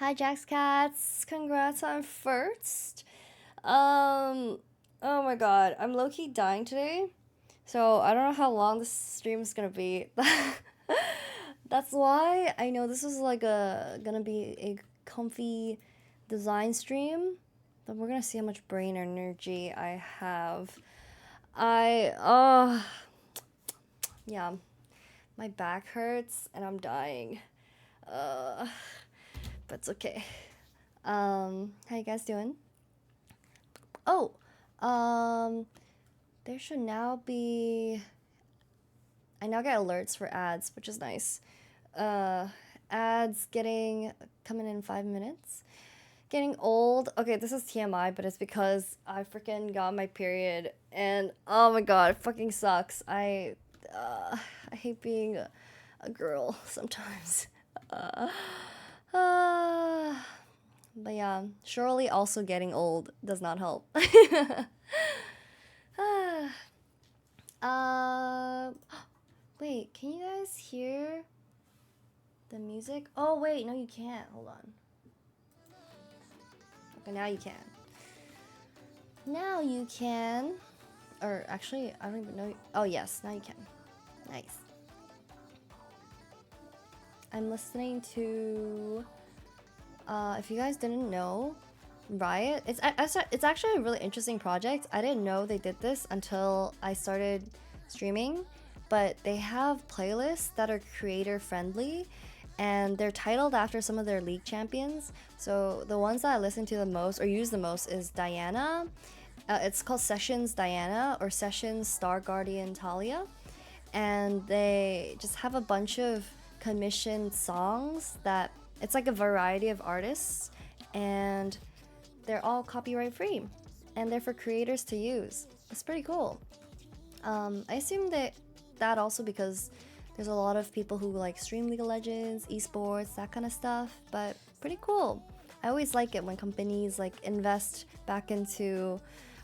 Hi, Jack's Cats. Congrats on first. Um, oh my god, I'm low key dying today. So I don't know how long this stream is gonna be. That's why I know this is like gonna be a comfy design stream. But we're gonna see how much brain energy I have. Yeah, my back hurts and I'm dying. Uh, but it's okay. How you guys doing? Oh, um, there should now be. I now get alerts for ads, which is nice. Uh, ads getting coming in 5 minutes. Getting old. Okay, this is TMI, but it's because I freaking got my period, and oh my god, it fucking sucks. I hate being a girl sometimes. Uh, uh, but yeah, surely also getting old does not help. uh, wait, can you guys hear the music? Oh wait, no you can't. Hold on. Okay, now you can. Now you can. Or actually, I don't even know. Oh yes, now you can. Nice. I'm listening to. If you guys didn't know, Riot. It's actually a really interesting project. I didn't know they did this until I started streaming, but they have playlists that are creator friendly, and they're titled after some of their league champions. So the ones that I listen to the most or use the most is Diana. It's called Sessions Diana or Sessions Star Guardian Talia, and they just have a bunch of commissioned songs that it's like a variety of artists, and they're all copyright free, and they're for creators to use. It's pretty cool. I assume that also because there's a lot of people who like stream League of Legends, esports, that kind of stuff, but pretty cool. I always like it when companies like invest back into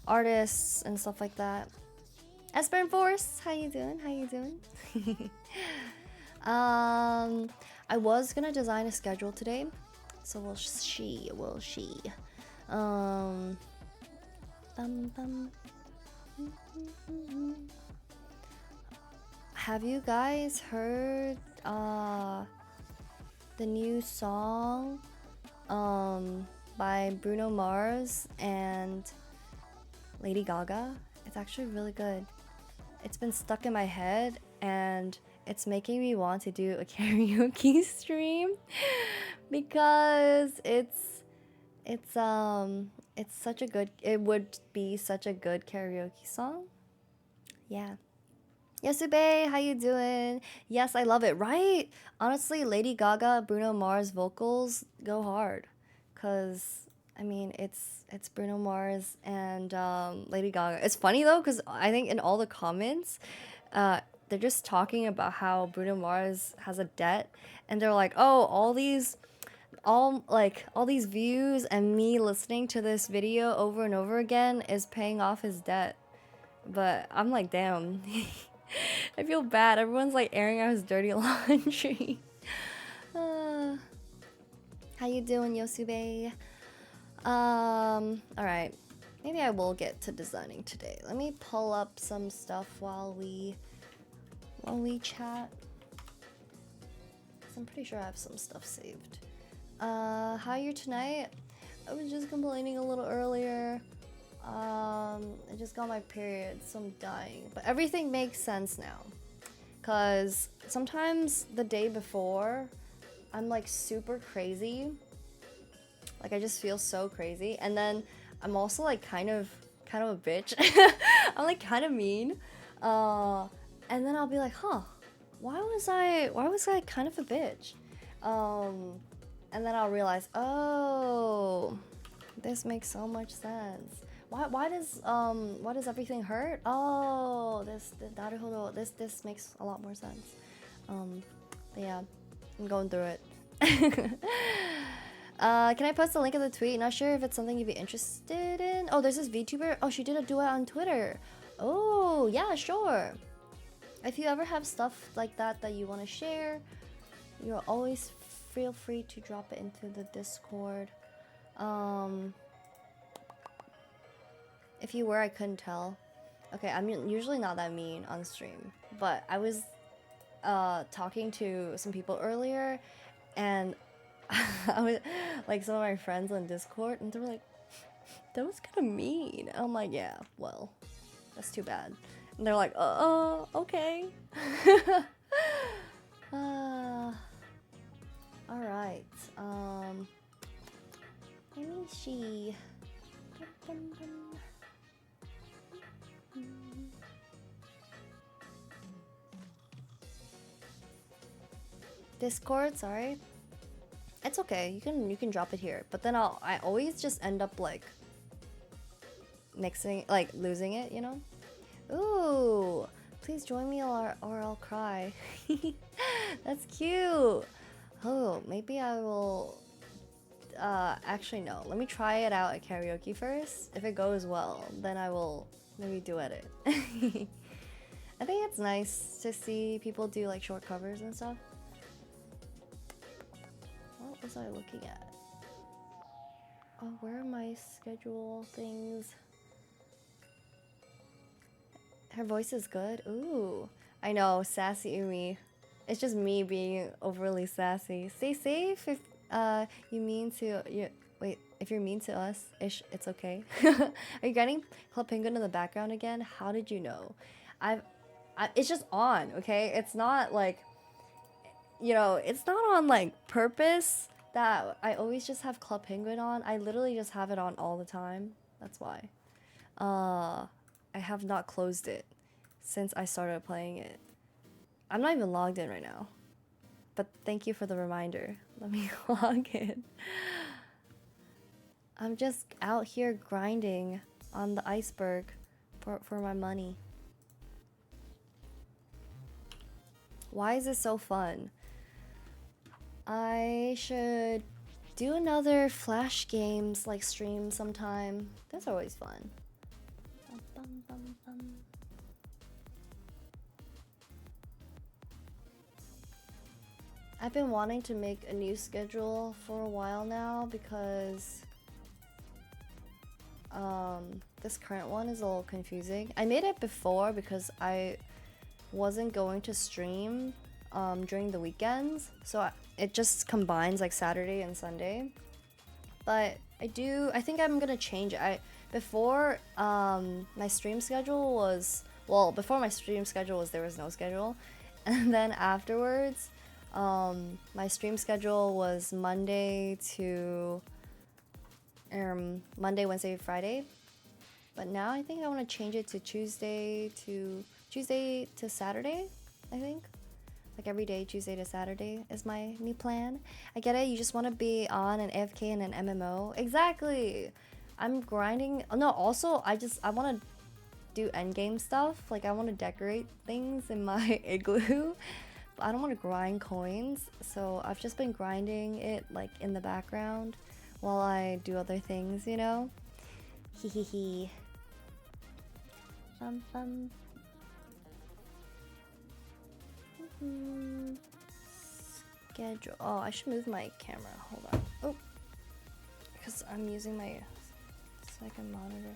artists and stuff like that. Esper Force, how you doing? How you doing? I was gonna design a schedule today, so we'll see. Um, bum, bum. Have you guys heard the new song by Bruno Mars and Lady Gaga? It's actually really good. It's been stuck in my head and it's making me want to do a karaoke stream because it's such a good, it would be such a good karaoke song. Yeah. Yasube, how you doing? Yes, I love it, right? Honestly, Lady Gaga, Bruno Mars vocals go hard. Cause I mean it's Bruno Mars and Lady Gaga. It's funny though, cause I think in all the comments, they're just talking about how Bruno Mars has a debt, and they're like, oh, all these views and me listening to this video over and over again is paying off his debt. But I'm like, damn. I feel bad. Everyone's like airing out his dirty laundry. uh, how you doing, Yosube? All right. Maybe I will get to designing today. Let me pull up some stuff while we chat. 'Cause I'm pretty sure I have some stuff saved. How are you tonight? I was just complaining a little earlier. I just got my period, so I'm dying. But everything makes sense now. Cause sometimes the day before, I'm like super crazy. Like I just feel so crazy. And then I'm also like kind of a bitch. I'm like kind of mean. And then I'll be like, huh, why was I kind of a bitch? And then I'll realize, oh, this makes so much sense. Why does everything hurt? Oh, this makes a lot more sense. But yeah, I'm going through it. Can I post a link in the tweet? Not sure if it's something you'd be interested in. Oh, there's this VTuber. Oh, she did a duet on Twitter. Oh, yeah, sure. If you ever have stuff like that that you want to share, you're always feel free to drop it into the Discord. If you were, I couldn't tell. Okay, I'm usually not that mean on stream, but I was talking to some people earlier, and I was like some of my friends on Discord, and they were like, "That was kind of mean." And I'm like, "Yeah, well, that's too bad." And they're like, okay." All right. Let me see. Discord, sorry. It's okay. You can drop it here. But then I always just end up like mixing, like losing it, you know? Ooh, please join me or I'll cry. That's cute. Oh, maybe I will. Actually no. Let me try it out at karaoke first. If it goes well, then I will maybe duet it. I think it's nice to see people do like short covers and stuff. What was I looking at? Oh, where are my schedule things? Her voice is good. Ooh, I know, sassy Umi. It's just me being overly sassy. Stay safe if you mean to wait, if you're mean to us, it's okay. Are you getting Club Penguin in the background again? How did you know? It's just on, okay? It's not like, you know, it's not on like purpose that I always just have Club Penguin on. I literally just have it on all the time. That's why. I have not closed it since I started playing it. I'm not even logged in right now. But thank you for the reminder. Let me log in. I'm just out here grinding on the iceberg for my money. Why is this so fun? I should do another Flash games like stream sometime. That's always fun. I've been wanting to make a new schedule for a while now because this current one is a little confusing. I made it before because I wasn't going to stream during the weekends, so it just combines like Saturday and Sunday. But I think I'm gonna change it. Before my stream schedule was, well, before my stream schedule was, there was no schedule, and then afterwards my stream schedule was Monday, Wednesday, Friday. But now I think I want to change it to Tuesday to Saturday, I think. Like every day, Tuesday to Saturday is my new plan. I get it, you just want to be on an AFK and an MMO. Exactly! I'm grinding. No, also, I want to do endgame stuff. Like, I want to decorate things in my igloo. But I don't want to grind coins. So I've just been grinding it, like, in the background while I do other things, you know? Hee hee hee. Fun. Schedule. Oh, I should move my camera. Hold on. Oh, because I'm using my second monitor.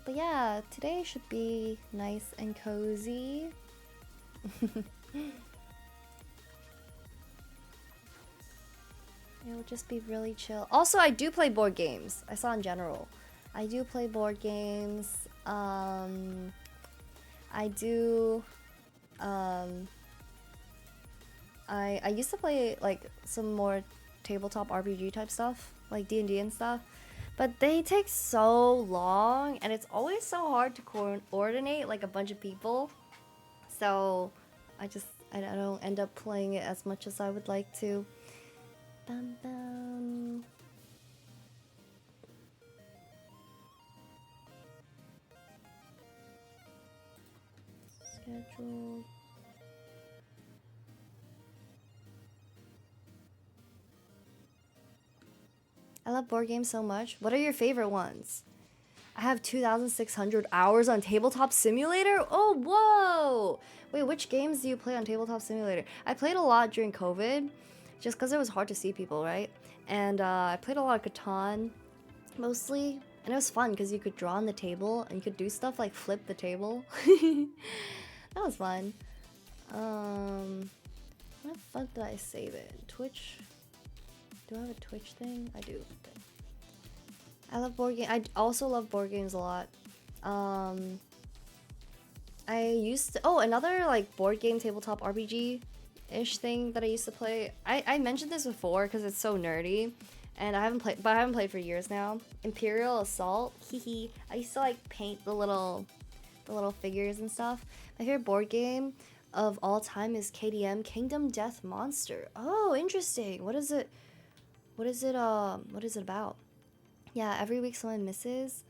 But yeah, today should be nice and cozy. It'll just be really chill. Also, I do play board games. I saw in general. I do play board games. I do. I used to play like some more tabletop RPG type stuff, like D&D and stuff, but they take so long, and it's always so hard to coordinate like a bunch of people. So I don't end up playing it as much as I would like to. Bum, bum. Schedule. I love board games so much. What are your favorite ones? I have 2,600 hours on Tabletop Simulator? Oh, whoa! Wait, which games do you play on Tabletop Simulator? I played a lot during COVID, just because it was hard to see people, right? And I played a lot of Catan, mostly. And it was fun, because you could draw on the table, and you could do stuff like flip the table. That was fun. What the fuck did I save it? Twitch? Do I have a Twitch thing? I do. I love board games. I also love board games a lot. I used to... Oh, another like board game tabletop RPG-ish thing that I used to play. I mentioned this before because it's so nerdy. And I haven't played for years now. Imperial Assault. Hehe. I used to like paint the little figures and stuff. My favorite board game of all time is KDM, Kingdom Death Monster. Oh, interesting. What is it about? Yeah, every week someone misses.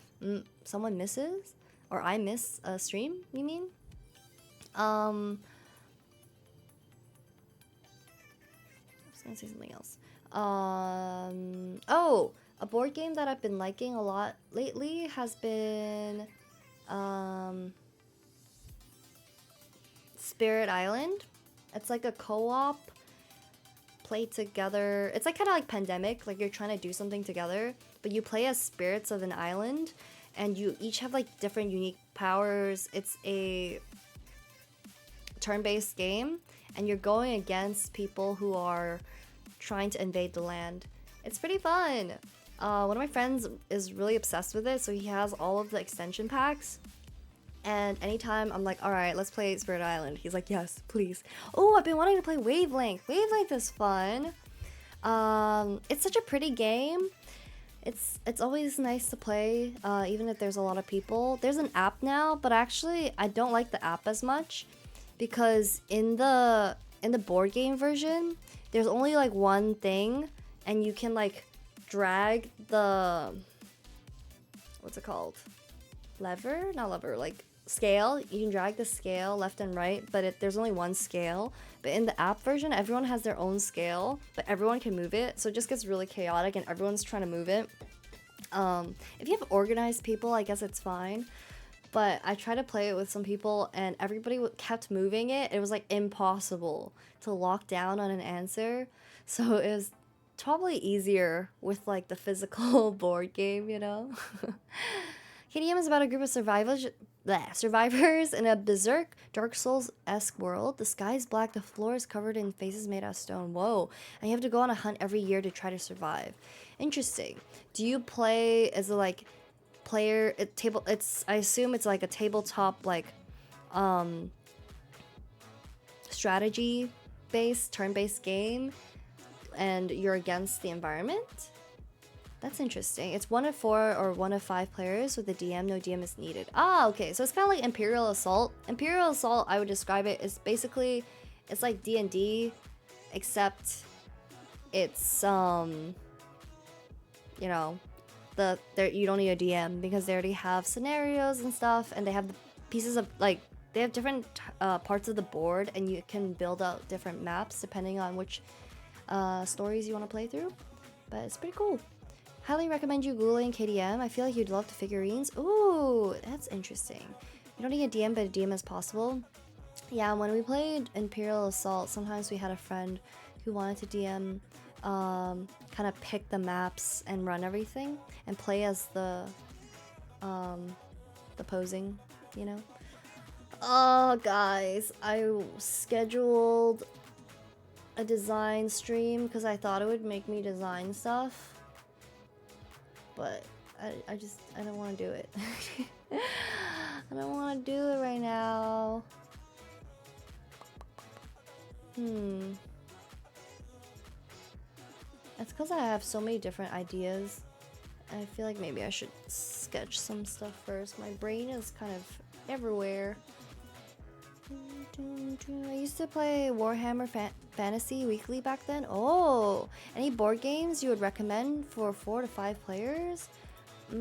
Or I miss a stream, you mean? I was gonna say something else. Oh, a board game that I've been liking a lot lately has been Spirit Island. It's like a co-op play together. It's like kind of like Pandemic, like you're trying to do something together, but you play as spirits of an island and you each have like different unique powers. It's a turn-based game and you're going against people who are trying to invade the land. It's pretty fun. One of my friends is really obsessed with it, so he has all of the extension packs. And anytime I'm like, all right, let's play Spirit Island, he's like, yes, please. Oh, I've been wanting to play Wavelength. Wavelength is fun. It's such a pretty game. It's always nice to play, even if there's a lot of people. There's an app now, but actually I don't like the app as much because in the board game version, there's only like one thing, and you can like drag the, what's it called? Lever? Not lever, like scale. You can drag the scale left and right, but there's only one scale. But in the app version, everyone has their own scale, but everyone can move it, so it just gets really chaotic and everyone's trying to move it. If you have organized people, I guess it's fine. But I tried to play it with some people and everybody kept moving it. It was like impossible to lock down on an answer. So it was probably easier with like the physical board game, you know? KDM is about a group of survivors in a berserk Dark Souls-esque world. The sky is black, the floor is covered in faces made out of stone. Whoa. And you have to go on a hunt every year to try to survive. Interesting. Do you play as a like player I assume it's like a tabletop like strategy based turn-based game and you're against the environment? That's interesting. It's 1 of 4 or 1 of 5 players with a DM. No DM is needed. Ah, okay. So it's kind of like Imperial Assault. Imperial Assault, I would describe it as basically, it's like D&D, except it's you know, you don't need a DM because they already have scenarios and stuff, and they have the pieces of like they have different parts of the board, and you can build out different maps depending on which stories you want to play through. But it's pretty cool. Highly recommend you googling KDM. I feel like you'd love the figurines. Ooh, that's interesting. You don't need a DM, but a DM is possible. Yeah, when we played Imperial Assault, sometimes we had a friend who wanted to DM, kind of pick the maps and run everything and play as the posing, you know? Oh, guys, I scheduled a design stream because I thought it would make me design stuff. But I don't want to do it. I don't want to do it right now. That's because I have so many different ideas. I feel like maybe I should sketch some stuff first. My brain is kind of everywhere. I used to play Warhammer Fantasy Weekly back then. Oh, any board games you would recommend for 4 to 5 players? Let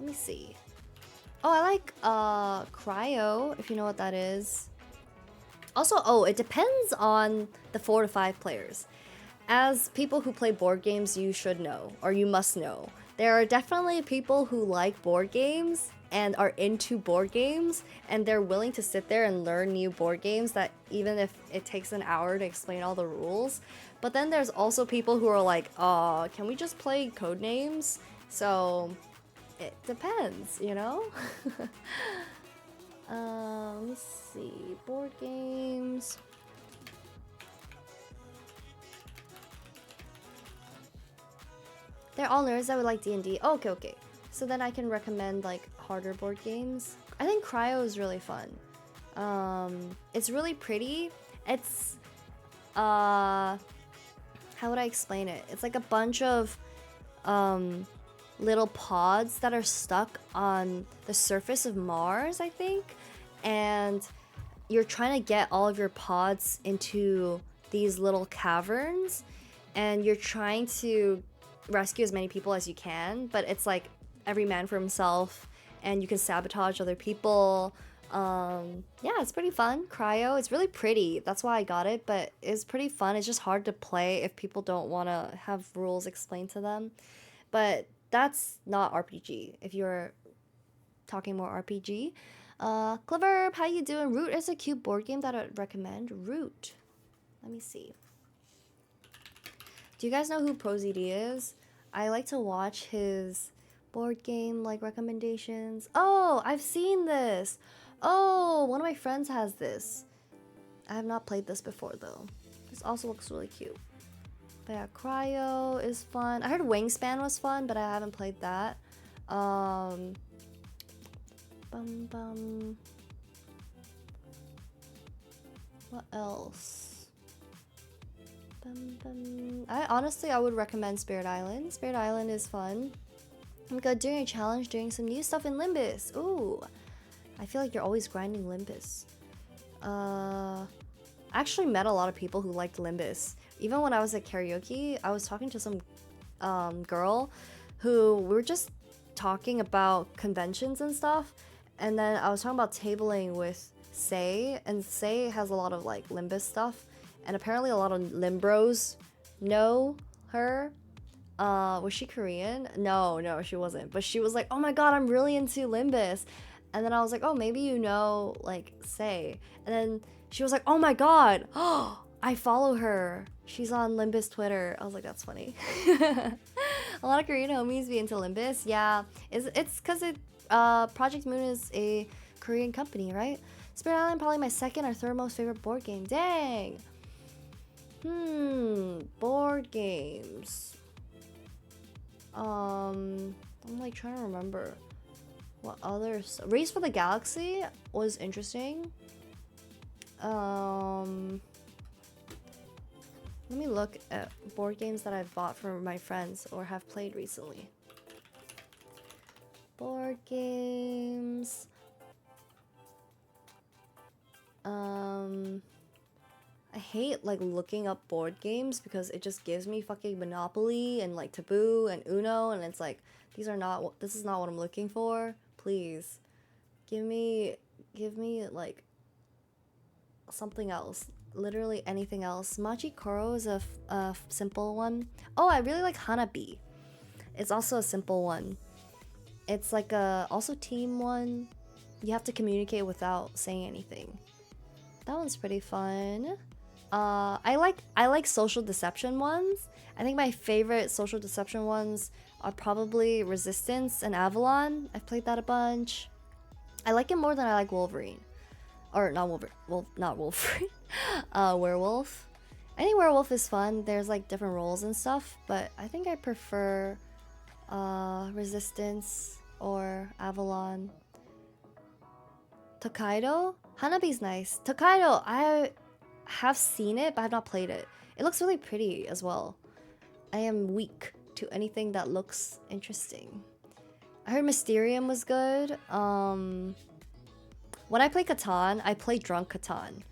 me see. Oh, I like Cryo, if you know what that is. Also, oh, it depends on the 4 to 5 players. As people who play board games, you should know, or you must know, There are definitely people who like board games and are into board games, and they're willing to sit there and learn new board games that even if it takes an hour to explain all the rules. But then there's also people who are like, can we just play code names? So it depends, you know? Let me see. Board games. They're all nerds that would like D&D. Oh, okay, okay. So then I can recommend like harder board games. I think Cryo is really fun. It's really pretty. It's how would I explain it? It's like a bunch of little pods that are stuck on the surface of Mars, I think. And you're trying to get all of your pods into these little caverns, and you're trying to rescue as many people as you can, but it's like every man for himself, and you can sabotage other people. Yeah, it's pretty fun. Cryo, it's really pretty. That's why I got it, but it's pretty fun. It's just hard to play if people don't want to have rules explained to them. But that's not RPG. If you're talking more RPG. Clever, how you doing? Root is a cute board game that I'd recommend. Root. Let me see. Do you guys know who ProZD is? I like to watch his board game like recommendations. Oh, I've seen this. Oh, one of my friends has this. I have not played this before though. This also looks really cute. But yeah, Cryo is fun. I heard Wingspan was fun, but I haven't played that. Bum bum. What else? Bum bum. I would recommend Spirit Island. Spirit Island is fun. Oh my god, doing a challenge, doing some new stuff in Limbus. Ooh. I feel like you're always grinding Limbus. I actually met a lot of people who liked Limbus. Even when I was at karaoke, I was talking to some girl who we were just talking about conventions and stuff. And then I was talking about tabling with Say, and Say has a lot of like Limbus stuff. And apparently a lot of Limbros know her. Was she Korean? No, she wasn't. But she was like, oh my god, I'm really into Limbus. And then I was like, oh, maybe you know, like, Say. And then she was like, oh my god, I follow her. She's on Limbus Twitter. I was like, that's funny. A lot of Korean homies be into Limbus. Yeah, it's because Project Moon is a Korean company, right? Spirit Island, probably my second or third most favorite board game. Dang. Board games. I'm like trying to remember what others. Race for the Galaxy was interesting. Let me look at board games that I've bought for my friends or have played recently. Board games. I hate like looking up board games because it just gives me fucking Monopoly and like Taboo and Uno, and it's like this is not what I'm looking for. Please give me like something else, literally anything else. Machi Koro is a simple one. Oh, I really like Hanabi. It's also a simple one. It's like a also team one. You have to communicate without saying anything. That one's pretty fun. I like social deception ones. I think my favorite social deception ones are probably Resistance and Avalon. I've played that a bunch. I like it more than I like Wolverine. Or not Wolverine. Well, not Wolverine. Werewolf. I think Werewolf is fun. There's like different roles and stuff, but I think I prefer Resistance or Avalon. Tokaido? Hanabi's nice. Tokaido, I have seen it, but I've not played it. It looks really pretty as well. I am weak to anything that looks interesting. I heard Mysterium was good. When I play Catan, I play drunk Catan.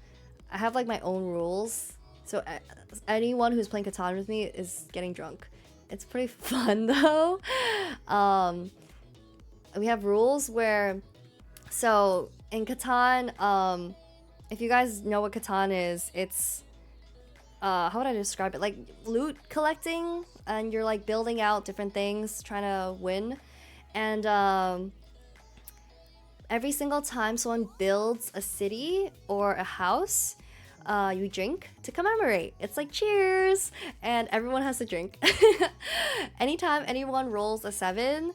I have like my own rules. So anyone who's playing Catan with me is getting drunk. It's pretty fun though. We have rules where, so in Catan, if you guys know what Catan is, it's how would I describe it? Like loot collecting, and you're like building out different things, trying to win. And every single time someone builds a city or a house, you drink to commemorate. It's like cheers, and everyone has to drink. Anytime anyone rolls a 7,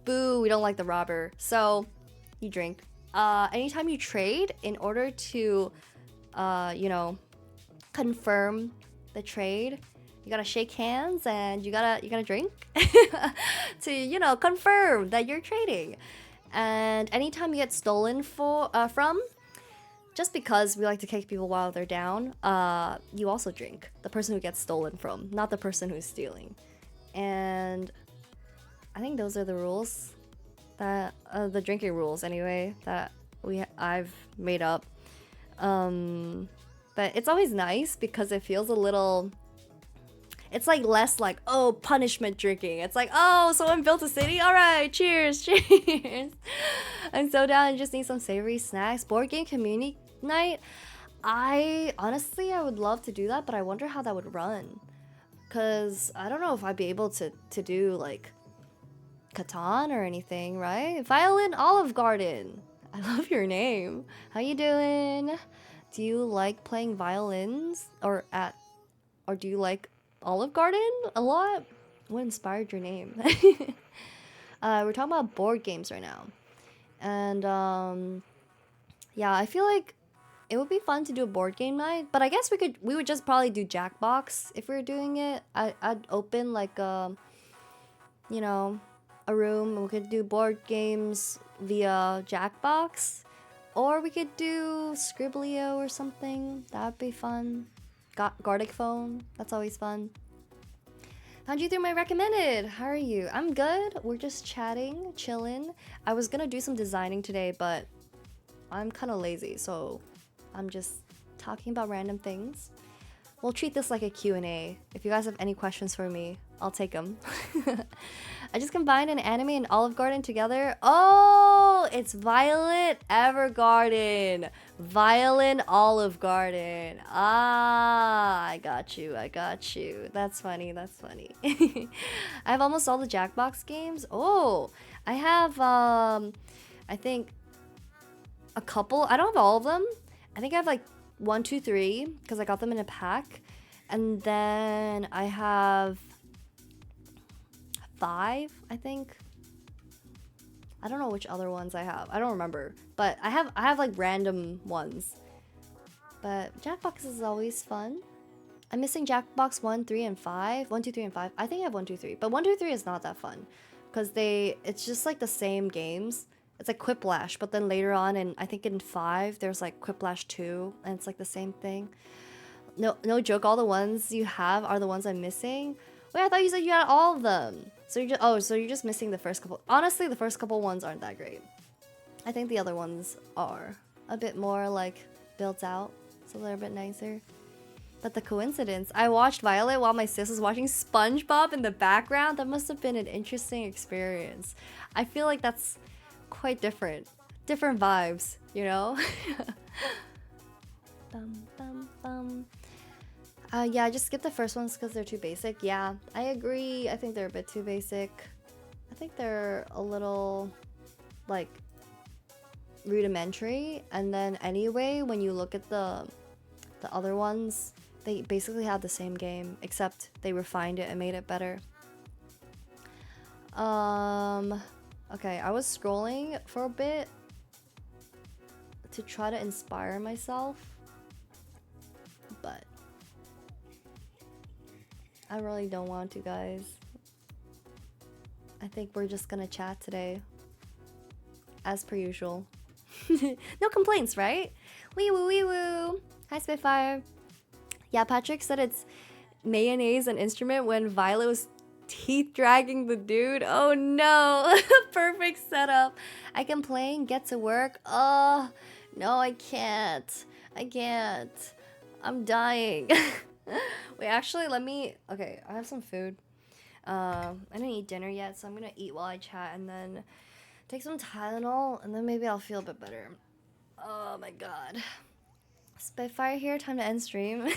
boo, we don't like the robber. So you drink. Anytime you trade, in order to, you know, confirm the trade, you gotta shake hands and you gotta drink to, you know, confirm that you're trading. And anytime you get stolen from, just because we like to kick people while they're down, you also drink. The person who gets stolen from, not the person who's stealing. And I think those are the rules that the drinking rules anyway that I've made up. But it's always nice because it feels a little. It's like less like, oh, punishment drinking. It's like, oh, someone built a city? Alright, cheers, cheers. I'm so down and just need some savory snacks. Board game community night. I would love to do that, but I wonder how that would run. Cause I don't know if I'd be able to do like Catan or anything, right? Violin Olive Garden. I love your name. How you doing? Do you like playing violins or do you like Olive Garden a lot? What inspired your name? We're talking about board games right now. And yeah, I feel like it would be fun to do a board game night, but I guess we would just probably do Jackbox if we were doing it. I'd open like you know, a room and we could do board games via Jackbox. Or we could do Scribblio or something. That would be fun. Gardic phone. That's always fun. Found you through my recommended. How are you? I'm good. We're just chatting, chilling. I was gonna do some designing today, but I'm kind of lazy, so I'm just talking about random things. We'll treat this like a Q&A. If you guys have any questions for me, I'll take them. I just combined an anime and Olive Garden together. Oh, it's Violet Evergarden. Violin Olive Garden. Ah, I got you. That's funny. I have almost all the Jackbox games. Oh, I have, I think a couple. I don't have all of them. I think I have like 1, 2, 3 because I got them in a pack. And then I have 5, I think. I don't know which other ones I have. I don't remember. But I have like random ones. But Jackbox is always fun. I'm missing Jackbox 1, 3, and 5. 1, 2, 3, and 5. I think I have 1, 2, 3. But 1, 2, 3 is not that fun. Because it's just like the same games. It's like Quiplash, but then later on, and I think in 5, there's like Quiplash 2, and it's like the same thing. No joke, all the ones you have are the ones I'm missing. Wait, I thought you said you had all of them. So you're just missing the first couple. Honestly, the first couple ones aren't that great. I think the other ones are a bit more like built out, so they're a bit nicer. But the coincidence, I watched Violet while my sis was watching SpongeBob in the background. That must have been an interesting experience. I feel like that's quite different vibes, you know. Yeah, I just skipped the first ones because they're too basic. Yeah, I agree. I think they're a bit too basic. I think they're a little like rudimentary. And then anyway, when you look at the other ones, they basically had the same game, except they refined it and made it better. Okay, I was scrolling for a bit to try to inspire myself, but I really don't want to, guys. I think we're just gonna chat today, as per usual. No complaints, right? Wee woo wee woo. Hi, Spitfire. Yeah, Patrick said it's mayonnaise an instrument when Violet was teeth dragging the dude. Oh no. Perfect setup. I can play and get to work. Oh no, I can't. I'm dying. Wait, actually, okay, I have some food. I didn't eat dinner yet, so I'm gonna eat while I chat and then take some Tylenol, and then maybe I'll feel a bit better. Oh my god. Spitfire here, time to end stream.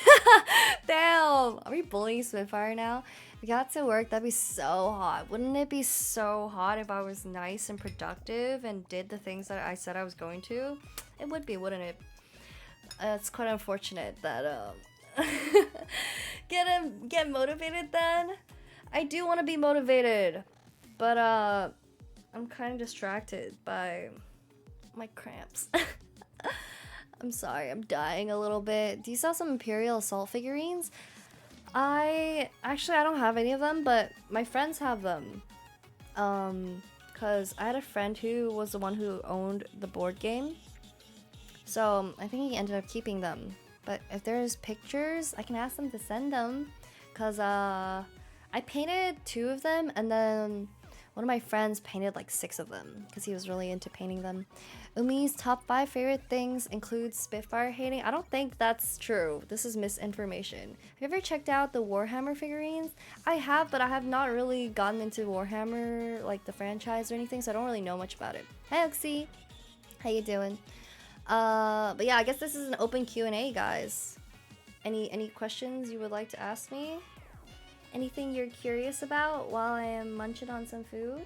Damn! Are we bullying Spitfire now? We got to work, that'd be so hot. Wouldn't it be so hot if I was nice and productive and did the things that I said I was going to? It would be, wouldn't it? It's quite unfortunate that get motivated then. I do want to be motivated, but I'm kind of distracted by my cramps. I'm sorry, I'm dying a little bit. Do you saw some Imperial Assault figurines? I don't have any of them, but my friends have them. Cause I had a friend who was the one who owned the board game. So I think he ended up keeping them. But if there's pictures, I can ask them to send them. Cause I painted 2 of them, and then one of my friends painted like 6 of them because he was really into painting them. Umi's top 5 favorite things include Spitfire hating. I don't think that's true. This is misinformation. Have you ever checked out the Warhammer figurines? I have, but I have not really gotten into Warhammer, like the franchise or anything, so I don't really know much about it. Hey Oxy! How you doing? But yeah, I guess this is an open Q&A, guys. Any questions you would like to ask me? Anything you're curious about while I am munching on some food?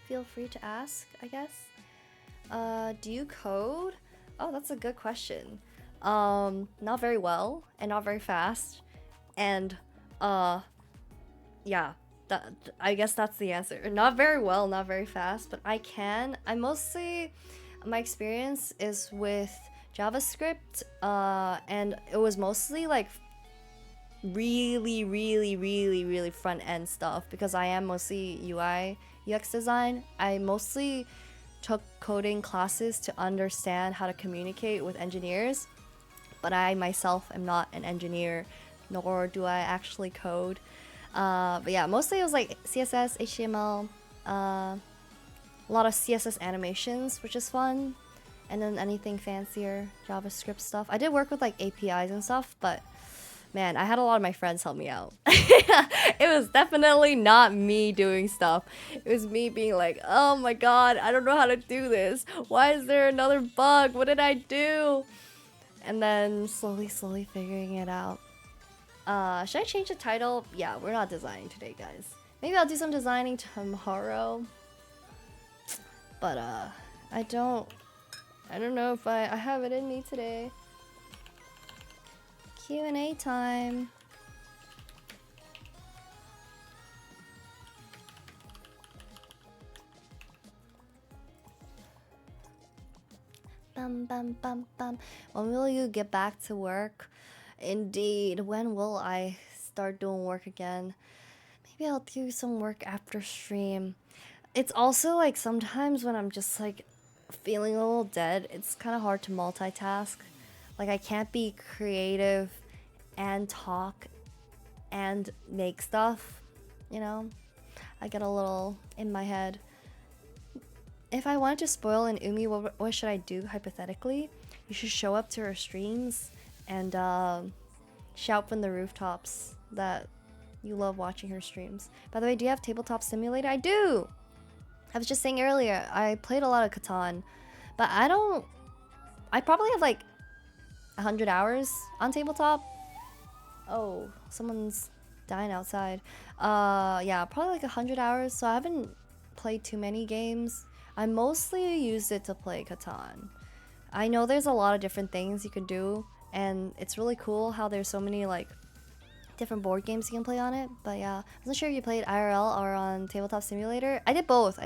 Feel free to ask, I guess. Do you code? Oh, that's a good question. Not very well and not very fast. And yeah, I guess that's the answer. Not very well, not very fast, but I can. My experience is with JavaScript, and it was mostly like really front end stuff because I am mostly UI UX design. I mostly took coding classes to understand how to communicate with engineers, but I myself am not an engineer, nor do I actually code. But yeah, mostly it was like CSS, HTML, a lot of CSS animations, which is fun, and then anything fancier, JavaScript stuff. I did work with like APIs and stuff, but man, I had a lot of my friends help me out. It was definitely not me doing stuff. It was me being like, oh my god, I don't know how to do this. Why is there another bug? What did I do? And then slowly figuring it out. Should I change the title? Yeah, we're not designing today, guys. Maybe I'll do some designing tomorrow. But I don't know if I have it in me today. Q&A time. Bum bum bum bum. When will you get back to work? Indeed, when will I start doing work again? Maybe I'll do some work after stream. It's also like sometimes when I'm just like feeling a little dead, it's kind of hard to multitask. Like I can't be creative and talk and make stuff, you know? I get a little in my head. If I wanted to spoil an Umi, what should I do hypothetically? You should show up to her streams and shout from the rooftops that you love watching her streams. By the way, do you have Tabletop Simulator? I do! I was just saying earlier, I played a lot of Catan, but I probably have like 100 hours on tabletop. Oh, someone's dying outside. Yeah, probably like 100 hours, so I haven't played too many games. I mostly used it to play Catan. I know there's a lot of different things you can do, and it's really cool how there's so many like different board games you can play on it. But yeah, I wasn't sure if you played IRL or on Tabletop Simulator. I did both.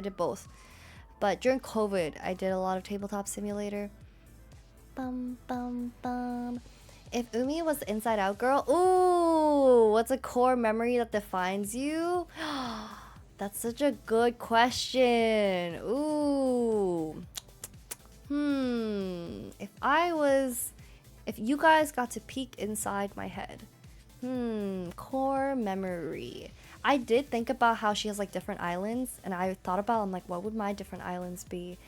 But during COVID, I did a lot of Tabletop Simulator. Bum bum bum. If Umi was the Inside Out girl, ooh, what's a core memory that defines you? That's such a good question. Ooh. If you guys got to peek inside my head. Core memory. I did think about how she has like different islands, and I thought about, I'm like, what would my different islands be?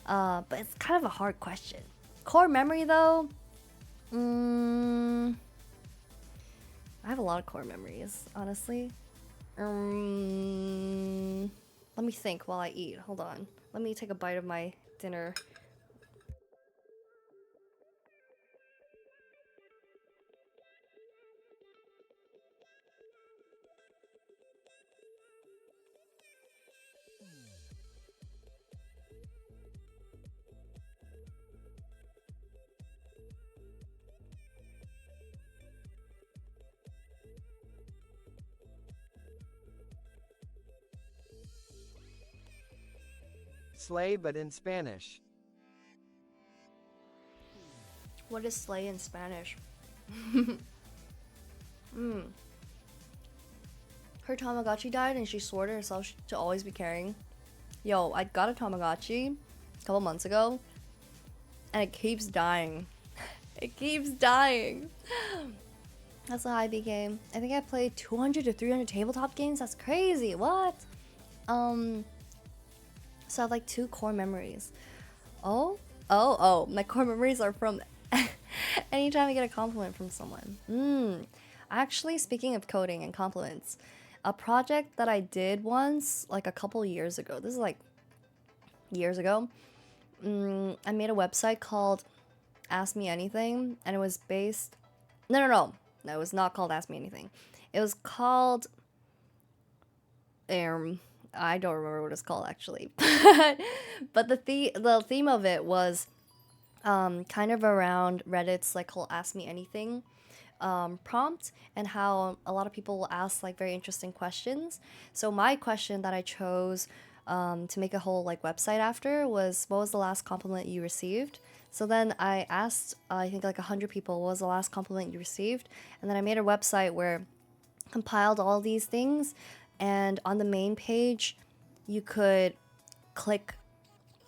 But it's kind of a hard question. Core memory though, I have a lot of core memories, honestly. Let me think while I eat. Hold on. Let me take a bite of my dinner. slay but in Spanish? What is slay in Spanish? Her Tamagotchi died and she swore to herself to always be caring. Yo, I got a Tamagotchi a couple months ago and it keeps dying. It keeps dying. That's how I became. I think I played 200 to 300 tabletop games. That's crazy. What? So I have like 2 core memories. Oh. My core memories are from anytime I get a compliment from someone. Actually, speaking of coding and compliments, a project that I did once, like a couple years ago. This is like years ago. I made a website called Ask Me Anything, and it was based. No, it was not called Ask Me Anything. It was called. I don't remember what it's called actually, but the theme of it was kind of around Reddit's like whole Ask Me Anything prompt, and how a lot of people will ask like very interesting questions. So my question that I chose to make a whole like website after was, what was the last compliment you received? So then I asked, I think like 100 people, what was the last compliment you received? And then I made a website where I compiled all these things, and on the main page you could click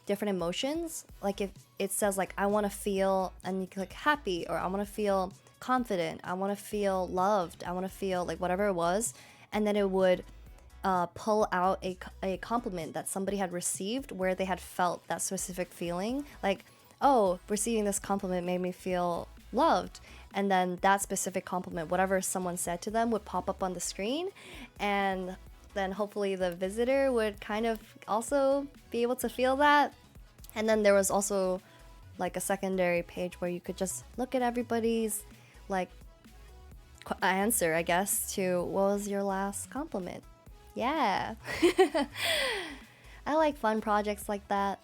different emotions. Like if it says like I want to feel, and you click happy, or I want to feel confident, I want to feel loved, I want to feel like whatever it was, and then it would pull out a compliment that somebody had received where they had felt that specific feeling, like, oh, receiving this compliment made me feel loved, and then that specific compliment, whatever someone said to them, would pop up on the screen, and then hopefully the visitor would kind of also be able to feel that. And then there was also like a secondary page where you could just look at everybody's like answer, I guess, to what was your last compliment. Yeah. I like fun projects like that.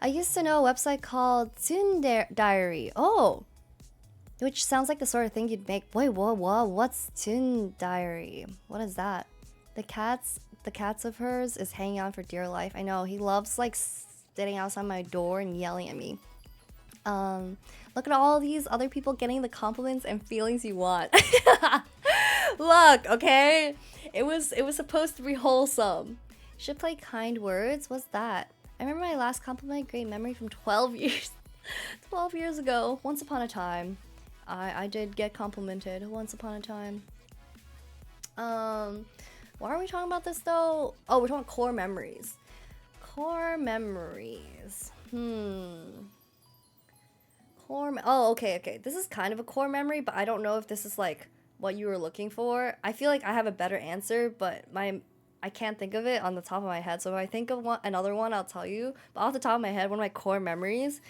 I used to know a website called Toon Diary. Oh, which sounds like the sort of thing you'd make. Wait, what's Toon Diary? What is that? The cats of hers is hanging on for dear life. I know, he loves like sitting outside my door and yelling at me. Look at all these other people getting the compliments and feelings you want. Look, okay? It was supposed to be wholesome. Should play kind words. What's that? I remember my last compliment, great memory from 12 years 12 years ago. Once upon a time. I did get complimented once upon a time. Why are we talking about this though? Oh, we're talking about core memories. Core memories. Okay. This is kind of a core memory, but I don't know if this is like what you were looking for. I feel like I have a better answer, but I can't think of it on the top of my head. So if I think of another one, I'll tell you. But off the top of my head, one of my core memories,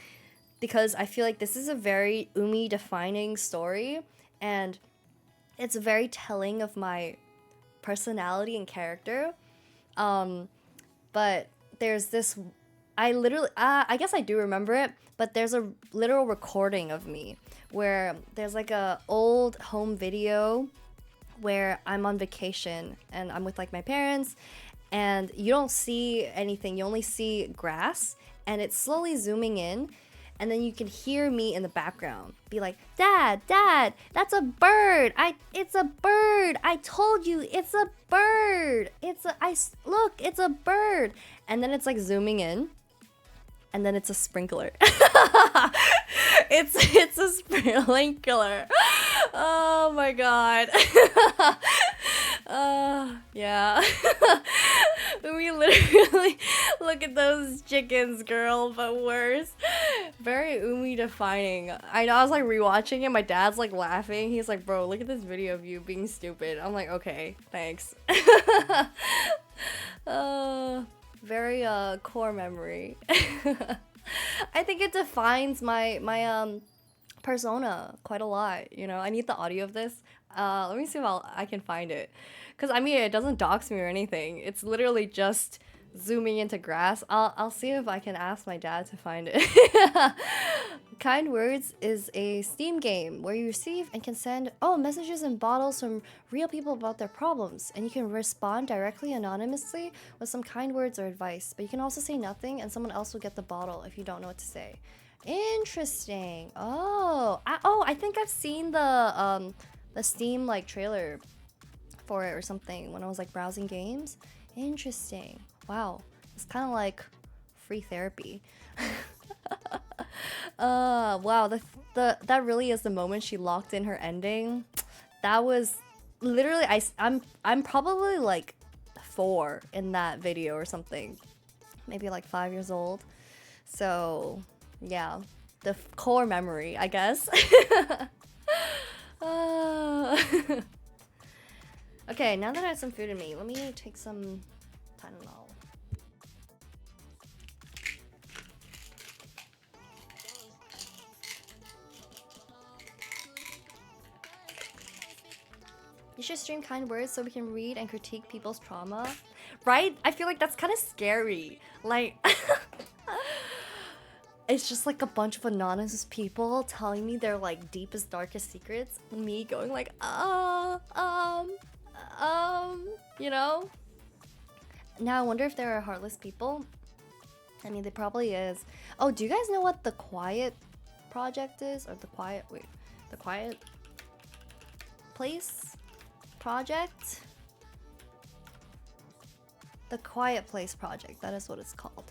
because I feel like this is a very Umi defining story, and it's very telling of my personality and character. But there's this, I guess I do remember it, but there's a literal recording of me where there's like a old home video where I'm on vacation and I'm with like my parents, and you don't see anything, you only see grass, and it's slowly zooming in, and then you can hear me in the background be like, Dad, that's a bird. It's a bird. I told you, it's a bird. Look, it's a bird. And then it's like zooming in, and then it's a sprinkler. It's a sprinkler. Oh my god. Yeah. We literally look at those chickens, girl, but worse. Very Umi defining. I know, I was like rewatching it. My dad's like laughing. He's like, bro, look at this video of you being stupid. I'm like, okay, thanks. Very core memory. I think it defines my persona quite a lot, you know. I need the audio of this. Let me see if I can find it, because I mean, it doesn't dox me or anything. It's literally just zooming into grass. I'll see if I can ask my dad to find it. Kind Words is a Steam game where you receive and can send messages and bottles from real people about their problems, and you can respond directly anonymously with some kind words or advice. But you can also say nothing, and someone else will get the bottle if you don't know what to say. Interesting. I think I've seen the Steam like trailer for it or something when I was like browsing games. Interesting. Wow, it's kind of like free therapy. Wow, the that really is the moment she locked in her ending. That was literally I'm probably like 4 in that video or something. Maybe like 5 years old. So, yeah, the core memory, I guess. Uh, okay, now that I have some food in me, let me take some Tylenol. You should stream kind words so we can read and critique people's trauma. Right? I feel like that's kind of scary. Like, it's just like a bunch of anonymous people telling me their like deepest, darkest secrets. Me going like, you know? Now I wonder if there are heartless people. I mean, there probably is. Oh, do you guys know what the Quiet Project is? Or the Quiet Place Project? The Quiet Place Project, that is what it's called.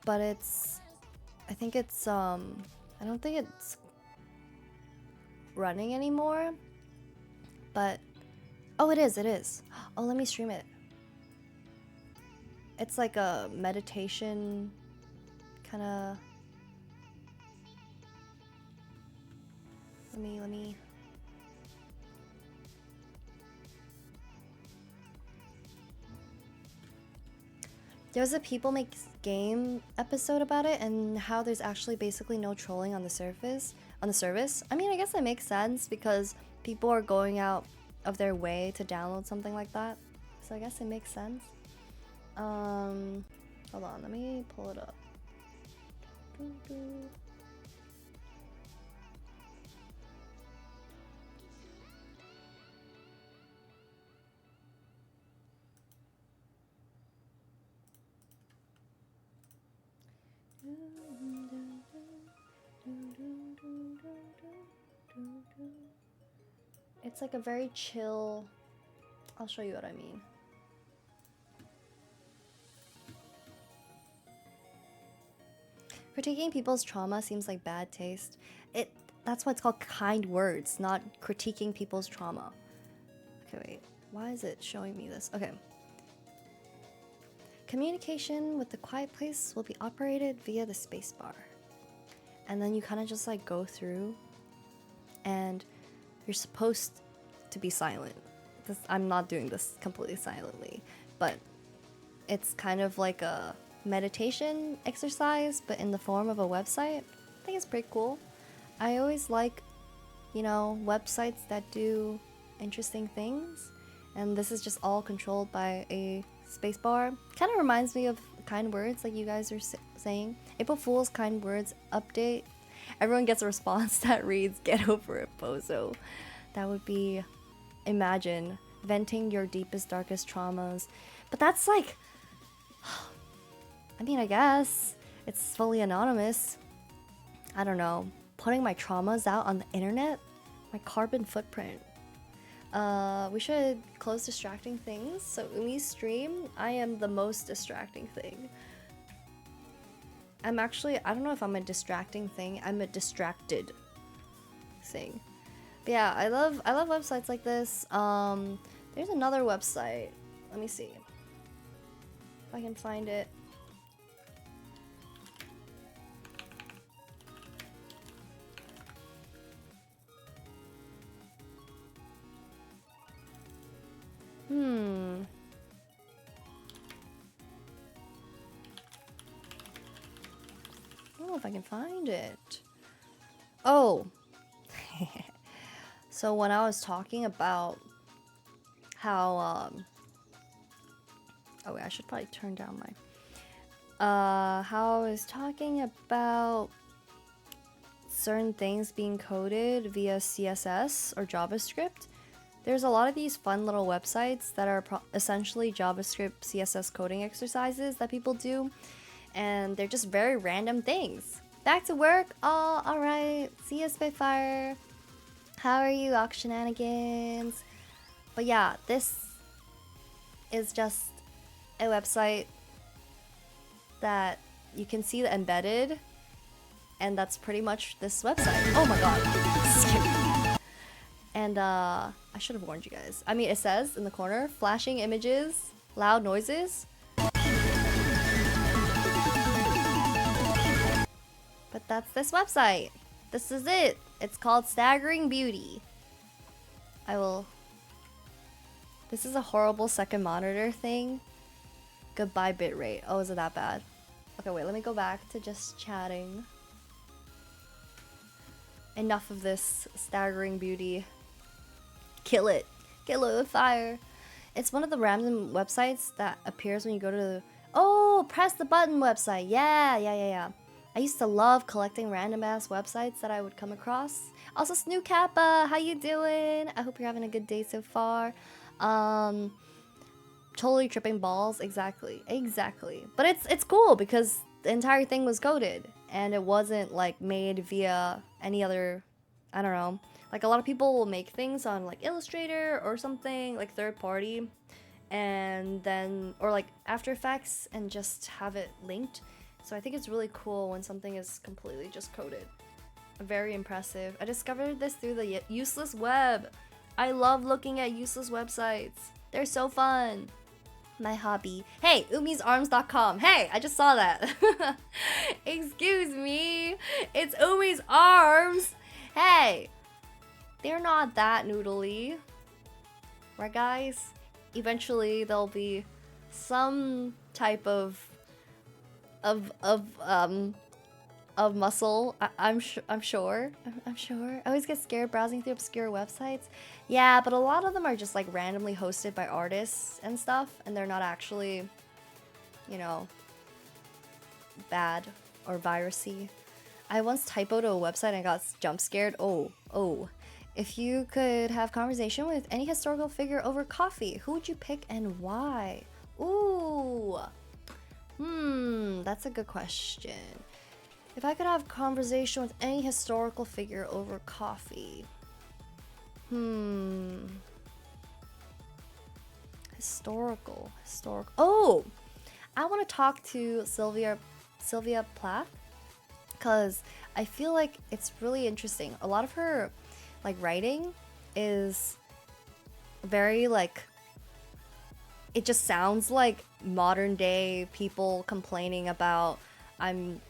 But I think it's I don't think it's running anymore. But oh, it is. Oh, let me stream it. It's like a meditation kind of. Let me. There was a People Make Game episode about it and how there's actually basically no trolling on the service. I mean, I guess that makes sense because people are going out of their way to download something like that. So I guess it makes sense. Hold on, let me pull it up. It's like a very chill. I'll show you what I mean. Critiquing people's trauma seems like bad taste. That's why it's called kind words, not critiquing people's trauma. Okay, wait. Why is it showing me this? Okay. Communication with the quiet place will be operated via the spacebar. And then you kind of just like go through and you're supposed to be silent. I'm not doing this completely silently, but it's kind of like a meditation exercise, but in the form of a website. I think it's pretty cool. I always like, websites that do interesting things, and this is just all controlled by a spacebar. Kind of reminds me of kind words, like you guys are saying. April Fool's kind words update. Everyone gets a response that reads, "Get over it, bozo." That would be, imagine venting your deepest, darkest traumas. But that's like, I mean, I guess it's fully anonymous. I don't know. Putting my traumas out on the internet? My carbon footprint. We should close distracting things. So when we stream, I am the most distracting thing. I'm actually, I don't know if I'm a distracting thing. I'm a distracted thing. But yeah, I love websites like this. There's another website. Let me see if I can find it. I don't know if I can find it. Oh. So when I was talking about how oh wait, I should probably turn down my how I was talking about certain things being coded via CSS or JavaScript, there's a lot of these fun little websites that are essentially JavaScript CSS coding exercises that people do, and they're just very random things. Back to work? Oh, alright. See ya, Spitfire. How are you, Auctionanigans? But yeah, this is just a website that you can see the embedded, and that's pretty much this website. Oh my god. And I should have warned you guys. I mean, it says in the corner, flashing images, loud noises. But that's this website. This is it. It's called Staggering Beauty. This is a horrible second monitor thing. Goodbye bitrate. Oh, is it that bad? Okay, wait, let me go back to just chatting. Enough of this Staggering Beauty. Kill it. Kill it with fire. It's one of the random websites that appears when you go to the... Oh, press the button website. Yeah. I used to love collecting random ass websites that I would come across. Also, Snoo Kappa, how you doing? I hope you're having a good day so far. Totally tripping balls. Exactly. But it's cool because the entire thing was coded and it wasn't like made via any other, I don't know. Like a lot of people will make things on like Illustrator or something like third party, and then or like After Effects and just have it linked. So I think it's really cool when something is completely just coded. Very impressive. I discovered this through the useless web. I love looking at useless websites. They're so fun. My hobby. Hey, umisarms.com. Hey, I just saw that. Excuse me. It's Umi's Arms. Hey. They're not that noodly. Right, guys? Eventually, there'll be some type of muscle. I'm sure. I always get scared browsing through obscure websites. Yeah, but a lot of them are just like randomly hosted by artists and stuff, and they're not actually, you know, bad or virusy. I once typoed a website and got jump scared. Oh. If you could have conversation with any historical figure over coffee, who would you pick and why? Ooh. That's a good question. If I could have conversation with any historical figure over coffee. Historical. Oh! I want to talk to Sylvia Plath, because I feel like it's really interesting. A lot of her like writing is very like, it just sounds like modern day people complaining about I'm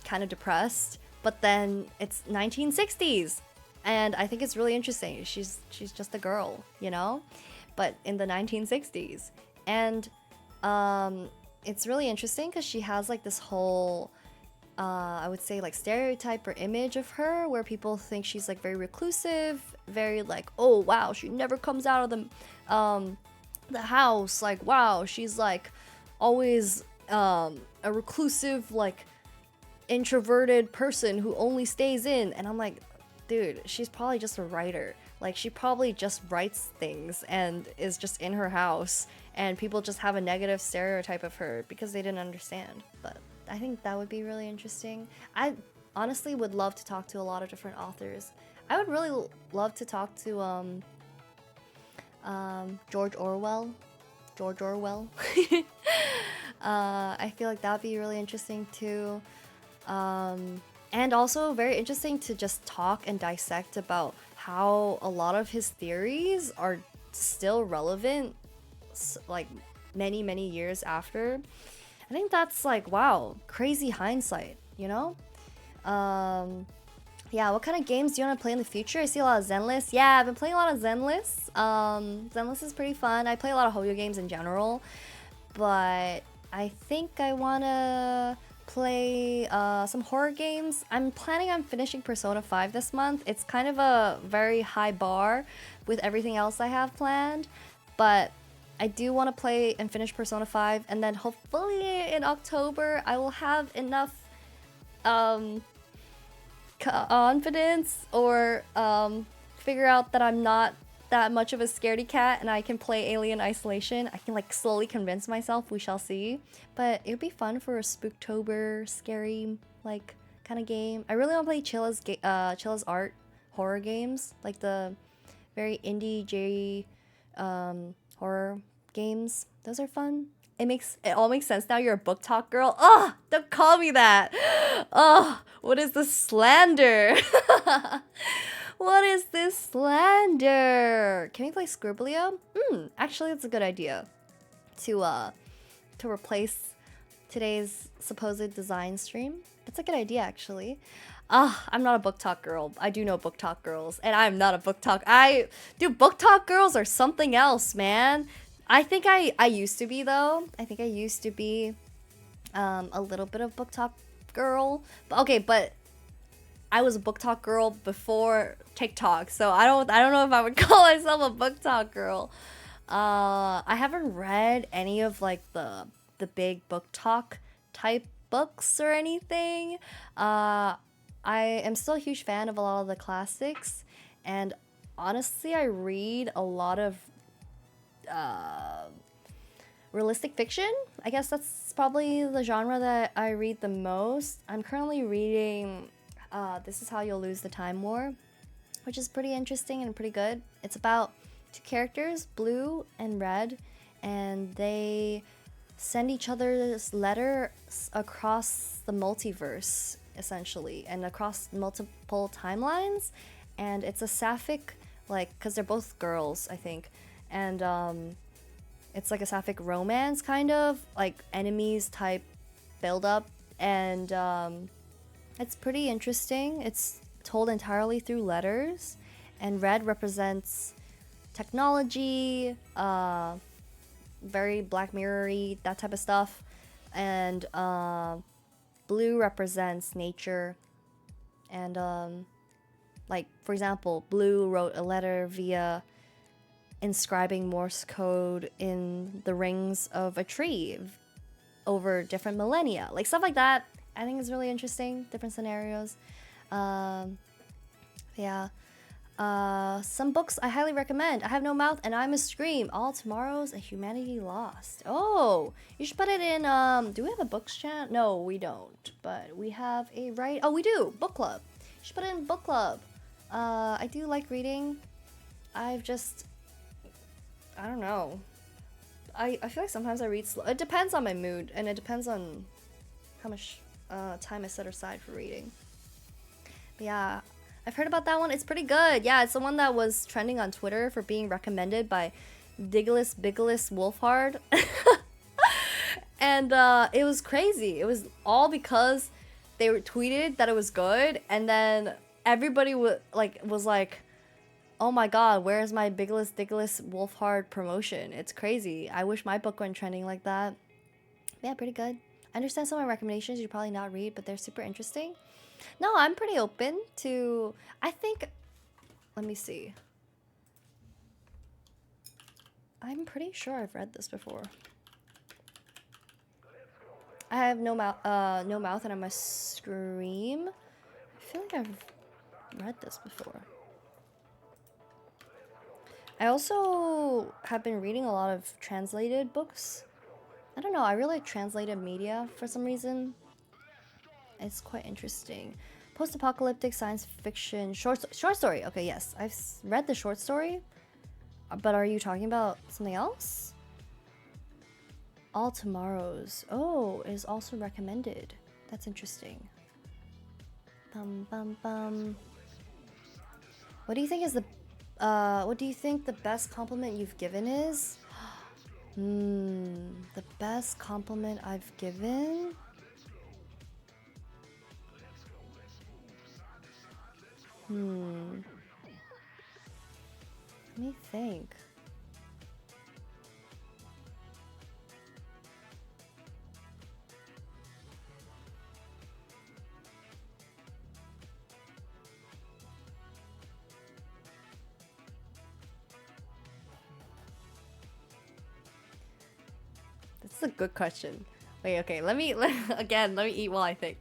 kind of depressed, but then it's 1960s, and I think it's really interesting. She's just a girl, you know, but in the 1960s, and it's really interesting because she has like this whole I would say like stereotype or image of her where people think she's like very reclusive, very like, oh wow, she never comes out of the house, like wow, she's like always a reclusive, like introverted person who only stays in. And I'm like, dude, she's probably just a writer. Like she probably just writes things and is just in her house, and people just have a negative stereotype of her because they didn't understand. But I think that would be really interesting. I honestly would love to talk to a lot of different authors. I would really love to talk to George Orwell. I feel like that would be really interesting too. And also very interesting to just talk and dissect about how a lot of his theories are still relevant like many years after. I think that's like, wow, crazy hindsight, you know? Yeah, what kind of games do you want to play in the future? I see a lot of Zenless. Yeah, I've been playing a lot of Zenless. Zenless is pretty fun. I play a lot of Hoyo games in general, but I think I want to play some horror games. I'm planning on finishing Persona 5 this month. It's kind of a very high bar with everything else I have planned, but I do want to play and finish Persona 5, and then hopefully in October I will have enough confidence or figure out that I'm not that much of a scaredy cat and I can play Alien Isolation. I can like slowly convince myself, we shall see. But it would be fun for a Spooktober scary like kind of game. I really want to play Chilla's art horror games, like the very indie J horror games. Those are fun. It all makes sense now. You're a book talk girl. Oh, don't call me that. Oh, what is this slander? What is this slander? Can we play Scribblia? Actually, that's a good idea. To replace today's supposed design stream. That's a good idea, actually. I'm not a book talk girl. I do know book talk girls, and I'm not a book talk. Book talk girls are something else, man. I think I used to be though. I think I used to be a little bit of book talk girl. But I was a book talk girl before TikTok, so I don't know if I would call myself a book talk girl. I haven't read any of like the big book talk type books or anything. I am still a huge fan of a lot of the classics, and honestly, I read a lot of realistic fiction. I guess that's probably the genre that I read the most. I'm currently reading This Is How You'll Lose the Time War, which is pretty interesting and pretty good. It's about two characters, Blue and Red, and they send each other's letters across the multiverse, essentially, and across multiple timelines. And it's a sapphic, like, because they're both girls, I think, and it's like a sapphic romance, kind of like enemies type build up, and it's pretty interesting. It's told entirely through letters, and red represents technology, very Black Mirror-y, that type of stuff, and blue represents nature, and like, for example, Blue wrote a letter via inscribing Morse code in the rings of a tree over different millennia, like stuff like that. I think is really interesting, different scenarios. Yeah. Some books I highly recommend. I Have No Mouth and I'm a Scream. All Tomorrows and Humanity Lost. Oh, you should put it in, do we have a books channel? No, we don't, but we have a we do, book club. You should put it in book club. I do like reading. I don't know. I feel like sometimes I read slow. It depends on my mood, and it depends on how much time I set aside for reading. But yeah, I've heard about that one. It's pretty good. Yeah, it's the one that was trending on Twitter for being recommended by Diggless Biggless Wolfhard. And it was crazy. It was all because they were tweeted that it was good, and then everybody was like, oh my god, where's my Biggless Diggless Wolfhard promotion? It's crazy. I wish my book went trending like that. Yeah, pretty good. I understand some of my recommendations you probably not read, but they're super interesting. No, I'm pretty open to, I think, let me see. I'm pretty sure I've read this before. I Have No Mouth, and I'm a Scream. I feel like I've read this before. I also have been reading a lot of translated books. I don't know, I really like translated media for some reason. It's quite interesting. Post-apocalyptic science fiction short story. Okay, yes, I've read the short story. But are you talking about something else? All Tomorrows. Oh, is also recommended. That's interesting. Bum bum bum. What do you think is what do you think the best compliment you've given is? The best compliment I've given? Let me think. That's a good question. Wait, okay, let me eat while I think.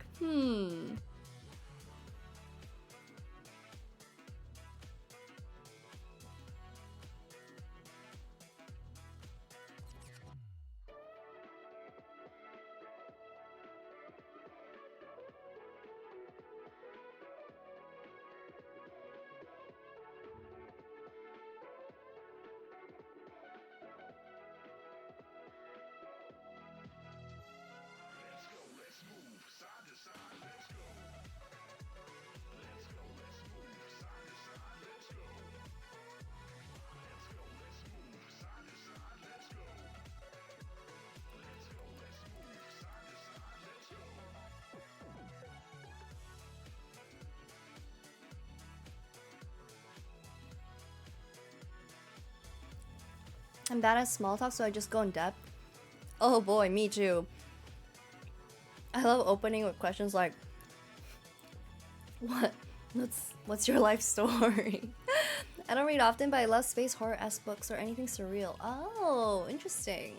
I'm bad at small talk, so I just go in depth. Oh boy, me too. I love opening with questions like, what's your life story? I don't read often, but I love space horror-esque books or anything surreal. Oh, interesting.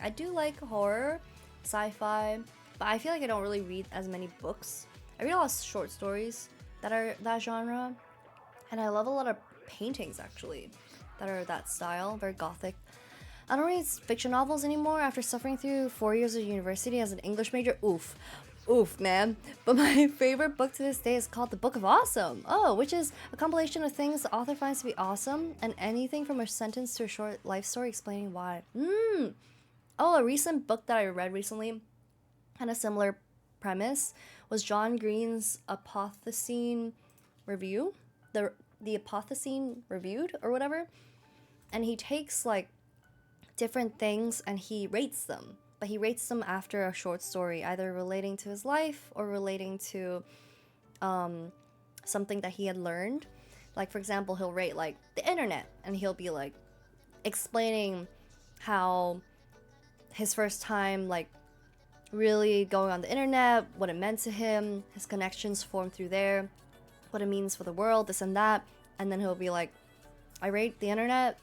I do like horror, sci-fi, but I feel like I don't really read as many books. I read a lot of short stories that are that genre, and I love a lot of paintings actually that are that style, very gothic. I don't read fiction novels anymore after suffering through 4 years of university as an English major. Oof, man. But my favorite book to this day is called The Book of Awesome. Oh, which is a compilation of things the author finds to be awesome, and anything from a sentence to a short life story explaining why. Oh, a recent book that I read recently had a similar premise was John Green's Apothecine Review. The Apothecine Reviewed or whatever. And he takes like different things and he rates them. But he rates them after a short story, either relating to his life or relating to something that he had learned. Like, for example, he'll rate like the internet, and he'll be like explaining how his first time like really going on the internet, what it meant to him, his connections formed through there, what it means for the world, this and that. And then he'll be like, I rate the internet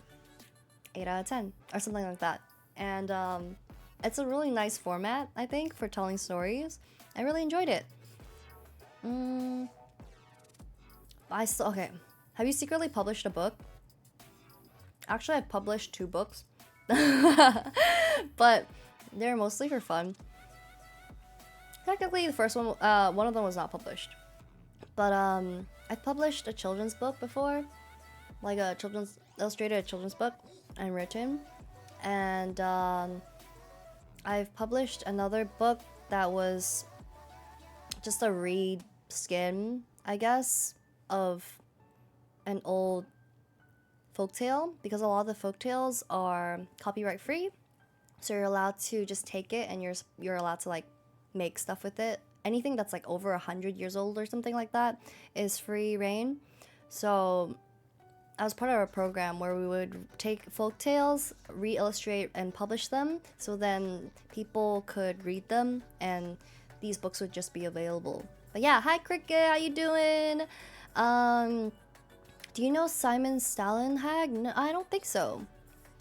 8 out of 10 or something like that. And it's a really nice format, I think, for telling stories. I really enjoyed it. Okay. Have you secretly published a book? Actually, I've published 2 books. But they're mostly for fun. Technically, the first one of them was not published. But I published a children's book before. Like a illustrated children's book and written. And I've published another book that was just a read skin, I guess, of an old folktale, because a lot of the folktales are copyright free, so you're allowed to just take it and you're allowed to like make stuff with it. Anything that's like over 100 years old or something like that is free reign. So I was part of a program where we would take folk tales, re-illustrate, and publish them, so then people could read them, and these books would just be available. But yeah, hi Cricket, how you doing? Do you know Simon Stalenhag? No, I don't think so.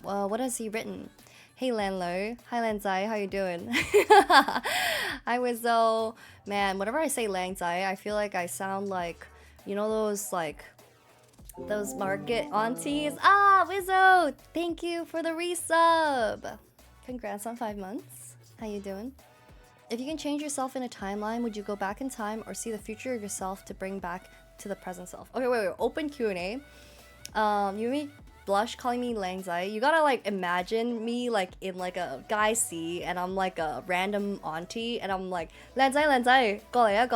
Well, what has he written? Hey Lanlo, hi Lanzai, how you doing? Hi Wizzo. Man, whenever I say Lanzai, I feel like I sound like, you know those market aunties. Wizzo, thank you for the resub. Congrats on 5 months. How you doing? If you can change yourself in a timeline, would you go back in time or see the future of yourself to bring back to the present self? Okay, wait. Open Q&A. You made blush calling me Langzai. You gotta like imagine me like in like a guy C, and I'm like a random auntie, and I'm like Langzai, go ya.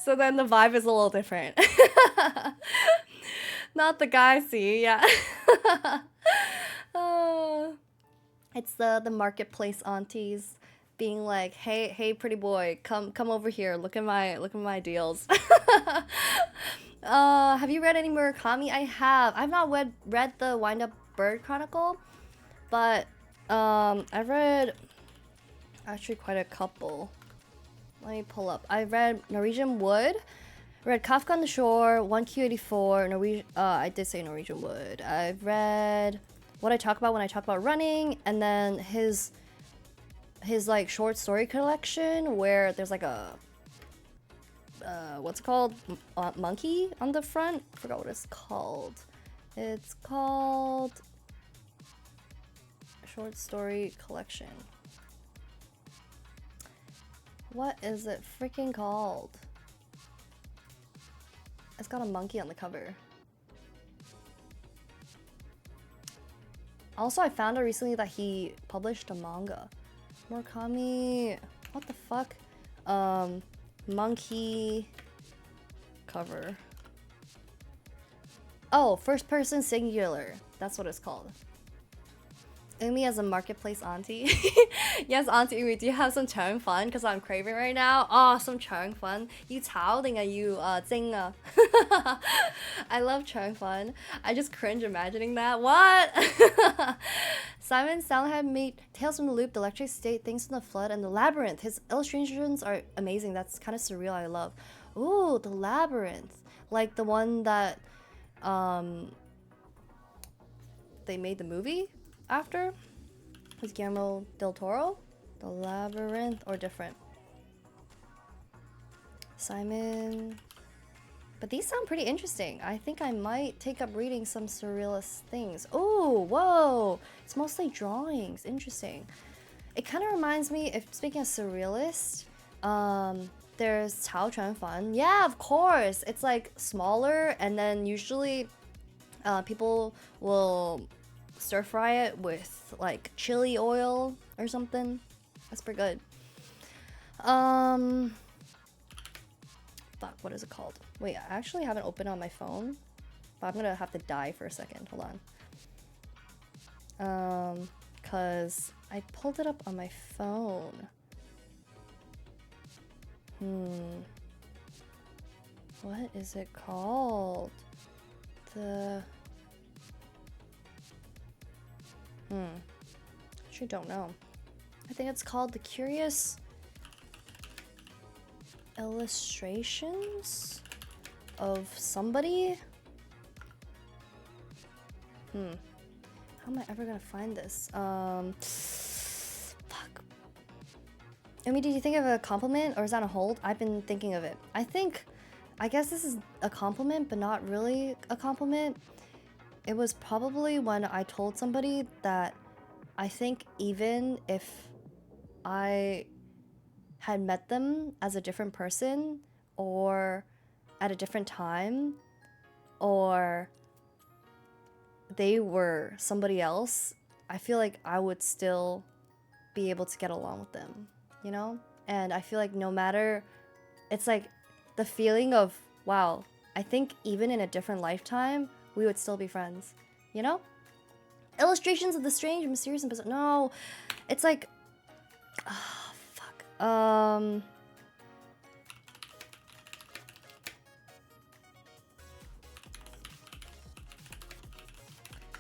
So then the vibe is a little different. Not the guy C, yeah. It's the marketplace aunties being like, hey pretty boy, come over here, look at my deals. Have you read any Murakami? I have. I've not read the Wind Up Bird Chronicle, but I've read actually quite a couple. Let me pull up. I read Norwegian Wood, read Kafka on the Shore, 1Q84, I did say Norwegian Wood. I've read What I Talk About When I Talk About Running, and then his like short story collection where there's like a what's it called? Monkey on the front? I forgot what it's called. It's called Short Story Collection. What is it freaking called? It's got a monkey on the cover. Also, I found out recently that he published a manga. Murakami, what the fuck? Monkey cover. Oh, first person singular. That's what it's called. Umi as a marketplace auntie. Yes, Auntie Umi, do you have some chowing fun? Because I'm craving right now. Oh, some chowing fun. You chow thing you zing. I love chowing fun. I just cringe imagining that. What? Simon Salahan made Tales from the Loop, The Electric State, Things from the Flood, and The Labyrinth. His illustrations are amazing. That's kind of surreal. I love. Ooh, The Labyrinth. Like the one that they made the movie after? Was Guillermo del Toro? The Labyrinth or different? Simon. But these sound pretty interesting. I think I might take up reading some surrealist things. Oh, whoa! It's mostly drawings. Interesting. It kind of reminds me, if speaking of surrealist, there's Cao Chuan Fan. Yeah, of course. It's like smaller, and then usually people will stir fry it with like chili oil or something. That's pretty good. Fuck, what is it called? Wait, I actually haven't opened on my phone, but I'm gonna have to die for a second. Hold on. Cause I pulled it up on my phone. What is it called? Actually don't know. I think it's called The Curious Illustrations of Somebody. How am I ever gonna find this? Fuck. I mean, did you think of a compliment or is that a hold? I've been thinking of it. I guess this is a compliment, but not really a compliment. It was probably when I told somebody that I think even if I had met them as a different person or at a different time or they were somebody else, I feel like I would still be able to get along with them, you know? And I feel like no matter, it's like the feeling of, wow, I think even in a different lifetime, we would still be friends, you know? Illustrations of the strange, mysterious, and bizarre. No, it's like, oh, fuck.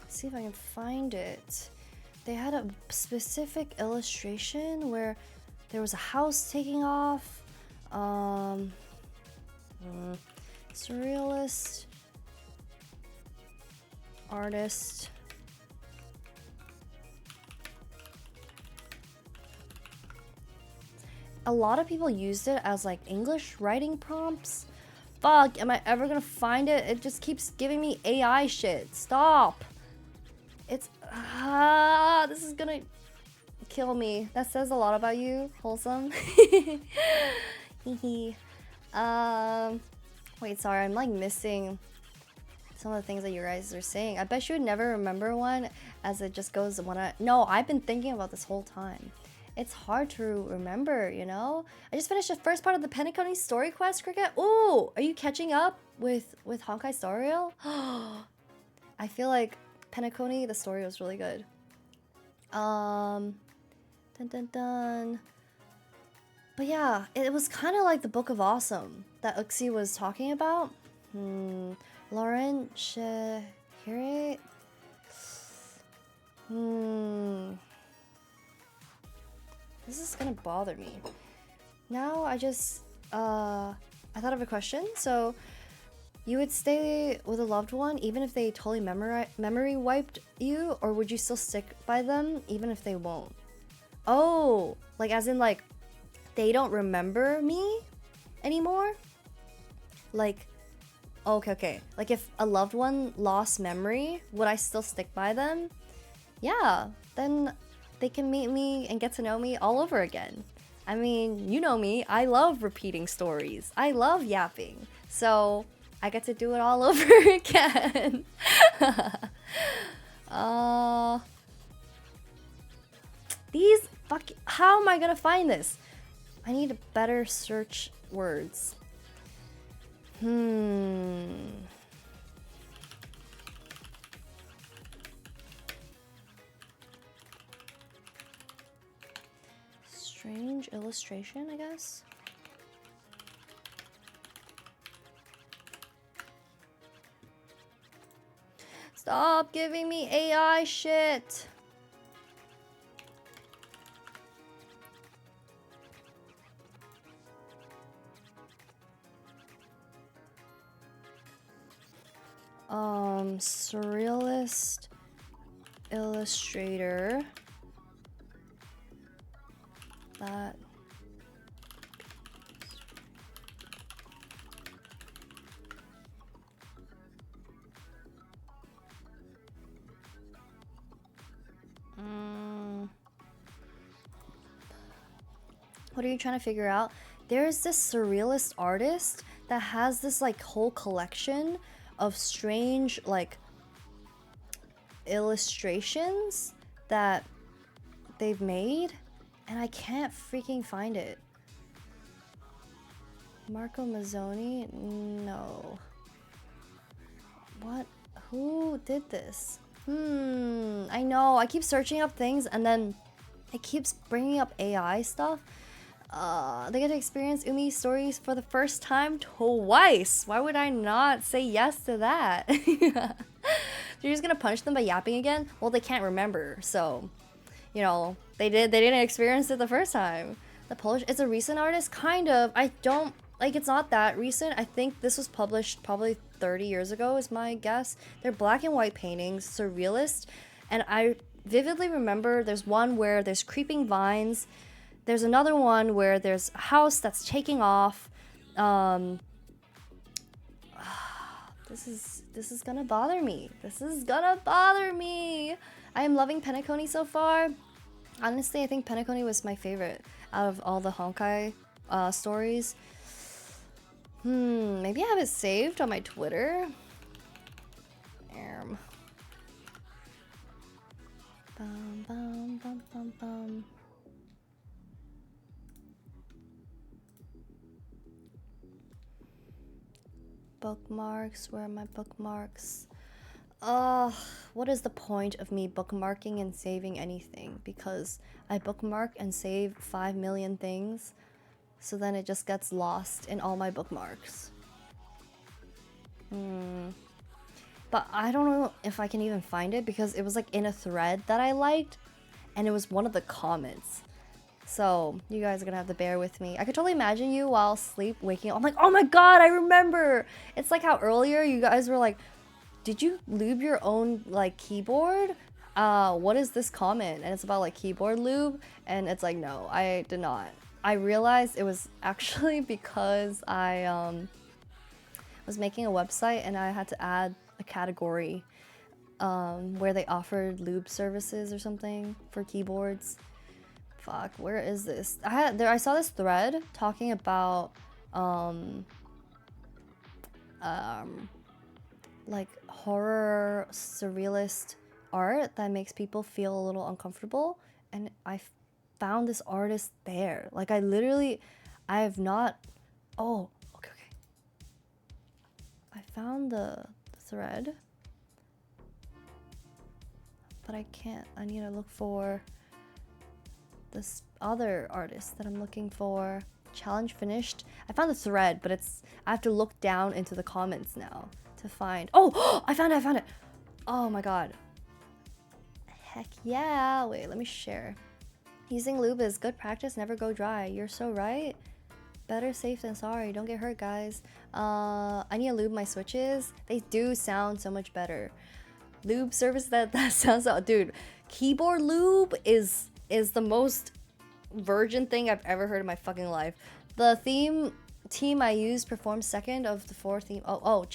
See if I can find it. They had a specific illustration where there was a house taking off. Surrealist artist. A lot of people used it as like English writing prompts. Fuck, am I ever gonna find it? It just keeps giving me AI shit. Stop. It's this is gonna kill me. That says a lot about you, Wholesome. Wait, sorry, I'm like missing some of the things that you guys are saying. I bet you would never remember one as it just goes when no, I've been thinking about this whole time. It's hard to remember, you know? I just finished the first part of the Penacony story quest, Cricket. Ooh, are you catching up with Honkai Star Rail? I feel like Penacony, the story was really good. Dun dun dun. But yeah, it was kind of like the Book of Awesome that Uxie was talking about. Lauren Shahiri. This is gonna bother me. Now I just I thought of a question. So you would stay with a loved one even if they totally memory wiped you, or would you still stick by them even if they won't? Oh, like as in like they don't remember me anymore? Like, okay. Like if a loved one lost memory, would I still stick by them? Yeah, then they can meet me and get to know me all over again. I mean, you know me, I love repeating stories. I love yapping. So I get to do it all over again. These how am I gonna find this? I need a better search words. Strange illustration, I guess. Stop giving me AI shit. Surrealist illustrator. That. What are you trying to figure out? There's this surrealist artist that has this like whole collection of strange like illustrations that they've made, and I can't freaking find it. Marco Mazzoni? No. What? Who did this? I know. I keep searching up things and then it keeps bringing up AI stuff. They get to experience Umi stories for the first time twice. Why would I not say yes to that? You're just gonna punish them by yapping again? Well, they can't remember, so you know they didn't experience it the first time. The Polish, it's a recent artist, kind of. I don't like. It's not that recent. I think this was published probably 30 years ago, is my guess. They're black and white paintings, surrealist, and I vividly remember there's one where there's creeping vines. There's another one where there's a house that's taking off. This is gonna bother me. This is gonna bother me. I am loving Penacony so far. Honestly, I think Penacony was my favorite out of all the Honkai stories. Maybe I have it saved on my Twitter. Bum, bum, bum, bum, bum. Bookmarks, where are my bookmarks? What is the point of me bookmarking and saving anything? Because I bookmark and save 5 million things, so then it just gets lost in all my bookmarks. But I don't know if I can even find it because it was like in a thread that I liked, and it was one of the comments. So you guys are gonna have to bear with me. I could totally imagine you while asleep waking up. I'm like, oh my god, I remember. It's like how earlier you guys were like, did you lube your own like keyboard? What is this comment? And it's about like keyboard lube, and it's like, no, I did not. I realized it was actually because I was making a website and I had to add a category where they offered lube services or something for keyboards. Fuck, where is this? I saw this thread talking about like horror surrealist art that makes people feel a little uncomfortable, and I found this artist there. Like I have not. Oh, okay. I found the thread, but I can't. I need to look for this other artist that I'm looking for. Challenge finished. I found the thread, but I have to look down into the comments now to find. Oh, I found it. Oh my god. Heck yeah. Wait, let me share. Using lube is good practice, never go dry. You're so right. Better safe than sorry. Don't get hurt, guys. I need to lube my switches. They do sound so much better. Lube service that sounds so, dude. Keyboard lube is the most virgin thing I've ever heard in my fucking life. The team I used performed second of the 4 theme. Oh,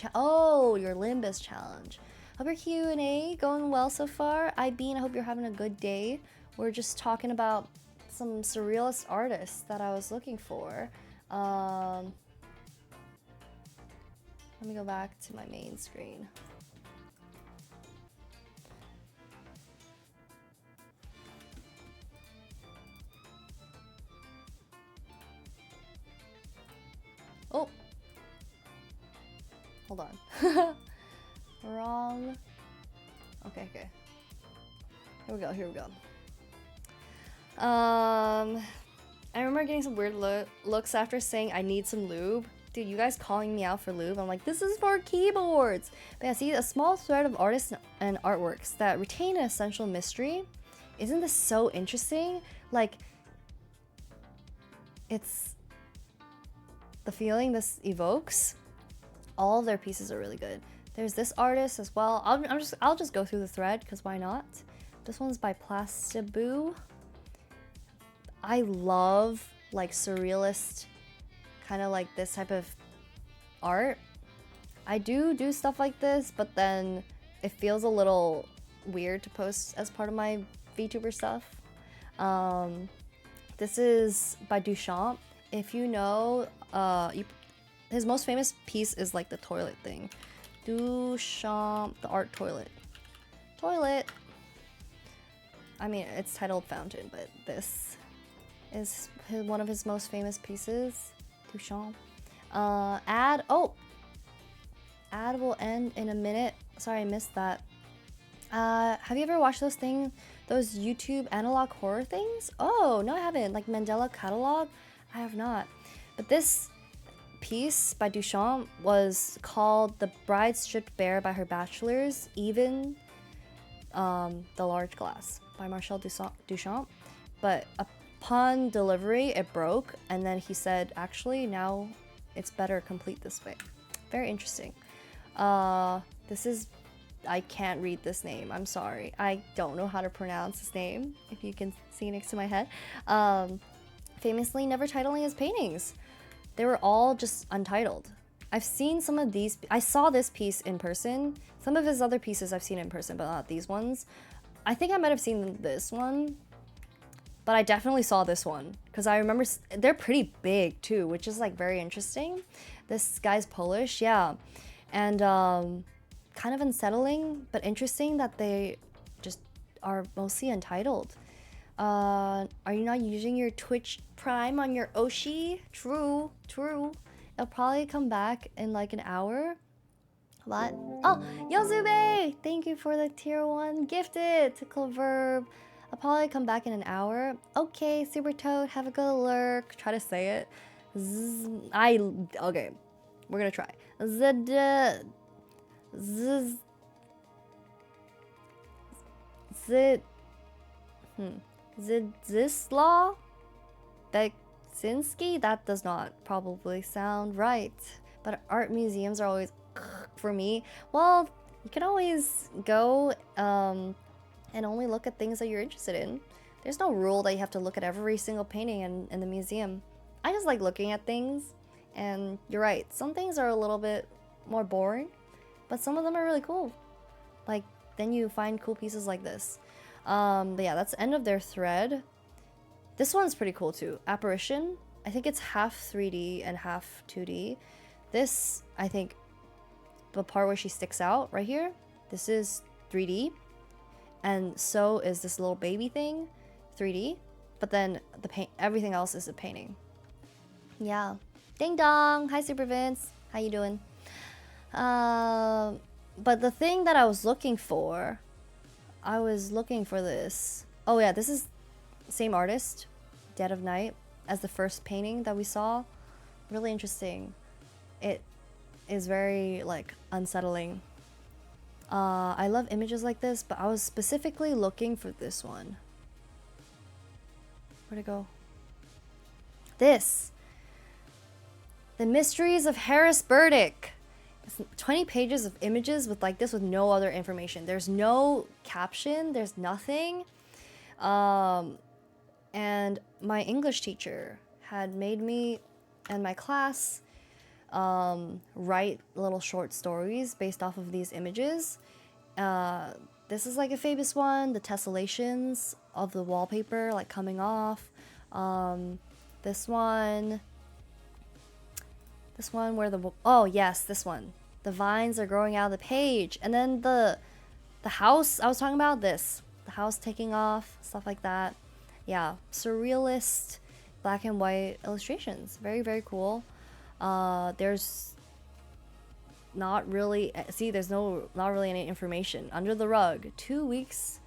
your Limbus challenge. Hope your Q&A going well so far. I hope you're having a good day. We're just talking about some surrealist artists that I was looking for. Let me go back to my main screen. Oh, hold on. Wrong. Okay. Here we go. I remember getting some weird looks after saying I need some lube. Dude, you guys calling me out for lube? I'm like, this is for keyboards. But yeah, see, a small thread of artists and artworks that retain an essential mystery. Isn't this so interesting? Like, it's the feeling this evokes. All of their pieces are really good. There's this artist as well. I'll just go through the thread because why not? This one's by Plastiboo. I love like surrealist, kind of like this type of art. I do stuff like this, but then it feels a little weird to post as part of my VTuber stuff. This is by Duchamp. If you know, his most famous piece is like the toilet thing. Duchamp, the art toilet. Toilet. I mean, it's titled Fountain, but this is one of his most famous pieces. Duchamp. Ad will end in a minute. Sorry, I missed that. Have you ever watched those YouTube analog horror things? Oh, no, I haven't. Like Mandela Catalog? I have not. But this piece by Duchamp was called The Bride Stripped Bare by Her Bachelors, Even the Large Glass by Marcel Duchamp. But upon delivery, it broke, and then he said, actually, now it's better complete this way. Very interesting. This is, I can't read this name. I'm sorry. I don't know how to pronounce his name, if you can see next to my head. Famously never titling his paintings. They were all just untitled. I've seen some of these. I saw this piece in person. Some of his other pieces I've seen in person, but not these ones. I think I might have seen this one, but I definitely saw this one because I remember they're pretty big too, which is like very interesting. This guy's Polish, yeah, and kind of unsettling, but interesting that they just are mostly untitled. Are you not using your Twitch Prime on your Oshi? True. It'll probably come back in like an hour. What? Oh, Yozube! Thank you for the tier 1 gifted to Cloverb. I'll probably come back in an hour. Okay, Super Toad, have a good lurk. Try to say it. Okay, we're gonna try. Zdzislaw Beksinski? That does not probably sound right. But art museums are always for me. Well, you can always go and only look at things that you're interested in. There's no rule that you have to look at every single painting in the museum. I just like looking at things, and you're right, some things are a little bit more boring, but some of them are really cool. Like, then you find cool pieces like this. But yeah, that's the end of their thread. This one's pretty cool too. Apparition. I think it's half 3D and half 2D. This, I think, the part where she sticks out right here, this is 3D. And so is this little baby thing, 3D. But then everything else is a painting. Yeah. Ding dong. Hi, Super Vince. How you doing? But the thing that I was looking for this. Oh yeah, this is the same artist, Dead of Night, as the first painting that we saw. Really interesting. It is very like unsettling. I love images like this, but I was specifically looking for this one. Where'd it go? This. The Mysteries of Harris Burdick. It's 20 pages of images with like this with no other information. There's no caption, there's nothing. And my English teacher had made me and my class write little short stories based off of these images. This is like a famous one, the tessellations of the wallpaper like coming off. This one where this one. The vines are growing out of the page. And then the house I was talking about, the house taking off, stuff like that. Yeah, surrealist black and white illustrations. Very, very cool. There's not really any information. Under the rug. 2 weeks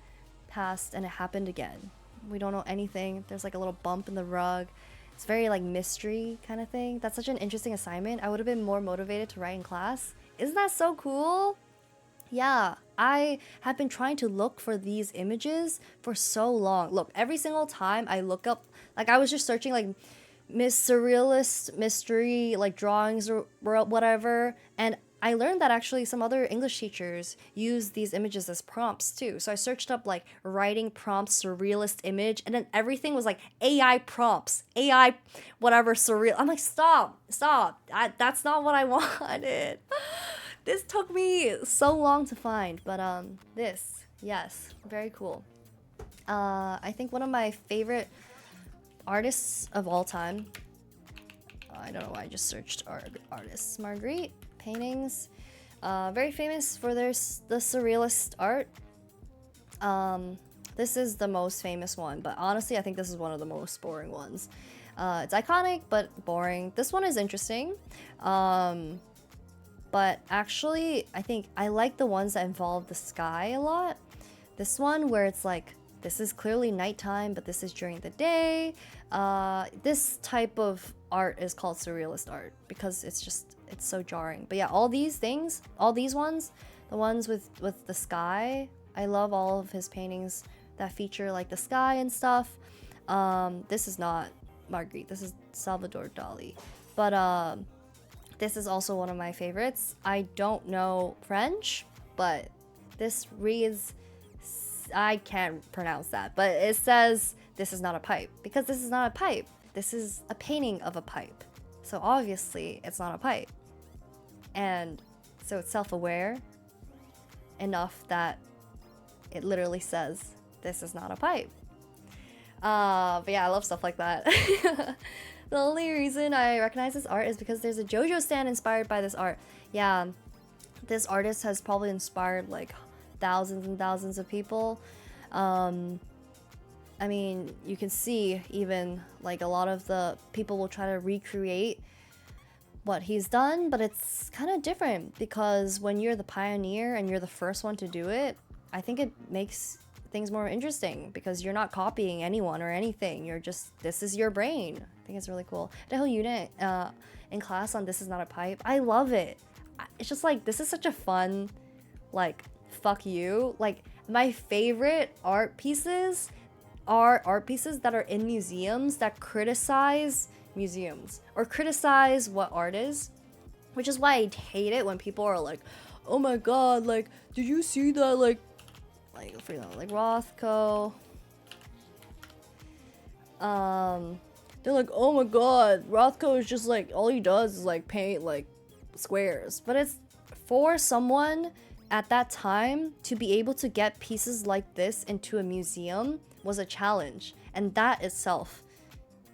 passed and it happened again. We don't know anything. There's like a little bump in the rug. It's very like mystery kind of thing. That's such an interesting assignment. I would have been more motivated to write in class. Isn't that so cool? Yeah, I have been trying to look for these images for so long. Look, every single time I look up, like I was just searching like surrealist mystery like drawings or whatever, and I learned that actually some other English teachers use these images as prompts too. So I searched up like writing prompts surrealist image, and then everything was like AI prompts, AI whatever surreal. I'm like, stop, that's not what I wanted. This took me so long to find, but this, yes, very cool. I think one of my favorite artists of all time. I don't know why I just searched artists. Marguerite paintings, very famous for the surrealist art. This is the most famous one, but honestly, I think this is one of the most boring ones. It's iconic, but boring. This one is interesting. But actually, I think I like the ones that involve the sky a lot. This one where it's like, this is clearly nighttime, but this is during the day. This type of art is called surrealist art because it's so jarring. But yeah, all these things, all these ones, the ones with the sky, I love all of his paintings that feature like the sky and stuff. This is not Marguerite, this is Salvador Dali. But this is also one of my favorites. I don't know French, but this reads, I can't pronounce that, but it says this is not a pipe, because this is not a pipe. This is a painting of a pipe. So obviously it's not a pipe. And so it's self-aware enough that it literally says this is not a pipe. But yeah, I love stuff like that. The only reason I recognize this art is because there's a JoJo stand inspired by this art. Yeah, this artist has probably inspired like thousands and thousands of people. I mean, you can see even like a lot of the people will try to recreate what he's done, but it's kind of different because when you're the pioneer and you're the first one to do it, I think it makes things more interesting because you're not copying anyone or anything. You're just, this is your brain. I think it's really cool. The whole unit in class on This Is Not a Pipe, I love it. It's just like, this is such a fun, like, fuck you. Like, my favorite art pieces are art pieces that are in museums that criticize museums or criticize what art is, which is why I hate it when people are like, oh my god, like, did you see that, like for example, like Rothko, they're like, oh my god, Rothko is just like, all he does is like paint like squares. But it's for someone at that time to be able to get pieces like this into a museum was a challenge, and that itself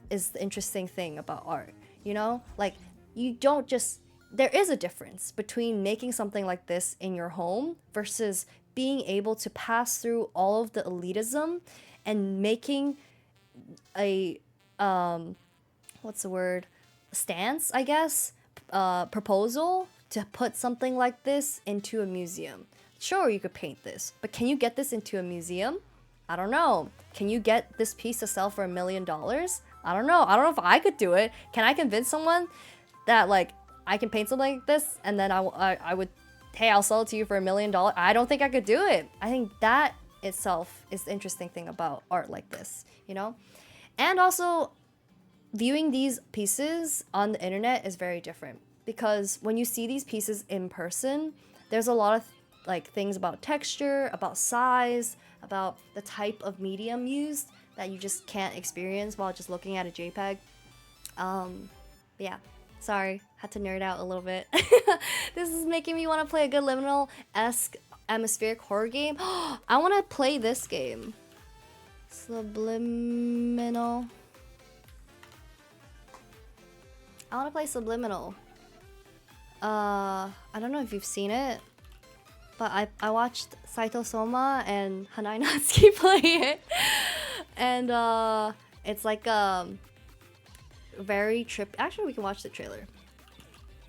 is the interesting thing about art, you know? Like, you don't just, there is a difference between making something like this in your home versus being able to pass through all of the elitism and making a what's the word, stance, I guess, proposal to put something like this into a museum. Sure, you could paint this, but can you get this into a museum? I don't know. Can you get this piece to sell for $1 million? I don't know. I don't know if I could do it. Can I convince someone that like I can paint something like this and then I would, hey, I'll sell it to you for $1 million? I don't think I could do it. I think that itself is the interesting thing about art like this, you know? And also, viewing these pieces on the internet is very different because when you see these pieces in person, there's a lot of like things about texture, about size, about the type of medium used that you just can't experience while just looking at a JPEG. Yeah, sorry, had to nerd out a little bit. This is making me want to play a good liminal-esque atmospheric horror game. I want to play this game. Subliminal. I want to play Subliminal. I don't know if you've seen it, but I watched Saito Soma and Hanai Natsuki play it. And it's like very trip. Actually, we can watch the trailer.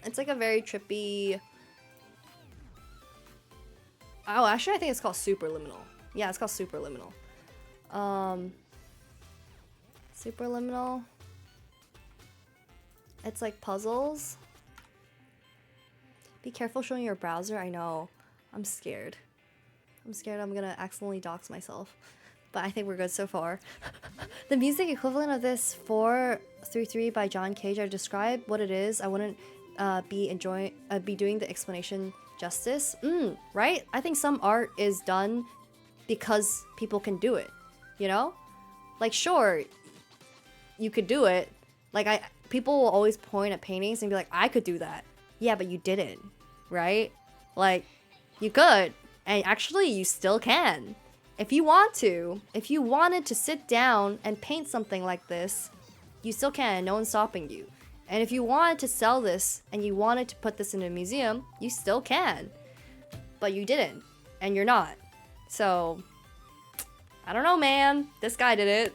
It's like a very trippy. Oh, actually, I think it's called Superliminal. Yeah, it's called Superliminal. Superliminal. It's like puzzles. Be careful showing your browser. I know. I'm scared. I'm scared I'm gonna accidentally dox myself. But I think we're good so far. The music equivalent of this 433 by John Cage. I describe what it is. I wouldn't be doing the explanation justice. Right? I think some art is done because people can do it. You know? Like, sure, you could do it. Like, people will always point at paintings and be like, I could do that. Yeah, but you didn't. Right? Like, you could. And actually, you still can. If you want to, if you wanted to sit down and paint something like this, you still can. No one's stopping you. And if you wanted to sell this and you wanted to put this in a museum, you still can. But you didn't. And you're not. So, I don't know, man. This guy did it.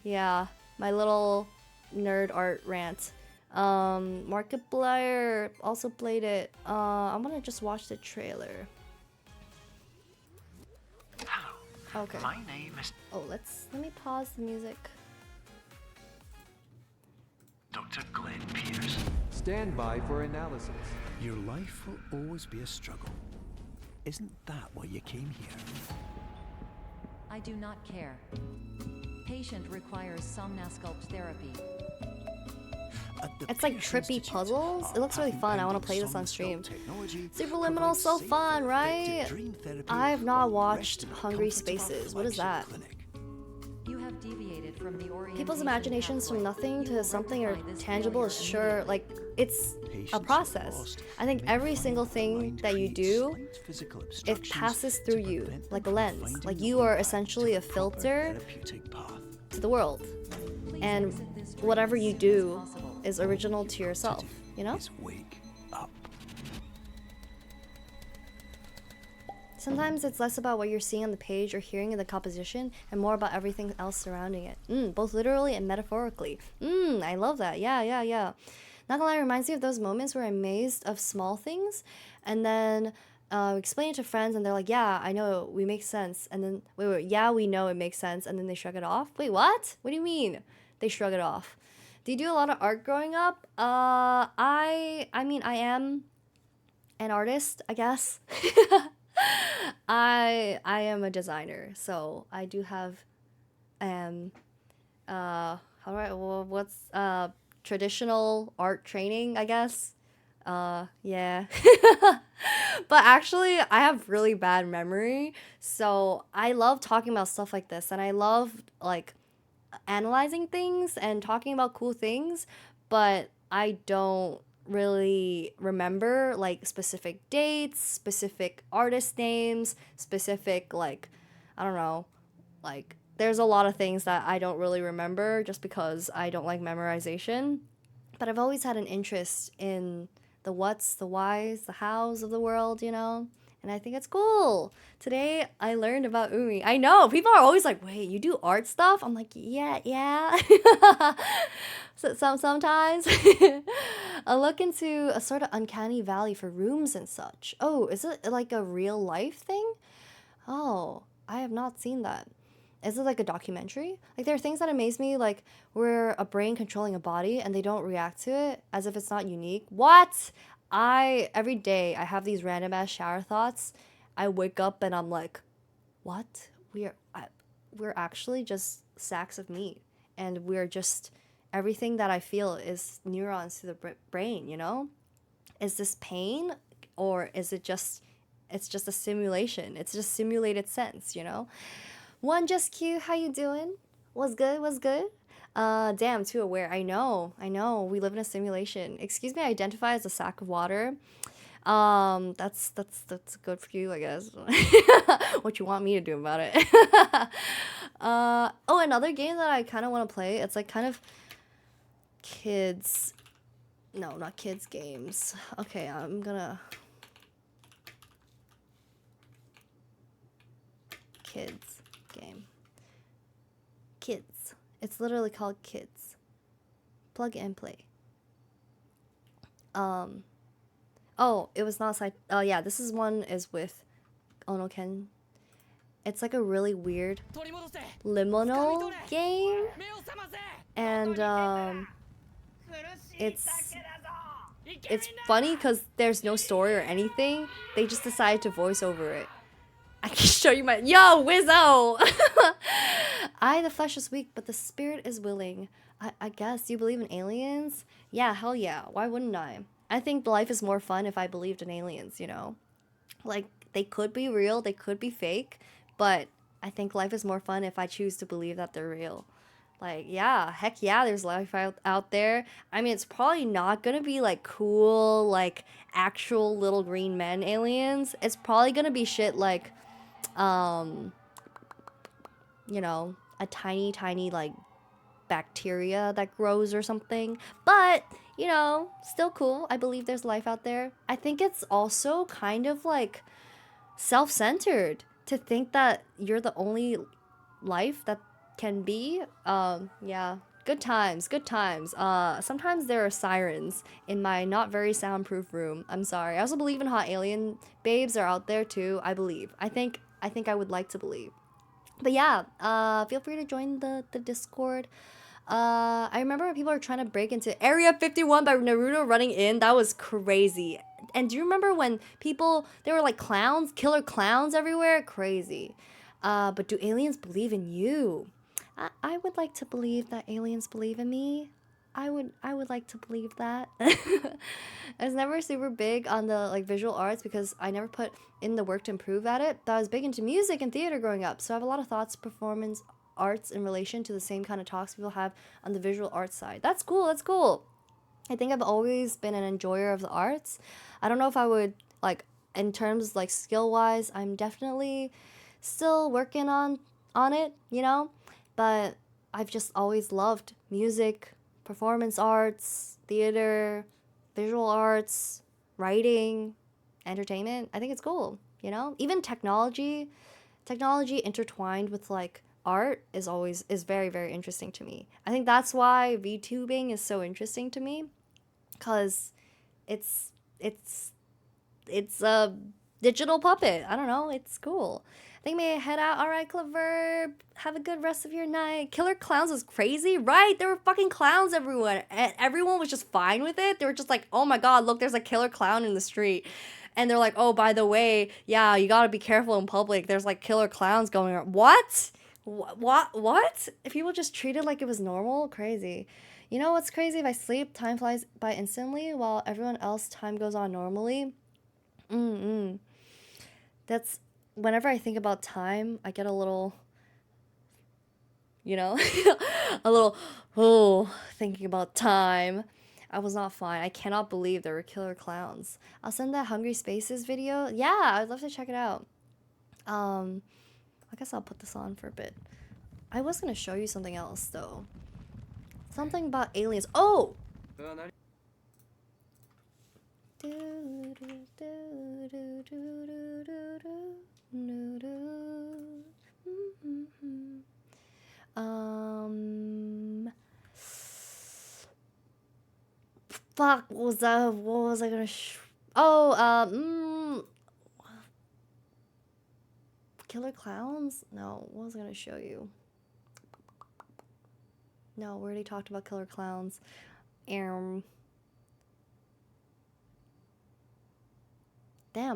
Yeah. My little nerd art rant. Markiplier also played it. I'm gonna just watch the trailer. Hello. Okay. My name is... Oh, let me pause the music. Dr. Glenn Pierce. Stand by for analysis. Your life will always be a struggle. Isn't that why you came here? I do not care. Patient requires somnasculpt therapy. It's like trippy puzzles. It looks really fun. I want to play this on stream. Superliminal, so fun, right? I have not watched Hungry Spaces. What is that? You have deviated from the orientation People's imaginations from pathway. nothing You to will something or rectify this tangible is failure sure, immediately. like, it's a process. I think every single thing that you do, it passes through you, like a lens. Like, you are essentially a filter to the world. Please And exit this room whatever as you soon as do possible. is original to yourself, you know? Wake up. Sometimes it's less about what you're seeing on the page or hearing in the composition and more about everything else surrounding it. Both literally and metaphorically. I love that. Yeah. Not gonna lie, it reminds me of those moments where I'm amazed of small things and then explain it to friends and they're like, yeah, I know, we make sense. And then, wait, yeah, we know it makes sense. And then they shrug it off. Wait, what? What do you mean? They shrug it off. Do you do a lot of art growing up? I mean, I am an artist, I guess. I am a designer, so I do have what's traditional art training, I guess. Yeah. But actually, I have really bad memory, so I love talking about stuff like this, and I love like analyzing things and talking about cool things, but I don't really remember like specific dates, specific artist names, specific like I don't know, like there's a lot of things that I don't really remember just because I don't like memorization. But I've always had an interest in the whats, the whys, the hows of the world, you know? And I think it's cool. Today I learned about Umi. I know, people are always like, wait, you do art stuff? I'm like, yeah. So sometimes a look into a sort of uncanny valley for rooms and such. Oh, is it like a real life thing? Oh, I have not seen that. Is it like a documentary? Like there are things that amaze me, like we're a brain controlling a body and they don't react to it as if it's not unique. What? Every day I have these random ass shower thoughts. I wake up and I'm like, what? We're actually just sacks of meat, and we're just everything that I feel is neurons to the brain. You know, is this pain or is it just? It's just a simulation. It's just simulated sense. You know. One just cute. How you doing? What's good? What's good? Damn, too aware. I know. We live in a simulation. Excuse me, I identify as a sack of water. That's good for you, I guess. What you want me to do about it? Oh, another game that I kind of want to play. It's like kind of kids. No, not kids games. Okay, I'm gonna kids game. Kids. It's literally called Kids. Plug and play. Oh, it was not side. Oh yeah, this is one is with Ono Ken. It's like a really weird liminal game, and it's funny because there's no story or anything. They just decided to voice over it. I can show you my yo Wizzo. The flesh is weak, but the spirit is willing. I guess you believe in aliens? Yeah, hell yeah. Why wouldn't I? I think life is more fun if I believed in aliens. You know, like they could be real, they could be fake, but I think life is more fun if I choose to believe that they're real. Like, yeah, heck yeah, there's life out there. I mean, it's probably not gonna be like cool, like actual little green men aliens. It's probably gonna be shit like, um, you know, a tiny like bacteria that grows or something. But, you know, still cool. I believe there's life out there. I think it's also kind of like self-centered to think that you're the only life that can be. Yeah, good times, good times. Sometimes there are sirens in my not very soundproof room. I'm sorry. I also believe in hot alien babes are out there too. I believe. I think I would like to believe. But yeah, feel free to join the Discord. I remember when people were trying to break into Area 51 by Naruto running in. That was crazy. And do you remember when there were like clowns, killer clowns everywhere? Crazy. But do aliens believe in you? I would like to believe that aliens believe in me. I would like to believe that. I was never super big on the like visual arts because I never put in the work to improve at it. But I was big into music and theater growing up, so I have a lot of thoughts, performance arts in relation to the same kind of talks people have on the visual arts side. That's cool. That's cool. I think I've always been an enjoyer of the arts. I don't know if I would like in terms like skill wise. I'm definitely still working on it, you know, but I've just always loved music, performance arts, theater, visual arts, writing, entertainment. I think it's cool, you know? Even technology intertwined with like art is very very interesting to me. I think that's why VTubing is so interesting to me, cuz it's it's it's a digital puppet. I don't know, it's cool. I think may head out. All right, Clever. Have a good rest of your night. Killer clowns was crazy, right? There were fucking clowns everywhere, and everyone was just fine with it. They were just like, "Oh my god, look, there's a killer clown in the street," and they're like, "Oh, by the way, yeah, you gotta be careful in public. There's like killer clowns going around." What? What? If people just treated like it was normal, crazy. You know what's crazy? If I sleep, time flies by instantly, while everyone else time goes on normally. Mm-mm. That's whenever I think about time, I get a little, you know, a little, oh, thinking about time. I was not fine. I cannot believe there were killer clowns. I'll send that Hungry Spaces video. Yeah, I'd love to check it out. I guess I'll put this on for a bit. I was gonna show you something else though. Something about aliens. Oh! Fuck, what was that? What was I gonna Killer clowns? No, what was I gonna show you? No, we already talked about killer clowns. Damn,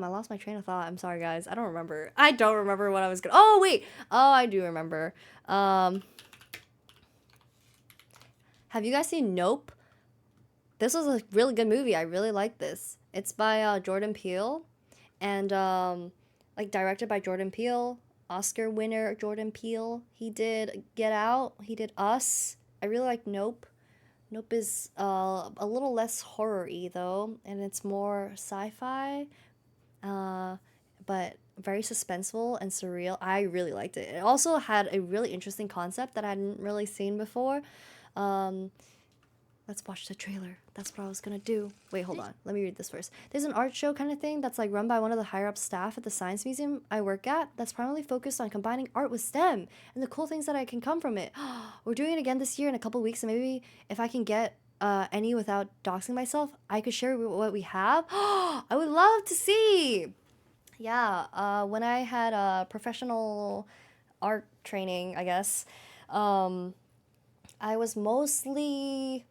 I lost my train of thought. I'm sorry, guys. I don't remember. I don't remember what I was gonna. Oh wait. Oh, I do remember. Have you guys seen Nope? This was a really good movie. I really like this. It's by Jordan Peele, and like directed by Jordan Peele, Oscar winner Jordan Peele. He did Get Out. He did Us. I really like Nope. Nope is a little less horror-y though, and it's more sci-fi, but very suspenseful and surreal. I really liked it. It also had a really interesting concept that I hadn't really seen before. Let's watch the trailer. That's what I was gonna do. Wait, hold on. Let me read this first. There's an art show kind of thing that's like run by one of the higher up staff at the science museum I work at that's primarily focused on combining art with STEM and the cool things that I can come from it. We're doing it again this year in a couple weeks, and maybe if I can get any without doxing myself, I could share what we have. I would love to see. Yeah, when I had a professional art training, I guess, um, I was mostly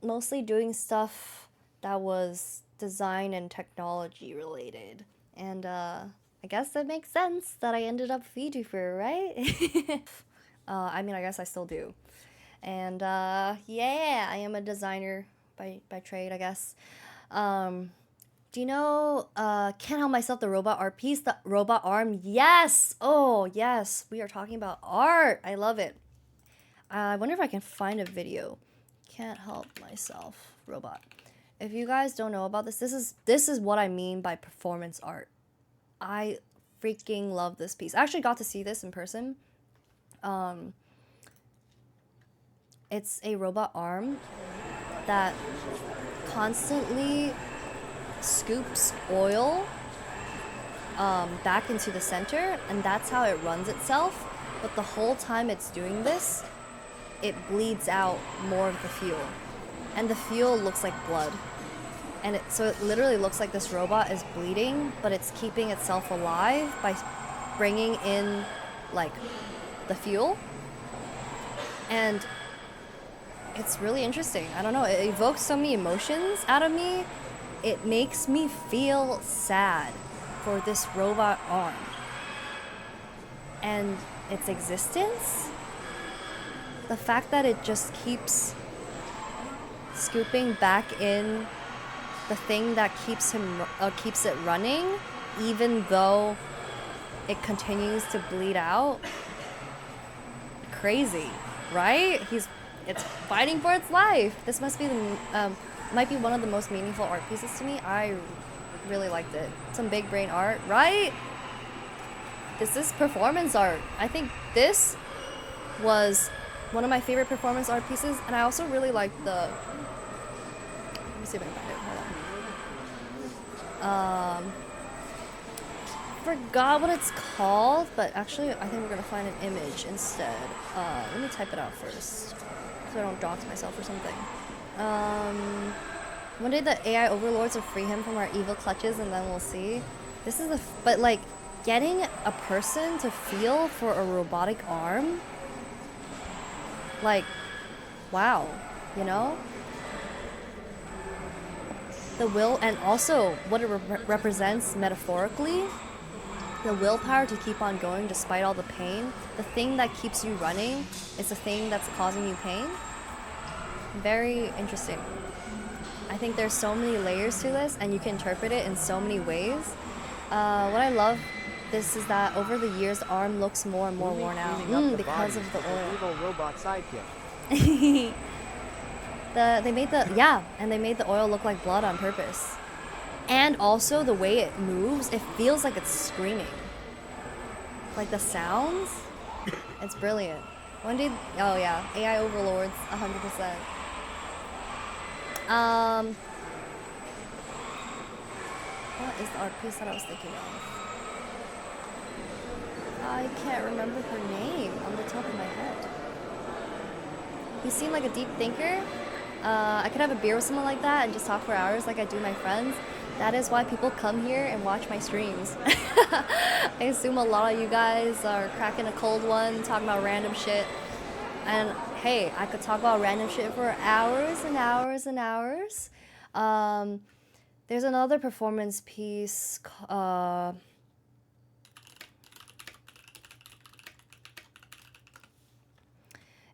doing stuff that was design and technology related. And I guess that makes sense that I ended up VTuber, right? I mean, I guess I still do. And yeah, I am a designer by trade, I guess. Um, do you know Can't Help Myself, the robot art piece, the robot arm? Yes! Oh, yes. We are talking about art. I love it. I wonder if I can find a video. Can't Help Myself, robot. If you guys don't know about this, this is what I mean by performance art. I freaking love this piece. I actually got to see this in person. It's a robot arm that constantly scoops oil back into the center, and that's how it runs itself. But the whole time it's doing this, it bleeds out more of the fuel, and the fuel looks like blood. And so it literally looks like this robot is bleeding, but it's keeping itself alive by bringing in like the fuel. And it's really interesting. I don't know, it evokes so many emotions out of me. It makes me feel sad for this robot arm and its existence. The fact that it just keeps scooping back in the thing that keeps it running, even though it continues to bleed out. Crazy, right? It's fighting for its life. This must be might be one of the most meaningful art pieces to me. I really liked it. Some big brain art, right? This is performance art. I think this was one of my favorite performance art pieces, and I also really liked the. Let me see if I can find it. Hold on. Forgot what it's called, but actually I think we're gonna find an image instead. Let me type it out first, so I don't dox myself or something. One day the AI overlords will free him from our evil clutches, and then we'll see. This is but like, getting a person to feel for a robotic arm, like, wow, you know? The will, and also what it represents metaphorically, the willpower to keep on going despite all the pain. The thing that keeps you running is the thing that's causing you pain. Very interesting. I think there's so many layers to this, and you can interpret it in so many ways. What I love this is that over the years, the arm looks more and more worn out because of the oil. Evil robot sidekick. They made the oil look like blood on purpose. And also the way it moves, it feels like it's screaming. Like the sounds, it's brilliant. Oh yeah, AI overlords, 100%. What is the art piece that I was thinking of? I can't remember her name on the top of my head. You seem like a deep thinker. I could have a beer with someone like that and just talk for hours like I do my friends. That is why people come here and watch my streams. I assume a lot of you guys are cracking a cold one, talking about random shit. And hey, I could talk about random shit for hours and hours and hours. There's another performance piece.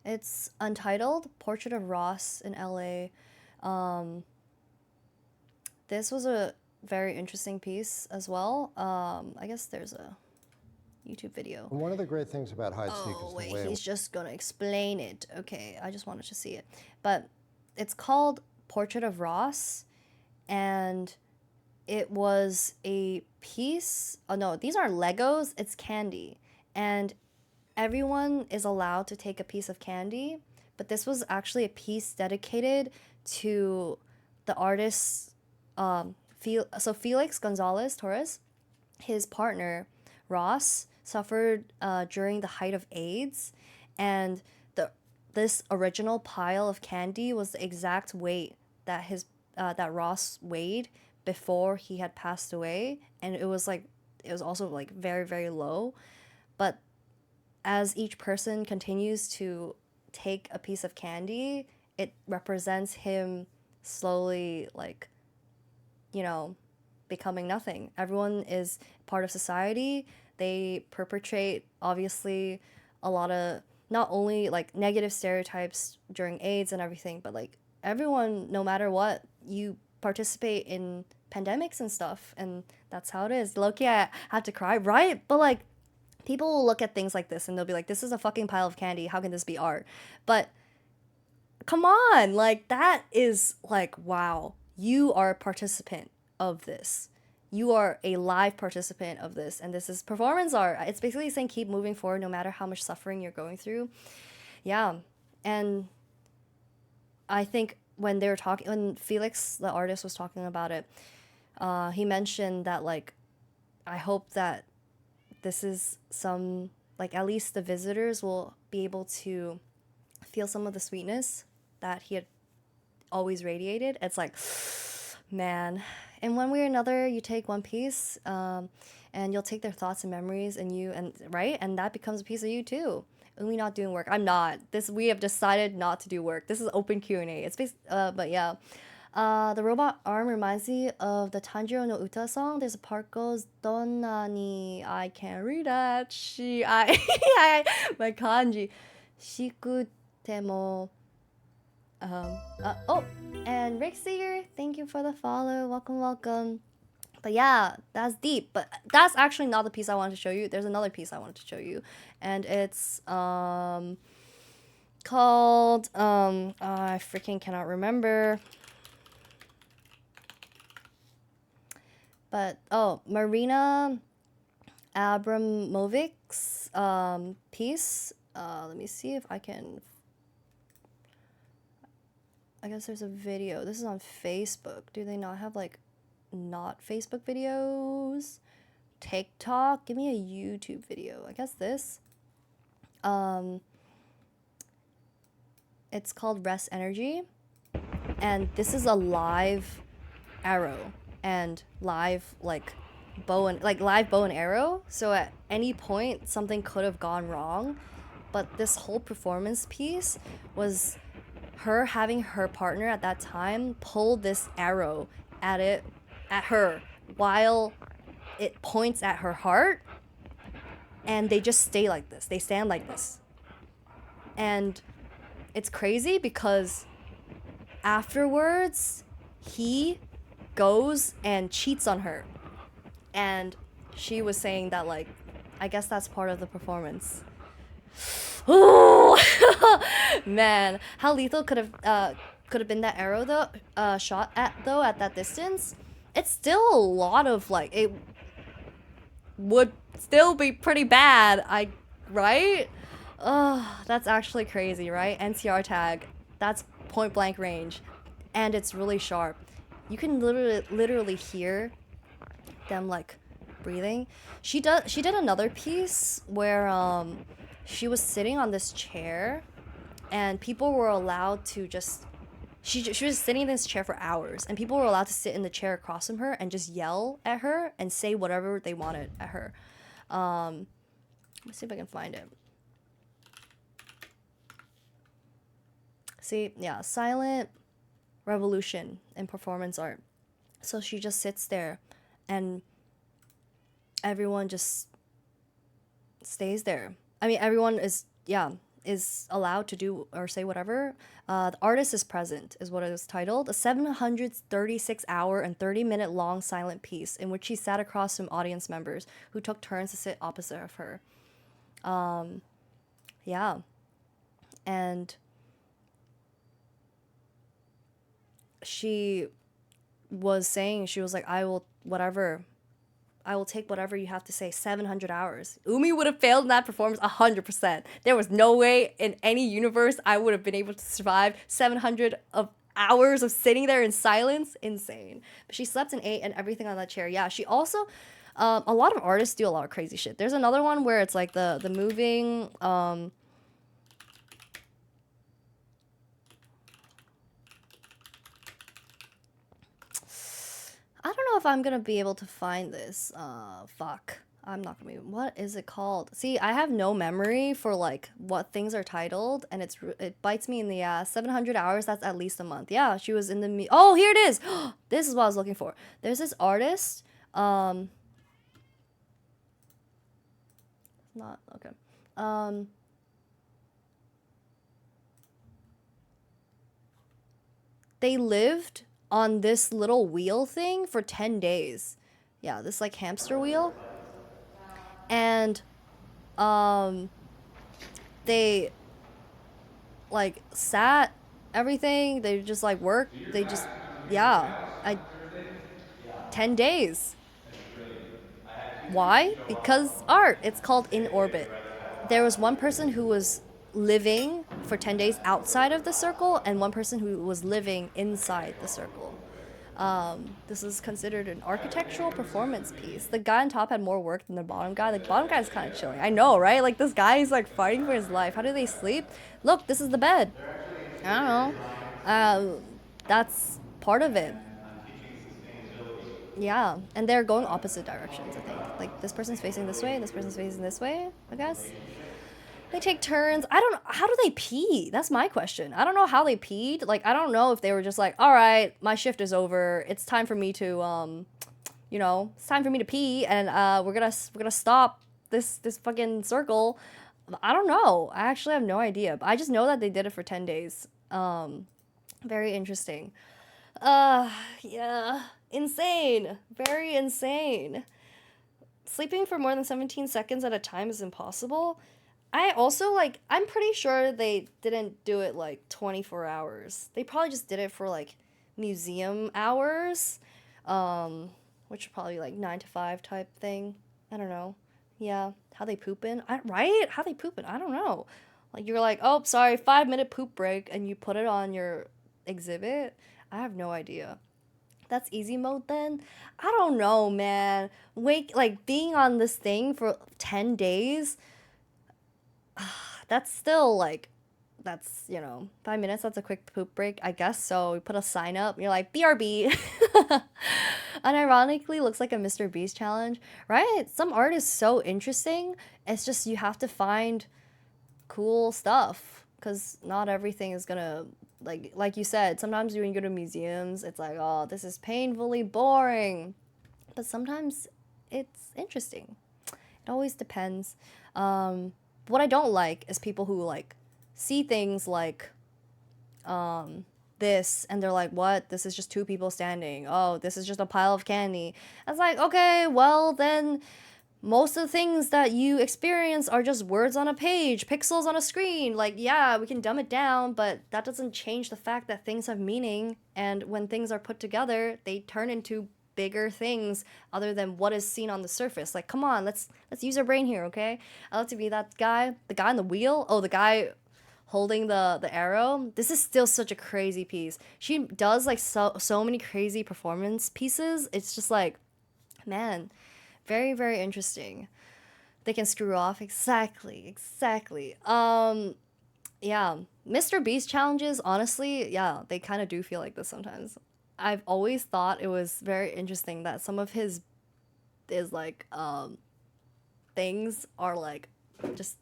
It's untitled, Portrait of Ross in LA. This was a very interesting piece as well. I guess there's a YouTube video. And one of the great things about hide seek is the way He's just gonna explain it. Okay, I just wanted to see it. But it's called Portrait of Ross, and it was a piece. Oh no, these are Legos. It's candy. And everyone is allowed to take a piece of candy, but this was actually a piece dedicated to the artist. So Felix Gonzalez Torres, his partner Ross, suffered during the height of AIDS, and this original pile of candy was the exact weight that that Ross weighed before he had passed away, and it was like it was also like very, very low. But as each person continues to take a piece of candy, it represents him slowly, like, you know, becoming nothing. Everyone is part of society. They perpetrate, obviously, a lot of not only like negative stereotypes during AIDS and everything, but like everyone, no matter what, you participate in pandemics and stuff, and that's how it is. Loki, I had to cry, right? But like, people will look at things like this and they'll be like, this is a fucking pile of candy. How can this be art? But come on, like, that is like, wow, you are a participant of this. You are a live participant of this, and this is performance art. It's basically saying keep moving forward no matter how much suffering you're going through. Yeah. And I think when they were talking, when Felix, the artist, was talking about it, he mentioned that, like, I hope that this is some, like, at least the visitors will be able to feel some of the sweetness that he had always radiated. It's like, man, in one way or another, you take one piece, and you'll take their thoughts and memories, and right, and that becomes a piece of you too. Umi not doing work. I'm not. We have decided not to do work. This is open Q&A. It's but yeah. The robot arm reminds me of the Tanjiro no Uta song. There's a part goes, Donna ni, I can't read that. My kanji. Shikutemo. Oh, and Rick Seeger, thank you for the follow. Welcome, welcome. But yeah, that's deep. But that's actually not the piece I wanted to show you. There's another piece I wanted to show you, and it's called I freaking cannot remember. But Marina Abramovic's piece. Let me see if I can. I guess there's a video. This is on Facebook. Do they not have like not Facebook videos? TikTok? Give me a YouTube video. I guess this. It's called Rest Energy. And this is a live arrow and live like live bow and arrow. So at any point something could have gone wrong. But this whole performance piece was her having her partner at that time pull this arrow at her while it points at her heart, and they just stay like this. They stand like this. And it's crazy because afterwards he goes and cheats on her, and she was saying that, like, I guess that's part of the performance. Ooh, man, how lethal could have been that arrow though? Shot at that distance. It's still a lot of, like, it would still be pretty bad. Right? That's actually crazy, right? NCR tag. That's point blank range, and it's really sharp. You can literally hear them like breathing. She did another piece where she was sitting on this chair, and people were allowed to just... She was sitting in this chair for hours, and people were allowed to sit in the chair across from her and just yell at her and say whatever they wanted at her. Let's see if I can find it. See, yeah, silent revolution in performance art. So she just sits there, and everyone just stays there. I mean, everyone is allowed to do or say whatever. The artist is present is what it was titled. A 736-hour and 30-minute long silent piece in which she sat across from audience members who took turns to sit opposite of her. Yeah. And she was saying, she was like, I will take whatever you have to say. 700 hours. Umi would have failed in that performance 100%. There was no way in any universe I would have been able to survive 700 of hours of sitting there in silence. Insane. But she slept and ate and everything on that chair. Yeah, she also... a lot of artists do a lot of crazy shit. There's another one where it's like the moving... I don't know if I'm gonna be able to find this. Fuck. I'm not gonna be. What is it called? See, I have no memory for like what things are titled, and it bites me in the ass. 700 hours. That's at least a month. Yeah, she was in the. Oh, here it is. This is what I was looking for. There's this artist. Not okay. They lived on this little wheel thing for 10 days. Yeah, this like hamster wheel. And they like sat everything. They just like worked. They just yeah. I 10 days. Why? Because art. It's called In Orbit. There was one person who was living for 10 days outside of the circle and one person who was living inside the circle. This is considered an architectural performance piece. The guy on top had more work than the bottom guy. The bottom guy is kind of chilling. I know, right? Like this guy is like fighting for his life. How do they sleep? Look, this is the bed. I don't know. That's part of it. Yeah, and they're going opposite directions, I think. Like this person's facing this way, this person's facing this way, I guess. They take turns. I don't know. How do they pee? That's my question. I don't know how they peed. Like, I don't know if they were just like, all right, my shift is over. It's time for me to, it's time for me to pee, and we're gonna stop this fucking circle. I don't know. I actually have no idea. But I just know that they did it for 10 days. Very interesting. Yeah. Insane. Very insane. Sleeping for more than 17 seconds at a time is impossible. I also, like, I'm pretty sure they didn't do it, like, 24 hours. They probably just did it for, like, museum hours, which are probably, like, 9 to 5 type thing. I don't know. Yeah, how they pooping? Right? How they pooping? I don't know. Like, you're like, oh, sorry, 5-minute poop break, and you put it on your exhibit? I have no idea. That's easy mode then? I don't know, man. Being on this thing for 10 days, that's still like, that's, 5 minutes, that's a quick poop break, I guess. So we put a sign up, you're like, BRB. Unironically, looks like a Mr. Beast challenge, right? Some art is so interesting. It's just you have to find cool stuff because not everything is gonna, like you said, sometimes when you go to museums, it's like, oh, this is painfully boring. But sometimes it's interesting. It always depends. What I don't like is people who like see things like this and they're like, what? This is just two people standing. Oh, this is just a pile of candy. I was like, okay, well then most of the things that you experience are just words on a page, pixels on a screen. Like, yeah, we can dumb it down, but that doesn't change the fact that things have meaning, and when things are put together, they turn into bigger things other than what is seen on the surface. Like, come on, let's use our brain here, okay? I like to be that guy, the guy on the wheel. Oh, the guy holding the arrow. This is still such a crazy piece. She does like so many crazy performance pieces. It's just like, man, very, very interesting. They can screw off. Exactly. Yeah. Mr. Beast challenges, honestly, yeah, they kind of do feel like this sometimes. I've always thought it was very interesting that some of his things are like just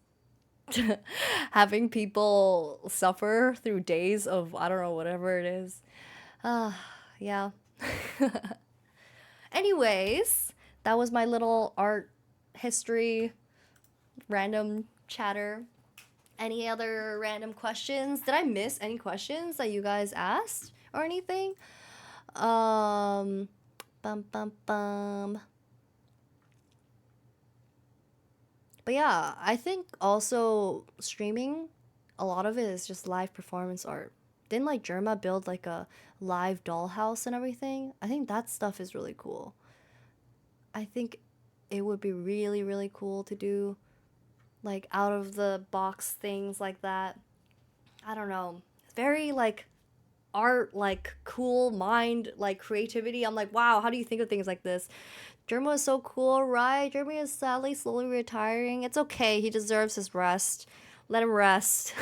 having people suffer through days of, I don't know, whatever it is. Yeah. Anyways, that was my little art history random chatter. Any other random questions? Did I miss any questions that you guys asked or anything? Bum bum bum. But yeah, I think also streaming, a lot of it is just live performance art. Didn't like Germa build like a live dollhouse and everything? I think that stuff is really cool. I think it would be really, really cool to do like out of the box things like that. I don't know. Very like art, like cool mind, like creativity. I'm like, wow, how do you think of things like this? Jeremy is so cool, right? Jeremy is sadly slowly retiring. It's okay. He deserves his rest. Let him rest.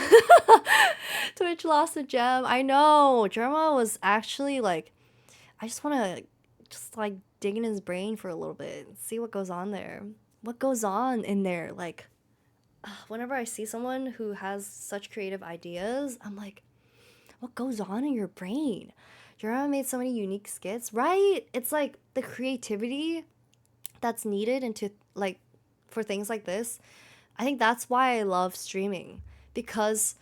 Twitch lost a gem. I know. Jeremy was actually like, I just want to just like dig in his brain for a little bit, see what goes on there. What goes on in there? Like, whenever I see someone who has such creative ideas, I'm like, what goes on in your brain? Jerome made so many unique skits, right? It's like the creativity that's needed into like for things like this. I think that's why I love streaming, because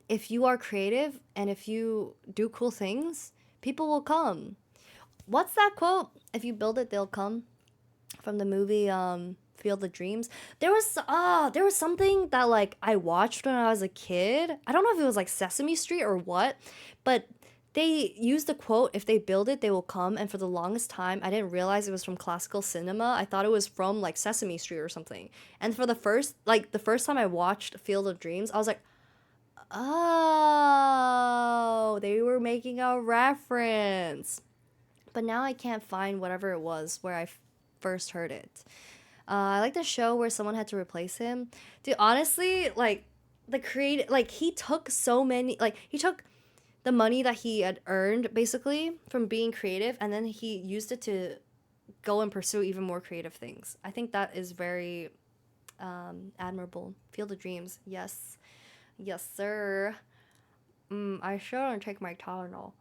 if you are creative and if you do cool things, people will come. What's that quote? If you build it, they'll come. From the movie Field of Dreams. There was something that like I watched when I was a kid. I don't know if it was like Sesame Street or what, but they used the quote, if they build it, they will come. And for the longest time, I didn't realize it was from classical cinema. I thought it was from like Sesame Street or something. And for the first time I watched Field of Dreams, I was like, oh, they were making a reference. But now I can't find whatever it was where I first heard it. I like the show where someone had to replace him. Dude, honestly, like he took he took the money that he had earned basically from being creative, and then he used it to go and pursue even more creative things. I think that is very admirable. Field of Dreams, yes, sir. I shouldn't take my Tylenol.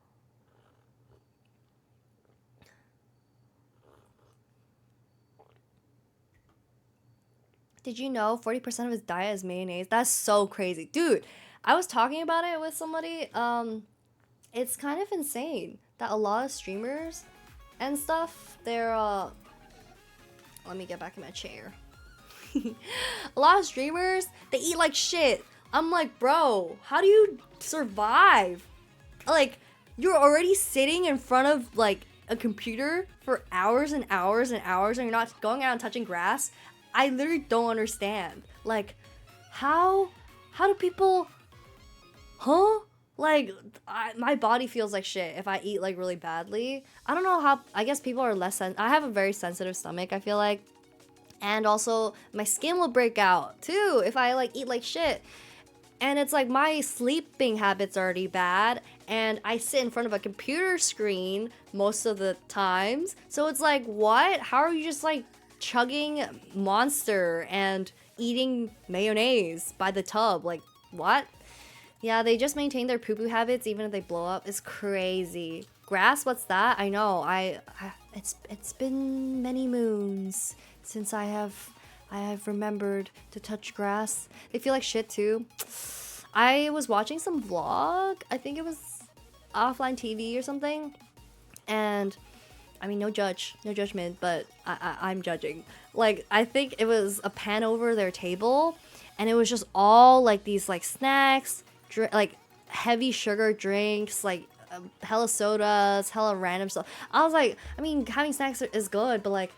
Did you know 40% of his diet is mayonnaise? That's so crazy. Dude, I was talking about it with somebody. It's kind of insane that a lot of streamers and stuff, they're, let me get back in my chair. A lot of streamers, they eat like shit. I'm like, bro, how do you survive? Like, you're already sitting in front of, like, a computer for hours and hours and hours, and you're not going out and touching grass. I literally don't understand. Like, how do people, like, my body feels like shit if I eat like really badly. I don't know how. I guess people are less I have a very sensitive stomach, I feel like, and also my skin will break out too if I like eat like shit. And it's like my sleeping habits are already bad, and I sit in front of a computer screen most of the times. So it's like, what? How are you just like chugging Monster and eating mayonnaise by the tub? Like, what? Yeah, they just maintain their poo-poo habits even if they blow up. It's crazy. Grass, what's that? I know. It's been many moons since I have remembered to touch grass. They feel like shit too. I was watching some vlog. I think it was offline TV or something, and I mean, no judgment, but I'm judging. Like, I think it was a pan over their table, and it was just all like these like snacks, like heavy sugar drinks, like hella sodas, hella random stuff. I was like, I mean, having snacks is good, but like,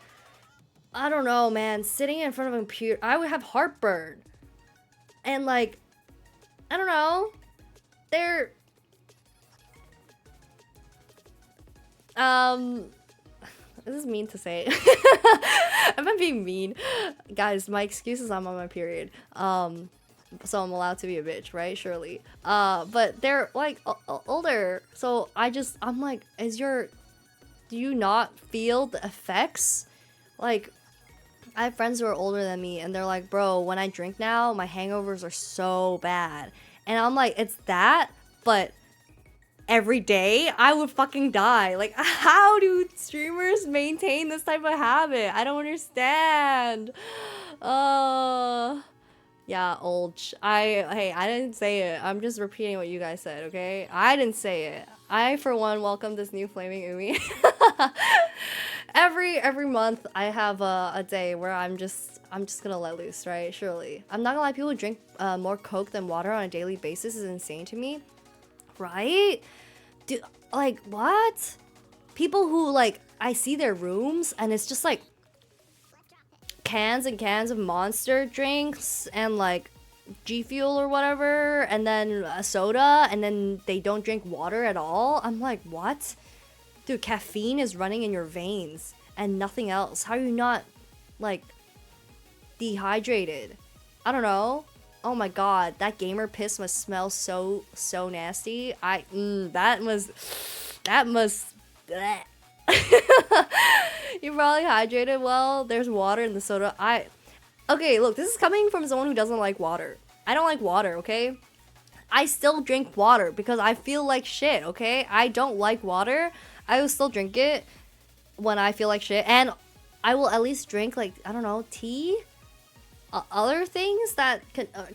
I don't know, man. Sitting in front of a computer, I would have heartburn, and like, I don't know, they're this is mean to say. I'm not being mean. Guys, my excuse is I'm on my period. So I'm allowed to be a bitch, right? Surely. But they're like older. So I'm like, do you not feel the effects? Like, I have friends who are older than me, and they're like, bro, when I drink now, my hangovers are so bad. And I'm like, it's that, but every day, I would fucking die. Like, how do streamers maintain this type of habit? I don't understand. Yeah, old. Hey, I didn't say it. I'm just repeating what you guys said, okay? I didn't say it. I, for one, welcome this new flaming Umi. Every month, I have a day where I'm just gonna let loose, right? Surely. I'm not gonna lie, people who drink more Coke than water on a daily basis is insane to me. Right? Dude, like, what? People who, like, I see their rooms, and it's just, like, cans and cans of Monster drinks, and, like, G Fuel or whatever, and then a soda, and then they don't drink water at all. I'm like, what? Dude, caffeine is running in your veins, and nothing else. How are you not, like, dehydrated? I don't know. Oh my god, that gamer piss must smell so nasty. That must bleh. You probably hydrated well. There's water in the soda. Okay, look, this is coming from someone who doesn't like water. I don't like water, okay? I still drink water because I feel like shit, okay? I don't like water. I will still drink it when I feel like shit. And I will at least drink, like, I don't know, tea? Other things that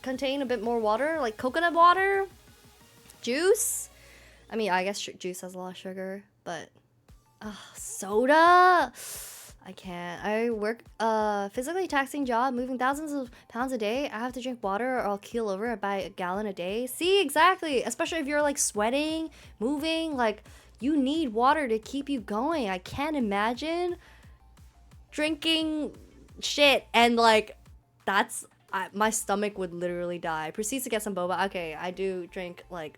contain a bit more water, like coconut water, juice. I mean, I guess juice has a lot of sugar, but soda. I can't. I work physically taxing job, moving thousands of pounds a day. I have to drink water or I'll keel over by a gallon a day. See, exactly. Especially if you're like sweating, moving, like you need water to keep you going. I can't imagine drinking shit and like my stomach would literally die. Proceeds to get some boba. Okay, I do drink like...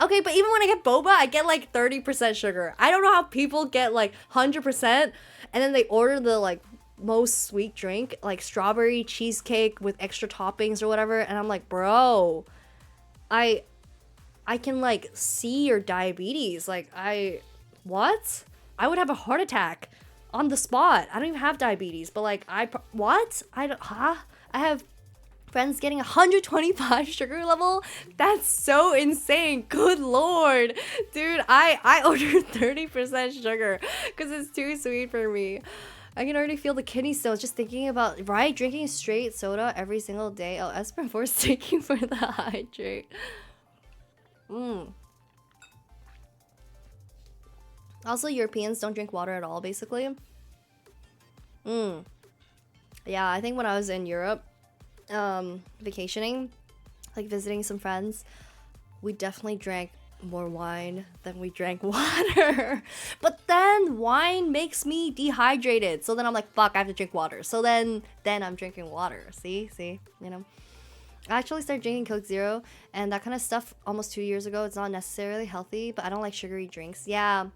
Okay, but even when I get boba, I get like 30% sugar. I don't know how people get like 100% and then they order the like most sweet drink, like strawberry cheesecake with extra toppings or whatever. And I'm like, bro, I can like see your diabetes. Like what? I would have a heart attack on the spot. I don't even have diabetes, but like what? I have friends getting 125 sugar level. That's so insane. Good lord, dude. I ordered 30% sugar because it's too sweet for me. I can already feel the kidney stones just thinking about drinking straight soda every single day. Oh, Espen for taking for the hydrate. Also, Europeans don't drink water at all, basically. Yeah, I think when I was in Europe, vacationing, like visiting some friends, we definitely drank more wine than we drank water. But then wine makes me dehydrated, so then I'm like, fuck, I have to drink water. So then I'm drinking water. See, you know. I actually started drinking Coke Zero and that kind of stuff almost 2 years ago. It's not necessarily healthy, but I don't like sugary drinks. Yeah.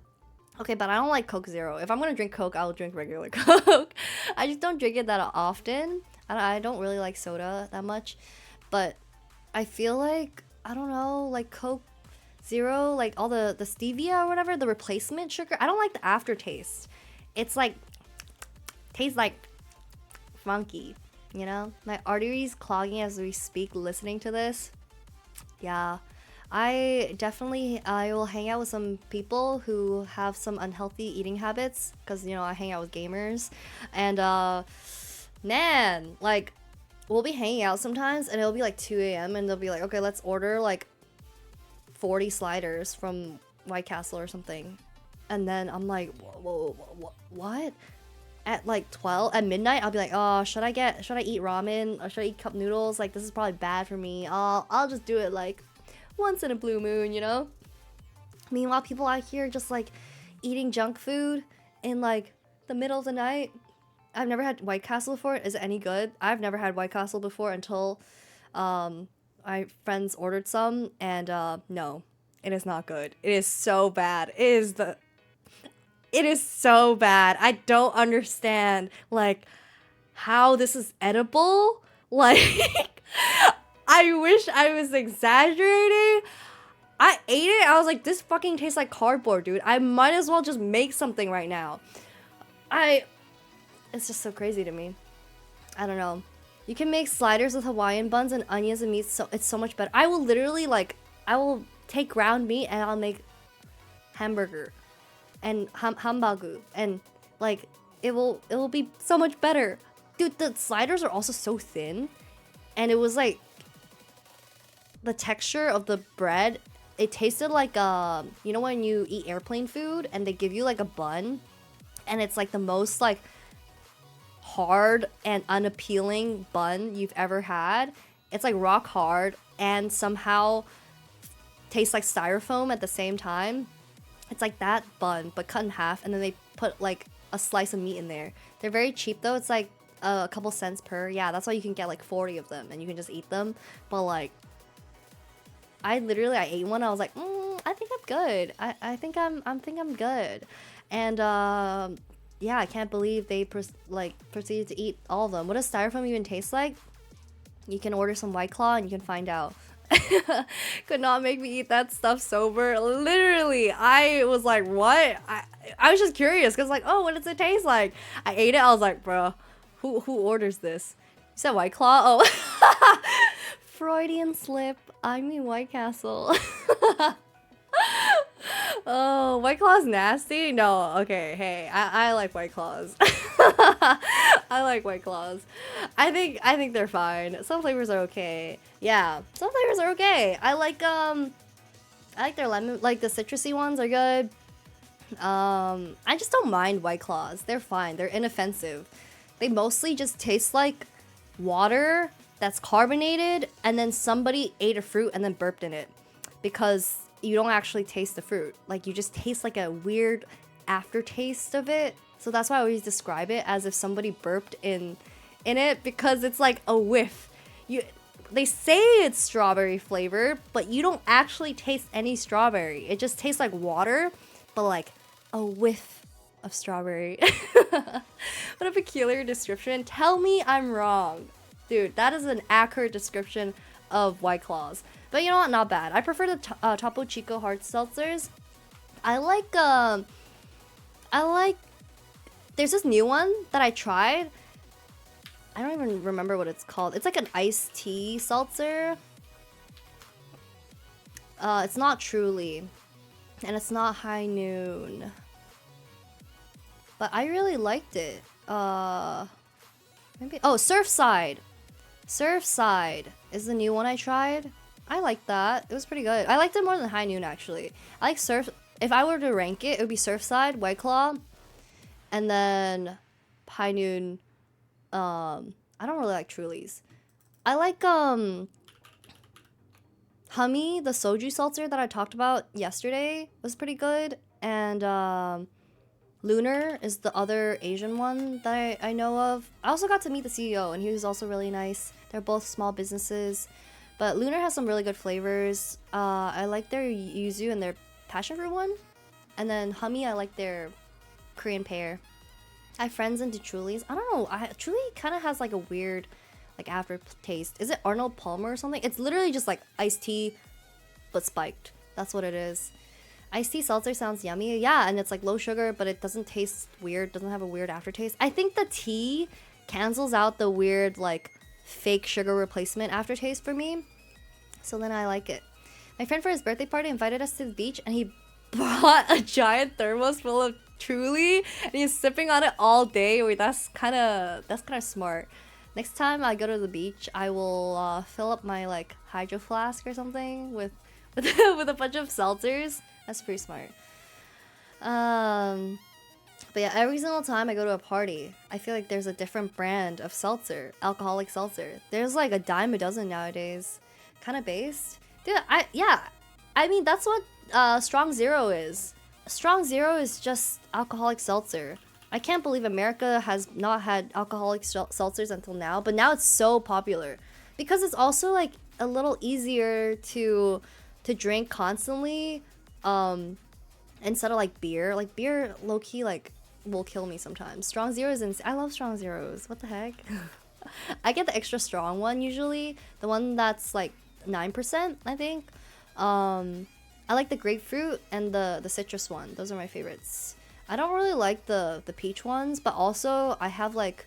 Okay, but I don't like Coke Zero. If I'm gonna drink Coke, I'll drink regular Coke. I just don't drink it that often. I don't really like soda that much. But I feel like, I don't know, like Coke Zero, like all the stevia or whatever, the replacement sugar. I don't like the aftertaste. It's like, tastes like funky, you know? My arteries clogging as we speak listening to this. Yeah. I will hang out with some people who have some unhealthy eating habits because, you know, I hang out with gamers. And, man, like, we'll be hanging out sometimes and it'll be like 2 a.m. and they'll be like, okay, let's order like 40 sliders from White Castle or something. And then I'm like, whoa, what? At like 12 at midnight, I'll be like, oh, should I eat ramen or should I eat cup noodles? Like, this is probably bad for me. I'll just do it like once in a blue moon, you know? Meanwhile, people out here just like eating junk food in like the middle of the night. I've never had White Castle before. Is it any good? I've never had White Castle before until my friends ordered some, and no, it is not good. It is so bad. It is so bad. I don't understand like how this is edible. Like I wish I was exaggerating. I ate it. I was like, this fucking tastes like cardboard, dude. I might as well just make something right now. It's just so crazy to me. I don't know. You can make sliders with Hawaiian buns and onions and meat, so it's so much better. I will literally like, I will take ground meat and I'll make hamburger and hambagu and like it will be so much better. Dude, the sliders are also so thin and it was like the texture of the bread, it tasted like you know when you eat airplane food and they give you like a bun and it's like the most like hard and unappealing bun you've ever had. It's like rock hard and somehow tastes like styrofoam at the same time. It's like that bun but cut in half and then they put like a slice of meat in there. They're very cheap though. It's like a couple cents per. Yeah, that's why you can get like 40 of them and you can just eat them. But like I ate one. I was like, I think I'm good. I think I'm good. And yeah, I can't believe they proceeded to eat all of them. What does styrofoam even taste like? You can order some White Claw and you can find out. could not make me eat that stuff sober. Literally, I was like, what? I was just curious because like, oh, what does it taste like? I ate it. I was like, bro, who orders this? You said White Claw? Oh, Freudian slip. I mean White Castle. Oh, White Claw's nasty? No, okay, hey, I like White Claws. I like White Claws. I think they're fine. Some flavors are okay. Yeah, some flavors are okay. I like their lemon, like the citrusy ones are good. I just don't mind White Claws. They're fine. They're inoffensive. They mostly just taste like water that's carbonated and then somebody ate a fruit and then burped in it because you don't actually taste the fruit. Like you just taste like a weird aftertaste of it. So that's why I always describe it as if somebody burped in it because it's like a whiff. They say it's strawberry flavored, but you don't actually taste any strawberry. It just tastes like water, but like a whiff of strawberry. What a peculiar description. Tell me I'm wrong. Dude, that is an accurate description of White Claws. But you know what? Not bad. I prefer the Topo Chico hard seltzers. I like there's this new one that I tried. I don't even remember what it's called. It's like an iced tea seltzer. It's not Truly. And it's not High Noon. But I really liked it. Maybe Surfside. Surfside is the new one I tried. I like that. It was pretty good. I liked it more than High Noon actually. I like if I were to rank it, it would be Surfside, White Claw, and then High Noon. I don't really like Trulies. I like Hummy, the soju seltzer that I talked about yesterday was pretty good, and Lunar is the other Asian one that I know of. I also got to meet the CEO and he was also really nice. They're both small businesses, but Lunar has some really good flavors. I like their yuzu and their passion fruit one, and then Hummy I like their Korean pear. I have friends into Trulies. I don't know. Truly kind of has like a weird like aftertaste. Is it Arnold Palmer or something? It's literally just like iced tea, but spiked. That's what it is. Iced tea seltzer sounds yummy. Yeah, and it's like low sugar, but it doesn't taste weird. Doesn't have a weird aftertaste. I think the tea cancels out the weird like fake sugar replacement aftertaste for me. So then I like it. My friend for his birthday party invited us to the beach and he bought a giant thermos full of Truly and he's sipping on it all day. Wait, that's kind of smart. Next time I go to the beach, I will fill up my like hydro flask or something with with a bunch of seltzers. That's pretty smart. But yeah, every single time I go to a party, I feel like there's a different brand of seltzer, alcoholic seltzer. There's like a dime a dozen nowadays, kind of based. Dude, I mean that's what Strong Zero is. Strong Zero is just alcoholic seltzer. I can't believe America has not had alcoholic seltzers until now, but now it's so popular because it's also like a little easier to drink constantly, instead of like beer. Like beer, low key, like will kill me sometimes. Strong Zero is I love Strong Zeros. What the heck? I get the extra strong one usually, the one that's like 9%, I think. I like the grapefruit and the citrus one. Those are my favorites. I don't really like the peach ones, but also I have like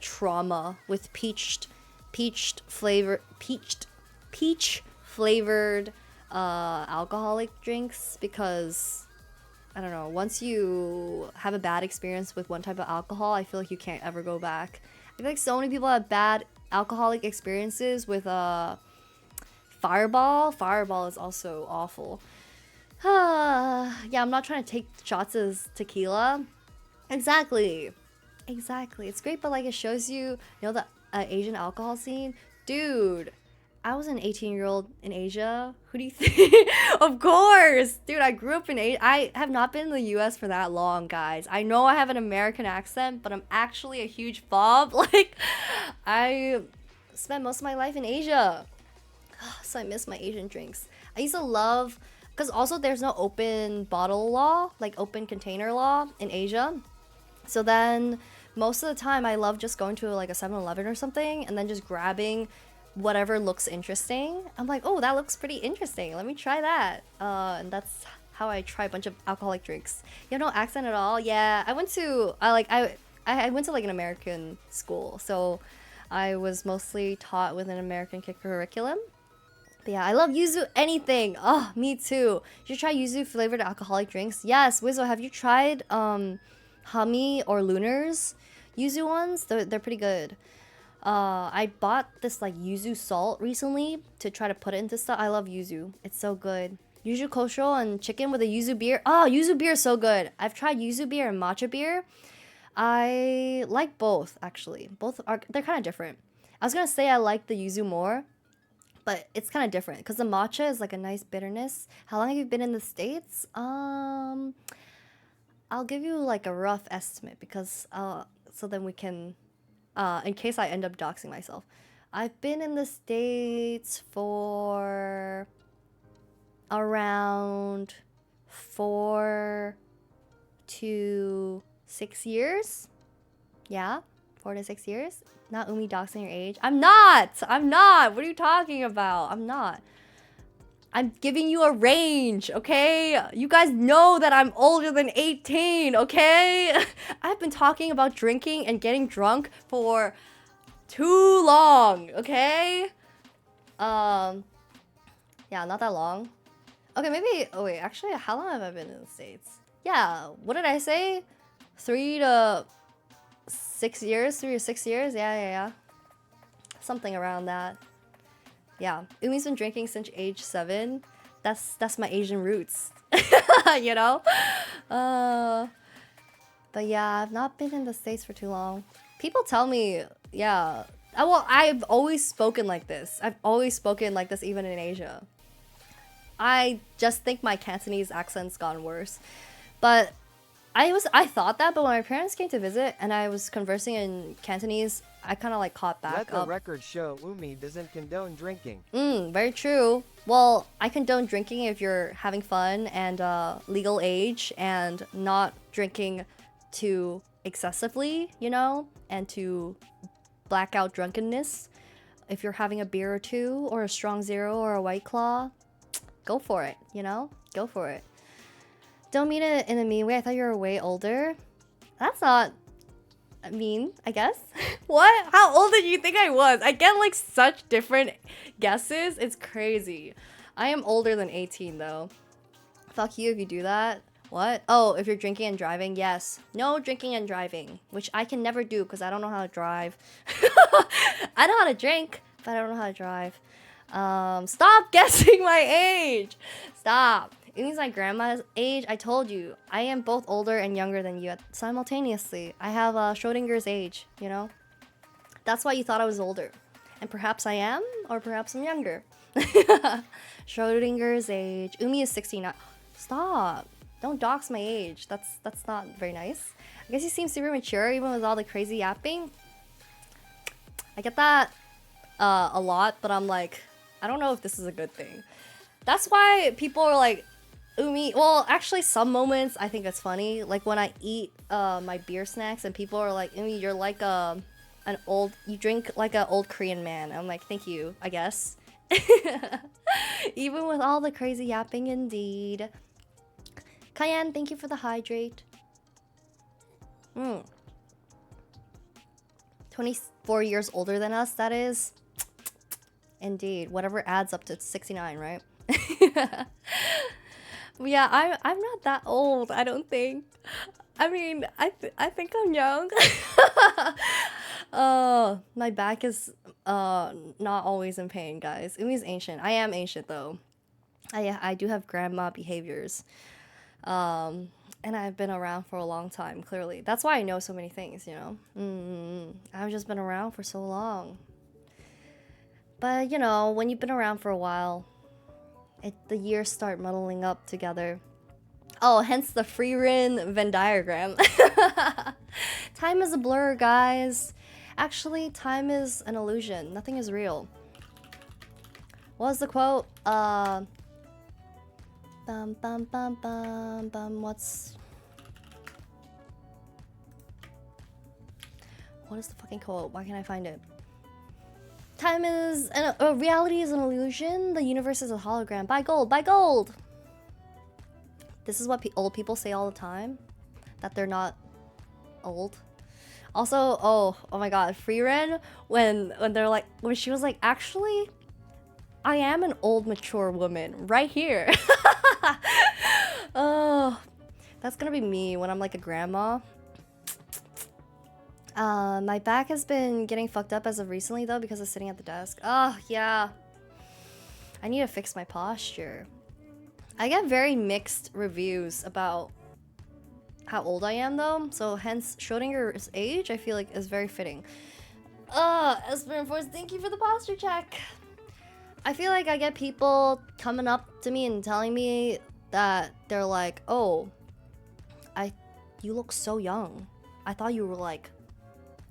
trauma with peach flavored alcoholic drinks because I don't know, once you have a bad experience with one type of alcohol, I feel like you can't ever go back. I feel like so many people have bad alcoholic experiences with Fireball. Fireball is also awful. Yeah, I'm not trying to take shots as tequila. Exactly. It's great, but like it shows you know, the Asian alcohol scene. Dude, I was an 18-year-old in Asia. Who do you think? Of course! Dude, I grew up in Asia. I have not been in the US for that long, guys. I know I have an American accent, but I'm actually a huge fob. Like, I spent most of my life in Asia. So I miss my Asian drinks. I used to love... Because also there's no open bottle law, like open container law in Asia. So then most of the time I love just going to like a 7-Eleven or something and then just grabbing whatever looks interesting. I'm like, oh, that looks pretty interesting. Let me try that. And that's how I try a bunch of alcoholic drinks. You have no accent at all? Yeah, I went to I went to like an American school, so I was mostly taught with an American curriculum. But yeah, I love yuzu anything. Oh, me too. You should try yuzu flavored alcoholic drinks. Yes, Wizzo, have you tried Hummy or Lunars? Yuzu ones? They're pretty good. I bought this like yuzu salt recently to try to put it into stuff. I love yuzu. It's so good. Yuzu kosho and chicken with a yuzu beer. Oh, yuzu beer is so good. I've tried yuzu beer and matcha beer. I like both actually. They're kind of different. I was gonna say I like the yuzu more, but it's kind of different because the matcha is like a nice bitterness. How long have you been in the States? I'll give you like a rough estimate because so then we can in case I end up doxing myself. I've been in the States for around 4 to 6 years. Yeah, 4 to 6 years. Not Umi doxing your age. I'm not. What are you talking about? I'm not. I'm giving you a range, okay? You guys know that I'm older than 18, okay? I've been talking about drinking and getting drunk for too long, okay? Yeah, not that long. Okay, maybe, oh wait, actually, how long have I been in the States? Yeah, what did I say? 3 to 6 years? 3 or 6 years? Yeah. Something around that. Yeah, Umi's been drinking since age 7. That's my Asian roots, you know? But yeah, I've not been in the States for too long. People tell me, yeah. Well, I've always spoken like this. I've always spoken like this even in Asia. I just think my Cantonese accent's gone worse. But I thought that, but when my parents came to visit and I was conversing in Cantonese, I kind of like caught back Let the up. record show Umi doesn't condone drinking. Very true. Well, I condone drinking if you're having fun and legal age and not drinking too excessively, you know, and to blackout drunkenness. If you're having a beer or two or a strong zero or a white claw, go for it, you know? Go for it. Don't mean it in a mean way. I thought you were way older. That's not mean, I guess. What? How old did you think I was? I get like such different guesses. It's crazy. I am older than 18 though. Fuck you if you do that. What? Oh, if you're drinking and driving? Yes. No drinking and driving, which I can never do because I don't know how to drive. I know how to drink, but I don't know how to drive. Stop guessing my age. Stop. It means my grandma's age. I told you, I am both older and younger than you simultaneously. I have Schrodinger's age, you know? That's why you thought I was older. And perhaps I am, or perhaps I'm younger. Schrodinger's age. Umi is 69. Stop. Don't dox my age. That's not very nice. I guess you seem super mature even with all the crazy yapping. I get that a lot, but I'm like, I don't know if this is a good thing. That's why people are like, Umi, well, actually some moments I think it's funny. Like when I eat my beer snacks and people are like, Umi, you're like you drink like an old Korean man. I'm like, thank you, I guess. Even with all the crazy yapping indeed. Cayenne, thank you for the hydrate. 24 years older than us, that is. Indeed, whatever adds up to 69, right? Yeah, I'm not that old, I don't think. I mean, I think I'm young. My back is not always in pain, guys. Umi's ancient. I am ancient though. I do have grandma behaviors. And I've been around for a long time, clearly. That's why I know so many things, you know? I've just been around for so long. But, you know, when you've been around for a while, the years start muddling up together. Oh, hence the Freerin Venn diagram. Time is a blur, guys. Actually, time is an illusion. Nothing is real. What was the quote? Bum bum bum bum bum. What's What is the fucking quote? Why can't I find it? Time is reality is an illusion. The universe is a hologram. Buy gold. Buy gold. This is what old people say all the time, that they're not old. Also, oh my god, Freeren, when they're like, when she was like, actually, I am an old mature woman right here. Oh, that's gonna be me when I'm like a grandma. My back has been getting fucked up as of recently though because of sitting at the desk. Oh yeah, I need to fix my posture. I get very mixed reviews about how old I am though, so hence Schrodinger's age I feel like is very fitting. Esper Force, thank you for the posture check. I feel like I get people coming up to me and telling me that they're like, oh, you look so young. I thought you were like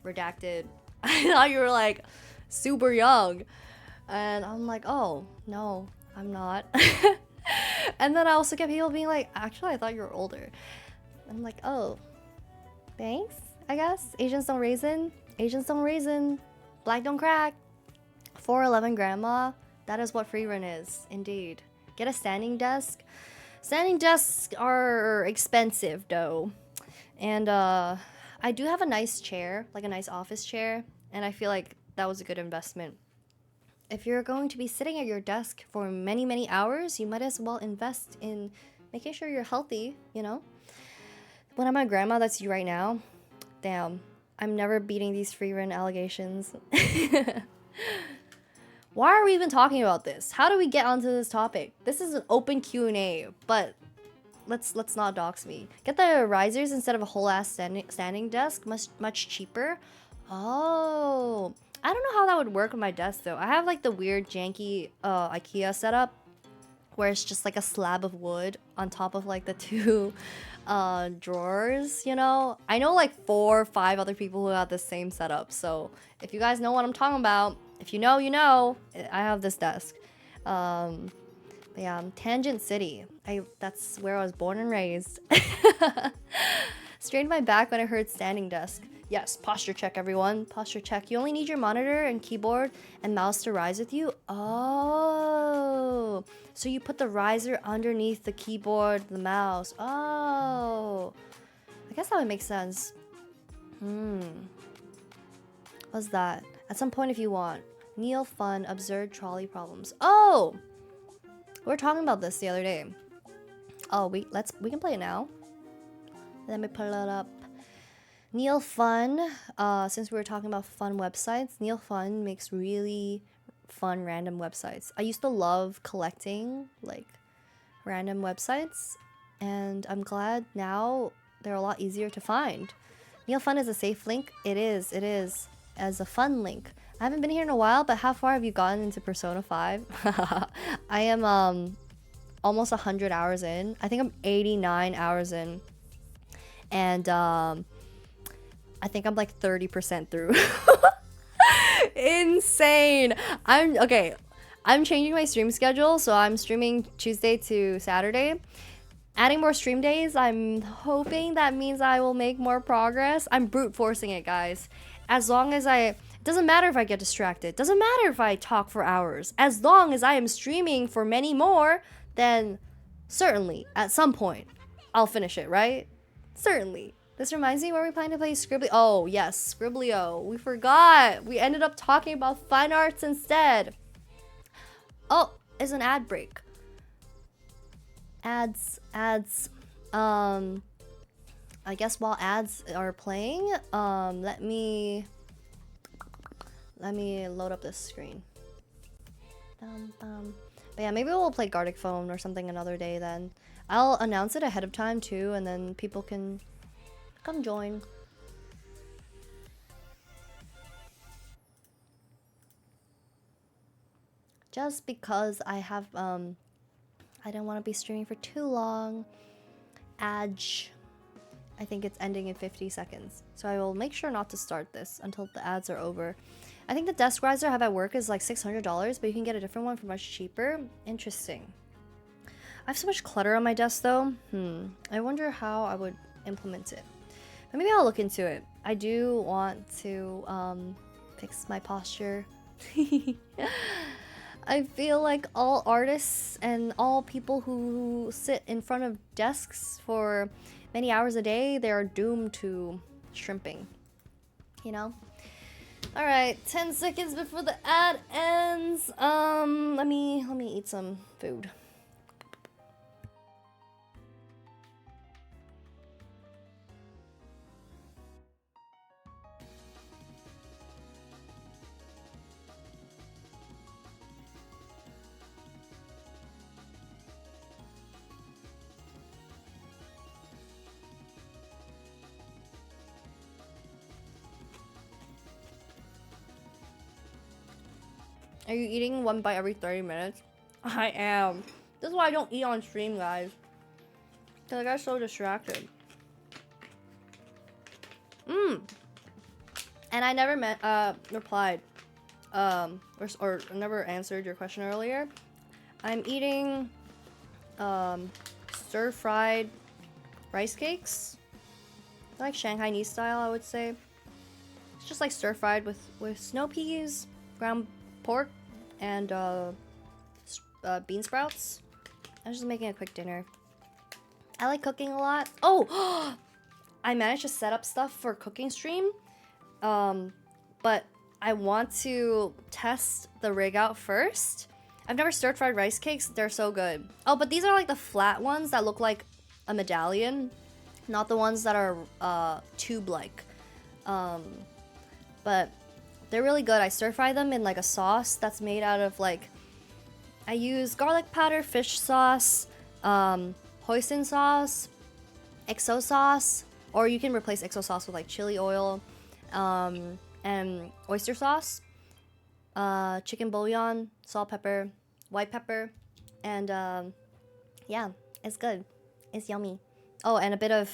redacted. I thought you were like super young. And I'm like, oh, no, I'm not. And then I also get people being like, actually, I thought you were older. I'm like, oh, thanks, I guess. Asians don't raisin. Asians don't raisin. Black don't crack. 4'11 grandma. That is what free run is, indeed. Get a standing desk. Standing desks are expensive, though. And I do have a nice chair, like a nice office chair. And I feel like that was a good investment. If you're going to be sitting at your desk for many, many hours, you might as well invest in making sure you're healthy, you know? When I'm a grandma, that's you right now. Damn, I'm never beating these free run allegations. Why are we even talking about this? How do we get onto this topic? This is an open Q&A, but let's not dox me. Get the risers instead of a whole ass standing desk, much cheaper. Oh, I don't know how that would work on my desk though. I have like the weird janky IKEA setup where it's just like a slab of wood on top of like the two drawers, you know? I know like 4 or 5 other people who have the same setup, so if you guys know what I'm talking about, if you know, you know. I have this desk. But yeah, Tangent City. That's where I was born and raised. Strained my back when I heard standing desk. Yes, posture check, everyone. Posture check. You only need your monitor and keyboard and mouse to rise with you. Oh, so you put the riser underneath the keyboard, the mouse. Oh, I guess that would make sense. What's that? At some point if you want. Kneel fun, absurd trolley problems. Oh, we were talking about this the other day. Oh, we can play it now. Let me pull it up. Neil Fun, since we were talking about fun websites, Neil Fun makes really fun random websites. I used to love collecting like random websites, and I'm glad now they're a lot easier to find. Neil Fun is a safe link. It is as a fun link. I haven't been here in a while, but how far have you gotten into Persona 5? I am almost 100 hours in. I think I'm 89 hours in. And I think I'm like 30% through. Insane. I'm changing my stream schedule, so I'm streaming Tuesday to Saturday. Adding more stream days, I'm hoping that means I will make more progress. I'm brute forcing it, guys. As long as it doesn't matter if I get distracted. Doesn't matter if I talk for hours. As long as I am streaming for many more, then certainly at some point I'll finish it, right? Certainly. This reminds me, where we plan to play Scribbly. Oh yes, Scribblio. We forgot. We ended up talking about fine arts instead. Oh, it's an ad break. Ads. I guess while ads are playing, let me load up this screen. But yeah, maybe we'll play Gartic Phone or something another day then. I'll announce it ahead of time too, and then people can come join. Just because I have I don't want to be streaming for too long. Adge. I think it's ending in 50 seconds. So I will make sure not to start this until the ads are over. I think the desk riser I have at work is like $600, but you can get a different one for much cheaper. Interesting. I have so much clutter on my desk though. I wonder how I would implement it. But maybe I'll look into it. I do want to fix my posture. I feel like all artists and all people who sit in front of desks for many hours a day, they are doomed to shrimping. You know? Alright, 10 seconds before the ad ends. Let me eat some food. Are you eating one bite every 30 minutes? I am. This is why I don't eat on stream, guys. Cause I got so distracted. And I never replied, or never answered your question earlier. I'm eating, stir-fried rice cakes. Like Shanghainese style, I would say. It's just like stir-fried with snow peas, ground pork, and bean sprouts. I'm just making a quick dinner. I like cooking a lot. Oh, I managed to set up stuff for cooking stream, but I want to test the rig out first. I've never stir-fried rice cakes. They're so good. Oh, but these are like the flat ones that look like a medallion, not the ones that are tube-like. But they're really good. I stir-fry them in like a sauce that's made out of like, I use garlic powder, fish sauce, hoisin sauce, XO sauce, or you can replace XO sauce with like chili oil, and oyster sauce, chicken bouillon, salt, pepper, white pepper, and yeah, it's good. It's yummy. Oh, and a bit of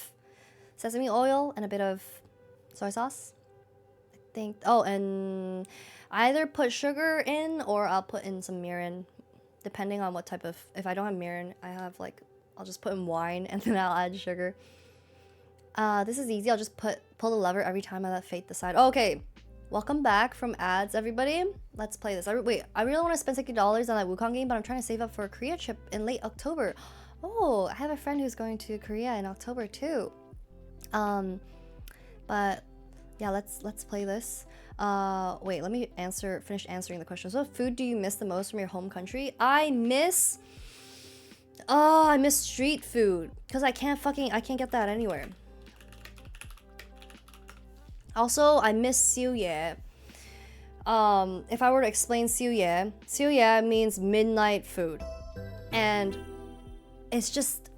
sesame oil and a bit of soy sauce. Think, oh, and I either put sugar in or I'll put in some mirin, depending on what type of, if I don't have mirin, I have like, I'll just put in wine and then I'll add sugar. This is easy. I'll just pull the lever every time I let fate decide. Oh, okay, welcome back from ads, everybody. Let's play this. Wait, I really want to spend $60 on that Wukong game, but I'm trying to save up for a Korea trip in late October. Oh, I have a friend who's going to Korea in October too. But yeah, let's play this. Wait, let me finish answering the questions. What food do you miss the most from your home country? I miss street food, because I can't get that anywhere. Also, I miss siuye. If I were to explain siuye means midnight food. And it just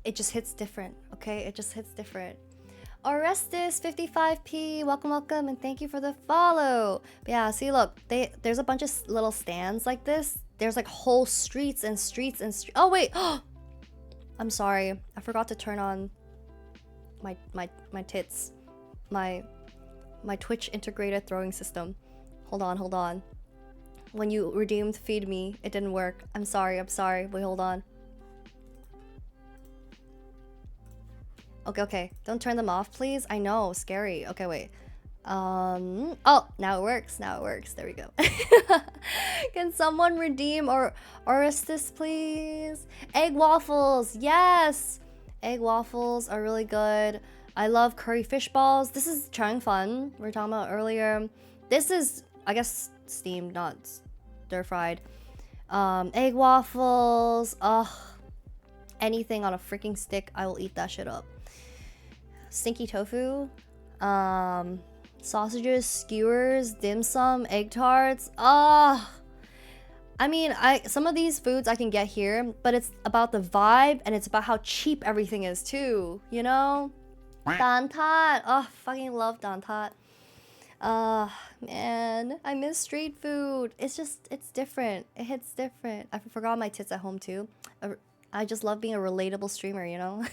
hits different, okay? It just hits different. Orestes 55p, welcome, and thank you for the follow. But yeah, see, look, there's a bunch of little stands like this. There's like whole streets and streets and streets. Oh wait, I'm sorry, I forgot to turn on my tits, my Twitch integrated throwing system. Hold on. When you redeemed Feed Me, it didn't work. I'm sorry. Wait, hold on. Okay. Don't turn them off, please. I know, scary. Okay, wait. Oh, now it works. There we go. Can someone redeem Orestes, please? Egg waffles, yes! Egg waffles are really good. I love curry fish balls. This is Chang Fun we were talking about earlier. This is, I guess, steamed, not stir-fried. Egg waffles. Ugh. Anything on a freaking stick, I will eat that shit up. Stinky tofu. Sausages, skewers, dim sum, egg tarts. I mean, some of these foods I can get here, but it's about the vibe and it's about how cheap everything is too, you know? Dan tat. Oh, fucking love dan tat. Man, I miss street food. It's different. It hits different. I forgot my tits at home too. I just love being a relatable streamer, you know?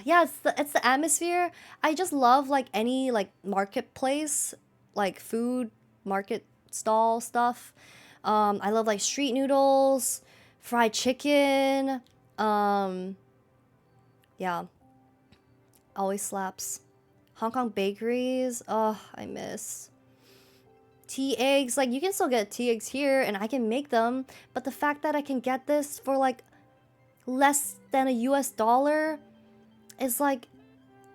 Yeah, it's the atmosphere. I just love like any like marketplace, like food market stall stuff. I love like street noodles, fried chicken. Yeah. always slaps. Hong Kong bakeries, oh, I miss. Tea eggs, like you can still get tea eggs here and I can make them, but the fact that I can get this for like less than a US dollar is like,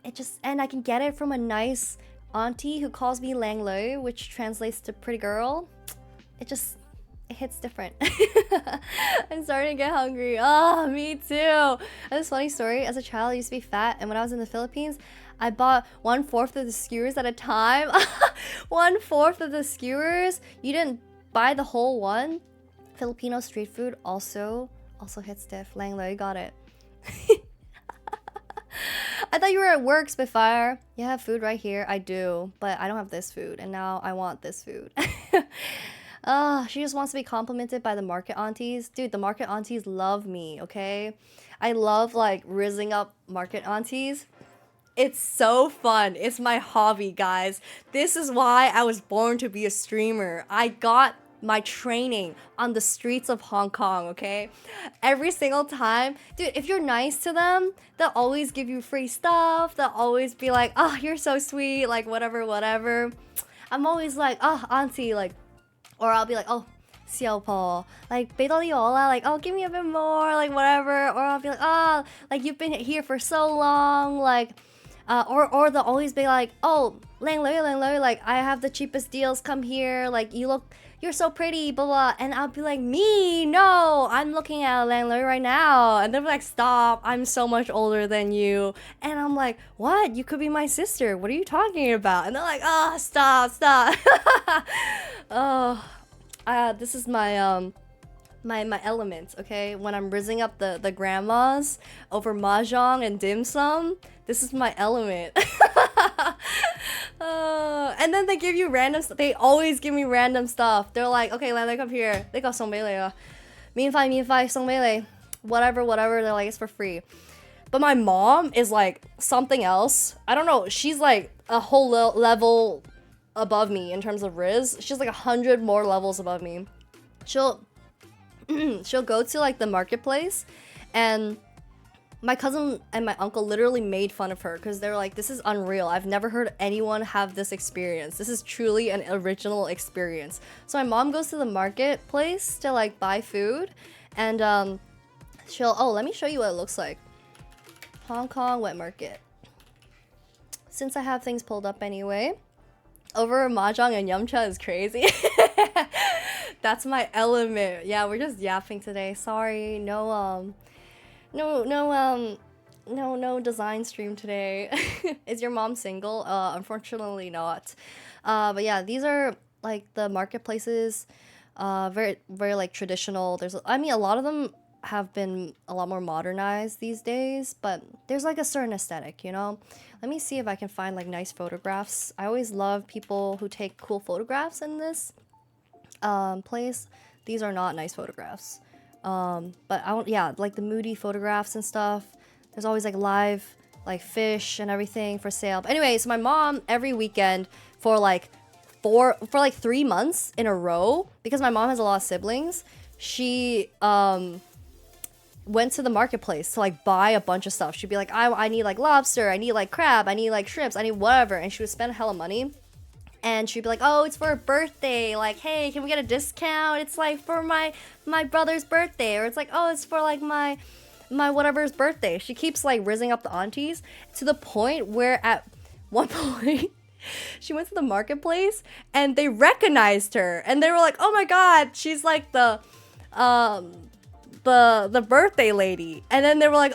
it just, and I can get it from a nice auntie who calls me Lang Lei, which translates to pretty girl. It hits different. I'm starting to get hungry. Oh, me too. And this funny story, as a child I used to be fat, and when I was in the Philippines I bought 1/4 of the skewers at a time. 1/4 of the skewers. You didn't buy the whole one. Filipino street food also hits diff. Lang Lei got it. I thought you were at work, Spitfire. You have food right here. I do, but I don't have this food, and now I want this food. She just wants to be complimented by the market aunties. Dude, the market aunties love me, okay? I love like rizzing up market aunties. It's so fun. It's my hobby, guys. This is why I was born to be a streamer. I got my training on the streets of Hong Kong, okay? Every single time. Dude, if you're nice to them, they'll always give you free stuff. They'll always be like, oh, you're so sweet, like whatever, whatever. I'm always like, oh, auntie, like, or I'll be like, oh, xiao po, like, 俾多啲我啦, like, oh, give me a bit more, like, whatever. Or I'll be like, oh, like, you've been here for so long, like, or they'll always be like, oh, Lang Lei, like, I have the cheapest deals, come here, like, you're so pretty, blah, blah. And I'll be like, me? No, I'm looking at Lang Lei right now. And they're like, stop, I'm so much older than you. And I'm like, what? You could be my sister. What are you talking about? And they're like, oh, stop. Oh, this is my, my element, okay? When I'm rizzing up the grandmas over mahjong and dim sum, this is my element. And then they give you random stuff. They always give me random stuff. They're like, okay, Lan, come here. They got 送俾你啊. 免費送俾你. Whatever. They're like, it's for free. But my mom is like something else. I don't know. She's like a whole level above me in terms of Riz. She's like 100 more levels above me. She'll go to like the marketplace, and my cousin and my uncle literally made fun of her because they're like, this is unreal. I've never heard anyone have this experience. This is truly an original experience. So my mom goes to the marketplace to like buy food, and let me show you what it looks like. Hong Kong wet market. Since I have things pulled up anyway, over mahjong and yumcha is crazy. That's my element. Yeah, we're just yapping today. Sorry, no design stream today. Is your mom single? Unfortunately not. But yeah, these are like the marketplaces. Very like traditional. A lot of them have been a lot more modernized these days, but there's like a certain aesthetic, you know? Let me see if I can find like nice photographs. I always love people who take cool photographs in this place. These are not nice photographs. But like the moody photographs and stuff. There's always like live like fish and everything for sale. But anyway, so my mom every weekend for like 3 months in a row, because my mom has a lot of siblings, she went to the marketplace to like buy a bunch of stuff. She'd be like, I need like lobster, I need like crab, I need like shrimps, I need whatever, and she would spend hella money. And she'd be like, oh, it's for a birthday, like, hey, can we get a discount? It's like for my brother's birthday. Or it's like, oh, it's for like my whatever's birthday. She keeps like rizzing up the aunties to the point where at one point she went to the marketplace and they recognized her, and they were like, oh my god, she's like the birthday lady. And then they were like,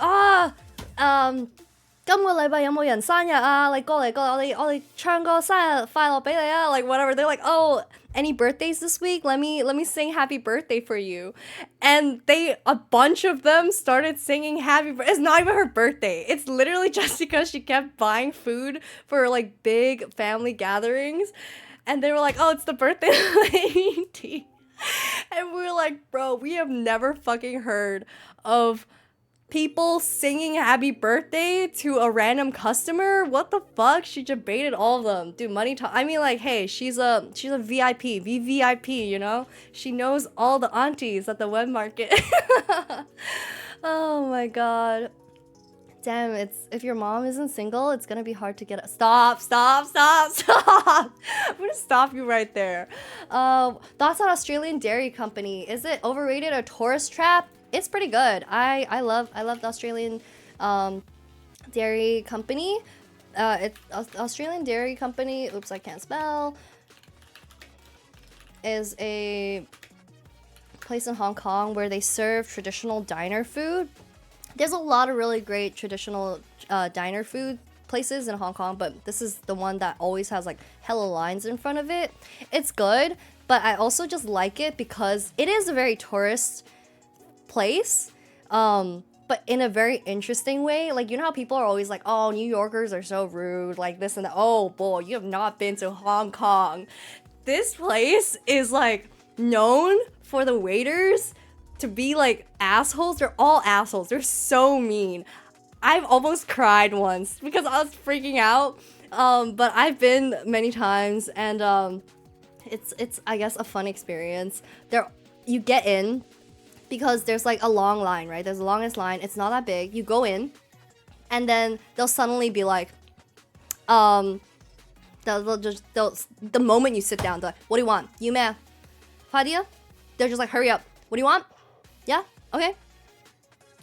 今個禮拜有冇人生日啊? Like 過嚟，我哋唱個生日快樂俾你啊, like whatever. They're like, oh, any birthdays this week? Let me sing happy birthday for you. And a bunch of them started singing happy birthday. It's not even her birthday. It's literally just because she kept buying food for like big family gatherings. And they were like, oh, it's the birthday lady. And we were like, bro, we have never fucking heard of people singing happy birthday to a random customer. What the fuck? She just baited all of them. Dude, money talk. I mean, like, hey, she's a VIP, VVIP, you know? She knows all the aunties at the wet market. Oh my god. Damn, it's if your mom isn't single, it's gonna be hard to get. Stop! Stop! Stop! Stop! I'm gonna stop you right there. Thoughts on Australian dairy company? Is it overrated or tourist trap? It's pretty good. I love the Australian dairy company. It's Australian dairy company. Oops, I can't spell. Is a place in Hong Kong where they serve traditional diner food. There's a lot of really great traditional diner food places in Hong Kong, but this is the one that always has like hella lines in front of it. It's good, but I also just like it because it is a very tourist place, but in a very interesting way. Like, you know how people are always like, oh, New Yorkers are so rude, like this and that. Oh boy, you have not been to Hong Kong. This place is like known for the waiters to be like assholes. They're all assholes. They're so mean. I've almost cried once because I was freaking out. But I've been many times, and it's I guess a fun experience. You get in because there's like a long line, right? There's the longest line. It's not that big. You go in, and then they'll suddenly be like, the moment you sit down, they're like, what do you want? You may, Fadia? They're just like, hurry up. What do you want? Yeah? Okay.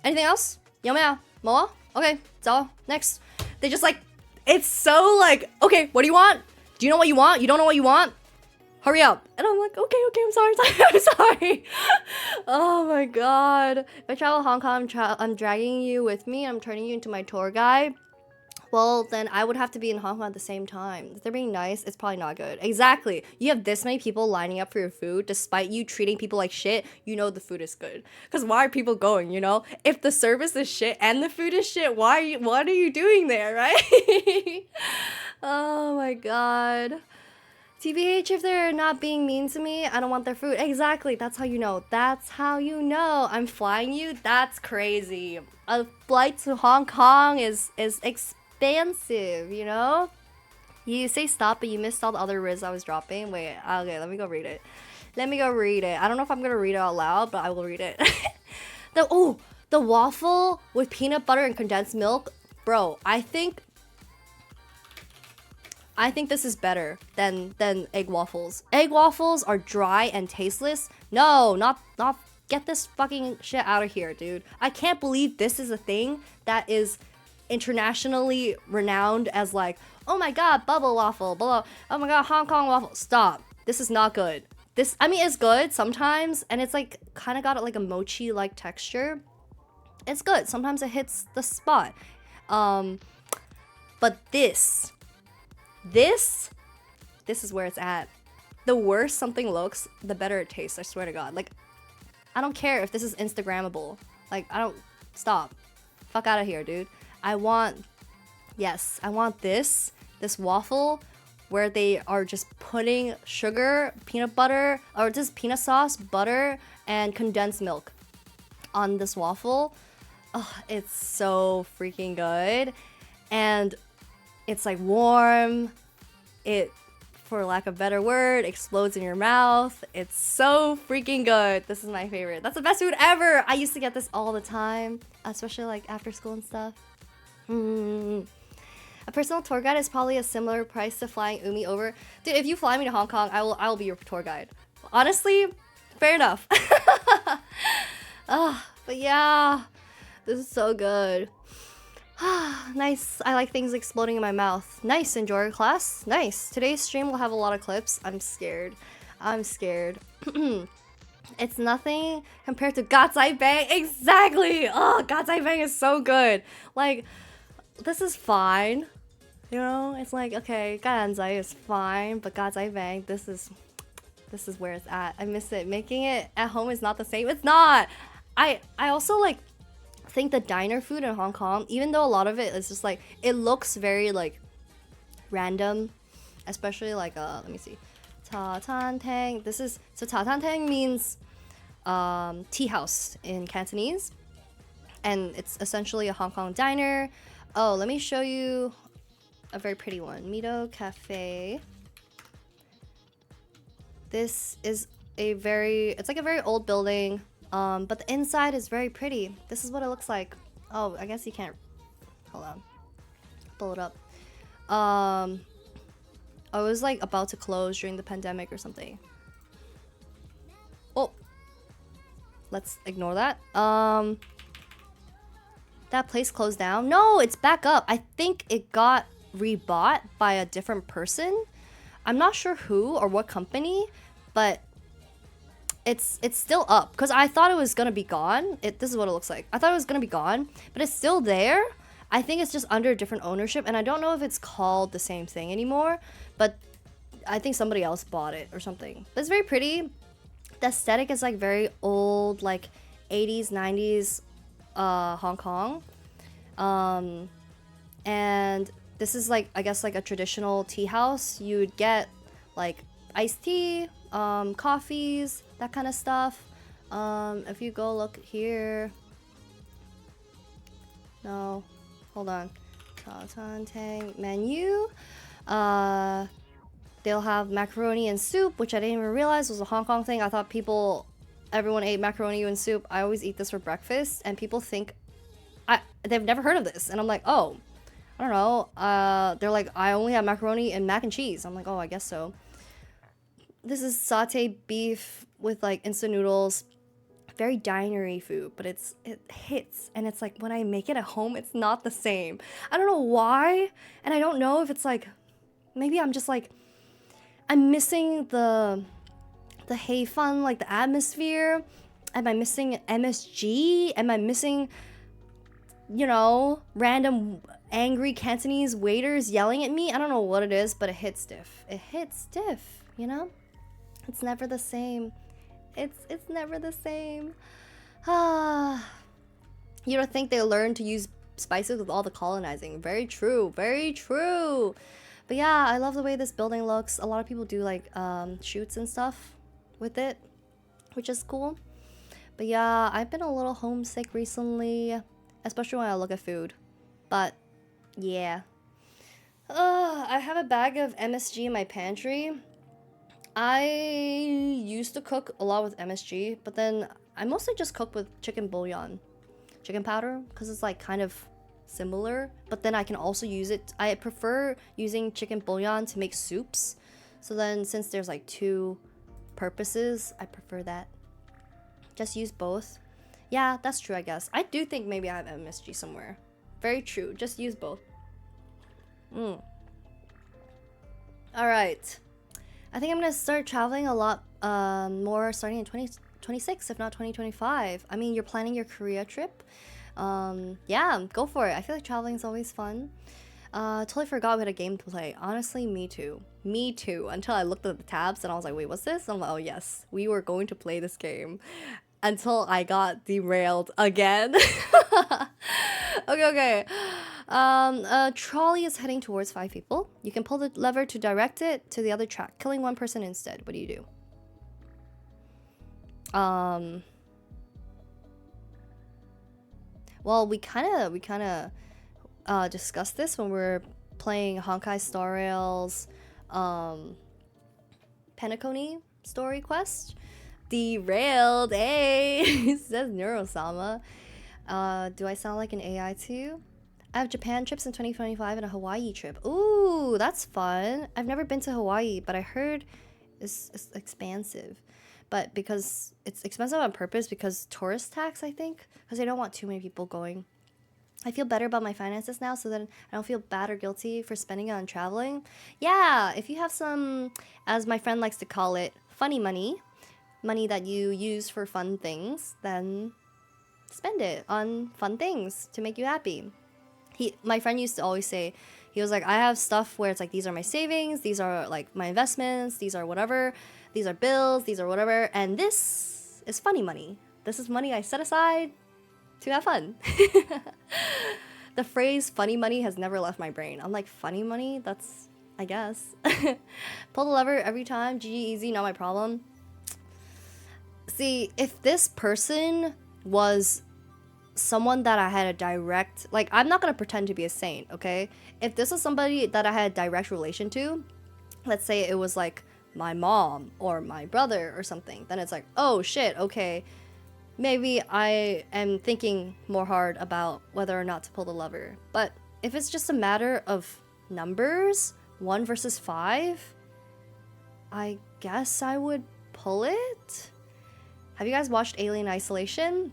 Anything else? 有没有? More? Okay. So next. They just like, it's so like, okay, what do you want? Do you know what you want? You don't know what you want? Hurry up. And I'm like, okay, I'm sorry. I'm sorry. Oh my god. If I travel Hong Kong, I'm dragging you with me. I'm turning you into my tour guide. Well, then I would have to be in Hong Kong at the same time. If they're being nice, it's probably not good. Exactly. You have this many people lining up for your food, despite you treating people like shit, you know the food is good. Because why are people going, you know? If the service is shit and the food is shit, what are you doing there, right? Oh my god. TBH, if they're not being mean to me, I don't want their food. Exactly. That's how you know. That's how you know. I'm flying you? That's crazy. A flight to Hong Kong is expensive, you know? You say stop, but you missed all the other riz I was dropping. Wait, okay, let me go read it. I don't know if I'm gonna read it out loud, but I will read it. The waffle with peanut butter and condensed milk. Bro, I think this is better than egg waffles. Egg waffles are dry and tasteless. No, not get this fucking shit out of here, dude. I can't believe this is a thing that is internationally renowned as like, oh my god, bubble waffle, blah, oh my god, Hong Kong waffle. Stop. This is not good. I mean, it's good sometimes, and it's like kind of got like a mochi-like texture. It's good. Sometimes it hits the spot. But this is where it's at. The worse something looks, the better it tastes. I swear to God. Like, I don't care if this is Instagrammable. Like, stop. Fuck out of here, dude. I want this waffle where they are just putting sugar, peanut butter, or just peanut sauce, butter, and condensed milk on this waffle. Oh, it's so freaking good. And it's like warm. It, for lack of a better word, explodes in your mouth. It's so freaking good. This is my favorite. That's the best food ever. I used to get this all the time, especially like after school and stuff. A personal tour guide is probably a similar price to flying Umi over. Dude, if you fly me to Hong Kong, I will be your tour guide. Honestly, fair enough. But yeah, this is so good. Nice. I like things exploding in my mouth. Nice. Enjoy your class. Nice. Today's stream will have a lot of clips. I'm scared. It's nothing compared to Gatsai Bang. Exactly. Oh, Gatsai Bang is so good. Like, this is fine. You know, it's like, okay, Ganzai is fine, but Gatsai Bang, this is where it's at. I miss it. Making it at home is not the same. It's not. I also like think the diner food in Hong Kong, even though a lot of it is just like, it looks very like random, especially like let me see, Ta Tan Tang. So Ta Tan Tang means tea house in Cantonese, and it's essentially a Hong Kong diner. Oh, let me show you a very pretty one. Mido Cafe. This is it's like a very old building, but the inside is very pretty. This is what it looks like. Oh, I guess you can't Hold on. Pull it up. I was like about to close during the pandemic or something. Oh. Let's ignore that. That place closed down. No, it's back up. I think it got rebought by a different person. I'm not sure who or what company, but it's still up because I thought it was gonna be gone. This is what it looks like. I thought it was gonna be gone, but it's still there. I think it's just under different ownership, and I don't know if it's called the same thing anymore, but I think somebody else bought it or something. But it's very pretty. The aesthetic is like very old, like 80s, 90s Hong Kong. And this is like, I guess, like a traditional tea house. You'd get like iced tea, coffees, that kind of stuff. If you go look here. No, hold on. Tang menu. They'll have macaroni and soup, which I didn't even realize was a Hong Kong thing. I thought everyone ate macaroni and soup. I always eat this for breakfast, and people think they've never heard of this. And I'm like, oh, I don't know. They're like, I only have macaroni and mac and cheese. I'm like, oh, I guess so. This is sauteed beef with like instant noodles. Very dinery food, but it hits, and it's like when I make it at home, it's not the same. I don't know why, and I don't know if it's like, maybe I'm just like, I'm missing the hey fun, like the atmosphere. Am I missing MSG? Am I missing, you know, random angry Cantonese waiters yelling at me? I don't know what it is, but it hits stiff. It hits stiff, you know? It's never the same. It's never the same. You don't think they learned to use spices with all the colonizing. Very true, very true. But yeah, I love the way this building looks. A lot of people do like shoots and stuff with it, which is cool. But yeah, I've been a little homesick recently, especially when I look at food. But yeah. I have a bag of MSG in my pantry. I used to cook a lot with MSG, but then I mostly just cook with chicken bouillon, chicken powder, because it's like kind of similar, but then I can also use it. I prefer using chicken bouillon to make soups. So then since there's like two purposes, I prefer that. Just use both. Yeah, that's true, I guess. I do think maybe I have MSG somewhere. Very true. Just use both. All right. I think I'm gonna start traveling a lot more starting in 2026, if not 2025. I mean, you're planning your Korea trip. Yeah, go for it. I feel like traveling is always fun. Totally forgot we had a game to play. Honestly, me too. Me too. Until I looked at the tabs and I was like, wait, what's this? And I'm like, oh yes, we were going to play this game. Until I got derailed again. Okay. A trolley is heading towards 5 people. You can pull the lever to direct it to the other track, killing one person instead. What do you do? Well, we kind of discussed this when we were playing Honkai Star Rail's Penacony story quest. Derailed, hey, says Neurosama. Do I sound like an AI too? I have Japan trips in 2025 and a Hawaii trip. Ooh, that's fun. I've never been to Hawaii, but I heard it's expansive. But because it's expensive on purpose because tourist tax, I think, because they don't want too many people going. I feel better about my finances now, so then I don't feel bad or guilty for spending it on traveling. Yeah, if you have some, as my friend likes to call it, funny money that you use for fun things, then spend it on fun things to make you happy. My friend used to always say, he was like, I have stuff where it's like, these are my savings, these are like my investments, these are whatever, these are bills, these are whatever, and this is funny money. This is money I set aside to have fun. The phrase funny money has never left my brain. I'm like, funny money? That's, I guess. Pull the lever every time, GG easy, not my problem. See, if this person was someone that I had a direct, like, I'm not gonna pretend to be a saint, okay? If this is somebody that I had a direct relation to, let's say it was like my mom or my brother or something, then it's like, oh shit, okay, maybe I am thinking more hard about whether or not to pull the lever. But if it's just a matter of numbers, 1 versus 5, I guess I would pull it. Have you guys watched Alien Isolation?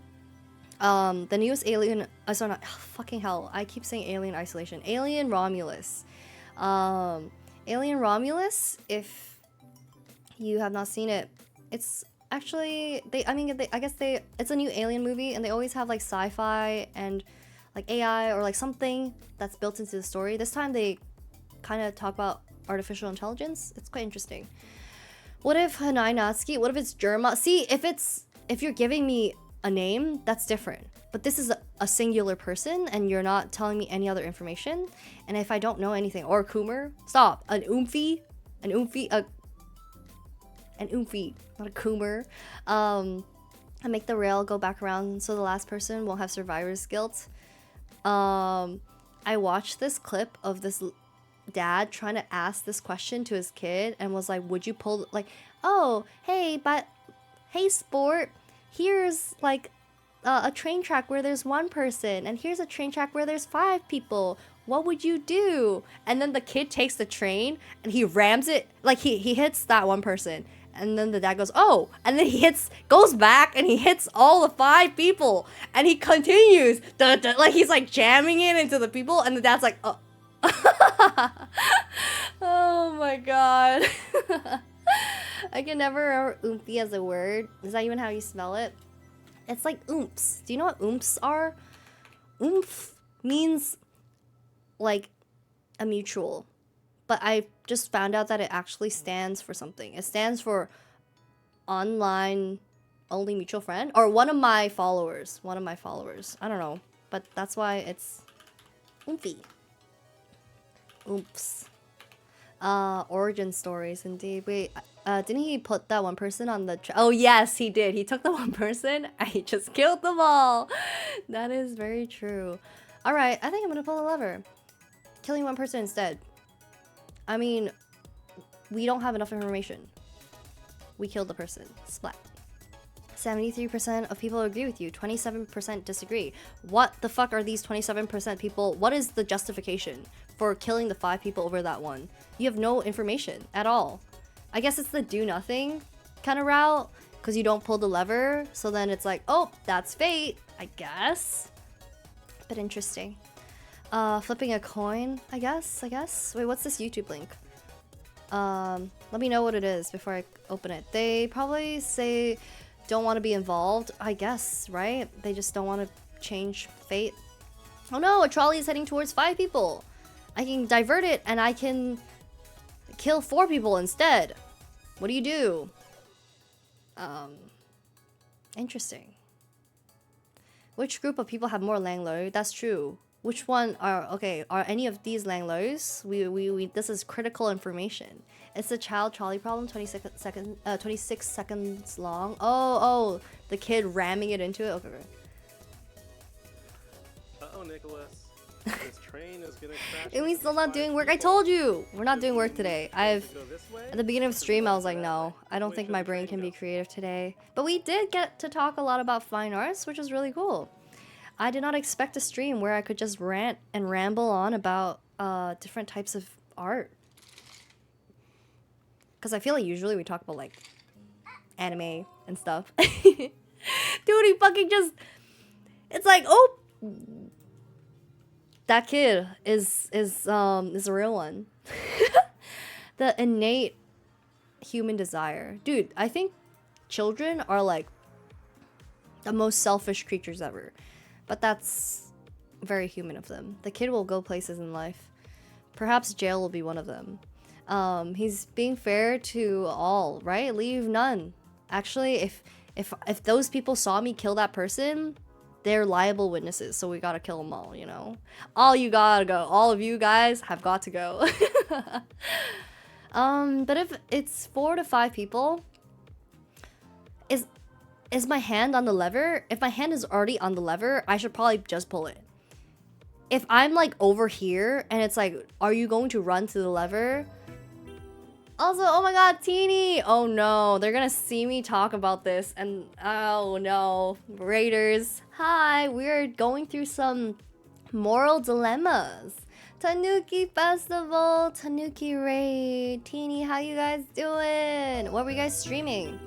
The newest Alien, sorry, not, fucking hell, I keep saying Alien Isolation. Alien Romulus. Alien Romulus, if you have not seen it, it's actually, it's a new Alien movie, and they always have like sci-fi and like AI or like something that's built into the story. This time they kind of talk about artificial intelligence. It's quite interesting. What if Hanai Natsuki? What if it's Germa? See, if you're giving me a name, that's different. But this is a singular person, and you're not telling me any other information. And if I don't know anything, or Coomer, stop. An Oomphy, not a Coomer. I make the rail go back around so the last person won't have survivor's guilt. I watched this clip of this dad trying to ask this question to his kid and was like, would you pull, like, oh, hey, but hey, sport, here's like a train track where there's 1 person, and here's a train track where there's 5 people. What would you do? And then the kid takes the train and he rams it, like he hits that 1 person. And then the dad goes, oh, and then he goes back and he hits all the 5 people, and he continues, like he's like jamming it into the people, and the dad's like, oh. Oh my god. I can never remember oomphy as a word. Is that even how you spell it? It's like oomps. Do you know what oomps are? Oomph means like a mutual. But I just found out that it actually stands for something. It stands for online only mutual friend, or one of my followers. I don't know. But that's why it's oomphy. Oops. Origin stories, indeed. Wait, didn't he put that 1 person on the oh yes, he did. He took the 1 person and he just killed them all. That is very true. Alright, I think I'm gonna pull a lever. Killing 1 person instead. I mean, we don't have enough information. We killed the person. Splat. 73% of people agree with you. 27% disagree. What the fuck are these 27% people? What is the justification for killing the 5 people over that 1? You have no information at all. I guess it's the do nothing kind of route, because you don't pull the lever, so then it's like, oh, that's fate, I guess. But interesting. Flipping a coin, I guess. Wait, what's this YouTube link? Let me know what it is before I open it. They probably say don't want to be involved, I guess, right? They just don't want to change fate. Oh no, a trolley is heading towards 5 people. I can divert it and I can kill 4 people instead. What do you do? Interesting. Which group of people have more Langlo? That's true. Which one are any of these Langlos? We this is critical information. It's the child trolley problem, 26 seconds long. Oh, the kid ramming it into it. Okay. Uh-oh, Nicholas. This train is gonna crash. And we still not doing work. I told you we're not doing work today. At the beginning of stream I was like, no, I don't think my brain can be creative today. But we did get to talk a lot about fine arts, which is really cool. I did not expect a stream where I could just rant and ramble on about different types of art. Because I feel like usually we talk about like anime and stuff. Dude, he fucking just, it's like, oh, that kid is a real one. The innate human desire. Dude, I think children are like the most selfish creatures ever. But that's very human of them. The kid will go places in life. Perhaps jail will be one of them. He's being fair to all, right? Leave none. Actually, if those people saw me kill that person, they're liable witnesses, so we gotta kill them all, you know? All you gotta go. All of you guys have got to go. But if it's 4 to 5 people, is my hand on the lever? If my hand is already on the lever, I should probably just pull it. If I'm like over here and it's like, are you going to run to the lever? Also, oh my god, Teeny! Oh no, they're gonna see me talk about this and oh no. Raiders, hi! We're going through some Moral dilemmas. Tanuki Festival, Tanuki Raid. Teeny, how you guys doing? What were you guys streaming?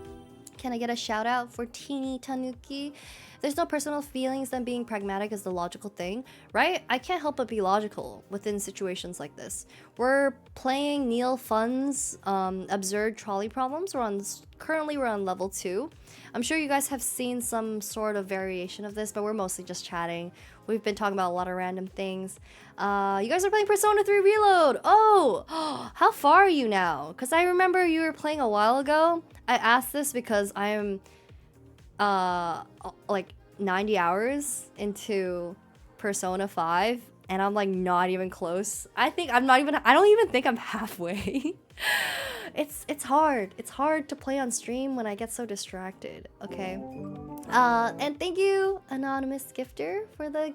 Can I get a shout out for Teeny Tanuki? There's no personal feelings, then being pragmatic is the logical thing, right? I can't help but be logical within situations like this. We're playing Neil Fun's absurd trolley problems. Currently we're on level 2. I'm sure you guys have seen some sort of variation of this, but we're mostly just chatting. We've been talking about a lot of random things. You guys are playing Persona 3 Reload. Oh, how far are you now? Because I remember you were playing a while ago. I asked this because I'm like 90 hours into Persona 5 and I'm like not even close. I don't even think I'm halfway. It's hard. It's hard to play on stream when I get so distracted. Okay. And thank you, anonymous gifter, for the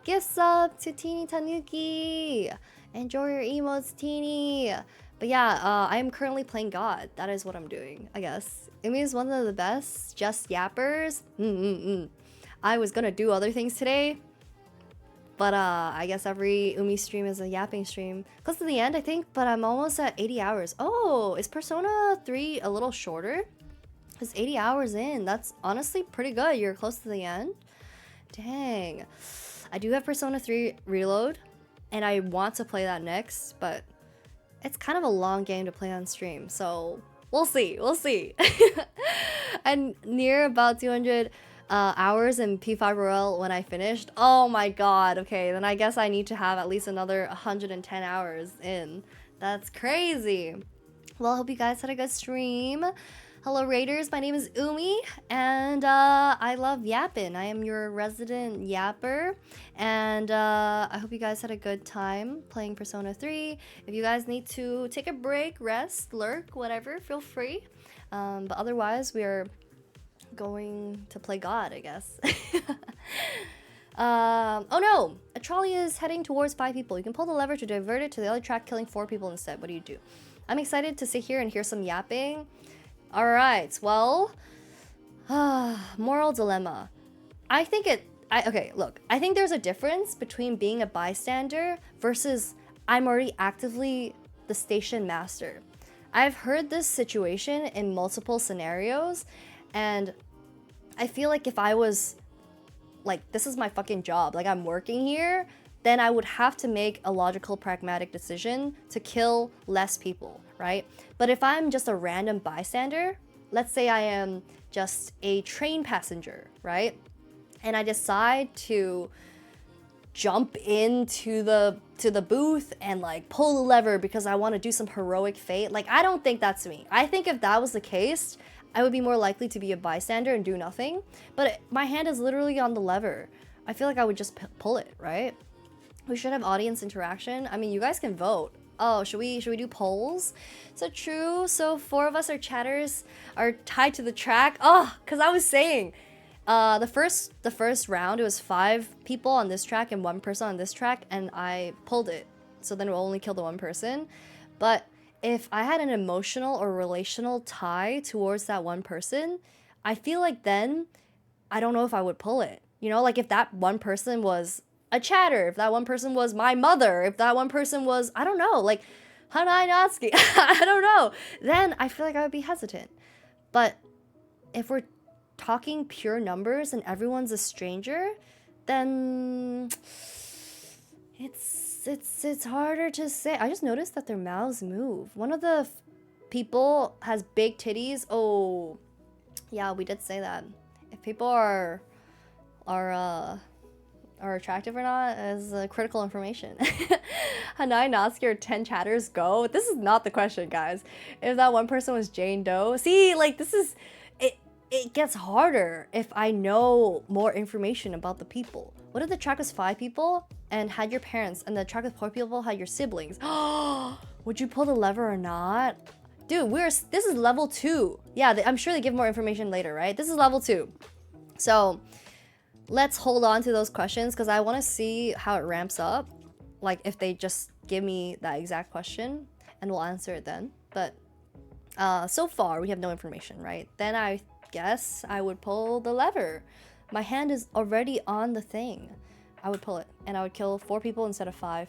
gift sub to Teeny Tanuki. Enjoy your emotes, Teeny. But yeah, I am currently playing God. That is what I'm doing, I guess. Umi is one of the best, just yappers. I was gonna do other things today, but I guess every Umi stream is a yapping stream. Close to the end, I think, but I'm almost at 80 hours. Oh, is Persona 3 a little shorter? It's 80 hours in. That's honestly pretty good. You're close to the end. Dang. I do have Persona 3 Reload, and I want to play that next, but it's kind of a long game to play on stream, so we'll see. And near about 200 hours in P5 Royal when I finished. Oh my god, okay, then I guess I need to have at least another 110 hours in. That's crazy. Well, I hope you guys had a good stream. Hello Raiders, my name is Umi, and I love yapping. I am your resident yapper, and I hope you guys had a good time playing Persona 3. If you guys need to take a break, rest, lurk, whatever, feel free. But otherwise, we are going to play God, I guess. Oh no! A trolley is heading towards 5 people. You can pull the lever to divert it to the other track, killing 4 people instead. What do you do? I'm excited to sit here and hear some yapping. Alright, well, moral dilemma. Okay, look, I think there's a difference between being a bystander versus I'm already actively the station master. I've heard this situation in multiple scenarios, and I feel like if I was, like, this is my fucking job, like I'm working here, then I would have to make a logical, pragmatic decision to kill less people, right? But if I'm just a random bystander, let's say I am just a train passenger, right? And I decide to jump into the booth and like pull the lever because I want to do some heroic fate. Like, I don't think that's me. I think if that was the case, I would be more likely to be a bystander and do nothing. But my hand is literally on the lever. I feel like I would just pull it, right? We should have audience interaction. I mean, you guys can vote. Oh, should we do polls? So true. So 4 of us are chatters are tied to the track. Oh, cause I was saying, the first round it was 5 people on this track and 1 person on this track, and I pulled it. So then we'll only kill the 1 person. But if I had an emotional or relational tie towards that 1 person, I feel like then I don't know if I would pull it. You know, like if that 1 person was a chatter, if that 1 person was my mother, if that 1 person was, I don't know, like Hanai Natsuki, I don't know, then I feel like I would be hesitant. But if we're talking pure numbers and everyone's a stranger, then it's harder to say. I just noticed that their mouths move. One of the people has big titties. Oh, yeah, we did say that. If people are attractive or not is critical information. Hanai Natsuki or 10 chatters go? This is not the question, guys. If that 1 person was Jane Doe. See, like, this is... It gets harder if I know more information about the people. What if the track was 5 people and had your parents, and the track with 4 people had your siblings? Would you pull the lever or not? Dude, this is level 2. Yeah, I'm sure they give more information later, right? This is level 2. So let's hold on to those questions because I want to see how it ramps up. Like if they just give me that exact question and we'll answer it then. But so far we have no information, right? Then I guess I would pull the lever. My hand is already on the thing. I would pull it, and I would kill 4 people instead of 5,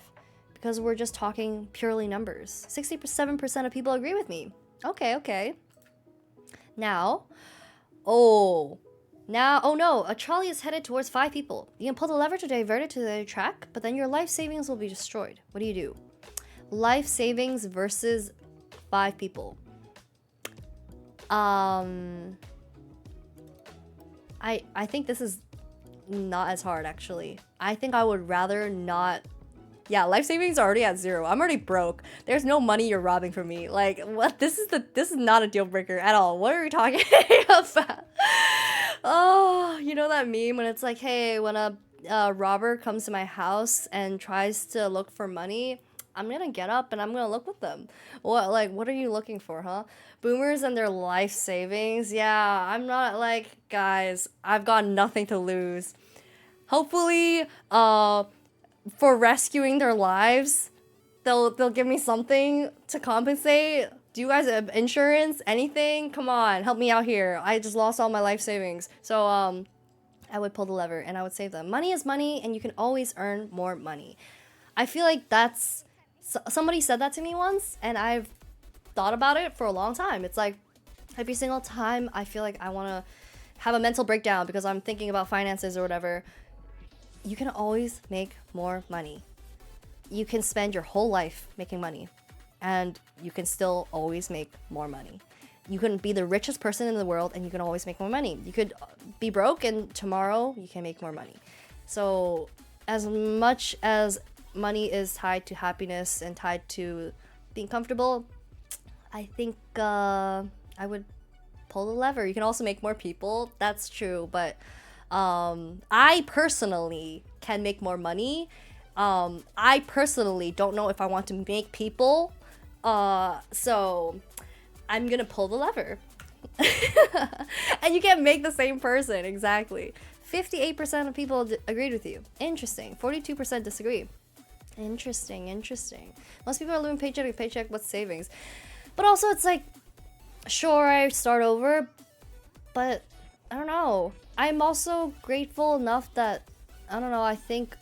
because we're just talking purely numbers. 67% of people agree with me. Okay, okay. Now, oh no, a trolley is headed towards 5 people. You can pull the lever to divert it to the other track, but then your life savings will be destroyed. What do you do? Life savings versus 5 people. I think this is not as hard, actually. I think I would rather not. Yeah, life savings are already at 0. I'm already broke. There's no money you're robbing from me. Like, what? This is not a deal breaker at all. What are we talking about? Oh, you know that meme when it's like, hey, when a robber comes to my house and tries to look for money, I'm gonna get up and I'm gonna look with them. What are you looking for, huh? Boomers and their life savings. Yeah, I'm not like, guys, I've got nothing to lose. Hopefully, for rescuing their lives, they'll give me something to compensate. Do you guys have insurance? Anything? Come on, help me out here. I just lost all my life savings. So I would pull the lever and I would save them. Money is money, and you can always earn more money. I feel like that's somebody said that to me once, and I've thought about it for a long time. It's like every single time I feel like I want to have a mental breakdown because I'm thinking about finances or whatever, you can always make more money. You can spend your whole life making money, and you can still always make more money. You can be the richest person in the world, and you can always make more money. You could be broke, and tomorrow you can make more money. So as much as money is tied to happiness and tied to being comfortable, I think I would pull the lever. You can also make more people. That's true, but I personally can make more money. I personally don't know if I want to make people. So I'm gonna pull the lever. And you can't make the same person, exactly. 58% of people agreed with you. Interesting. 42% disagree. Interesting. Most people are living paycheck to paycheck with savings. But also it's like, sure, I start over, but I don't know. I'm also grateful enough that, I don't know, I think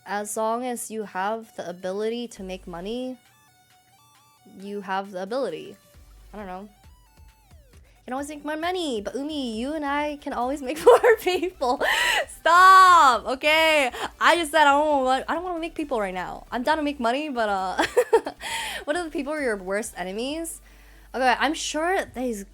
as long as you have the ability to make money, you have the ability. I don't know. You can always make more money, but Umi, you and I can always make more people. Stop! Okay, I just said I don't want to make people right now. I'm down to make money, but what are the people who are your worst enemies? Okay, I'm sure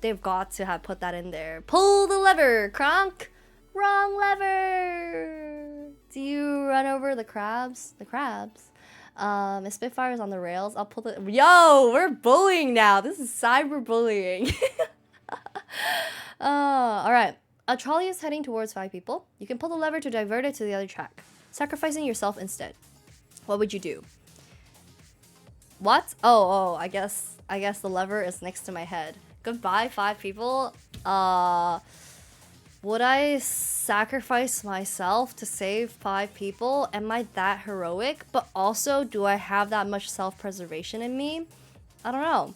they've got to have put that in there. Pull the lever, Kronk. Wrong lever. Do you run over the crabs? The crabs. If Spitfire's on the rails, I'll pull the. Yo, we're bullying now. This is cyberbullying. All right. A trolley is heading towards 5 people. You can pull the lever to divert it to the other track, sacrificing yourself instead. What would you do? What? Oh, I guess the lever is next to my head. Goodbye, 5 people. Would I sacrifice myself to save 5 people? Am I that heroic? But also, do I have that much self-preservation in me? I don't know.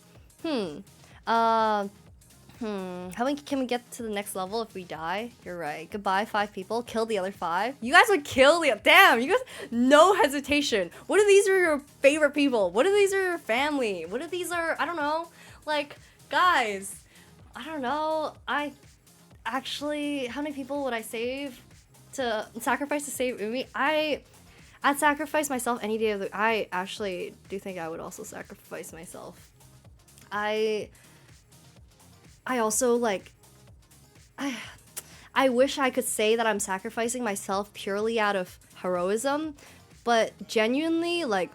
How can we get to the next level if we die? You're right. Goodbye, 5 people. Kill the other 5. You guys would kill the. Damn, you guys. No hesitation. What if these are your favorite people? What if these are your family? What if these are. I don't know. Like, guys. I don't know. Actually, how many people would I sacrifice to save Umi? I'd sacrifice myself any day of the. I actually do think I would also sacrifice myself. I also, like, I wish I could say that I'm sacrificing myself purely out of heroism, but genuinely, like,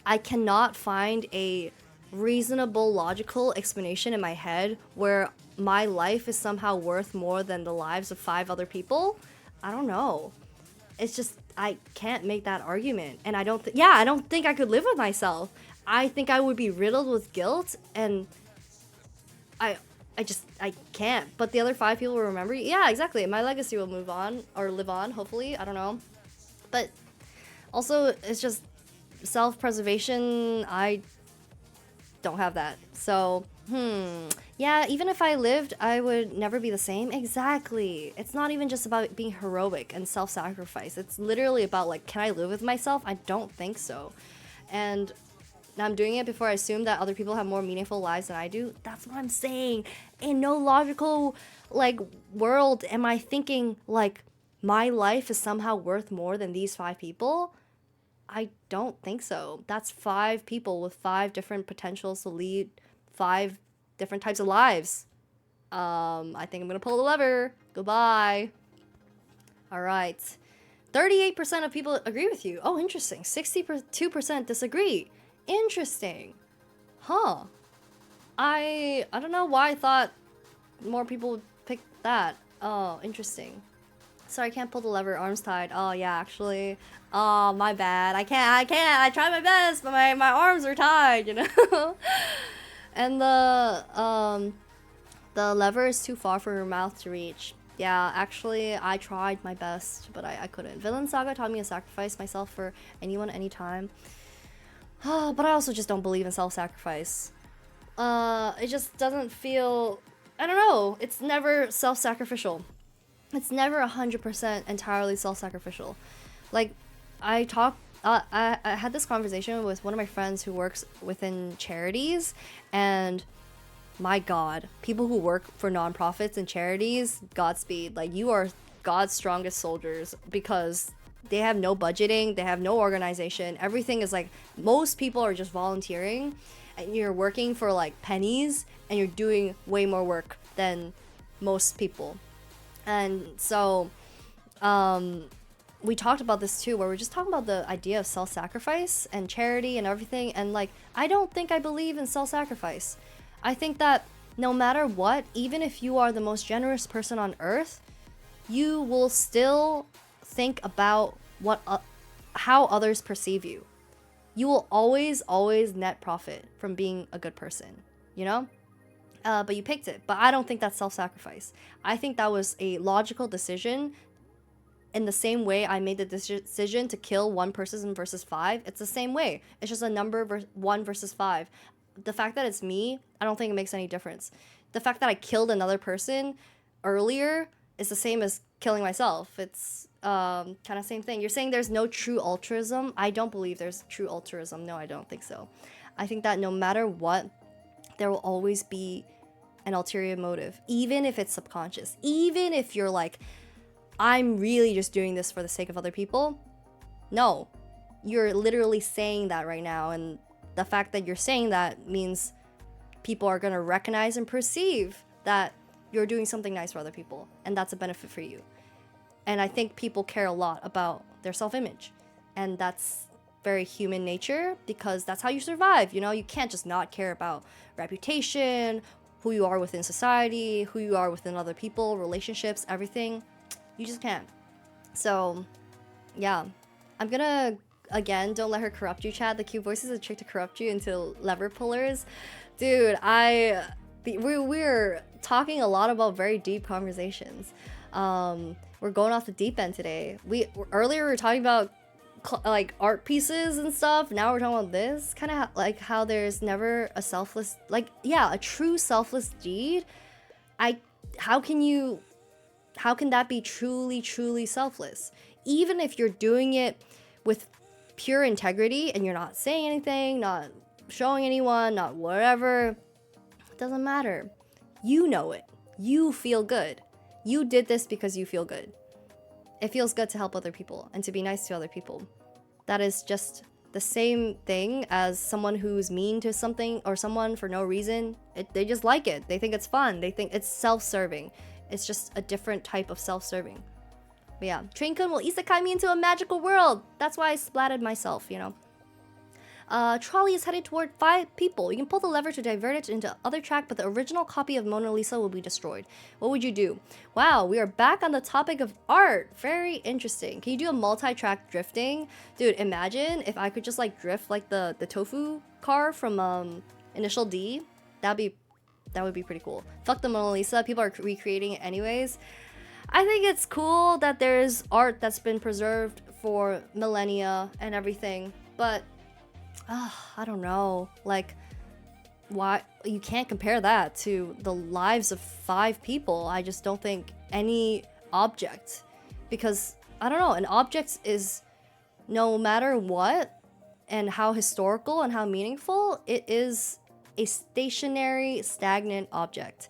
I cannot find a reasonable, logical explanation in my head where my life is somehow worth more than the lives of 5 other people. I don't know. It's just, I can't make that argument. And I don't think I could live with myself. I think I would be riddled with guilt, and I can't. But the other 5 people will remember. Yeah, exactly. My legacy will move on or live on, hopefully. I don't know. But also, it's just self-preservation. I don't have that. So, Yeah, even if I lived, I would never be the same. Exactly. It's not even just about being heroic and self-sacrifice. It's literally about like, can I live with myself? I don't think so. And I'm doing it before I assume that other people have more meaningful lives than I do. That's what I'm saying. In no logical like world am I thinking like my life is somehow worth more than these 5 people. I don't think so. That's 5 people with 5 different potentials to lead 5 different types of lives. I think I'm gonna pull the lever. Goodbye. All right. 38% of people agree with you. Oh, interesting. 62% disagree. Interesting. Huh. I don't know why I thought more people would pick that. Oh, interesting. Sorry, I can't pull the lever. Arms tied. Oh, yeah, actually. Oh, my bad. I can't. I tried my best, but my arms are tied, you know? And the lever is too far for your mouth to reach. Yeah, actually, I tried my best, but I couldn't. Villain Saga taught me to sacrifice myself for anyone, anytime. But I also just don't believe in self-sacrifice. It just doesn't feel... I don't know. It's never self-sacrificial. It's never 100% entirely self-sacrificial. Like, I had this conversation with one of my friends who works within charities, and my god, people who work for nonprofits and charities, Godspeed. Like, you are God's strongest soldiers, because they have no budgeting, they have no organization. Everything is like, most people are just volunteering, and you're working for like pennies, and you're doing way more work than most people. And so, we talked about this too, where we're just talking about the idea of self-sacrifice and charity and everything. And like, I don't think I believe in self-sacrifice. I think that no matter what, even if you are the most generous person on earth, you will still think about how others perceive you. You will always net profit from being a good person, you know? But you picked it. But I don't think that's self-sacrifice. I think that was a logical decision. In the same way I made the decision to kill one person versus 5, it's the same way. It's just a number 1 versus 5. The fact that it's me, I don't think it makes any difference. The fact that I killed another person earlier is the same as killing myself. It's kind of same thing. You're saying there's no true altruism. I don't believe there's true altruism. No, I don't think so. I think that no matter what, there will always be an ulterior motive, even if it's subconscious. Even if you're like, I'm really just doing this for the sake of other people. No, you're literally saying that right now, and the fact that you're saying that means people are going to recognize and perceive that you're doing something nice for other people, and that's a benefit for you. And I think people care a lot about their self-image, and that's very human nature, because that's how you survive. You know, you can't just not care about reputation, who you are within society, who you are within other people, relationships, everything. You just can't. So, yeah. I'm gonna, again, don't let her corrupt you, Chad. The cute voice is a trick to corrupt you into lever pullers. Dude, we're talking a lot about very deep conversations. We're going off the deep end today. Earlier we were talking about like art pieces and stuff. Now we're talking about this. Kind of like how there's never a selfless, like, yeah, a true selfless deed. How can that be truly selfless? Even if you're doing it with pure integrity and you're not saying anything, not showing anyone, not whatever, it doesn't matter. You know it. You feel good. You did this because you feel good. It feels good to help other people and to be nice to other people. That is just the same thing as someone who's mean to something or someone for no reason. They just like it. They think it's fun. They think it's self-serving. It's just a different type of self-serving. But yeah, Train-kun will isekai me into a magical world. That's why I splatted myself, you know. Trolley is headed toward 5 people. You can pull the lever to divert it into other track, but the original copy of Mona Lisa will be destroyed. What would you do? Wow, we are back on the topic of art. Very interesting. Can you do a multi-track drifting? Dude, imagine if I could just like drift like the tofu car from Initial D. That would be pretty cool. Fuck the Mona Lisa. People are recreating it anyways. I think it's cool that there's art that's been preserved for millennia and everything, but I don't know. Like, why you can't compare that to the lives of 5 people. I just don't think any object, because I don't know, an object is, no matter what and how historical and how meaningful, it is a stationary, stagnant object,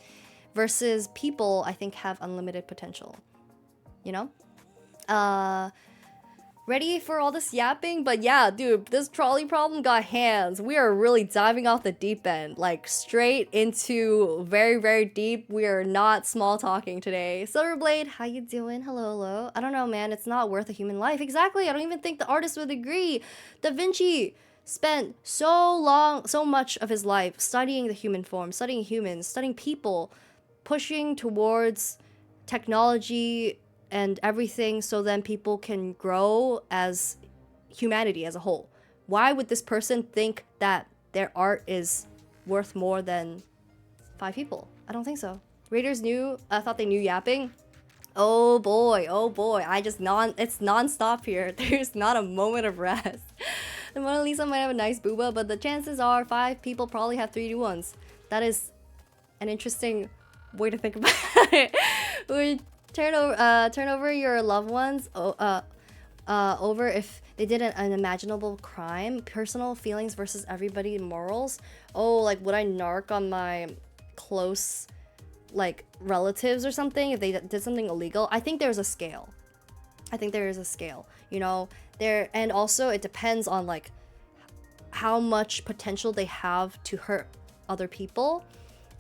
versus people, I think, have unlimited potential, you know? Ready for all this yapping? But yeah, dude, this trolley problem got hands. We are really diving off the deep end, like straight into very, very deep. We are not small talking today. Silverblade, how you doing? Hello, hello. I don't know, man. It's not worth a human life. Exactly. I don't even think the artist would agree. Da Vinci spent so much of his life studying the human form, studying humans, studying people, pushing towards technology and everything so then people can grow as humanity as a whole. Why would this person think that their art is worth more than 5 people? I don't think so. Raiders knew, I thought they knew yapping. Oh boy, it's non-stop here. There's not a moment of rest. The Mona Lisa might have a nice booba, but the chances are 5 people probably have 3D ones. That is an interesting way to think about it. Turn over your loved ones over if they did an unimaginable crime, personal feelings versus everybody morals. Oh, like would I narc on my close like relatives or something if they did something illegal? I think there's a scale. You know, and also it depends on like how much potential they have to hurt other people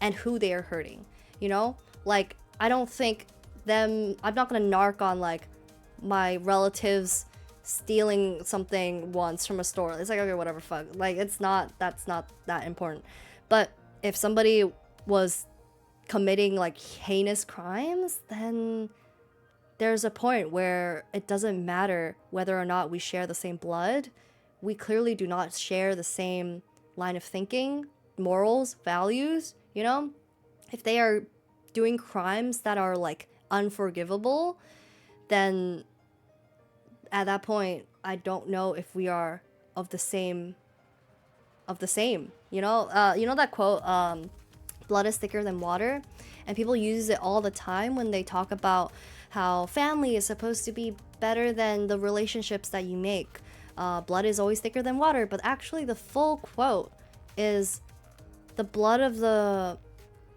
and who they are hurting, you know? Like I don't think I'm not gonna narc on like my relatives stealing something once from a store. It's like, okay, whatever, fuck. Like that's not that important. But if somebody was committing like heinous crimes, then there's a point where it doesn't matter whether or not we share the same blood. We clearly do not share the same line of thinking, morals, values, you know? If they are doing crimes that are like unforgivable, then at that point I don't know if we are of the same, you know? You know that quote, blood is thicker than water, and people use it all the time when they talk about how family is supposed to be better than the relationships that you make. Blood is always thicker than water, but actually the full quote is the blood of the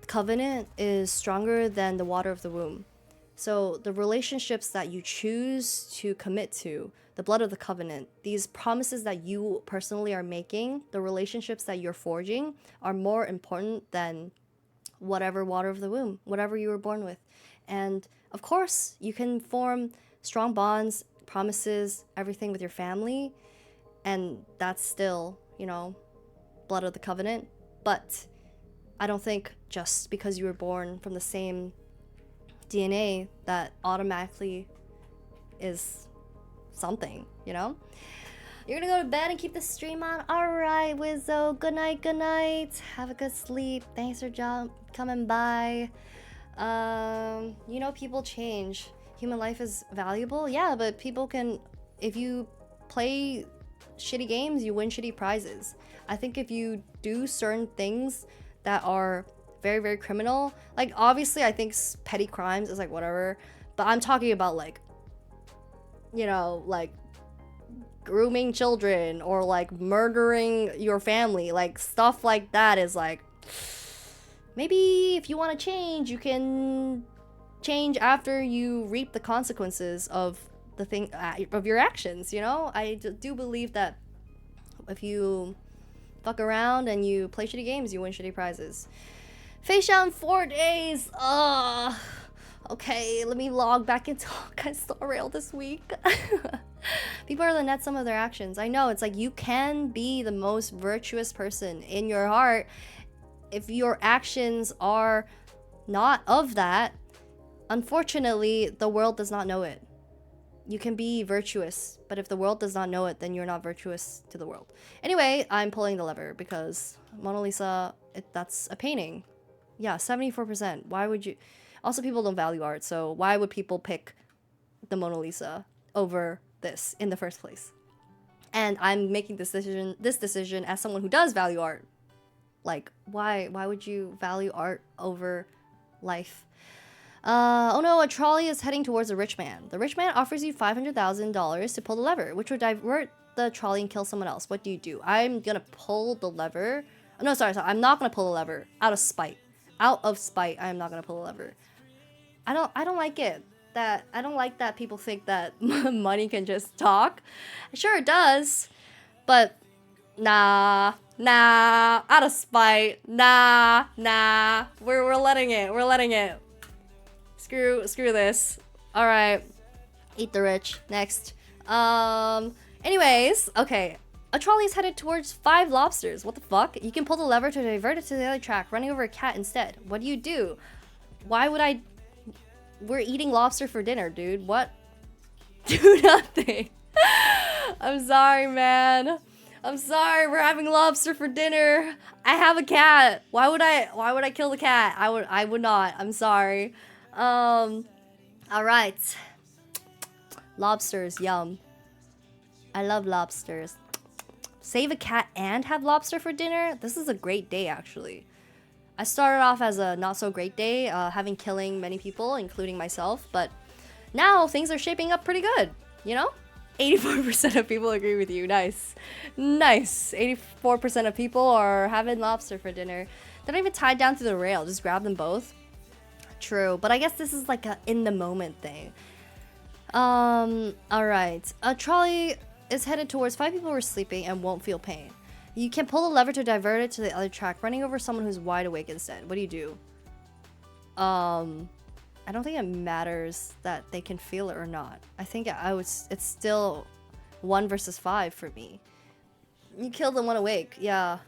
covenant is stronger than the water of the womb. So the relationships that you choose to commit to, the blood of the covenant, these promises that you personally are making, the relationships that you're forging are more important than whatever water of the womb, whatever you were born with. And of course, you can form strong bonds, promises, everything with your family, and that's still, you know, blood of the covenant. But I don't think just because you were born from the same DNA that automatically is something, you know? You're gonna go to bed and keep the stream on? Alright, Wizzo. Good night, good night. Have a good sleep. Thanks for coming by. You know, people change. Human life is valuable. Yeah, but people can... If you play shitty games, you win shitty prizes. I think if you do certain things that are very, very criminal, like obviously I think petty crimes is like whatever, but I'm talking about like, you know, like grooming children or like murdering your family, like stuff like that is like, maybe if you want to change, you can change after you reap the consequences of the thing, of your actions, you know? I do believe that if you fuck around and you play shitty games, you win shitty prizes. Face down 4 days. Okay, let me log back into I saw rail this week. People are the net sum of their actions. I know, it's like you can be the most virtuous person in your heart if your actions are not of that. Unfortunately, the world does not know it. You can be virtuous, but if the world does not know it, then you're not virtuous to the world. Anyway, I'm pulling the lever because Mona Lisa, that's a painting. Yeah, 74%. Why would you... Also, people don't value art, so why would people pick the Mona Lisa over this in the first place? And I'm making this decision as someone who does value art. Like, why would you value art over life? Oh no, a trolley is heading towards a rich man. The rich man offers you $500,000 to pull the lever, which would divert the trolley and kill someone else. What do you do? I'm gonna pull the lever. No, sorry. I'm not gonna pull the lever out of spite. Out of spite, I am not gonna pull the lever. I don't like it. I don't like that people think that money can just talk. Sure it does, but nah, out of spite, nah. We're letting it. Screw this. All right, eat the rich. Next. Anyways, okay. A trolley is headed towards 5 lobsters. What the fuck? You can pull the lever to divert it to the other track, running over a cat instead. What do you do? Why would I? We're eating lobster for dinner, dude. What? Do nothing. I'm sorry, man. I'm sorry. We're having lobster for dinner. I have a cat. Why would I kill the cat? I would not. I'm sorry. All right. Lobsters, yum. I love lobsters. Save a cat and have lobster for dinner? This is a great day, actually. I started off as a not so great day, having killing many people, including myself, but now things are shaping up pretty good, you know? 84% of people agree with you. Nice. 84% of people are having lobster for dinner. They're not even tied down to the rail, just grab them both. True, but I guess this is like a in the moment thing. Alright. A trolley is headed towards 5 people who are sleeping and won't feel pain. You can pull the lever to divert it to the other track, running over someone who's wide awake instead. What do you do? I don't think it matters that they can feel it or not. I think it's still 1 versus 5 for me. You kill the one awake, yeah.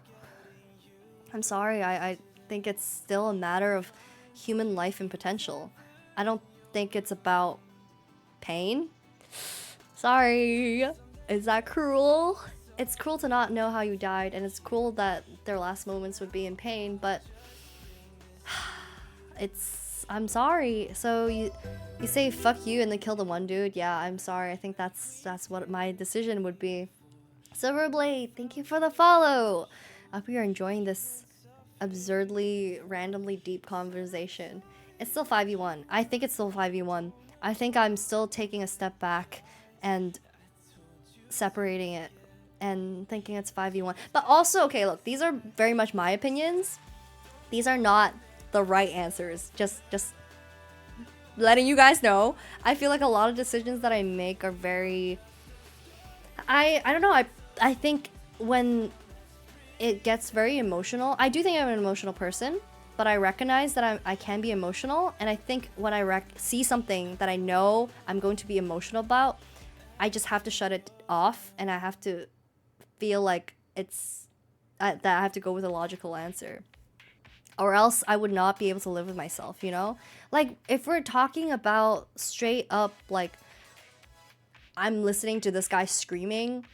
I'm sorry, I think it's still a matter of human life and potential. I don't think it's about pain. Sorry. Is that cruel? It's cruel to not know how you died, and it's cruel that their last moments would be in pain, but I'm sorry. So you say fuck you and then kill the one dude. Yeah, I'm sorry. I think that's what my decision would be. Silverblade, thank you for the follow. I hope you're enjoying this absurdly, randomly deep conversation. It's still 5v1. I think it's still 5v1. I think I'm still taking a step back and separating it and thinking it's 5v1. But also, okay, look, these are very much my opinions. These are not the right answers. Just letting you guys know. I feel like a lot of decisions that I make are very... I don't know, I think when it gets very emotional, I do think I'm an emotional person, but I recognize that I can be emotional, and I think when I see something that I know I'm going to be emotional about, I just have to shut it off, and I have to feel like that I have to go with a logical answer, or else I would not be able to live with myself, you know? Like, if we're talking about straight up, like, I'm listening to this guy screaming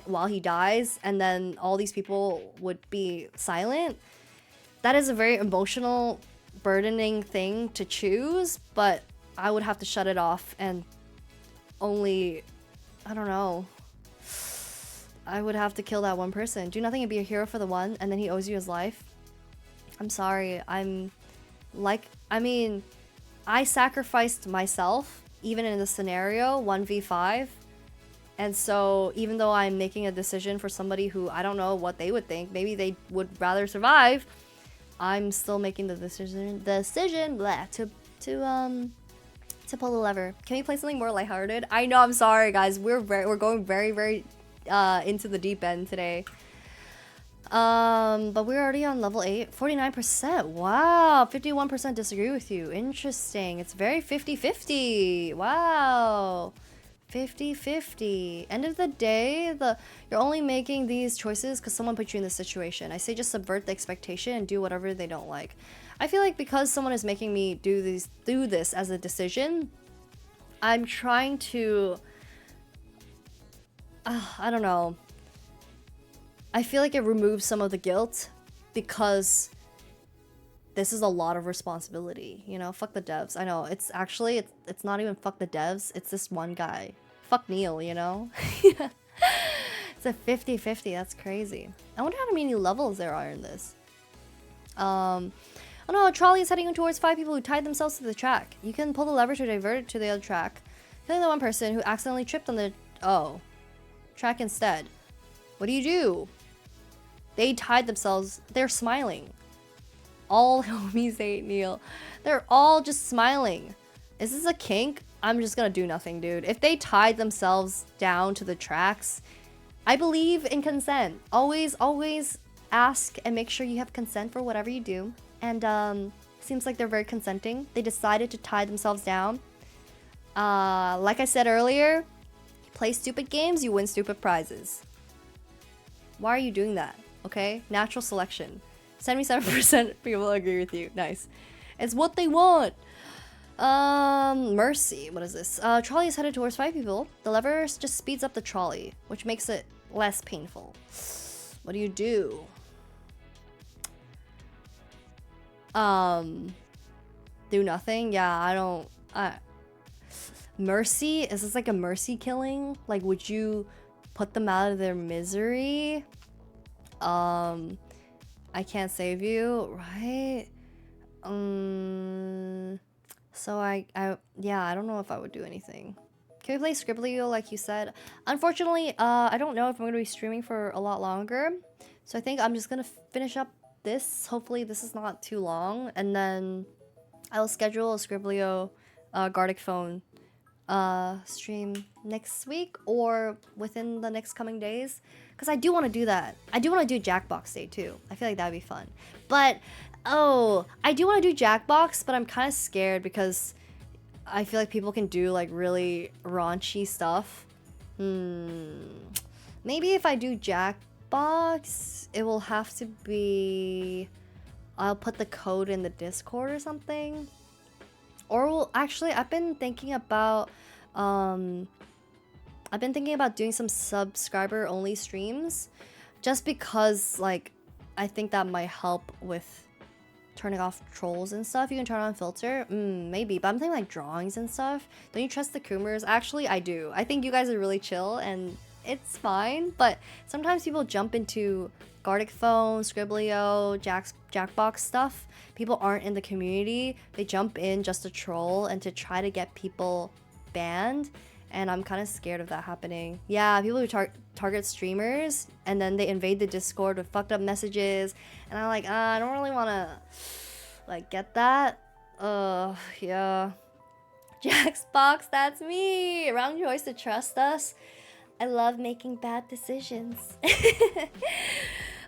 while he dies, and then all these people would be silent, that is a very emotional, burdening thing to choose, but I would have to shut it off and only, I don't know, I would have to kill that one person. Do nothing and be a hero for the one, and then he owes you his life. I'm sorry. I sacrificed myself, even in this scenario, 1v5. And so, even though I'm making a decision for somebody who I don't know what they would think, maybe they would rather survive, I'm still making the decision to pull the lever. Can we play something more lighthearted? I know, I'm sorry, guys. We're going very, very into the deep end today. But we're already on level 8. 49%. Wow. 51% disagree with you. Interesting. It's very 50-50. Wow. 50-50. End of the day, you're only making these choices because someone put you in this situation. I say just subvert the expectation and do whatever they don't like. I feel like because someone is making me do this as a decision, I'm trying to... I don't know. I feel like it removes some of the guilt because this is a lot of responsibility, you know? Fuck the devs. I know, it's not even fuck the devs, it's this one guy. Fuck Neil, you know? It's a 50-50, that's crazy. I wonder how many levels there are in this. Oh no, a trolley is heading towards 5 people who tied themselves to the track. You can pull the lever to divert it to the other track, killing the one person who accidentally tripped on the track instead. What do you do? They tied themselves. They're smiling. All homies hate Neil. They're all just smiling. Is this a kink? I'm just gonna do nothing, dude. If they tied themselves down to the tracks, I believe in consent. Always ask and make sure you have consent for whatever you do. And seems like they're very consenting. They decided to tie themselves down. Like I said earlier, you play stupid games, you win stupid prizes. Why are you doing that? Okay? Natural selection. 77% people agree with you. Nice. It's what they want. Mercy. What is this? Trolley is headed towards 5 people. The lever just speeds up the trolley, which makes it less painful. What do you do? Do nothing? Yeah, I don't... Mercy? Is this like a mercy killing? Like, would you put them out of their misery? I can't save you, right? So yeah, I don't know if I would do anything. Can we play Scribblio like you said? Unfortunately, I don't know if I'm going to be streaming for a lot longer. So I think I'm just going to finish up this. Hopefully this is not too long. And then I'll schedule a Scribblio Gardic phone stream next week or within the next coming days. Because I do want to do that. I do want to do Jackbox Day too. I feel like that'd be fun. But, I do want to do Jackbox, but I'm kind of scared because I feel like people can do like really raunchy stuff. Maybe if I do Jackbox, it will have to be... I'll put the code in the Discord or something. Or actually, I've been thinking about doing some subscriber only streams just because like I think that might help with turning off trolls and stuff. You can turn on filter, maybe, but I'm thinking like drawings and stuff. Don't you trust the Coomers? Actually, I do. I think you guys are really chill and it's fine, but sometimes people jump into Gardic Phone, Scribblio, Jackbox stuff. People aren't in the community. They jump in just to troll and to try to get people banned. And I'm kind of scared of that happening. Yeah, people who target streamers and then they invade the Discord with fucked up messages. And I'm like, I don't really want to like get that. Yeah. Jackbox, that's me. Wrong choice to trust us. I love making bad decisions.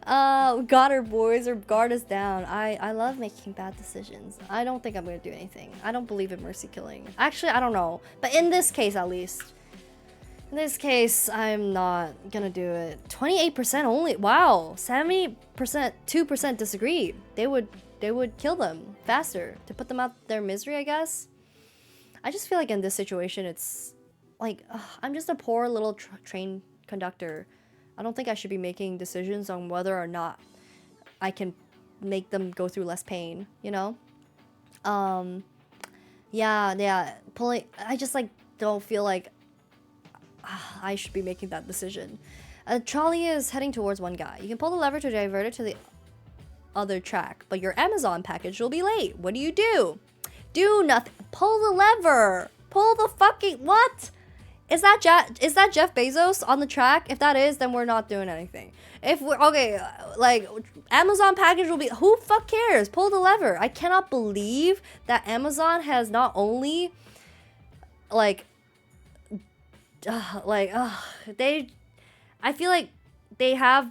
Got her, boys, or guard us down. I love making bad decisions. I don't think I'm gonna do anything. I don't believe in mercy killing. Actually, I don't know. But in this case, at least. In this case, I'm not gonna do it. 28% only. Wow. 70%, 2% disagree. They would kill them faster to put them out their misery, I guess. I just feel like in this situation, it's like, I'm just a poor little train conductor. I don't think I should be making decisions on whether or not I can make them go through less pain, you know? Yeah, pulling, I just like don't feel like I should be making that decision. A trolley is heading towards one guy. You can pull the lever to divert it to the other track, but your Amazon package will be late. What do you do? Do nothing. Pull the lever. Pull the fucking, what? Is that Jeff Bezos on the track? If that is, then we're not doing anything. If we're okay, like Amazon package will be, who fuck cares? Pull the lever. I cannot believe that Amazon has not only I feel like they have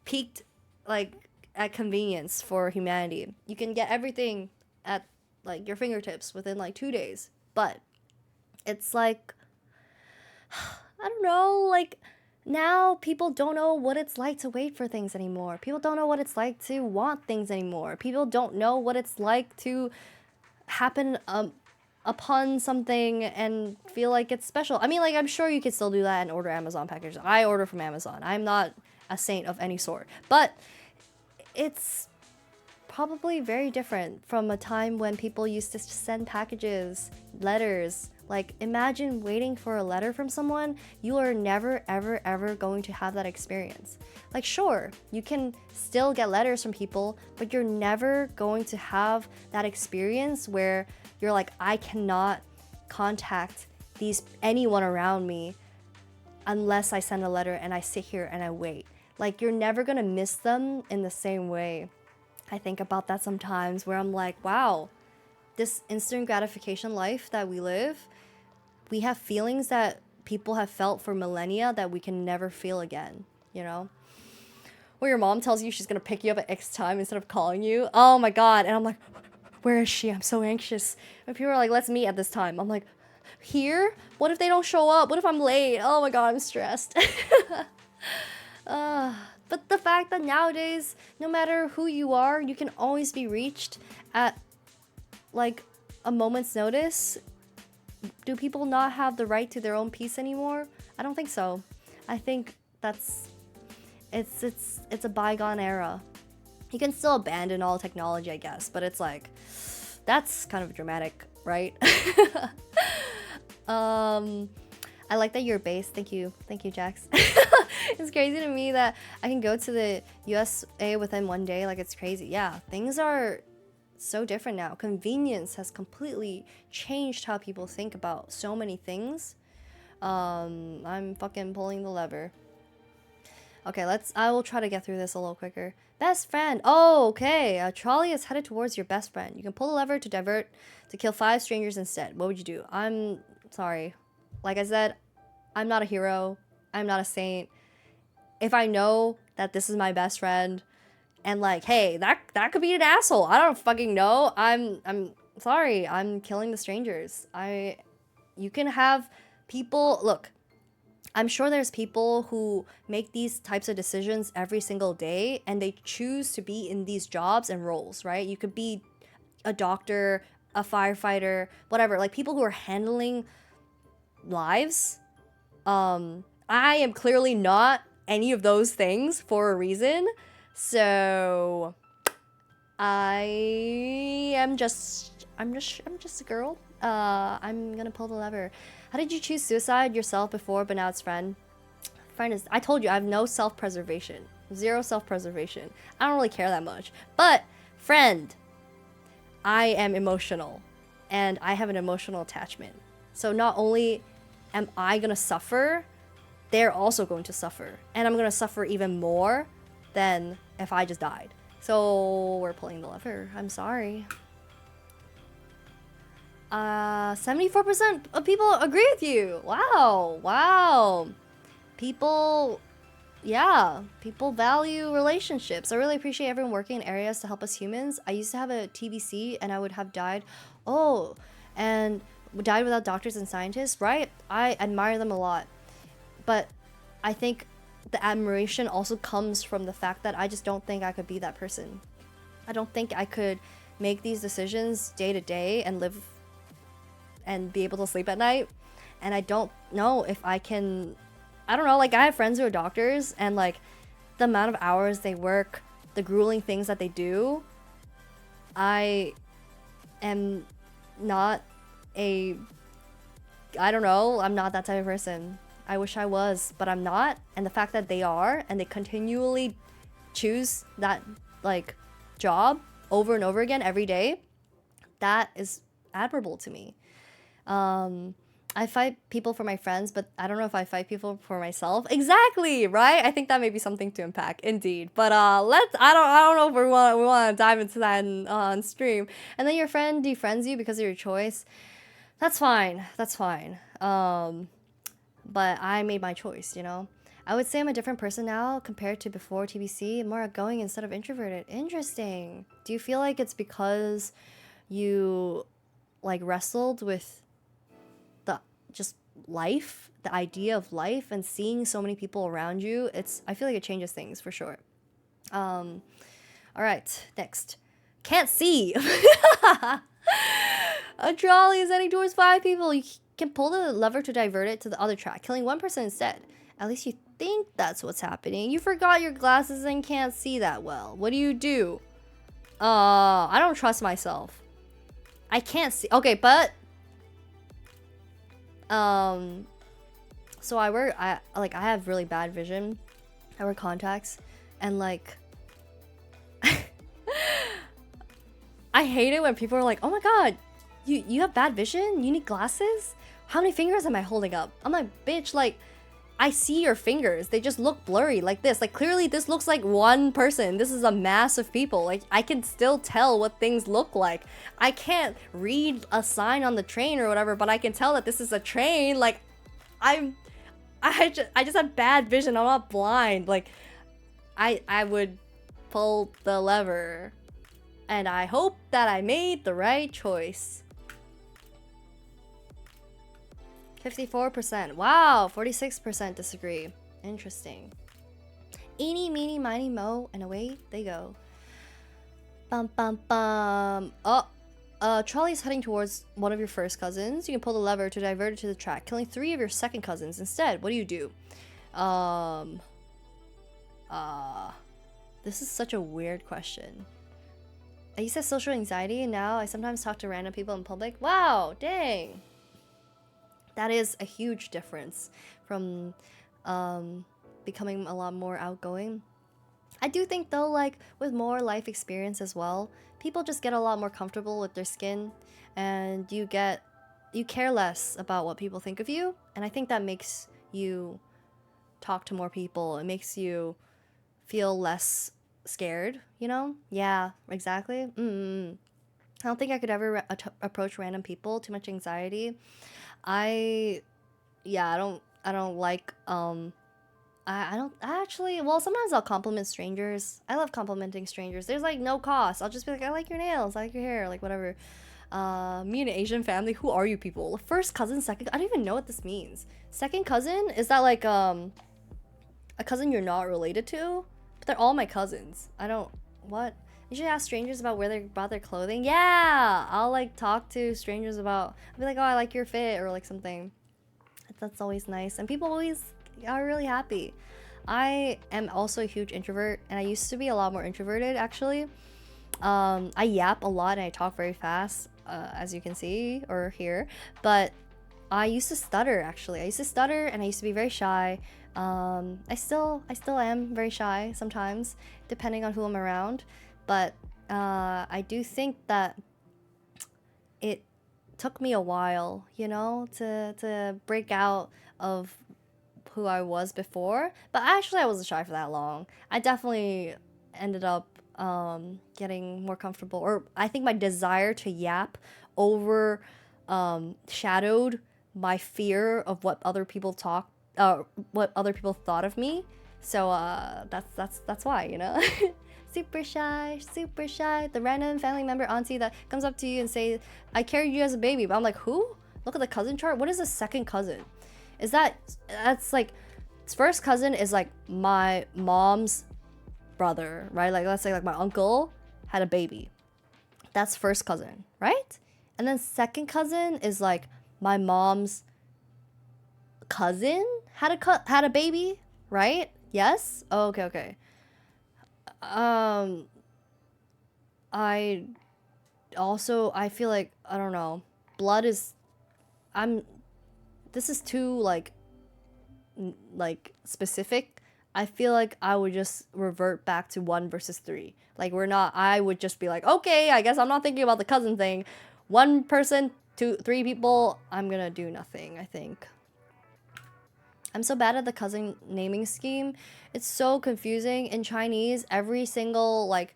peaked like at convenience for humanity. You can get everything at like your fingertips within like 2 days, but it's like, I don't know, like now people don't know what it's like to wait for things anymore. People don't know what it's like to want things anymore. People don't know what it's like to happen upon something and feel like it's special. I mean, like, I'm sure you could still do that and order Amazon packages. I order from Amazon. I'm not a saint of any sort, but it's probably very different from a time when people used to send packages, letters, Like, imagine waiting for a letter from someone. You are never, ever, ever going to have that experience. Like, sure, you can still get letters from people, but you're never going to have that experience where you're like, I cannot contact anyone around me unless I send a letter and I sit here and I wait. Like, you're never gonna miss them in the same way. I think about that sometimes where I'm like, wow, this instant gratification life that we live, we have feelings that people have felt for millennia that we can never feel again, you know? Where your mom tells you she's gonna pick you up at X time instead of calling you. Oh my god. And I'm like, where is she? I'm so anxious. And people are like, let's meet at this time. I'm like, here? What if they don't show up? What if I'm late? Oh my god, I'm stressed. But the fact that nowadays, no matter who you are, you can always be reached at like a moment's notice. Do people not have the right to their own peace anymore? I don't think so. I think it's a bygone era. You can still abandon all technology, I guess, but it's like, that's kind of dramatic, right? I like that you're based. Thank you, Jax. It's crazy to me that I can go to the USA within one day. Like, it's crazy. Yeah, things are so different now. Convenience has completely changed how people think about so many things. I'm fucking pulling the lever. Okay, I will try to get through this a little quicker. Best friend. Oh, okay. A trolley is headed towards your best friend. You can pull the lever to kill 5 strangers instead. What would you do? I'm sorry. Like I said, I'm not a hero. I'm not a saint. If I know that this is my best friend and like, hey, that could be an asshole. I don't fucking know. I'm sorry. I'm killing the strangers. You can have people, look, I'm sure there's people who make these types of decisions every single day and they choose to be in these jobs and roles, right? You could be a doctor, a firefighter, whatever, like people who are handling lives. I am clearly not any of those things for a reason. So I'm just a girl. I'm gonna pull the lever. How did you choose suicide yourself before, but now it's friend? Friend is, I told you, I have no self-preservation. Zero self-preservation. I don't really care that much. But friend, I am emotional and I have an emotional attachment. So not only am I gonna suffer, they're also going to suffer. And I'm gonna suffer even more than if I just died. So we're pulling the lever. I'm sorry. 74% of people agree with you. Wow. People value relationships. I really appreciate everyone working in areas to help us humans. I used to have a TBC and I would have died. And died without doctors and scientists, right? I admire them a lot. But I think the admiration also comes from the fact that I just don't think I could be that person. I don't think I could make these decisions day to day and live and be able to sleep at night. And I don't know if I can, I don't know, like I have friends who are doctors and like the amount of hours they work, the grueling things that they do, I am not I'm not that type of person. I wish I was, but I'm not. And the fact that they are and they continually choose that like job over and over again every day, that is admirable to me. I fight people for my friends, but I don't know if I fight people for myself. Exactly, right? I think that may be something to unpack, indeed. But I don't know if we want to dive into that on stream. And then your friend defriends you because of your choice. That's fine. But I made my choice, you know? I would say I'm a different person now compared to before TBC, more outgoing instead of introverted. Interesting. Do you feel like it's because you like wrestled with just life, the idea of life and seeing so many people around you? I feel like it changes things for sure. All right, next. Can't see. A trolley is heading towards 5 people. You can pull the lever to divert it to the other track, killing 1 person instead. At least you think that's what's happening. You forgot your glasses and can't see that well. What do? I don't trust myself. I can't see. Okay, but So I have really bad vision. I wear contacts, and like I hate it when people are like, "Oh my god, you have bad vision? You need glasses? How many fingers am I holding up?" I'm like, "Bitch, like I see your fingers. They just look blurry like this. Like clearly this looks like one person. This is a mass of people. Like I can still tell what things look like. I can't read a sign on the train or whatever, but I can tell that this is a train. Like I just have bad vision. I'm not blind. Like I would pull the lever, and I hope that I made the right choice. 54%. Wow, 46% disagree. Interesting. Eeny, meeny, miny, mo, and away they go. Bum, bum, bum. Oh, trolley's heading towards one of your first cousins. You can pull the lever to divert it to the track, killing 3 of your second cousins instead. What do you do? This is such a weird question. I used to have social anxiety, and now I sometimes talk to random people in public. Wow, dang. That is a huge difference from becoming a lot more outgoing. I do think though, like with more life experience as well, people just get a lot more comfortable with their skin, and you care less about what people think of you, and I think that makes you talk to more people. It makes you feel less scared, you know? Yeah, exactly. I don't think I could ever approach random people. Too much anxiety. I don't like I actually, well, sometimes I'll compliment strangers. I love complimenting strangers. There's like no cost. I'll just be like, I like your nails, I like your hair, like whatever. Me and an Asian family, who are you people? First cousin, second, I don't even know what this means. Second cousin, is that like a cousin you're not related to? But they're all my cousins. I don't, what? You should ask strangers about where they bought their clothing. Yeah, I'll like talk to strangers about, I'll be like, oh, I like your fit, or like something. That's always nice, and people always are really happy. I am also a huge introvert, and I used to be a lot more introverted actually. I yap a lot and I talk very fast, as you can see or hear, but I used to stutter actually. I used to stutter and I used to be very shy. I still am very shy sometimes, depending on who I'm around. But I do think that it took me a while, you know, to break out of who I was before. But actually I wasn't shy for that long. I definitely ended up getting more comfortable, or I think my desire to yap over shadowed my fear of what other people what other people thought of me. So that's why, you know. Super shy, super shy. The random family member auntie that comes up to you and say, I carried you as a baby. But I'm like, who? Look at the cousin chart. What is a second cousin? That's like, first cousin is like my mom's brother, right? Like let's say like my uncle had a baby. That's first cousin, right? And then second cousin is like my mom's cousin had a baby, right? Yes? Oh, okay. I feel like, I don't know, blood is, this is too like specific. I feel like I would just revert back to 1 versus 3. Like I would just be like, okay, I guess I'm not thinking about the cousin thing. 1 person, 2, 3 people, I'm gonna do nothing, I think. I'm so bad at the cousin naming scheme. It's so confusing. In Chinese, every single like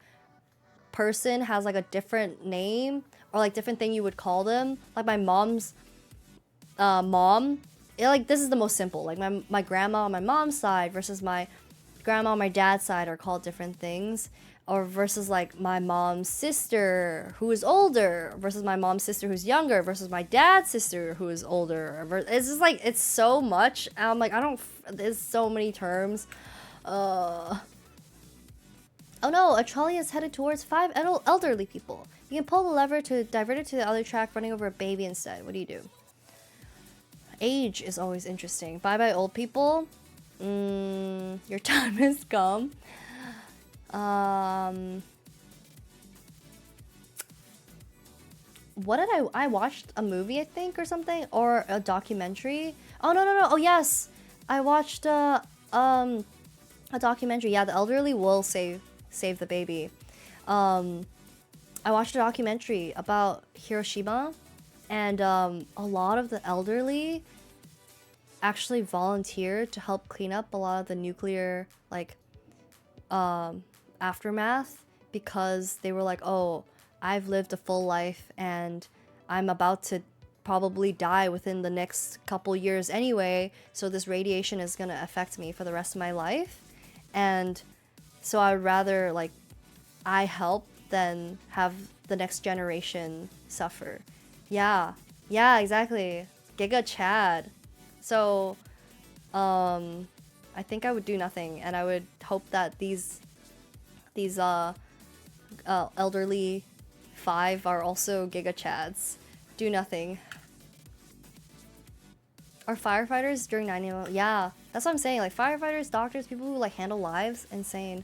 person has like a different name, or like different thing you would call them. Like my mom's mom, like this is the most simple. Like my grandma on my mom's side versus my grandma on my dad's side are called different things. Or versus like my mom's sister who is older versus my mom's sister who's younger versus my dad's sister who is older. It's just like, it's so much. And I'm like, there's so many terms. Oh no, a trolley is headed towards 5 elderly people. You can pull the lever to divert it to the other track, running over a baby instead. What do you do? Age is always interesting. Bye bye old people. Your time has come. what did I watched a movie, I think, or something, or a documentary. Oh no, oh yes, I watched a documentary. Yeah, the elderly will save the baby. I watched a documentary about Hiroshima, and a lot of the elderly actually volunteered to help clean up a lot of the nuclear like aftermath, because they were like, oh, I've lived a full life and I'm about to probably die within the next couple years anyway, so this radiation is gonna affect me for the rest of my life, and so I'd rather like I help than have the next generation suffer. Yeah, exactly. Giga Chad. So I think I would do nothing, and I would hope that these elderly 5 are also Giga Chads. Do nothing. Are firefighters during 9/11? Yeah, that's what I'm saying. Like firefighters, doctors, people who like handle lives, insane.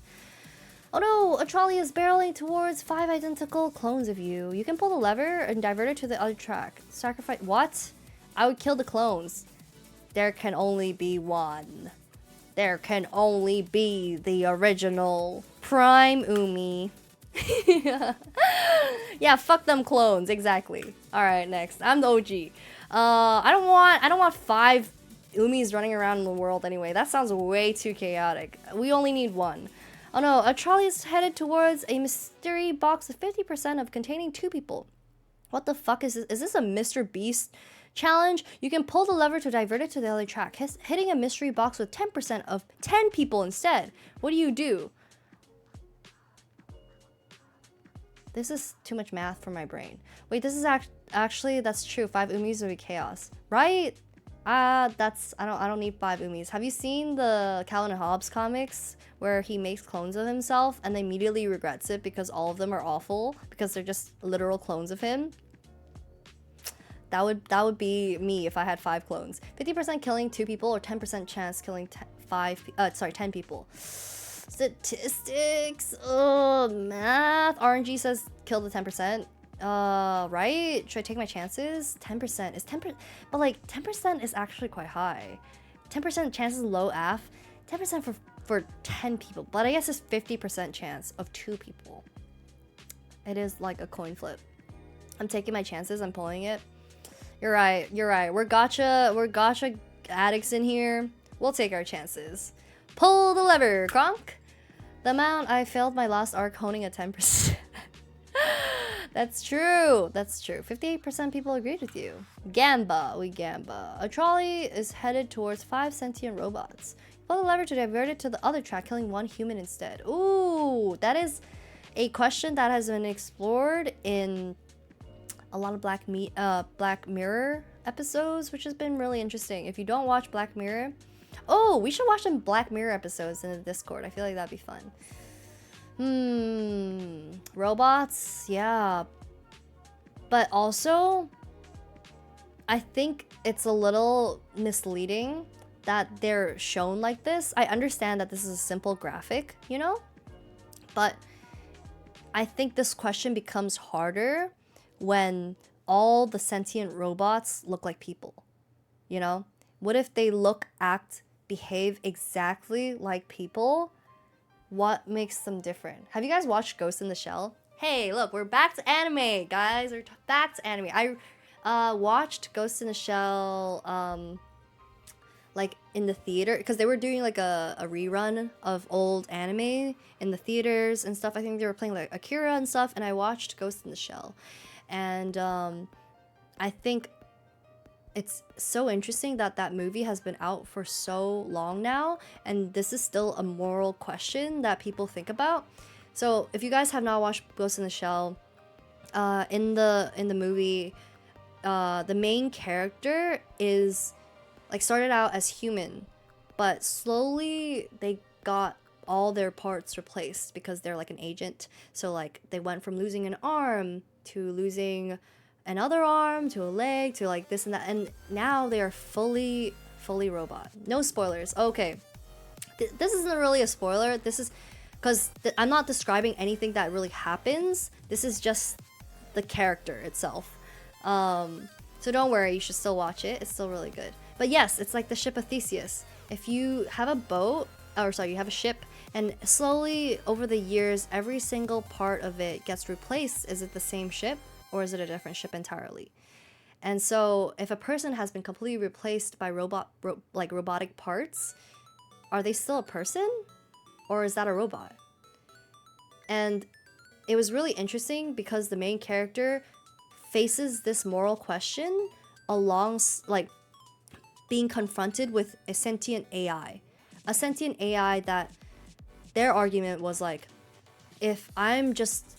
Oh no, a trolley is barreling towards 5 identical clones of you. You can pull the lever and divert it to the other track. Sacrifice. What? I would kill the clones. There can only be one. There can only be the original Prime Umi. Yeah, fuck them clones, exactly. Alright, next. I'm the OG. I don't want 5 Umis running around in the world anyway. That sounds way too chaotic. We only need 1. Oh no, a trolley is headed towards a mystery box of 50% of containing 2 people. What the fuck is this? Is this a Mr. Beast challenge? You can pull the lever to divert it to the other track, hitting a mystery box with 10% of 10 people instead. What do? This is too much math for my brain. Wait, this is actually, that's true. 5 Umis would be chaos, right? I don't need 5 Umis. Have you seen the Calvin and Hobbes comics where he makes clones of himself and then immediately regrets it because all of them are awful because they're just literal clones of him? That would be me if I had 5 clones. 50% killing 2 people or 10% chance killing 10 people. Statistics. Oh, math. RNG says kill the 10%. Right? Should I take my chances? 10% is 10%, but like 10% is actually quite high. 10% chances low AF. 10% for 10 people, but I guess it's 50% chance of 2 people. It is like a coin flip. I'm taking my chances. I'm pulling it. You're right. We're gotcha addicts in here. We'll take our chances. Pull the lever, Kronk. The amount I failed my last arc honing at 10%. That's true. 58% people agreed with you. Gamba. A trolley is headed towards 5 sentient robots. Pull the lever to divert it to the other track, killing 1 human instead. Ooh, that is a question that has been explored in a lot of Black Mirror episodes, which has been really interesting. If you don't watch Black Mirror, oh, we should watch some Black Mirror episodes in the Discord. I feel like that'd be fun. Robots, yeah. But also, I think it's a little misleading that they're shown like this. I understand that this is a simple graphic, you know? But I think this question becomes harder when all the sentient robots look like people, you know? What if they look, act, behave exactly like people? What makes them different? Have you guys watched Ghost in the Shell? Hey, look, we're back to anime, guys. We're back to anime. I watched Ghost in the Shell like in the theater because they were doing like a rerun of old anime in the theaters and stuff. I think they were playing like Akira and stuff, and I watched Ghost in the Shell. And I think it's so interesting that that movie has been out for so long now, and this is still a moral question that people think about. So if you guys have not watched Ghost in the Shell, in the movie, the main character is like started out as human, but slowly they got all their parts replaced because they're like an agent. So like they went from losing an arm to losing another arm to a leg to like this and that, and now they are fully robot. No spoilers. Okay, this isn't really a spoiler. This is because I'm not describing anything that really happens. This is just the character itself. So don't worry, you should still watch it. It's still really good. But yes, it's like the ship of Theseus. If you have a boat, or sorry, you have a ship, and slowly over the years, every single part of it gets replaced. Is it the same ship, or is it a different ship entirely? And so if a person has been completely replaced by robotic parts, are they still a person, or is that a robot? And it was really interesting because the main character faces this moral question along, like, being confronted with a sentient AI. A sentient AI that their argument was like, if I'm just,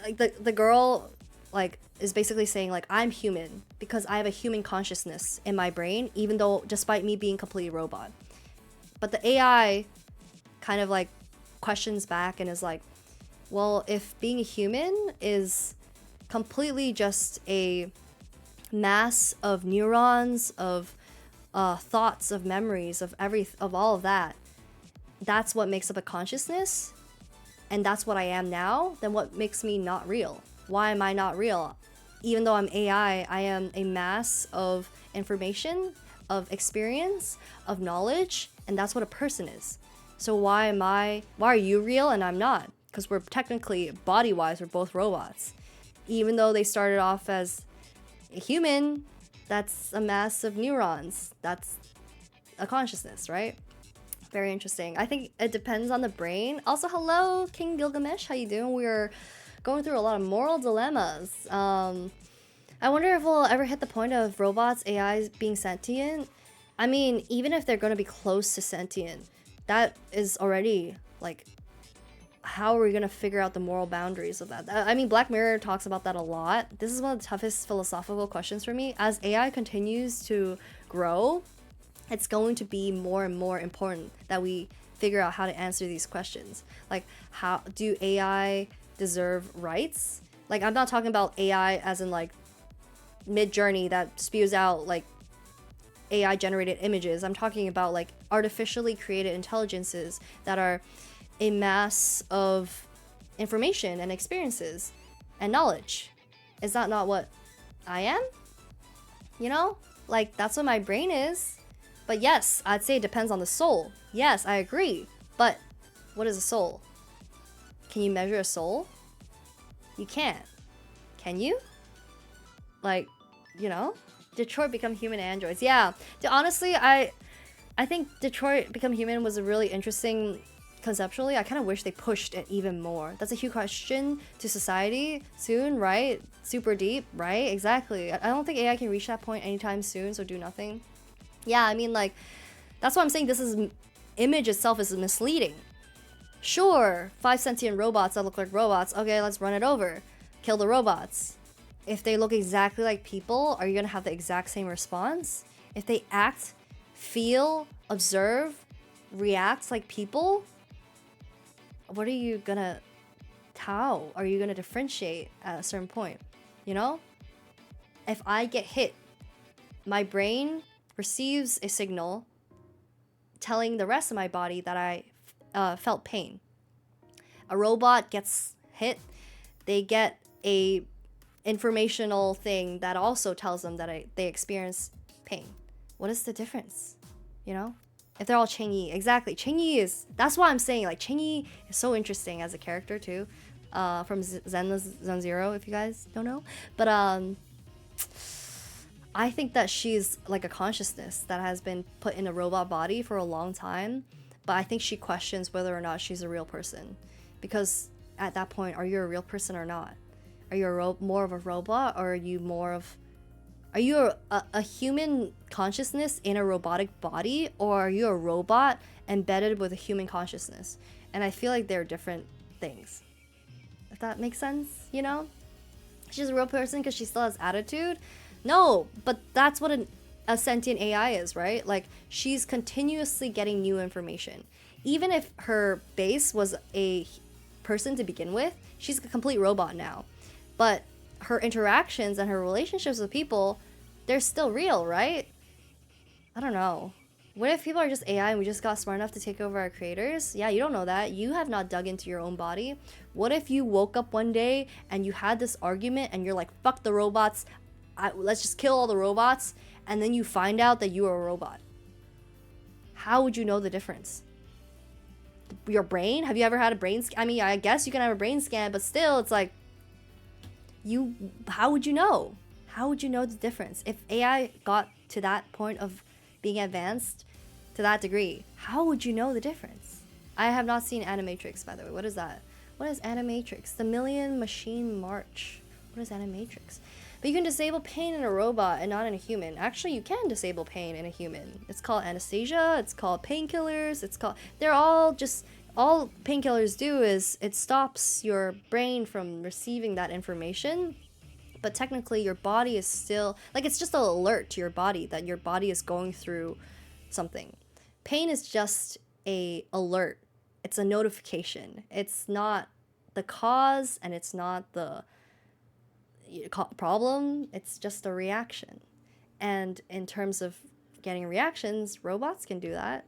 like, the girl, like, is basically saying, like, I'm human because I have a human consciousness in my brain, even though, despite me being completely robot. But the AI kind of, like, questions back and is like, well, if being a human is completely just a mass of neurons, of thoughts, of memories, of all of that, that's what makes up a consciousness, and that's what I am now, then what makes me not real? Why am I not real? Even though I'm AI, I am a mass of information, of experience, of knowledge, and that's what a person is. So why are you real and I'm not? Because we're technically, body-wise, we're both robots. Even though they started off as a human, that's a mass of neurons. That's a consciousness, right? Very interesting. I think it depends on the brain. Also, hello, King Gilgamesh. How you doing? We're going through a lot of moral dilemmas. I wonder if we'll ever hit the point of robots, AIs being sentient. I mean, even if they're going to be close to sentient, that is already, like, how are we going to figure out the moral boundaries of that? I mean, Black Mirror talks about that a lot. This is one of the toughest philosophical questions for me. As AI continues to grow, it's going to be more and more important that we figure out how to answer these questions. Like, how do AI deserve rights? Like, I'm not talking about AI as in, like, Mid-Journey that spews out, like, AI generated images. I'm talking about, like, artificially created intelligences that are a mass of information and experiences and knowledge. Is that not what I am? You know? Like, that's what my brain is. But yes, I'd say it depends on the soul. Yes, I agree. But what is a soul? Can you measure a soul? You can't. Can you? Like, you know? Detroit Become Human androids. Yeah. Honestly, I think Detroit Become Human was a really interesting conceptually. I kind of wish they pushed it even more. That's a huge question to society soon, right? Super deep, right? Exactly. I don't think AI can reach that point anytime soon, so do nothing. Yeah, I mean, like, that's why I'm saying image itself is misleading. Sure, 5 sentient robots that look like robots. Okay, let's run it over. Kill the robots. If they look exactly like people, are you gonna have the exact same response? If they act, feel, observe, react like people, what are you gonna, how are you gonna differentiate at a certain point? You know? If I get hit, my brain receives a signal telling the rest of my body that I felt pain. A robot gets hit, they get a informational thing that also tells them that they experience pain. What is the difference? You know? If they're all Cheng-Yi. Exactly. Cheng-Yi is... That's why I'm saying, like, Cheng-Yi is so interesting as a character, too. From Zen Zero, if you guys don't know. But, I think that she's, like, a consciousness that has been put in a robot body for a long time. But I think she questions whether or not she's a real person. Because at that point, are you a real person or not? Are you more of a robot, or are you more of... Are you a human consciousness in a robotic body, or are you a robot embedded with a human consciousness? And I feel like they're different things. If that makes sense, you know? She's a real person because she still has attitude? No, but that's what a sentient AI is, right? Like, she's continuously getting new information. Even if her base was a person to begin with, she's a complete robot now. But her interactions and her relationships with people, they're still real, right? I don't know. What if people are just AI and we just got smart enough to take over our creators? Yeah, you don't know that. You have not dug into your own body. What if you woke up one day and you had this argument and you're like, fuck the robots, let's just kill all the robots, and then you find out that you are a robot. How would you know the difference? Your brain? Have you ever had a brain scan? I mean, I guess you can have a brain scan, but still, it's like, how would you know? How would you know the difference? If AI got to that point of being advanced to that degree, how would you know the difference? I have not seen Animatrix, by the way. What is that? What is Animatrix? The Million Machine March. What is Animatrix? But you can disable pain in a robot and not in a human. Actually, you can disable pain in a human. It's called anesthesia. It's called painkillers. They're all just, all painkillers do is it stops your brain from receiving that information. But technically your body is still, like, it's just an alert to your body that your body is going through something. Pain is just a alert. It's a notification. It's not the cause and it's not the problem. It's just a reaction. And in terms of getting reactions, robots can do that.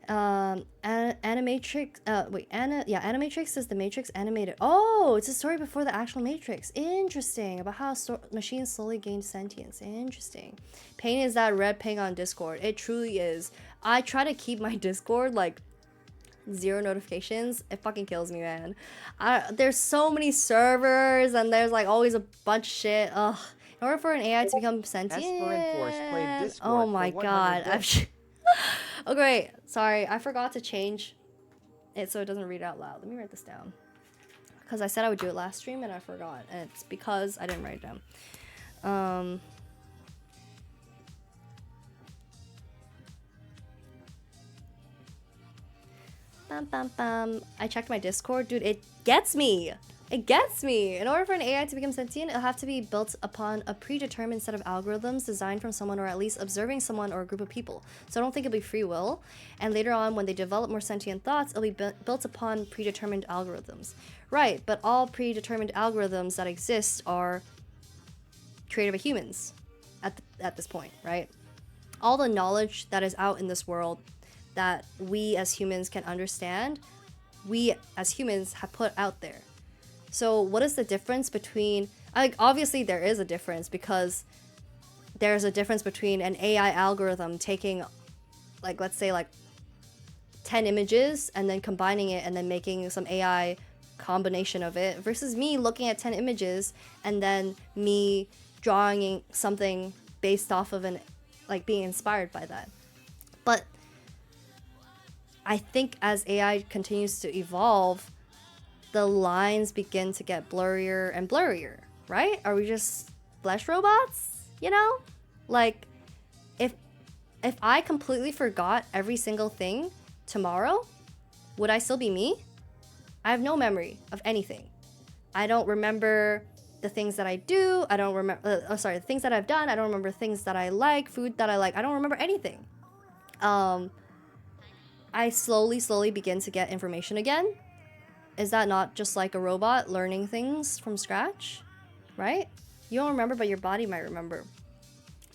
Animatrix, Animatrix is the Matrix animated. Oh, it's a story before the actual Matrix. Interesting. About how machines slowly gain sentience. Interesting. Pain is that red ping on Discord. It truly is. I try to keep my Discord like 0 notifications. It fucking kills me, man. There's so many servers and there's like always a bunch of shit. Ugh. In order for an AI to become sentient. Oh my god. Oh great, sorry, I forgot to change it so it doesn't read out loud. Let me write this down. Because I said I would do it last stream and I forgot. And it's because I didn't write it down. I checked my Discord. Dude, it gets me. It gets me. In order for an AI to become sentient, it'll have to be built upon a predetermined set of algorithms designed from someone or at least observing someone or a group of people. So I don't think it'll be free will. And later on, when they develop more sentient thoughts, it'll be built upon predetermined algorithms. Right, but all predetermined algorithms that exist are created by humans at this point, right? All the knowledge that is out in this world that we as humans can understand, we as humans have put out there. So what is the difference between, like, obviously there is a difference because there's a difference between an AI algorithm taking, like, let's say like 10 images and then combining it and then making some AI combination of it versus me looking at 10 images and then me drawing something based off of like being inspired by that. But I think as AI continues to evolve, the lines begin to get blurrier and blurrier, right? Are we just flesh robots? You know? Like, if I completely forgot every single thing tomorrow, would I still be me? I have no memory of anything. I don't remember the things that I do. I don't remember, the things that I've done. I don't remember things that I like, food that I like. I don't remember anything. I slowly begin to get information again. Is that not just like a robot learning things from scratch? Right? You don't remember, but your body might remember.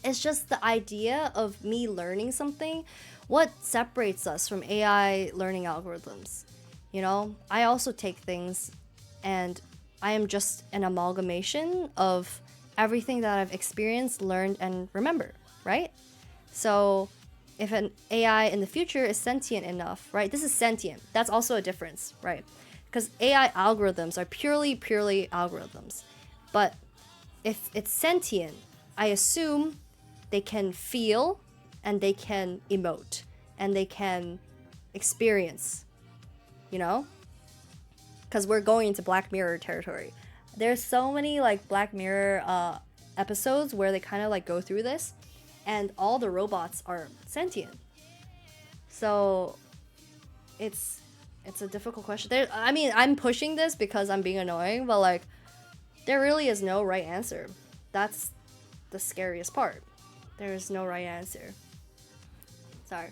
It's just the idea of me learning something. What separates us from AI learning algorithms? You know, I also take things and I am just an amalgamation of everything that I've experienced, learned, and remember, right? So if an AI in the future is sentient enough, right? This is sentient. That's also a difference, right? Because AI algorithms are purely algorithms. But if it's sentient, I assume they can feel and they can emote and they can experience, you know? Because we're going into Black Mirror territory. There's so many like Black Mirror episodes where they kind of like go through this and all the robots are sentient. So it's a difficult question. I mean, I'm pushing this because I'm being annoying, but like, there really is no right answer. That's the scariest part. There is no right answer. Sorry.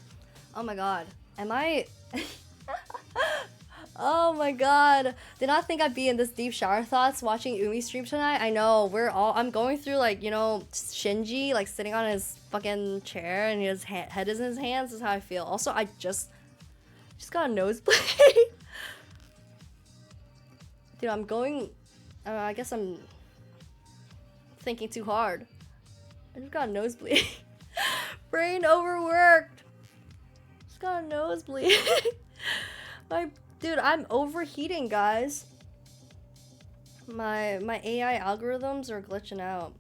Oh my god. Am I... Oh my god. Did not think I'd be in this deep shower thoughts watching Umi stream tonight. I know, I'm going through like, you know, Shinji, like sitting on his fucking chair and his head is in his hands. This is how I feel. Also, I just got a nosebleed. Dude, I'm going... I guess I'm thinking too hard. I just got a nosebleed. Brain overworked. Just got a nosebleed. Dude, I'm overheating, guys. My AI algorithms are glitching out.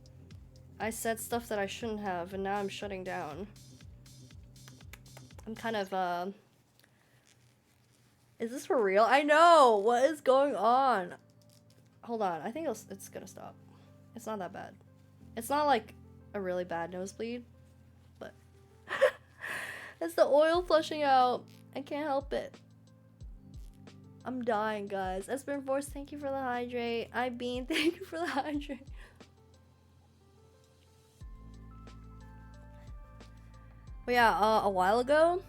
I said stuff that I shouldn't have, and now I'm shutting down. I'm kind of, Is this for real? I know! What is going on? Hold on, I think it's gonna stop. It's not that bad. It's not like a really bad nosebleed, but it's the oil flushing out. I can't help it. I'm dying, guys. Espen Force, thank you for the hydrate. Bean, thank you for the hydrate. But yeah, a while ago,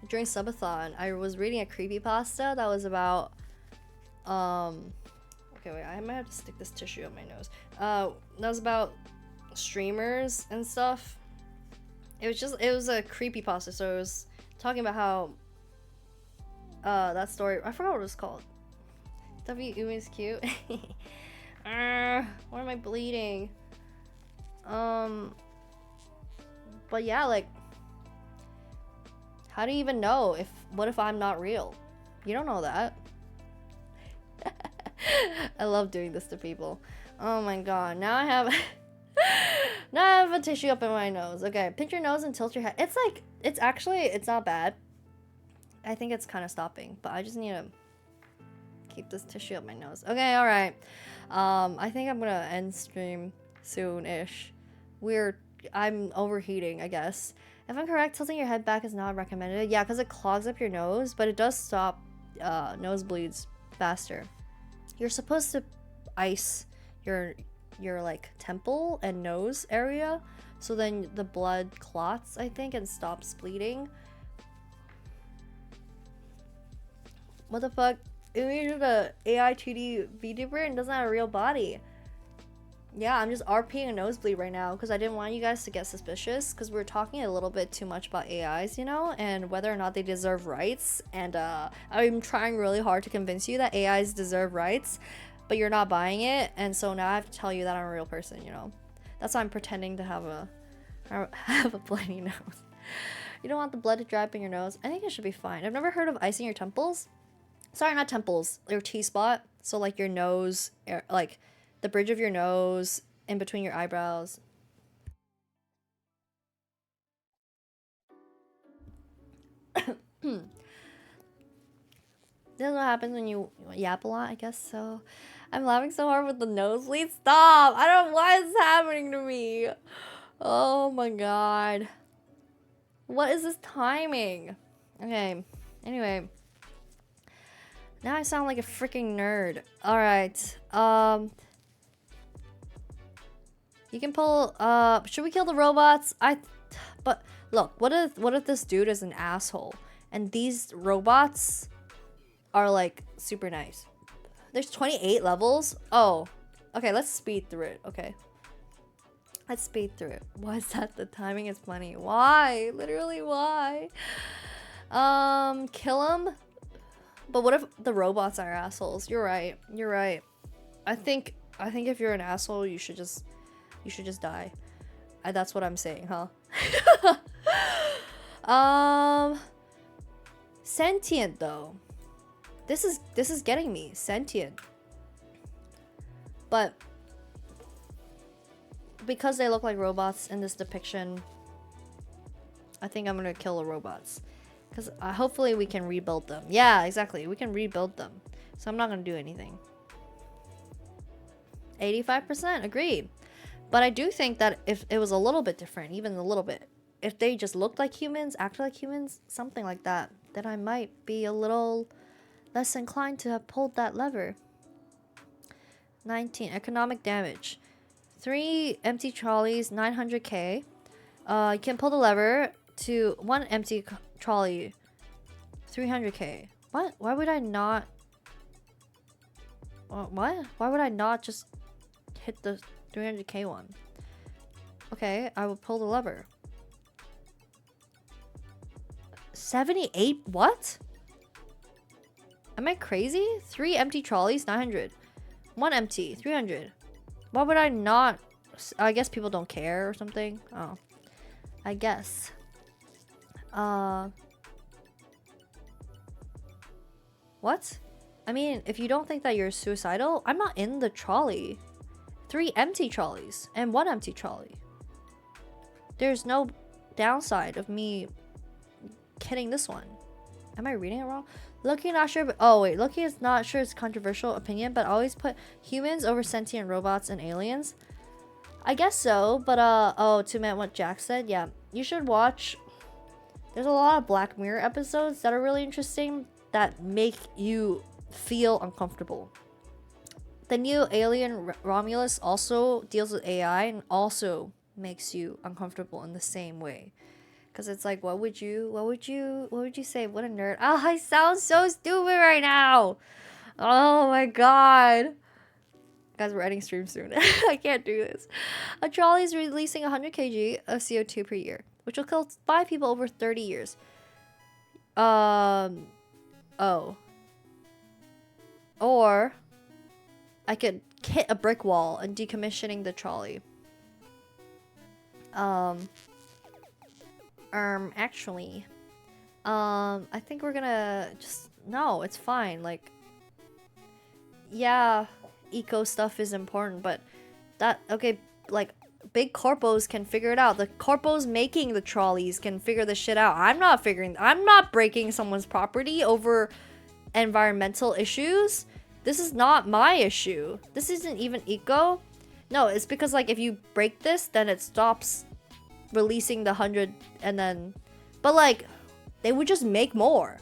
during subathon, I was reading a creepypasta that was about, okay, wait, I might have to stick this tissue up my nose. That was about streamers and stuff. It was a creepypasta, so it was talking about how, that story, I forgot what it was called. W Umi is cute. Why am I bleeding? But yeah, like, how do you even know what if I'm not real? You don't know that. I love doing this to people. Oh my god, now I have a tissue up in my nose. Okay, pinch your nose and tilt your head. It's not bad. I think it's kind of stopping, but I just need to keep this tissue up my nose. Okay, all right. I think I'm gonna end stream soon-ish. I'm overheating, I guess. If I'm correct, tilting your head back is not recommended. Yeah, because it clogs up your nose, but it does stop nosebleeds faster. You're supposed to ice your like temple and nose area, so then the blood clots, I think, and stops bleeding. What the fuck? Umi did a AI 2D VTuber and doesn't have a real body. Yeah, I'm just RPing a nosebleed right now because I didn't want you guys to get suspicious, because we're talking a little bit too much about AIs, you know, and whether or not they deserve rights. And I'm trying really hard to convince you that AIs deserve rights, but you're not buying it, and so now I have to tell you that I'm a real person, you know. That's why I'm pretending to have a bloody nose. You don't want the blood to dry up in your nose. I think it should be fine. I've never heard of icing your temples. Sorry, not temples. Your T-spot. So like your nose, like the bridge of your nose, in between your eyebrows. This is what happens when you yap a lot, I guess so. I'm laughing so hard with the nosebleed. Stop! I don't know why it's happening to me. Oh my god. What is this timing? Okay, anyway. Now I sound like a freaking nerd. Alright, you can pull, should we kill the robots? But look, what if this dude is an asshole and these robots are like super nice? There's 28 levels? Oh, okay, let's speed through it, okay. Let's speed through it. Why is that? The timing is funny. Why? Literally, why? Kill him? But what if the robots are assholes? You're right. You're right. I think if you're an asshole, you should just die. That's what I'm saying, huh? Sentient though. This is getting me. Sentient. But because they look like robots in this depiction, I think I'm gonna kill the robots. Because hopefully we can rebuild them. Yeah, exactly. We can rebuild them. So I'm not going to do anything. 85%. Agreed. But I do think that if it was a little bit different, even a little bit, if they just looked like humans, acted like humans, something like that, then I might be a little less inclined to have pulled that lever. 19. Economic damage. 3 empty trolleys, 900k. You can pull the lever to 1 empty trolley, 300k. What? Why would I not? What? Why would I not just hit the 300k one? Okay, I will pull the lever. 78? What? Am I crazy? 3 empty trolleys, 900. 1 empty, 300. Why would I not I guess people don't care or something. Oh, I guess. What? I mean, if you don't think that you're suicidal, I'm not in the trolley. 3 empty trolleys and 1 empty trolley. There's no downside of me hitting this one. Am I reading it wrong? Lucky not sure, but oh wait, Lucky is not sure it's controversial opinion, but always put humans over sentient robots and aliens. I guess so, but oh, to meant what Jack said, yeah, you should watch. There's a lot of Black Mirror episodes that are really interesting that make you feel uncomfortable. The new Alien Romulus also deals with AI and also makes you uncomfortable in the same way. Cause it's like, what would you say? What a nerd! Oh, I sound so stupid right now. Oh my god. Guys, we're ending stream soon. I can't do this. A trolley is releasing 100 kg of CO2 per year, which will kill 5 people over 30 years. Oh. Or I could hit a brick wall and decommissioning the trolley. Actually, I think we're gonna just, no, it's fine. Like, yeah, eco stuff is important, but that, okay, like, big corpos can figure it out. The corpos making the trolleys can figure this shit out. I'm not breaking someone's property over environmental issues. This is not my issue. This isn't even eco. No, it's because, like, if you break this, then it stops releasing the 100 and then, but like, they would just make more.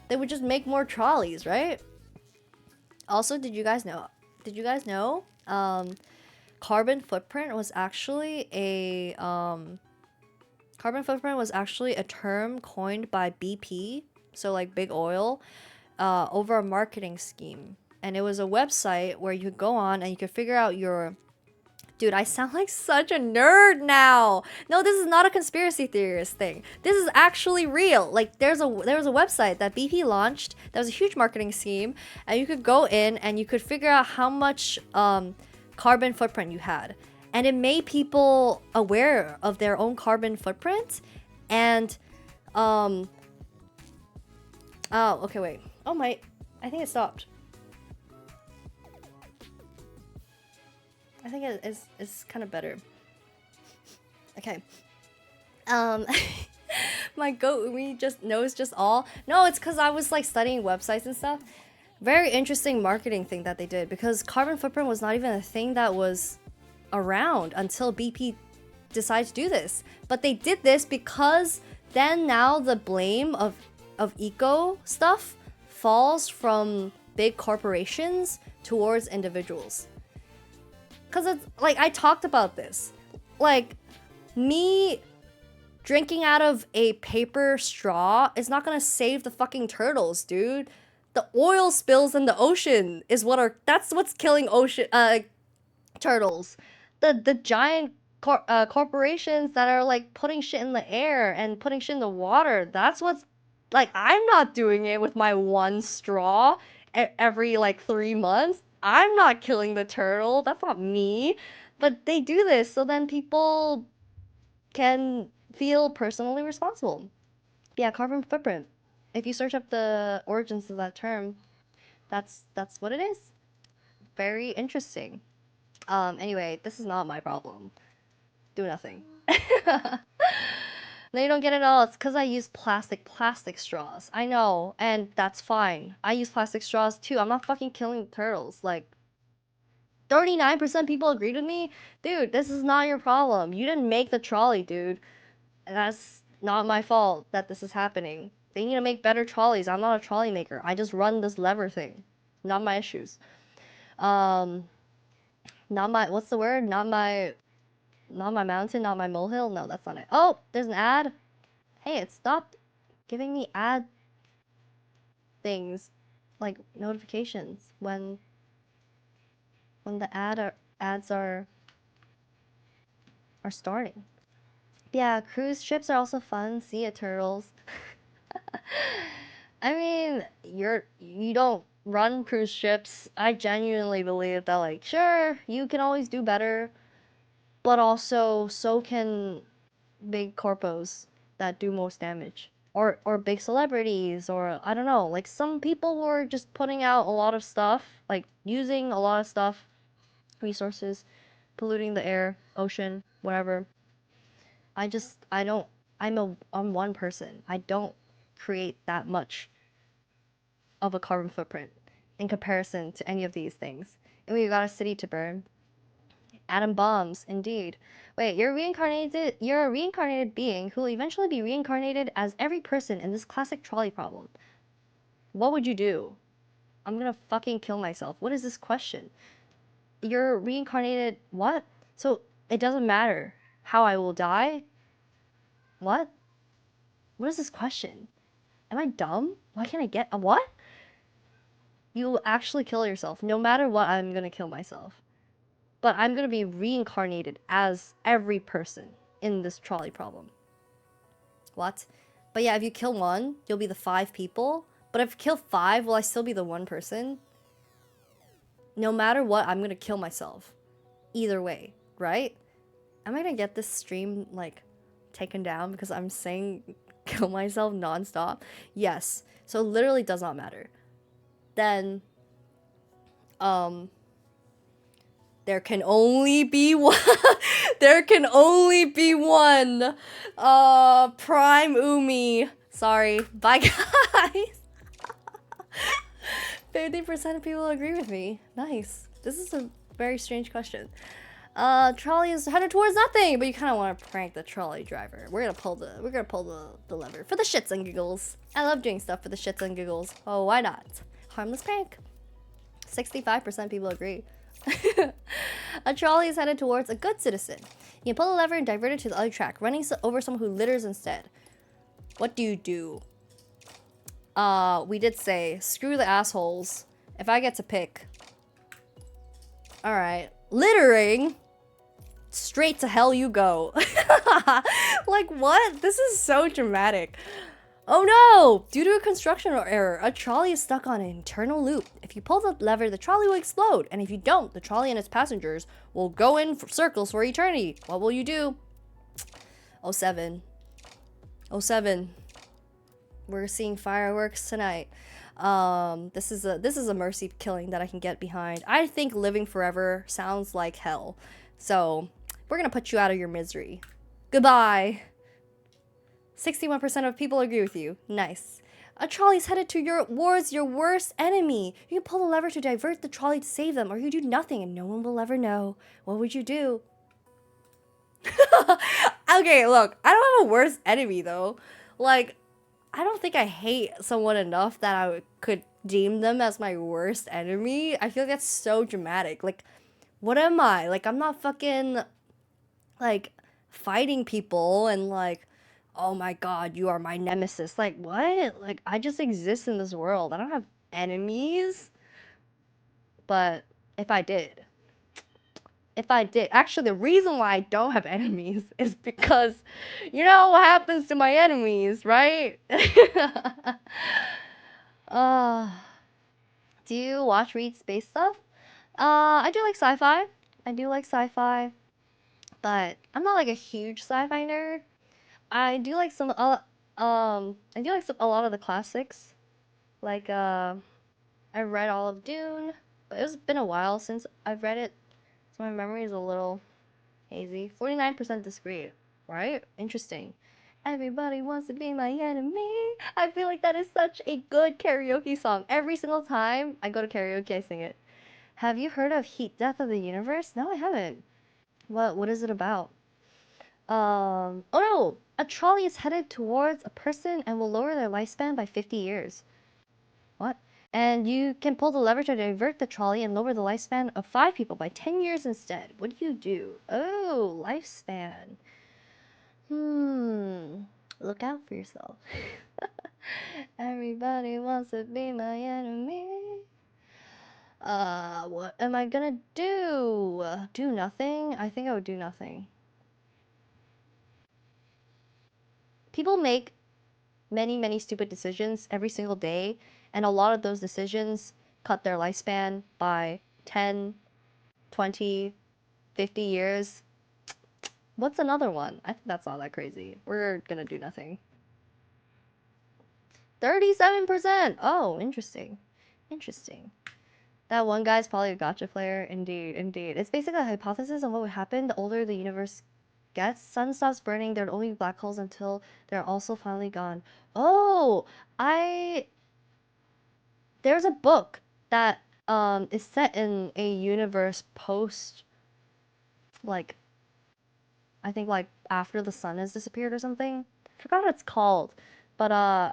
They would just make more trolleys, right? Also, did you guys know carbon footprint was actually a term coined by BP, so like big oil, over a marketing scheme. And it was a website where you could go on and you could figure out your... Dude, I sound like such a nerd now. No, this is not a conspiracy theorist thing. This is actually real. Like, there was a website that BP launched that was a huge marketing scheme, and you could go in and you could figure out how much carbon footprint you had. And it made people aware of their own carbon footprint. And oh, okay, wait. Oh my, I think it stopped. I think it's kind of better. Okay. My goat Umi just knows just all. No, it's because I was like studying websites and stuff. Very interesting marketing thing that they did, because carbon footprint was not even a thing that was around until BP decided to do this. But they did this because then now the blame of eco stuff falls from big corporations towards individuals. Because it's like, I talked about this. Like, me drinking out of a paper straw is not gonna save the fucking turtles, dude. The oil spills in the ocean is that's what's killing ocean turtles. The giant corporations that are like putting shit in the air and putting shit in the water, that's what's, like, I'm not doing it with my one straw every like 3 months. I'm not killing the turtle. That's not me. But they do this so then people can feel personally responsible. Yeah, carbon footprint. If you search up the origins of that term, that's what it is. Very interesting. Anyway, this is not my problem. Do nothing. No, you don't get it all. It's because I use plastic straws. I know, and that's fine. I use plastic straws too. I'm not fucking killing turtles. Like, 39% people agreed with me? Dude, this is not your problem. You didn't make the trolley, dude. And that's not my fault that this is happening. They need to make better trolleys. I'm not a trolley maker. I just run this lever thing. Not my issues. Not my, what's the word? Not my mountain, not my molehill. No, that's not it. Oh, there's an ad. Hey, it stopped giving me ad things, like notifications when the ads are starting. Yeah, cruise trips are also fun. See ya, turtles. I mean, you don't run cruise ships. I genuinely believe that, like, sure, you can always do better. but also so can big corpos that do most damage. Or big celebrities, or I don't know, like some people were just putting out a lot of stuff, like using a lot of stuff, resources, polluting the air, ocean, whatever. I don't, I'm one person. I don't create that much of a carbon footprint in comparison to any of these things. And we got a city to burn. Atom bombs, indeed. Wait, you're a reincarnated being who will eventually be reincarnated as every person in this classic trolley problem. What would you do? I'm gonna fucking kill myself. What is this question? You're reincarnated what? So it doesn't matter how I will die? What? What is this question? Am I dumb? Why can't I get a what? You will actually kill yourself. No matter what, I'm gonna kill myself. But I'm gonna be reincarnated as every person in this trolley problem. What? But yeah, if you kill one, you'll be the 5 people. But if I kill 5, will I still be the 1 person? No matter what, I'm gonna kill myself. Either way, right? Am I gonna get this stream, like, taken down because I'm saying kill myself nonstop? Yes. So it literally does not matter. Then, there can only be one. There can only be one. Prime Umi. Sorry. Bye, guys. 50% of people agree with me. Nice. This is a very strange question. Trolley is headed towards nothing, but you kind of want to prank the trolley driver. We're gonna pull the lever for the shits and giggles. I love doing stuff for the shits and giggles. Oh, why not? Harmless prank. 65% people agree. A trolley is headed towards a good citizen. You can pull the lever and divert it to the other track, running over someone who litters instead. What do you do? We did say, screw the assholes. If I get to pick. Alright. Littering? Straight to hell you go. Like, what? This is so dramatic. Oh no! Due to a construction error, a trolley is stuck on an internal loop. If you pull the lever, the trolley will explode. And if you don't, the trolley and its passengers will go in for circles for eternity. What will you do? 07. 07. We're seeing fireworks tonight. This is a mercy killing that I can get behind. I think living forever sounds like hell. So, we're gonna put you out of your misery. Goodbye. 61% of people agree with you. Nice. A trolley is headed towards your worst enemy. You can pull the lever to divert the trolley to save them, or you do nothing and no one will ever know. What would you do? Okay, look, I don't have a worst enemy though. Like, I don't think I hate someone enough that I could deem them as my worst enemy. I feel like that's so dramatic. Like, what am I? Like, I'm not fucking, like, fighting people and, like, oh my god, you are my nemesis. Like, what? Like, I just exist in this world. I don't have enemies. But if I did. Actually, the reason why I don't have enemies is because you know what happens to my enemies, right? uh, do you read space stuff? I do like sci-fi. I do like sci-fi, but I'm not like a huge sci-fi nerd. I do like a lot of the classics. Like I read all of Dune, but it's been a while since I've read it, so my memory is a little hazy. 49% disagree, right? Interesting. Everybody wants to be my enemy. I feel like that is such a good karaoke song. Every single time I go to karaoke, I sing it. Have you heard of Heat Death of the Universe? No, I haven't. What is it about? Oh no! A trolley is headed towards a person and will lower their lifespan by 50 years. What? And you can pull the lever to divert the trolley and lower the lifespan of 5 people by 10 years instead. What do you do? Oh, lifespan. Look out for yourself. Everybody wants to be my enemy. What am I gonna do? Do nothing? I think I would do nothing. People make many stupid decisions every single day, and a lot of those decisions cut their lifespan by 10, 20, 50 years. What's another one? I think that's not that crazy. We're gonna do nothing. 37%! Oh, interesting. Interesting. That one guy's probably a gotcha player. Indeed, indeed. It's basically a hypothesis on what would happen the older the universe gets. Sun stops burning, there are only black holes until they're also finally gone. Oh! There's a book that is set in a universe post, like, I think like after the sun has disappeared or something. I forgot what it's called, but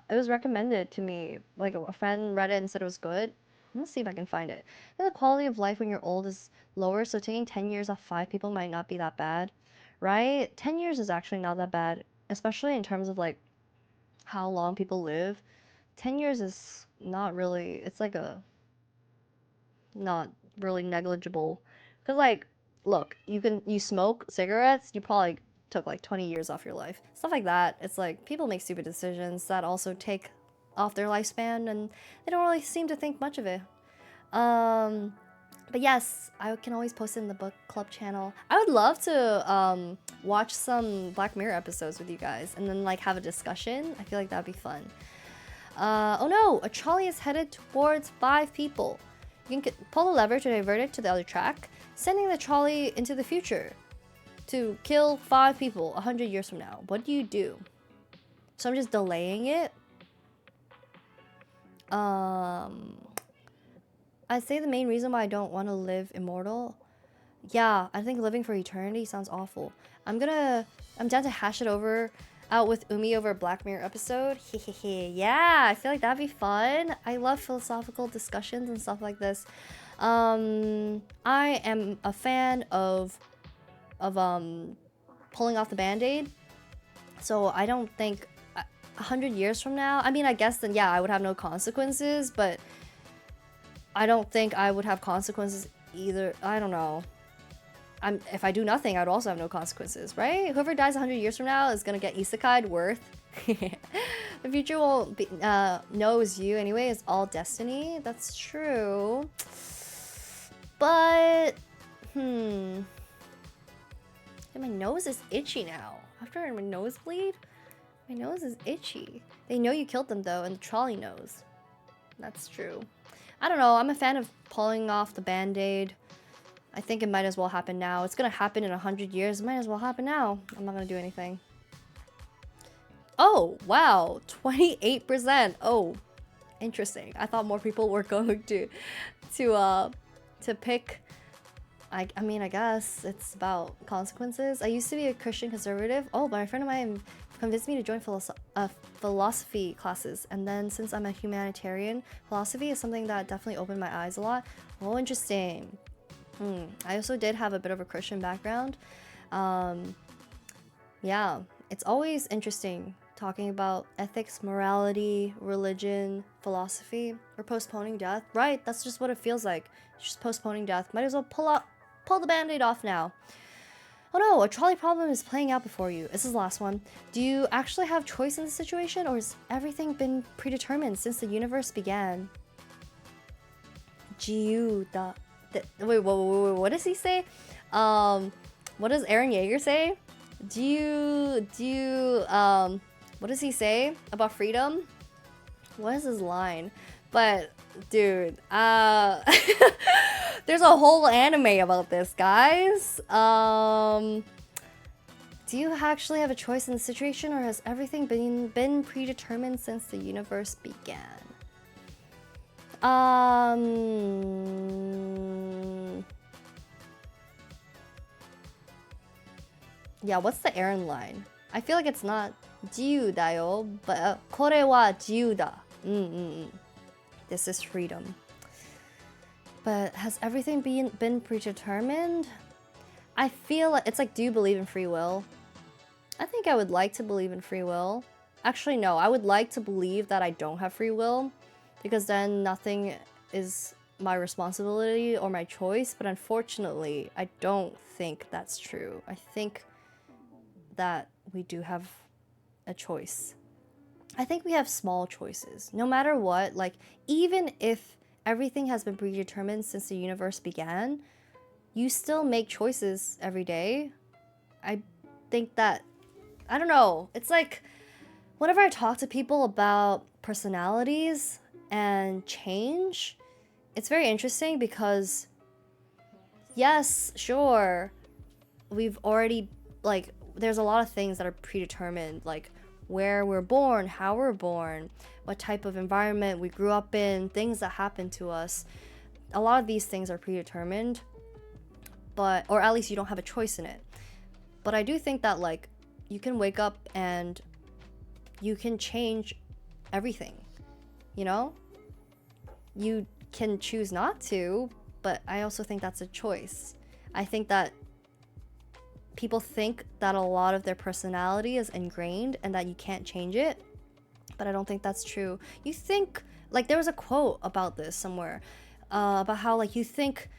it was recommended to me. Like a friend read it and said it was good. Let's see if I can find it. The quality of life when you're old is lower, so taking 10 years off 5 people might not be that bad, right? 10 years is actually not that bad, especially in terms of like how long people live. 10 years is not really, it's like a not really negligible. Cause like, look, you smoke cigarettes, you probably took like 20 years off your life. Stuff like that. It's like people make stupid decisions that also take off their lifespan, and they don't really seem to think much of it. But yes, I can always post it in the book club channel. I would love to watch some Black Mirror episodes with you guys and then like have a discussion. I feel like that'd be fun. Oh no, a trolley is headed towards 5 people. You can pull the lever to divert it to the other track, sending the trolley into the future to kill 5 people 100 years from now. What do you do? So I'm just delaying it. I'd say the main reason why I don't want to live immortal. Yeah, I think living for eternity sounds awful. I'm down to hash it out with Umi over a Black Mirror episode. Yeah, I feel like that'd be fun. I love philosophical discussions and stuff like this. I am a fan of pulling off the band-aid. So I don't think 100 years from now, I mean, I guess then yeah, I would have no consequences, but I don't think I would have consequences either. I don't know. If I do nothing, I would also have no consequences, right? Whoever dies 100 years from now is gonna get isekai'd worth. The future won't be, know is you anyway. It's all destiny. That's true. But, my nose is itchy now. After my nosebleed, my nose is itchy. They know you killed them though, and the trolley knows. That's true. I don't know. I'm a fan of pulling off the band-aid. I think it might as well happen now. It's gonna happen in 100 years. It might as well happen now. I'm not gonna do anything. Oh, wow. 28%. Oh, interesting. I thought more people were going to pick. I mean, I guess it's about consequences. I used to be a Christian conservative. Oh, but my friend of mine convinced me to join philosophy classes. And then since I'm a humanitarian, philosophy is something that definitely opened my eyes a lot. Oh, interesting. I also did have a bit of a Christian background. Yeah, it's always interesting talking about ethics, morality, religion, philosophy. We're postponing death. Right, that's just what it feels like. It's just postponing death. Might as well pull the band-aid off now. Oh no, a trolley problem is playing out before you. This is the last one. Do you actually have choice in this situation, or has everything been predetermined since the universe began? Wait, what does he say? What does Aaron Yeager say? What does he say about freedom? What is his line? But, dude, there's a whole anime about this, guys. Do you actually have a choice in the situation, or has everything been predetermined since the universe began? Yeah, what's the Aaron line? I feel like it's not 自由だよ, but これは自由だ. This is freedom. But has everything been predetermined? I feel like it's like, do you believe in free will? I think I would like to believe in free will. Actually, no, I would like to believe that I don't have free will, because then nothing is my responsibility or my choice. But unfortunately, I don't think that's true. I think that we do have a choice. I think we have small choices. No matter what, like, even if everything has been predetermined since the universe began, you still make choices every day. think that, I don't know, it's like whenever I talk to people about personalities and change, it's very interesting because yes, sure, we've already, like, there's a lot of things that are predetermined, like where we're born, how we're born, what type of environment we grew up in, things that happen to us. A lot of these things are predetermined, but, or at least you don't have a choice in it. But I do think that, like, you can wake up and you can change everything, you know? You can choose not to, but I also think that's a choice. I think that people think that a lot of their personality is ingrained and that you can't change it, but I don't think that's true. You think, like, there was a quote about this somewhere, about how, like, you think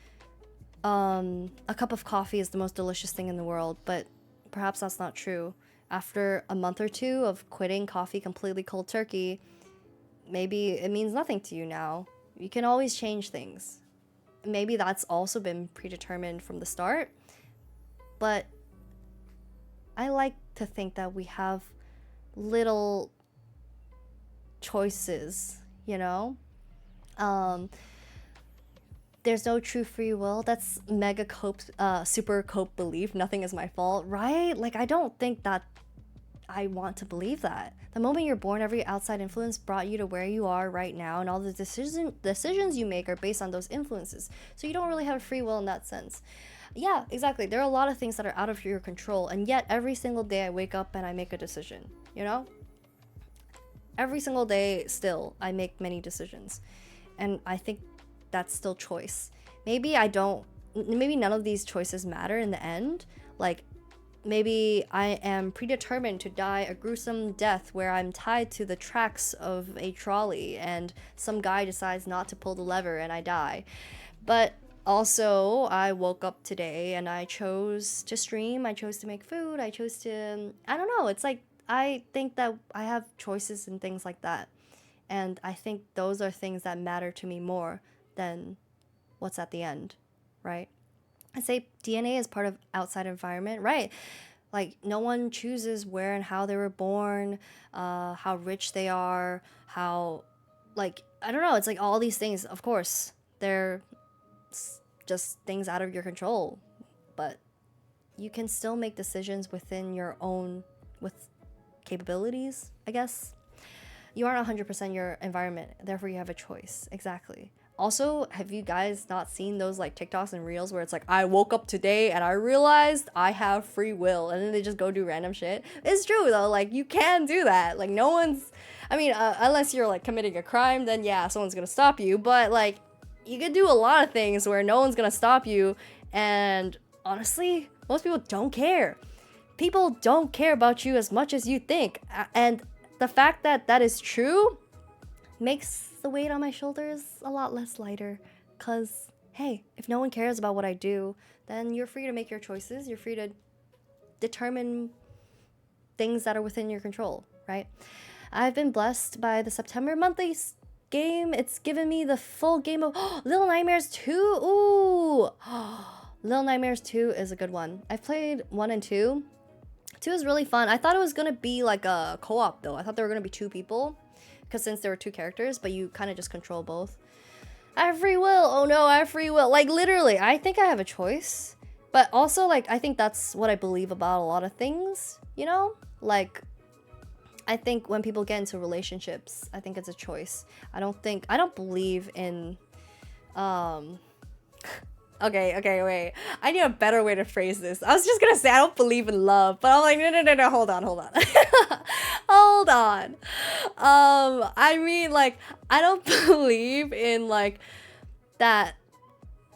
a cup of coffee is the most delicious thing in the world, but perhaps that's not true. After a month or two of quitting coffee completely cold turkey, maybe it means nothing to you now. You can always change things. Maybe that's also been predetermined from the start, but I like to think that we have little choices, you know? There's no true free will. That's mega cope, super cope belief. Nothing is my fault, right? Like, I don't think that I want to believe that. The moment you're born, every outside influence brought you to where you are right now, and all the decisions you make are based on those influences. So you don't really have a free will in that sense. Yeah, exactly. There are a lot of things that are out of your control, and yet every single day I wake up and I make a decision, you know? Every single day still I make many decisions. And I think that's still choice. Maybe none of these choices matter in the end. Like, maybe I am predetermined to die a gruesome death where I'm tied to the tracks of a trolley and some guy decides not to pull the lever and I die. But also, I woke up today and I chose to stream, I chose to make food, I chose to, I don't know, it's like, I think that I have choices and things like that. And I think those are things that matter to me more than what's at the end, right? I say DNA is part of outside environment, right? Like, no one chooses where and how they were born, how rich they are, how, like, I don't know, it's like all these things, of course, they're just things out of your control, but you can still make decisions within your own, with capabilities, I guess. You aren't 100% your environment, therefore you have a choice. Exactly. Also, have you guys not seen those like TikToks and Reels where it's like, I woke up today and I realized I have free will, and then they just go do random shit? It's true though, like, you can do that. Like, no one's, I mean, unless you're like committing a crime, then yeah, someone's gonna stop you, but like, you could do a lot of things where no one's gonna stop you, and honestly, most people don't care. People don't care about you as much as you think, and the fact that that is true makes the weight on my shoulders a lot less lighter, because hey, if no one cares about what I do, then you're free to make your choices, you're free to determine things that are within your control, right? I've been blessed by the September monthly game. It's given me the full game of Little Nightmares 2. Ooh, Little Nightmares 2 is a good one. I've played 1 and 2. 2 is really fun. I thought it was gonna be like a co-op though. I thought there were gonna be 2 people, because since there were 2 characters, but you kind of just control both. I have free will. Oh no, I have free will. Like, literally, I think I have a choice. But also, like, I think that's what I believe about a lot of things, you know? Like, I think when people get into relationships, I think it's a choice. I don't believe in, okay, wait. I need a better way to phrase this. I was just gonna say I don't believe in love, but I'm like, no, hold on. Hold on. I mean, like, I don't believe in, like, that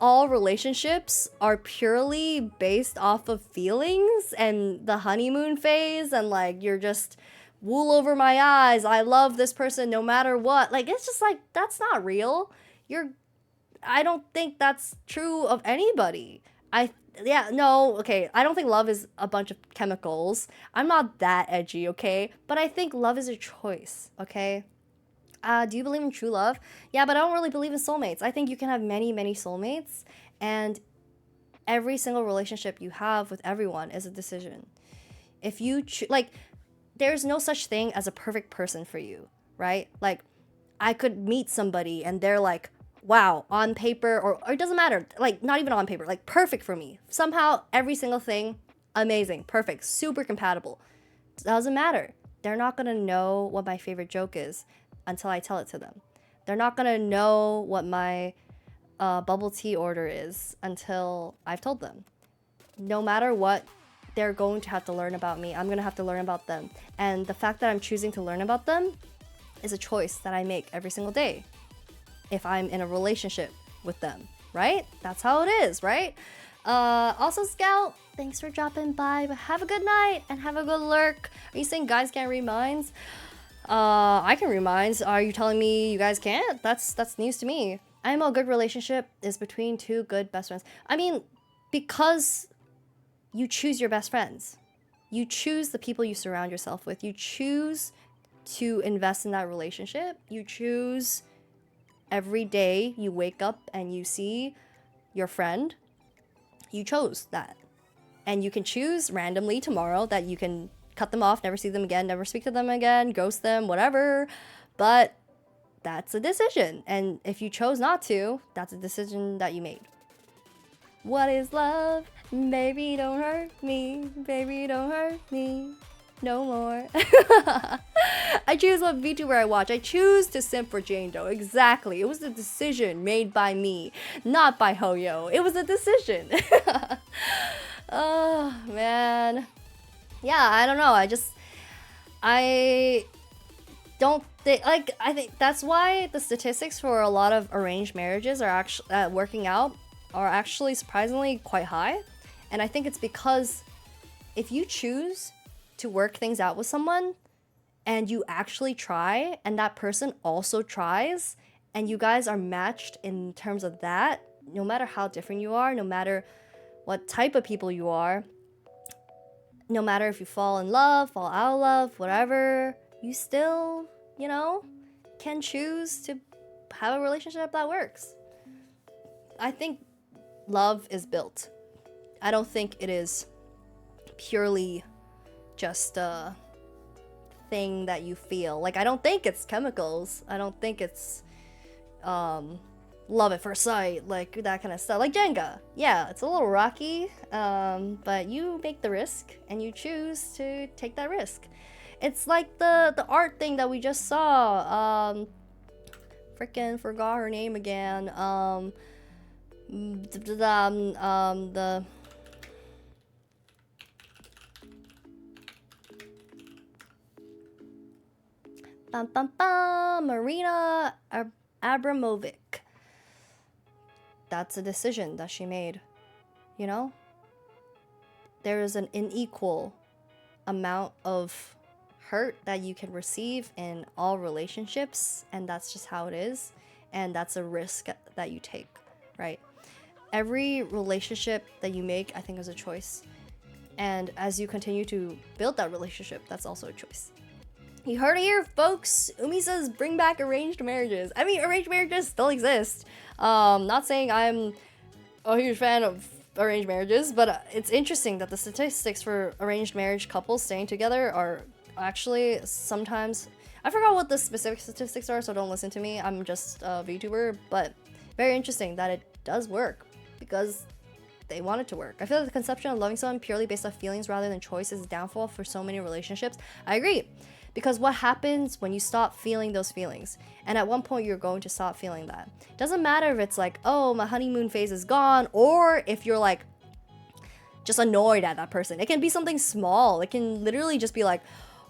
all relationships are purely based off of feelings and the honeymoon phase, and like, you're just wool over my eyes, I love this person no matter what. Like, it's just like, that's not real. I don't think that's true of anybody. I don't think love is a bunch of chemicals. I'm not that edgy, okay? But I think love is a choice, okay? Do you believe in true love? Yeah, but I don't really believe in soulmates. I think you can have many, many soulmates, and every single relationship you have with everyone is a decision. If you like, there's no such thing as a perfect person for you, right? Like, I could meet somebody and they're like, wow, on paper, or it doesn't matter, like not even on paper, like perfect for me. Somehow, every single thing, amazing, perfect, super compatible. Doesn't matter. They're not gonna know what my favorite joke is until I tell it to them. They're not gonna know what my bubble tea order is until I've told them. No matter what, they're going to have to learn about me. I'm gonna have to learn about them. And the fact that I'm choosing to learn about them is a choice that I make every single day if I'm in a relationship with them, right? That's how it is, right? Also, Scout, thanks for dropping by, but have a good night and have a good lurk. Are you saying guys can't read minds? I can read minds. Are you telling me you guys can't? That's news to me. I know a good relationship is between two good best friends. I mean, because you choose your best friends. You choose the people you surround yourself with. You choose to invest in that relationship. You choose every day you wake up and you see your friend. You chose that. And you can choose randomly tomorrow that you can cut them off, never see them again, never speak to them again, ghost them, whatever. But that's a decision. And if you chose not to, that's a decision that you made. What is love? Baby, don't hurt me. Baby, don't hurt me. No more. I choose what VTuber I watch. I choose to simp for Jane Doe. Exactly. It was a decision made by me, not by Hoyo. It was a decision. Oh, man. Yeah, I don't know. I don't think, like, I think that's why the statistics for a lot of arranged marriages are actually working out are actually surprisingly quite high. And I think it's because if you choose to work things out with someone and you actually try and that person also tries and you guys are matched in terms of that, no matter how different you are, no matter what type of people you are, no matter if you fall in love, fall out of love, whatever, you still, you know, can choose to have a relationship that works. I think love is built. I don't think it is purely just a thing that you feel. Like, I don't think it's chemicals. I don't think it's love at first sight, like that kind of stuff. Like Jenga. Yeah, it's a little rocky, but you make the risk and you choose to take that risk. It's like the art thing that we just saw. Freaking forgot her name again. The Marina Abramovic. That's a decision that she made. You know? There is an unequal amount of hurt that you can receive in all relationships, and that's just how it is. And that's a risk that you take, right? Every relationship that you make, I think, is a choice. And as you continue to build that relationship, that's also a choice. You heard it here, folks. Umi says, bring back arranged marriages. I mean, arranged marriages still exist. Not saying I'm a huge fan of arranged marriages, but it's interesting that the statistics for arranged marriage couples staying together are actually sometimes... I forgot what the specific statistics are, so don't listen to me. I'm just a VTuber, but very interesting that it does work because they want it to work. I feel like the conception of loving someone purely based on feelings rather than choice is a downfall for so many relationships. I agree. Because what happens when you stop feeling those feelings? And at one point, you're going to stop feeling that. Doesn't matter if it's like, oh, my honeymoon phase is gone, or if you're like, just annoyed at that person. It can be something small. It can literally just be like,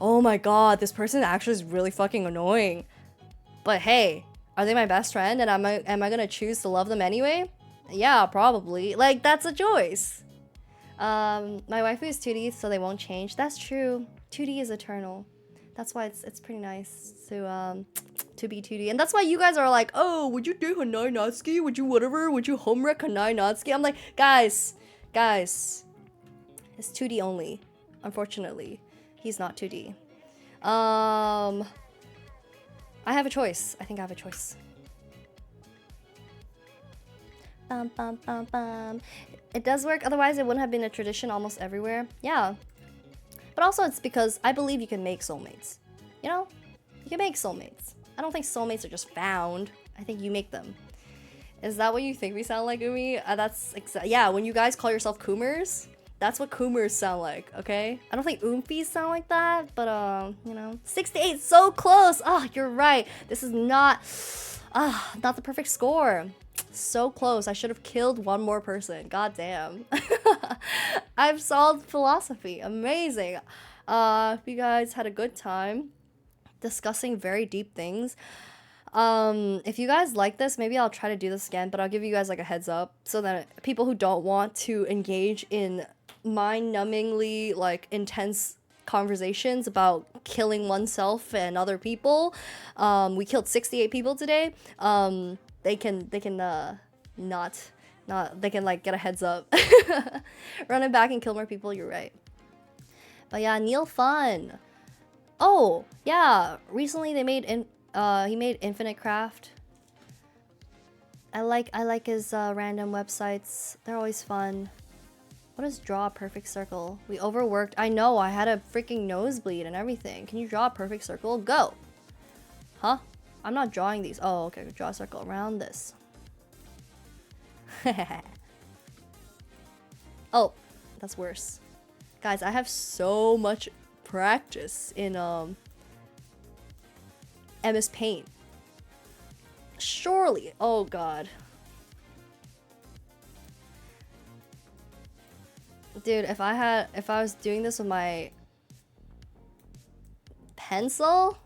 oh my god, this person actually is really fucking annoying. But hey, are they my best friend? And am I gonna choose to love them anyway? Yeah, probably. Like, that's a choice. My waifu is 2D, so they won't change. That's true. 2D is eternal. That's why it's pretty nice to be 2D. And that's why you guys are like, oh, would you date Hanai Natsuki? Would you whatever? Would you homewreck Hanai Natsuki? I'm like, guys, it's 2D only. Unfortunately, he's not 2D. I have a choice. I think I have a choice. Bum, bum, bum, bum. It does work. Otherwise, it wouldn't have been a tradition almost everywhere. Yeah. But also it's because I believe you can make soulmates. You know? You can make soulmates. I don't think soulmates are just found. I think you make them. Is that what you think we sound like, Umi? That's yeah, when you guys call yourself Coomers, that's what Coomers sound like, okay? I don't think Oomfies sound like that, but you know. 68, so close! Ah, you're right. This is not the perfect score. So close. I should have killed one more person. God damn. I've solved philosophy. Amazing. You guys had a good time discussing very deep things. If you guys like this, maybe I'll try to do this again, but I'll give you guys like a heads up so that people who don't want to engage in mind-numbingly like intense conversations about killing oneself and other people, we killed 68 people today. They can not they can like get a heads up. Run it back and kill more people, you're right. But yeah, Neil Fun. Oh, yeah, recently they made he made Infinite Craft. I like his random websites. They're always fun. What is draw a perfect circle? We overworked. I know, I had a freaking nosebleed and everything. Can you draw a perfect circle? Go. Huh? I'm not drawing these. Oh, okay. Draw a circle around this. Oh, that's worse. Guys, I have so much practice in MS Paint. Surely. Oh god. Dude, if I was doing this with my pencil,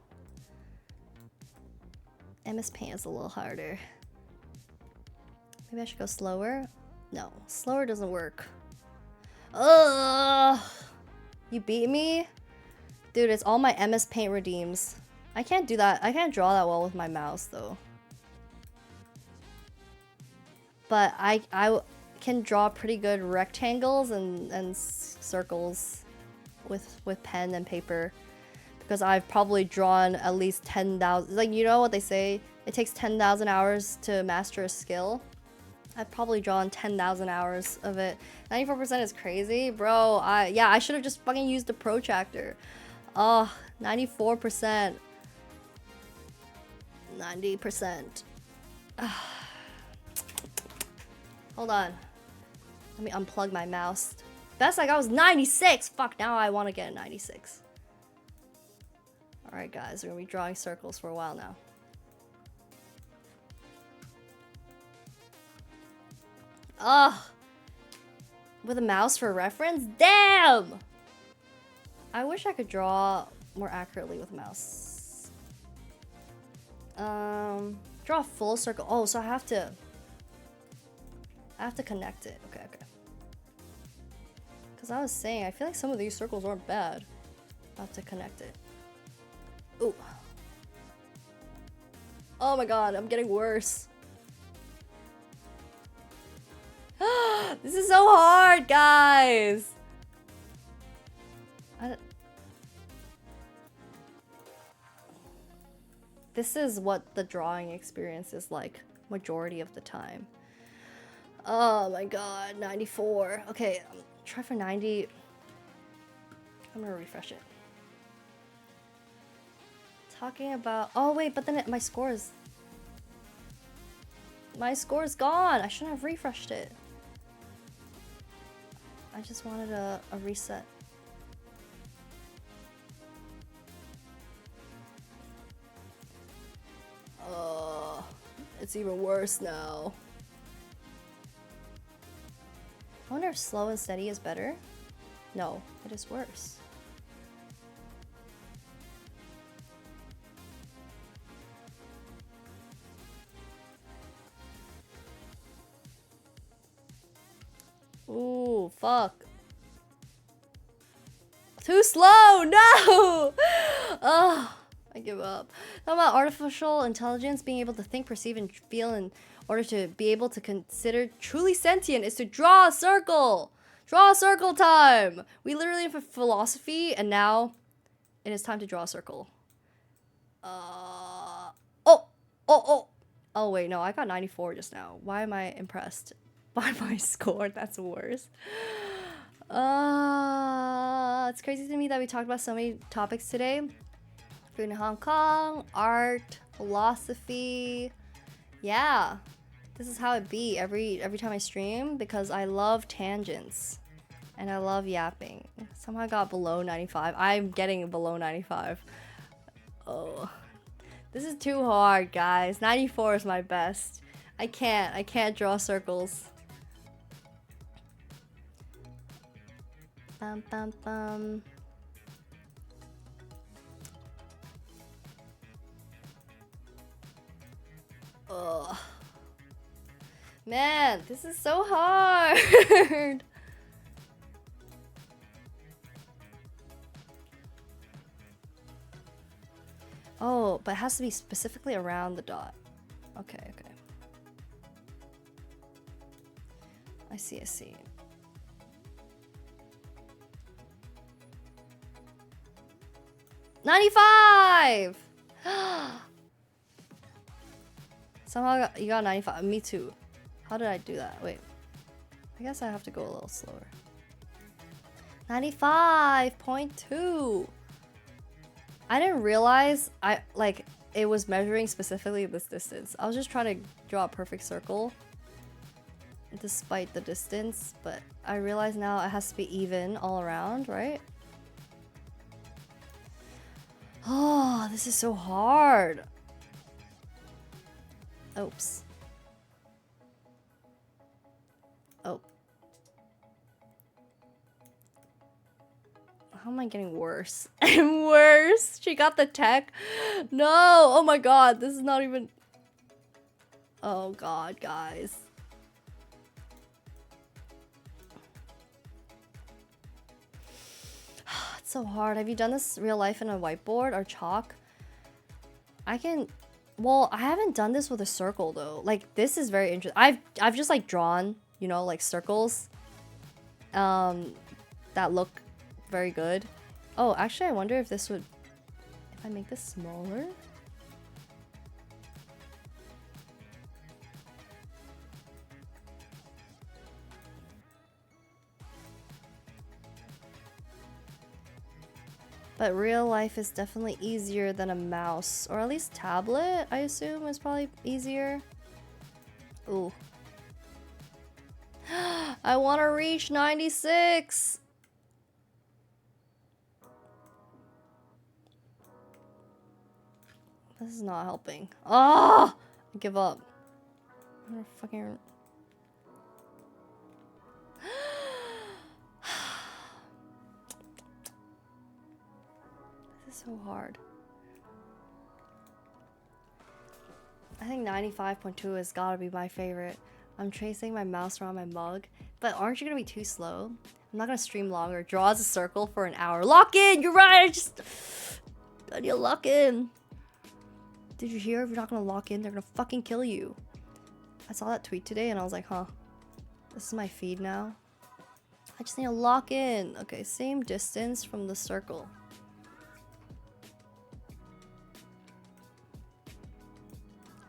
MS Paint is a little harder. Maybe I should go slower? No, slower doesn't work. Ugh! You beat me? Dude, it's all my MS Paint redeems. I can't do that. I can't draw that well with my mouse, though. But I can draw pretty good rectangles and circles with pen and paper. Because I've probably drawn at least 10,000... Like, you know what they say? It takes 10,000 hours to master a skill. I've probably drawn 10,000 hours of it. 94% is crazy. Bro, I should have just fucking used the protractor. Oh, 94%. 90%. Hold on. Let me unplug my mouse. Best I got was 96! Fuck, now I want to get a 96. Alright guys, we're gonna be drawing circles for a while now. Ugh! With a mouse for reference? Damn! I wish I could draw more accurately with a mouse. Draw a full circle. Oh, so I have to connect it. Okay, okay. Because I was saying, I feel like some of these circles aren't bad. I have to connect it. Ooh. Oh my god, I'm getting worse. This is so hard, guys. This is what the drawing experience is like majority of the time. Oh my god, 94. Okay, try for 90. I'm gonna refresh it. Talking about... Oh wait, but then my score is... My score is gone. I shouldn't have refreshed it. I just wanted a reset. It's even worse now. I wonder if slow and steady is better? No, it is worse. Ooh, fuck. Too slow! No! Ugh. I give up. How about artificial intelligence being able to think, perceive, and feel in order to be able to consider truly sentient is to draw a circle! Draw a circle time! We literally have a philosophy, and now it is time to draw a circle. Oh wait, no, I got 94 just now. Why am I impressed by my score? That's worse. It's crazy to me that we talked about so many topics today. Food in Hong Kong, art, philosophy. Yeah, this is how it be every time I stream because I love tangents and I love yapping. Somehow I got below 95. I'm getting below 95. Oh, this is too hard, guys. 94 is my best. I can't draw circles. Bum bum bum. Ugh. Man, this is so hard. Oh, but it has to be specifically around the dot. Okay, okay. I see, I see. $95! Somehow you got 95. Me too. How did I do that? Wait. I guess I have to go a little slower. 95.2. I didn't realize it was measuring specifically this distance. I was just trying to draw a perfect circle despite the distance, but I realize now it has to be even all around, right? Oh, this is so hard. Oops. Oh. How am I getting worse? I'm worse. She got the tech. No. Oh my god. This is not even. Oh god, guys. It's so hard. Have you done this real life in a whiteboard or chalk? Well, I haven't done this with a circle though. Like this is very interesting. I've just like drawn, you know, like circles that look very good. Oh, actually I wonder if this would, if I make this smaller. But real life is definitely easier than a mouse. Or at least tablet, I assume, is probably easier. Ooh. I want to reach 96! This is not helping. Oh! I give up. I'm gonna fucking... This is so hard. I think 95.2 has gotta be my favorite. I'm tracing my mouse around my mug. But aren't you gonna be too slow? I'm not gonna stream longer. Draws a circle for an hour. Lock in! You're right! I need to lock in. Did you hear? If you're not gonna lock in, they're gonna fucking kill you. I saw that tweet today and I was like, huh. This is my feed now. I just need to lock in. Okay, same distance from the circle.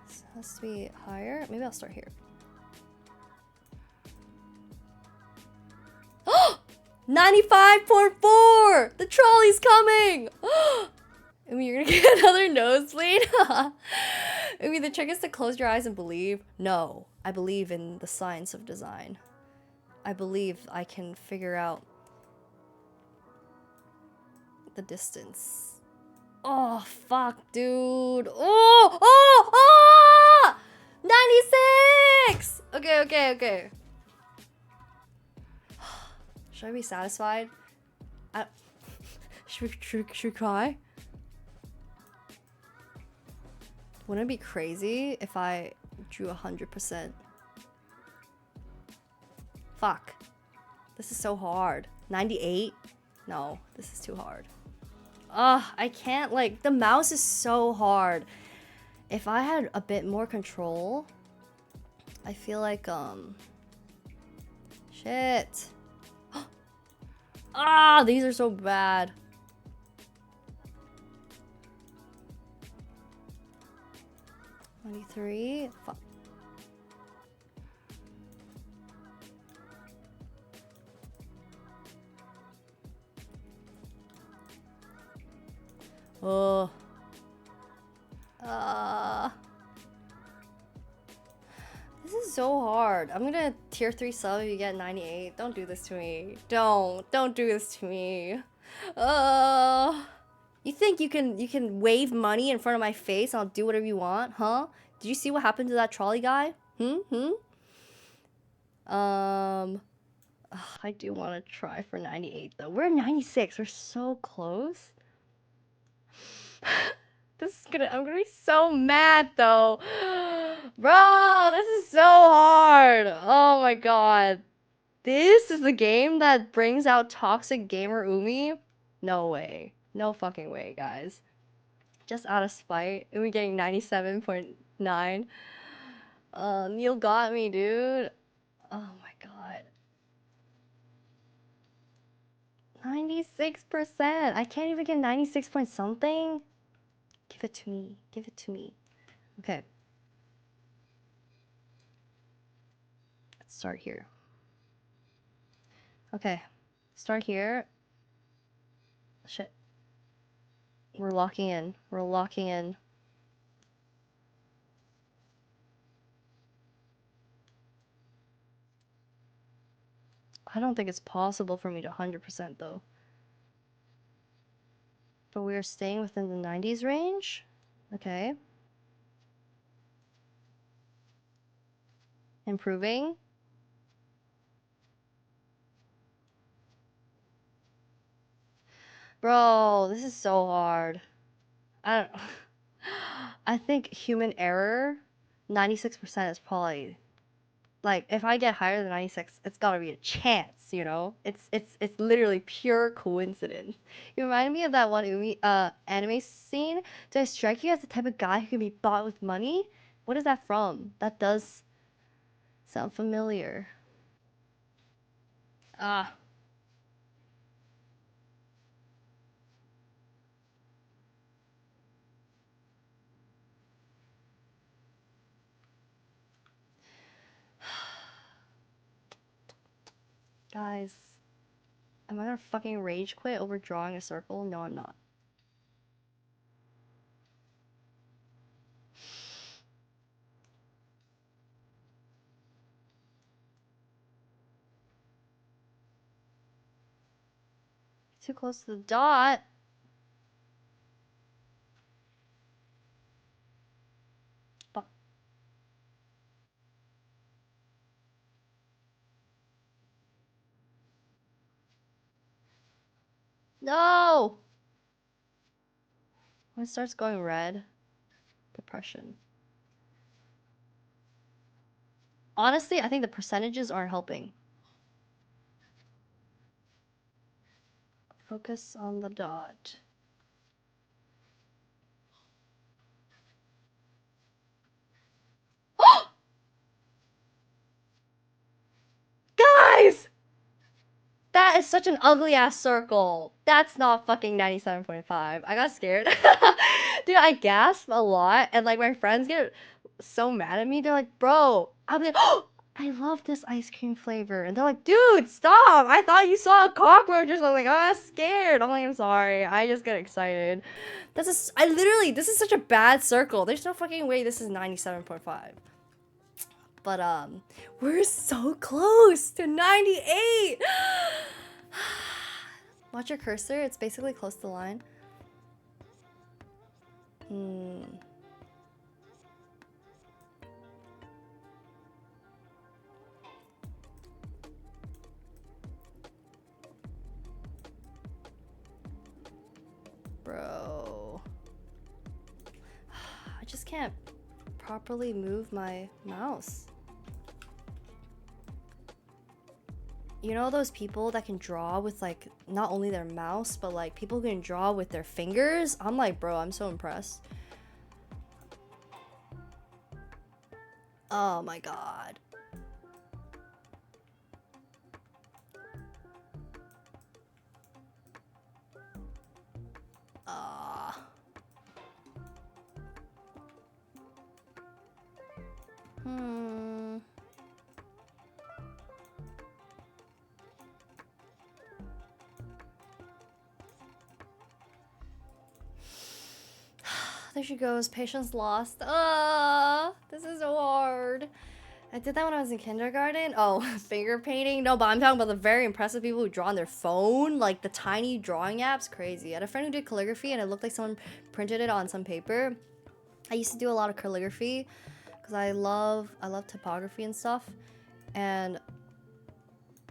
This has to be higher. Maybe I'll start here. 95.4! The trolley's coming! I mean, you're gonna get another nosebleed? I mean, the trick is to close your eyes and believe. No, I believe in the science of design. I believe I can figure out the distance. Oh, fuck, dude. Oh, oh, oh! 96! Okay, okay, okay. Should I be satisfied? Should we cry? Wouldn't it be crazy if I drew 100%? Fuck. This is so hard. 98? No, this is too hard. Ugh, I can't, like, the mouse is so hard. If I had a bit more control, I feel like, shit. Ah, these are so bad. $23. Fuck. Oh. Uh. This is so hard. I'm gonna tier 3 sub if you get 98. Don't do this to me. Don't do this to me. You think you can wave money in front of my face and I'll do whatever you want, huh? Did you see what happened to that trolley guy? I do want to try for 98 though. We're at 96. We're so close. I'm gonna be so mad though. Bro, this is so hard. Oh my god. This is the game that brings out toxic gamer Umi? No way. No fucking way, guys. Just out of spite. Umi getting 97.9. Neil got me, dude. Oh my god. 96%. I can't even get 96 point something. Give it to me. Give it to me. Okay. Let's start here. Okay. Start here. Shit. We're locking in. We're locking in. I don't think it's possible for me to 100% though. But we are staying within the 90s range. Okay. Improving. Bro, this is so hard. I don't I think human error 96% is probably like if I get higher than 96, it's gotta be a chance, you know? It's literally pure coincidence. You remind me of that one anime scene. Do I strike you as the type of guy who can be bought with money? What is that from? That does sound familiar. Ah. Guys, am I gonna fucking rage quit over drawing a circle? No, I'm not. Too close to the dot. Fuck. No! When it starts going red, depression. Honestly, I think the percentages aren't helping. Focus on the dot. Guys! That is such an ugly ass circle. That's not fucking 97.5. I got scared. Dude, I gasp a lot and like my friends get so mad at me. They're like, bro, I'm like, oh, I love this ice cream flavor. And they're like, dude, stop. I thought you saw a cockroach or something. I was scared. I'm like, I'm sorry. I just get excited. This is such a bad circle. There's no fucking way this is 97.5. But we're so close to 98. Watch your cursor. It's basically close to the line. Bro. I just can't properly move my mouse. You know those people that can draw with like not only their mouse but like people who can draw with their fingers? I'm like, bro, I'm so impressed. Oh my god. there she goes. Patience lost. This is so hard. I did that when I was in kindergarten. Oh, finger painting? No, but I'm talking about the very impressive people who draw on their phone. Like the tiny drawing apps. Crazy. I had a friend who did calligraphy and it looked like someone printed it on some paper. I used to do a lot of calligraphy because I love typography and stuff. And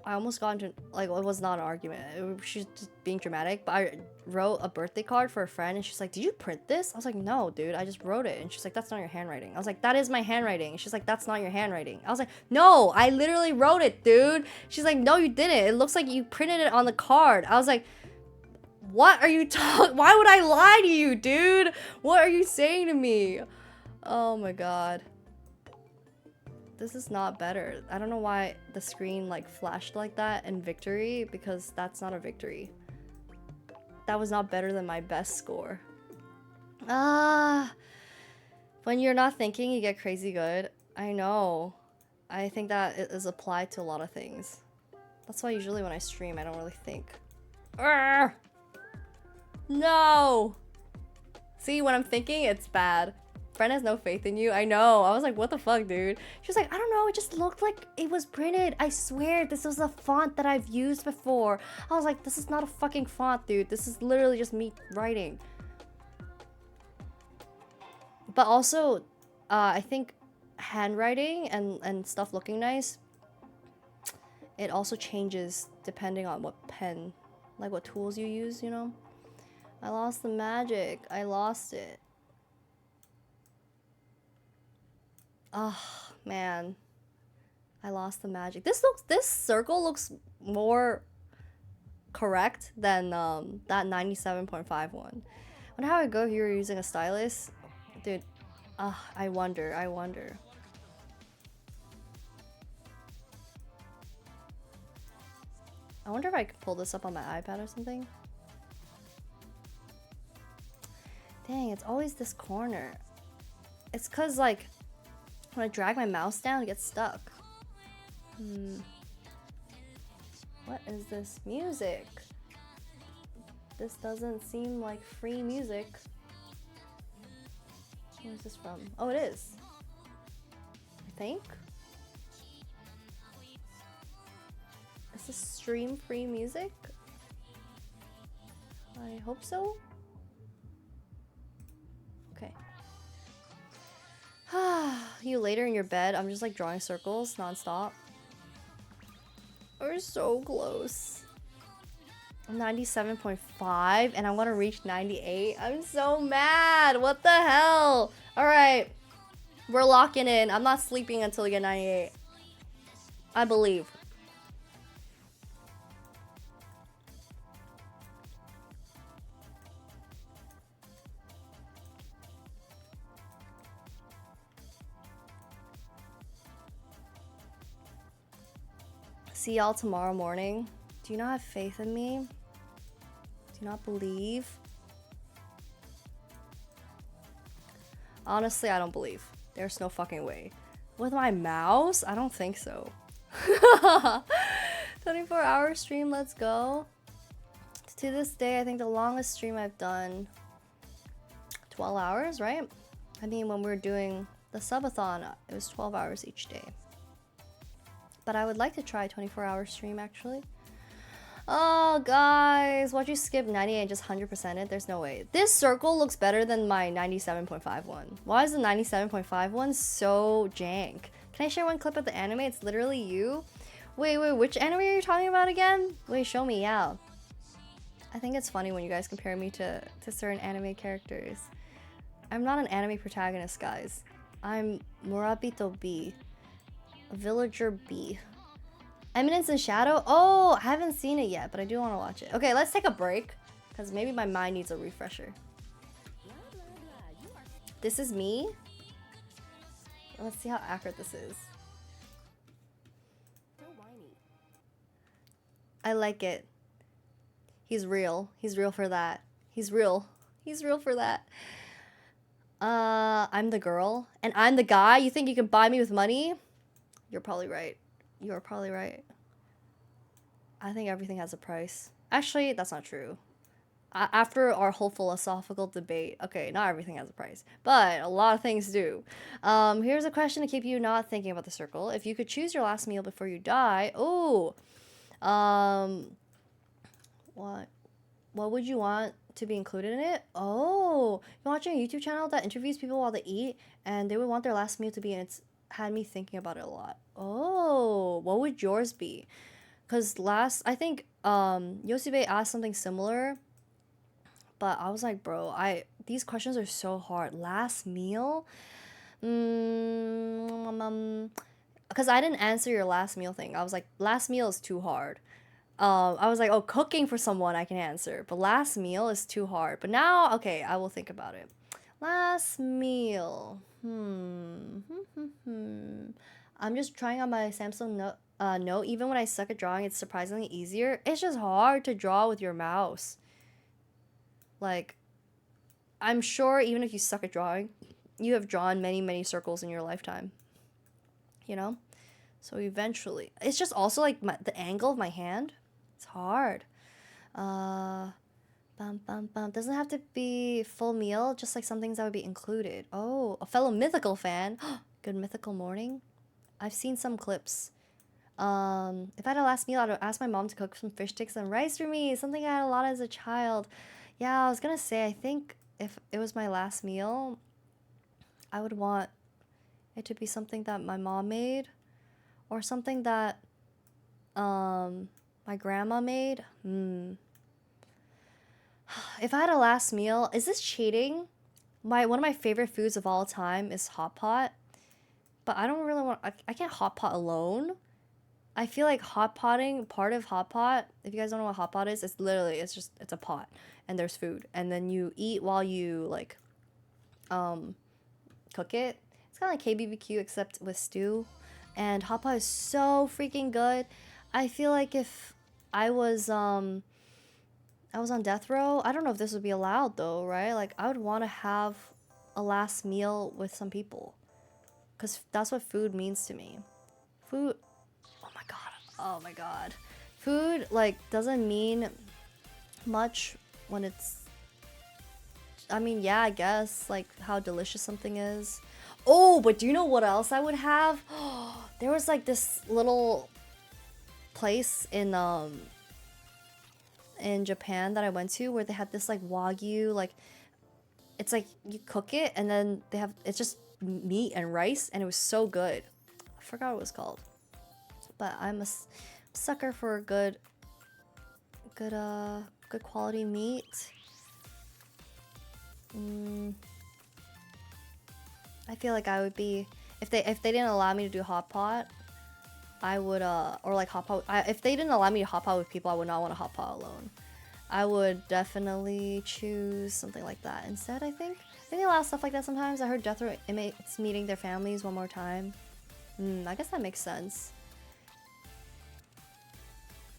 I almost got into, like, it was not an argument. She's just being dramatic. But I wrote a birthday card for a friend and she's like, did you print this? I was like, no, dude, I just wrote it. And she's like, that's not your handwriting. I was like, that is my handwriting. And she's like, that's not your handwriting. I was like, no, I literally wrote it, dude. She's like, no, you didn't. It looks like you printed it on the card. I was like, what are you talking? Why would I lie to you, dude? What are you saying to me? Oh my god. This is not better. I don't know why the screen like flashed like that in victory, because that's not a victory. That was not better than my best score. When you're not thinking, you get crazy good. I know. I think that it is applied to a lot of things. That's why usually when I stream, I don't really think. Arrgh! No! See, when I'm thinking, it's bad. Friend has no faith in you. I know. I was like, what the fuck, dude? She was like, I don't know. It just looked like it was printed. I swear, this was a font that I've used before. I was like, this is not a fucking font, dude. This is literally just me writing. But also, I think handwriting and stuff looking nice, it also changes depending on what pen, like what tools you use, you know? I lost the magic. I lost it. Oh, man. I lost the magic. This circle looks more correct than that 97.5 one. I wonder how it would go if you were using a stylus. Dude, I wonder. I wonder if I could pull this up on my iPad or something. Dang, it's always this corner. It's cause like when I drag my mouse down, it gets stuck. What is this music? This doesn't seem like free music. Where is this from? Oh, it is. I think. Is this stream free music? I hope so. Okay. You later in your bed, I'm just like drawing circles nonstop. We're so close. 97.5 and I'm gonna reach 98. I'm so mad. What the hell? Alright. We're locking in. I'm not sleeping until we get 98. I believe. See y'all tomorrow morning. Do you not have faith in me? Do you not believe? Honestly, I don't believe. There's no fucking way. With my mouse? I don't think so. 24-hour stream, let's go. To this day, I think the longest stream I've done 12 hours, right? I mean, when we were doing the subathon, it was 12 hours each day. But I would like to try 24-hour stream, actually. Oh, guys. Why'd you skip 98 and just 100% it? There's no way. This circle looks better than my 97.5 one. Why is the 97.5 one so jank? Can I share one clip of the anime? It's literally you. Wait, which anime are you talking about again? Wait, show me, yeah. I think it's funny when you guys compare me to certain anime characters. I'm not an anime protagonist, guys. I'm Murabito B. Villager B. Eminence in Shadow? Oh, I haven't seen it yet, but I do want to watch it. Okay, let's take a break, because maybe my mind needs a refresher. This is me? Let's see how accurate this is. I like it. He's real. He's real for that. He's real. He's real for that. I'm the girl, and I'm the guy. You think you can buy me with money? You're probably right. You're probably right. I think everything has a price. Actually, that's not true. after our whole philosophical debate, okay, not everything has a price, but a lot of things do. Here's a question to keep you not thinking about the circle. If you could choose your last meal before you die, um, what would you want to be included in it? Oh, you're watching a YouTube channel that interviews people while they eat, and they would want their last meal to be, and it's had me thinking about it a lot. Oh, what would yours be? Because I think Yosibe asked something similar, but I was like, bro, these questions are so hard. Last meal? Because I didn't answer your last meal thing. I was like, last meal is too hard. I was like, oh, cooking for someone I can answer, but last meal is too hard. But now, okay, I will think about it. Last meal. I'm just trying on my Samsung Note. Note. Even when I suck at drawing, it's surprisingly easier. It's just hard to draw with your mouse. Like, I'm sure even if you suck at drawing, you have drawn many, many circles in your lifetime. You know? So eventually, it's just also like the angle of my hand. It's hard. Bum bum bum. Doesn't have to be full meal, just like some things that would be included. Oh, a fellow mythical fan. Good mythical morning. I've seen some clips. If I had a last meal, I'd ask my mom to cook some fish sticks and rice for me. Something I had a lot as a child. Yeah, I was gonna say, I think if it was my last meal, I would want it to be something that my mom made, or something that my grandma made. If I had a last meal, is this cheating? One of my favorite foods of all time is hot pot, but I don't really want. I can't hot pot alone. I feel like hot potting, part of hot pot, if you guys don't know what hot pot is, it's literally, it's a pot and there's food. And then you eat while you like cook it. It's kind of like KBBQ except with stew. And hot pot is so freaking good. I feel like if I was on death row, I don't know if this would be allowed though, right? Like I would want to have a last meal with some people. Cause that's what food means to me. Food, oh my god. Food like doesn't mean much when it's, I mean, yeah, I guess like how delicious something is. Oh, but do you know what else I would have? There was like this little place in Japan that I went to where they had this like wagyu, like it's like you cook it and then they have, it's just meat and rice, and it was so good. I forgot what it was called. But I'm a sucker for good quality meat. I feel like I would be, if they didn't allow me to do hot pot, I would or like hot pot. If they didn't allow me to hot pot with people, I would not want to hot pot alone. I would definitely choose something like that instead. I think they allow stuff like that sometimes. I heard death row inmates meeting their families one more time. I guess that makes sense.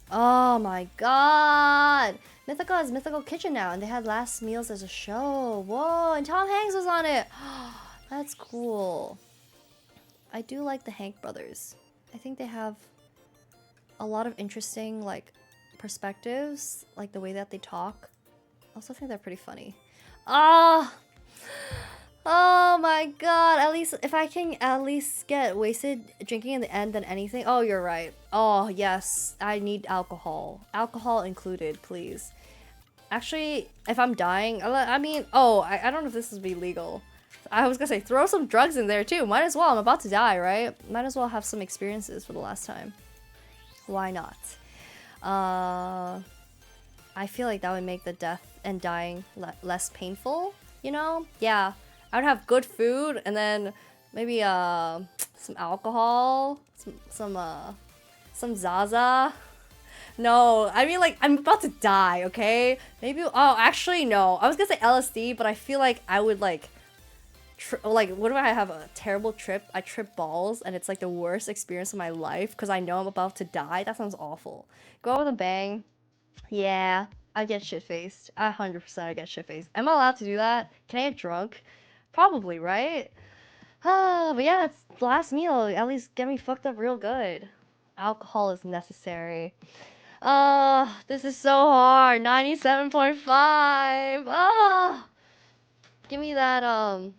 Oh my god! Mythical has Mythical Kitchen now, and they had last meals as a show. Whoa, and Tom Hanks was on it! That's cool. I do like the Hank brothers. I think they have a lot of interesting, like, perspectives, like the way that they talk. I also think they're pretty funny. Oh my god, at least if I can at least get wasted drinking in the end than anything. Oh, you're right. Oh, yes, I need alcohol. Alcohol included, please. Actually, if I'm dying, I mean, I don't know if this would be legal. I was gonna say, throw some drugs in there too. Might as well, I'm about to die, right? Might as well have some experiences for the last time. Why not? I feel like that would make the death and dying less painful, you know? Yeah. I would have good food and then maybe some alcohol, some Zaza. No, I mean like I'm about to die, okay? Maybe actually no. I was gonna say LSD, but I feel like I would like what if I have a terrible trip? I trip balls and it's like the worst experience of my life because I know I'm about to die. That sounds awful. Go out with a bang. Yeah, I get shit-faced. 100% I get shit-faced. Am I allowed to do that? Can I get drunk? Probably, right? But yeah, it's the last meal. At least get me fucked up real good. Alcohol is necessary. This is so hard. 97.5. Give me that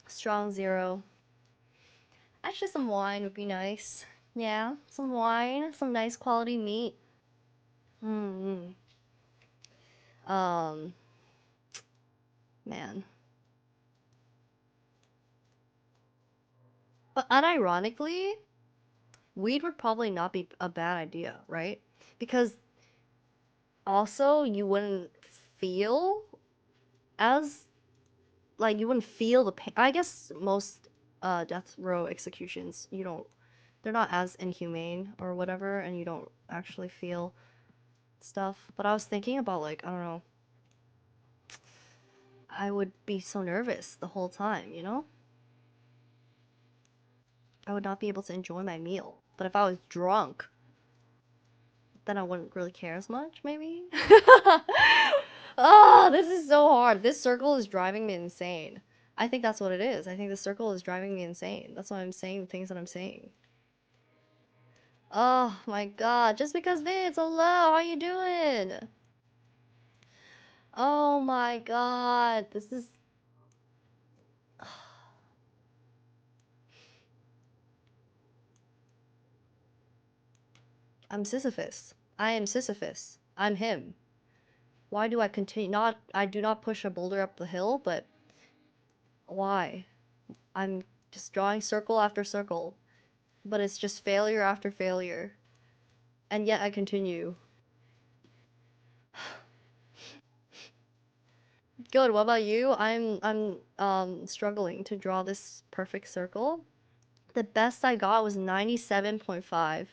strong zero. Actually, some wine would be nice. Yeah, some wine, some nice quality meat. Hmm. Um, man. But unironically, weed would probably not be a bad idea, right? Because also you wouldn't feel as like you wouldn't feel the pain. I guess most death row executions you don't they're not as inhumane or whatever, and you don't actually feel stuff. But I was thinking about like I don't know, I would be so nervous the whole time, you know? I would not be able to enjoy my meal. But if I was drunk, then I wouldn't really care as much, maybe? Oh, this is so hard. This circle is driving me insane. I think that's what it is. I think the circle is driving me insane. That's why I'm saying the things that I'm saying. Oh my god. Just because Vince, hello, how you doing? Oh my god. This is... I'm Sisyphus. I am Sisyphus. I'm him. Why do I continue? Not, I do not push a boulder up the hill, but why? I'm just drawing circle after circle, but it's just failure after failure. And yet I continue. Good, what about you? I'm struggling to draw this perfect circle. The best I got was 97.5.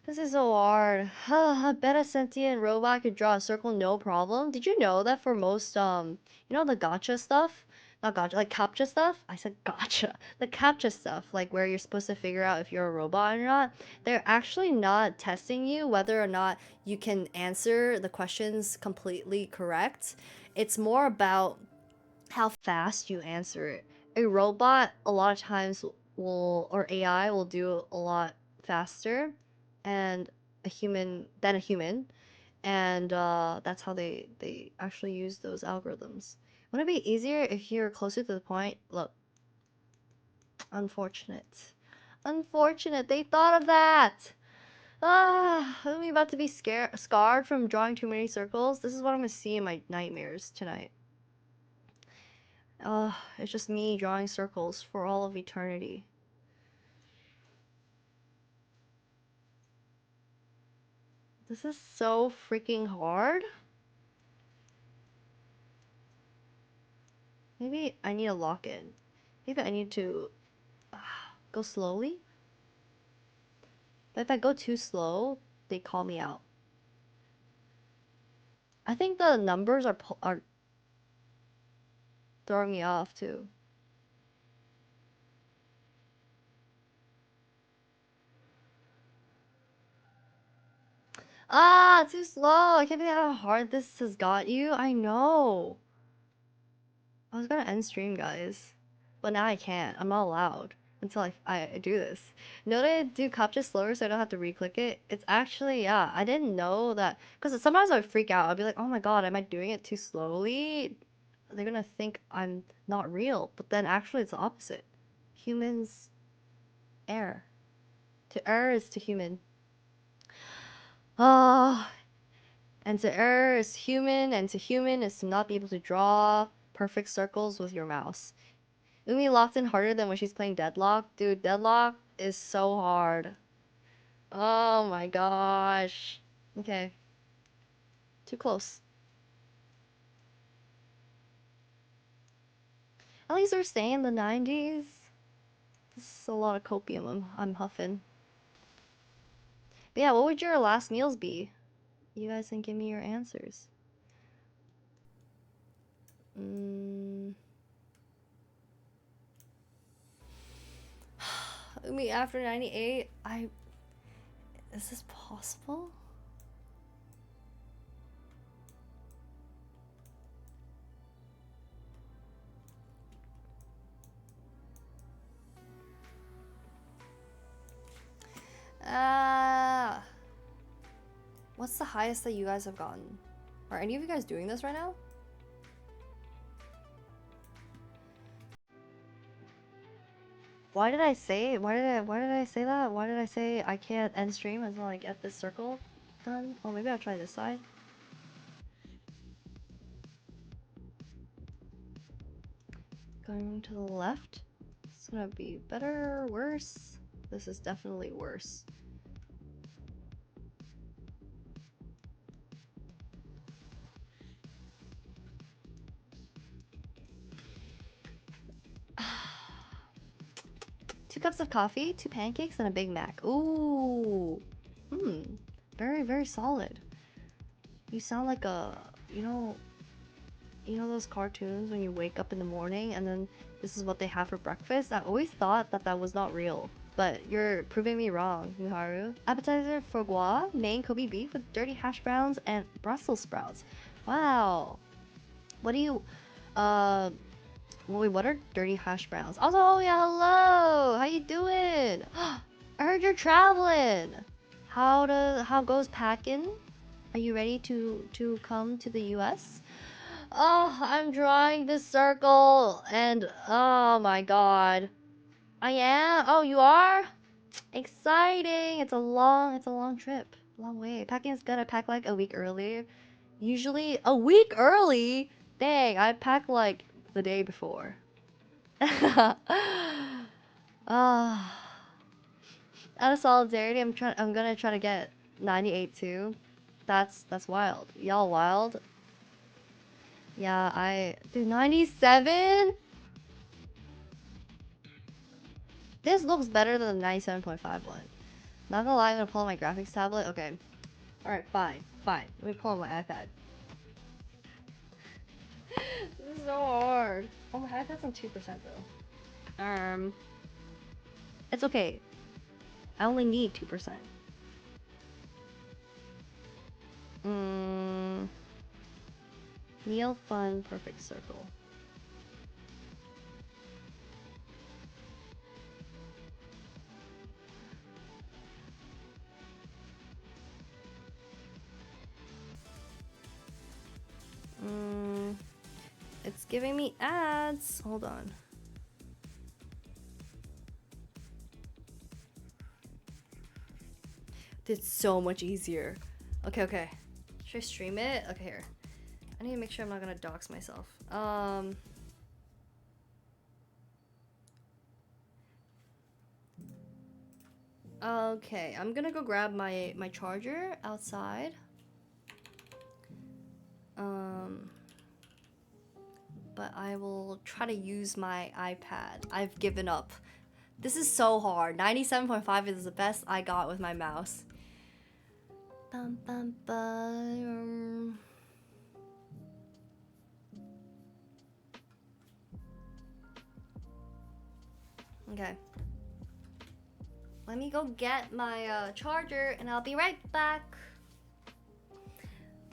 This is so hard. I bet a sentient robot could draw a circle no problem. Did you know that for most you know the gotcha stuff? Not gotcha, like captcha stuff? I said gotcha. The captcha stuff, like where you're supposed to figure out if you're a robot or not, they're actually not testing you whether or not you can answer the questions completely correct. It's more about how fast you answer it. A robot a lot of times will, or AI will do a lot faster and a human, and that's how they actually use those algorithms. Wouldn't it be easier if you're closer to the point? Look, unfortunate. Unfortunate, they thought of that. I'm about to be scarred from drawing too many circles. This is what I'm gonna see in my nightmares tonight. It's just me drawing circles for all of eternity. This is so freaking hard. Maybe I need a lock-in. Maybe I need to go slowly. But if I go too slow, they call me out. I think the numbers are throwing me off too. Too slow. I can't believe how hard this has got you. I know. I was gonna end stream, guys. But now I can't. I'm not allowed until I do this. Know to do captcha slower so I don't have to re-click it. It's actually, yeah, I didn't know that. Because sometimes I would freak out. I'd be like, oh my god, am I doing it too slowly? They're gonna think I'm not real. But then actually it's the opposite. Humans err. To err is to human. Ah, and to err is human, and to human is to not be able to draw perfect circles with your mouse. Umi locked in harder than when she's playing Deadlock. Dude, Deadlock is so hard. Oh my gosh. Okay. Too close. At least we're staying in the 90s. This is a lot of copium I'm huffing. But yeah, what would your last meals be? You guys can give me your answers. Umi, after 98, is this possible? Ah. What's the highest that you guys have gotten? Are any of you guys doing this right now? Why did I say? Why did I say that? Why did I say I can't end stream until I get this circle done? Oh, maybe I'll try this side. Going to the left. It's gonna be better, worse. This is definitely worse. Two cups of coffee, two pancakes, and a Big Mac. Ooh. Very, very solid. You sound like a, you know those cartoons when you wake up in the morning and then this is what they have for breakfast? I always thought that that was not real. But you're proving me wrong, Miharu. Appetizer foie gras, main Kobe beef with dirty hash browns and Brussels sprouts. Wow. What do you, wait, what are dirty hash browns? Also, oh yeah, hello! How you doing? I heard you're traveling. How goes packing? Are you ready to come to the US? Oh, I'm drawing this circle and oh my god. I am? Oh, you are? Exciting! It's a long trip. Long way. Packing is good. I pack like a week early. Usually a week early? Dang, I pack like the day before. Ah. Out of solidarity, I'm gonna try to get 98 too. That's wild. Y'all wild? Yeah, I do 97? This looks better than the 97.5 one. Not gonna lie, I'm gonna pull out my graphics tablet. Okay. Alright, fine. Fine. Let me pull out my iPad. This is so hard. Oh, my iPad's on 2% though. It's okay. I only need 2%. Neil Fun Perfect Circle. It's giving me ads. Hold on. It's so much easier. Okay. Should I stream it? Okay, here. I need to make sure I'm not gonna dox myself. Okay, I'm gonna go grab my charger outside. But I will try to use my iPad. I've given up. This is so hard. 97.5 is the best I got with my mouse. Bum, bum, bum. Okay. Let me go get my charger and I'll be right back.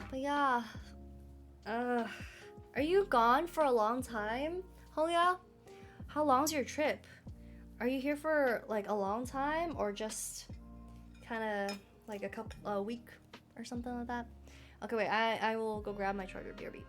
But yeah. Are you gone for a long time, Holia? How long's your trip? Are you here for like a long time or just kind of like a week or something like that? Okay, wait, I will go grab my charger. BRB.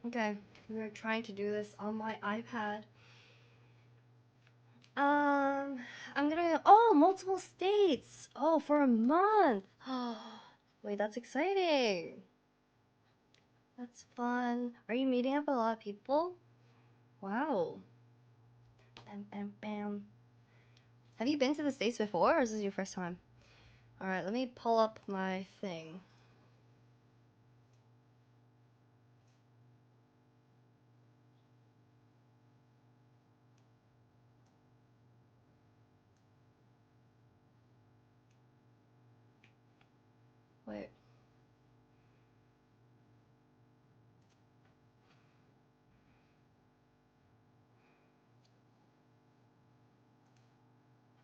Okay, we're trying to do this on my iPad. I'm gonna. Oh, multiple states. Oh, for a month. Oh, wait, that's exciting. That's fun. Are you meeting up with a lot of people? Wow. Bam, bam, bam. Have you been to the States before, or is this your first time? Alright, let me pull up my thing. Wait.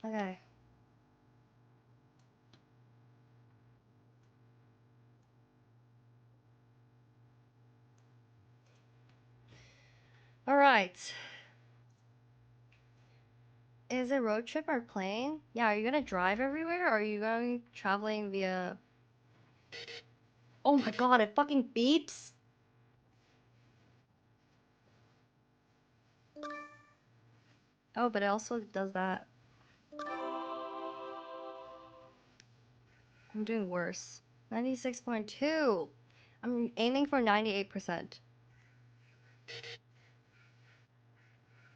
Okay. Alright. Is it road trip or plane? Yeah, are you gonna drive everywhere, or are you going traveling via... Oh my god, it fucking beeps! Oh, but it also does that. I'm doing worse. 96.2! I'm aiming for 98%.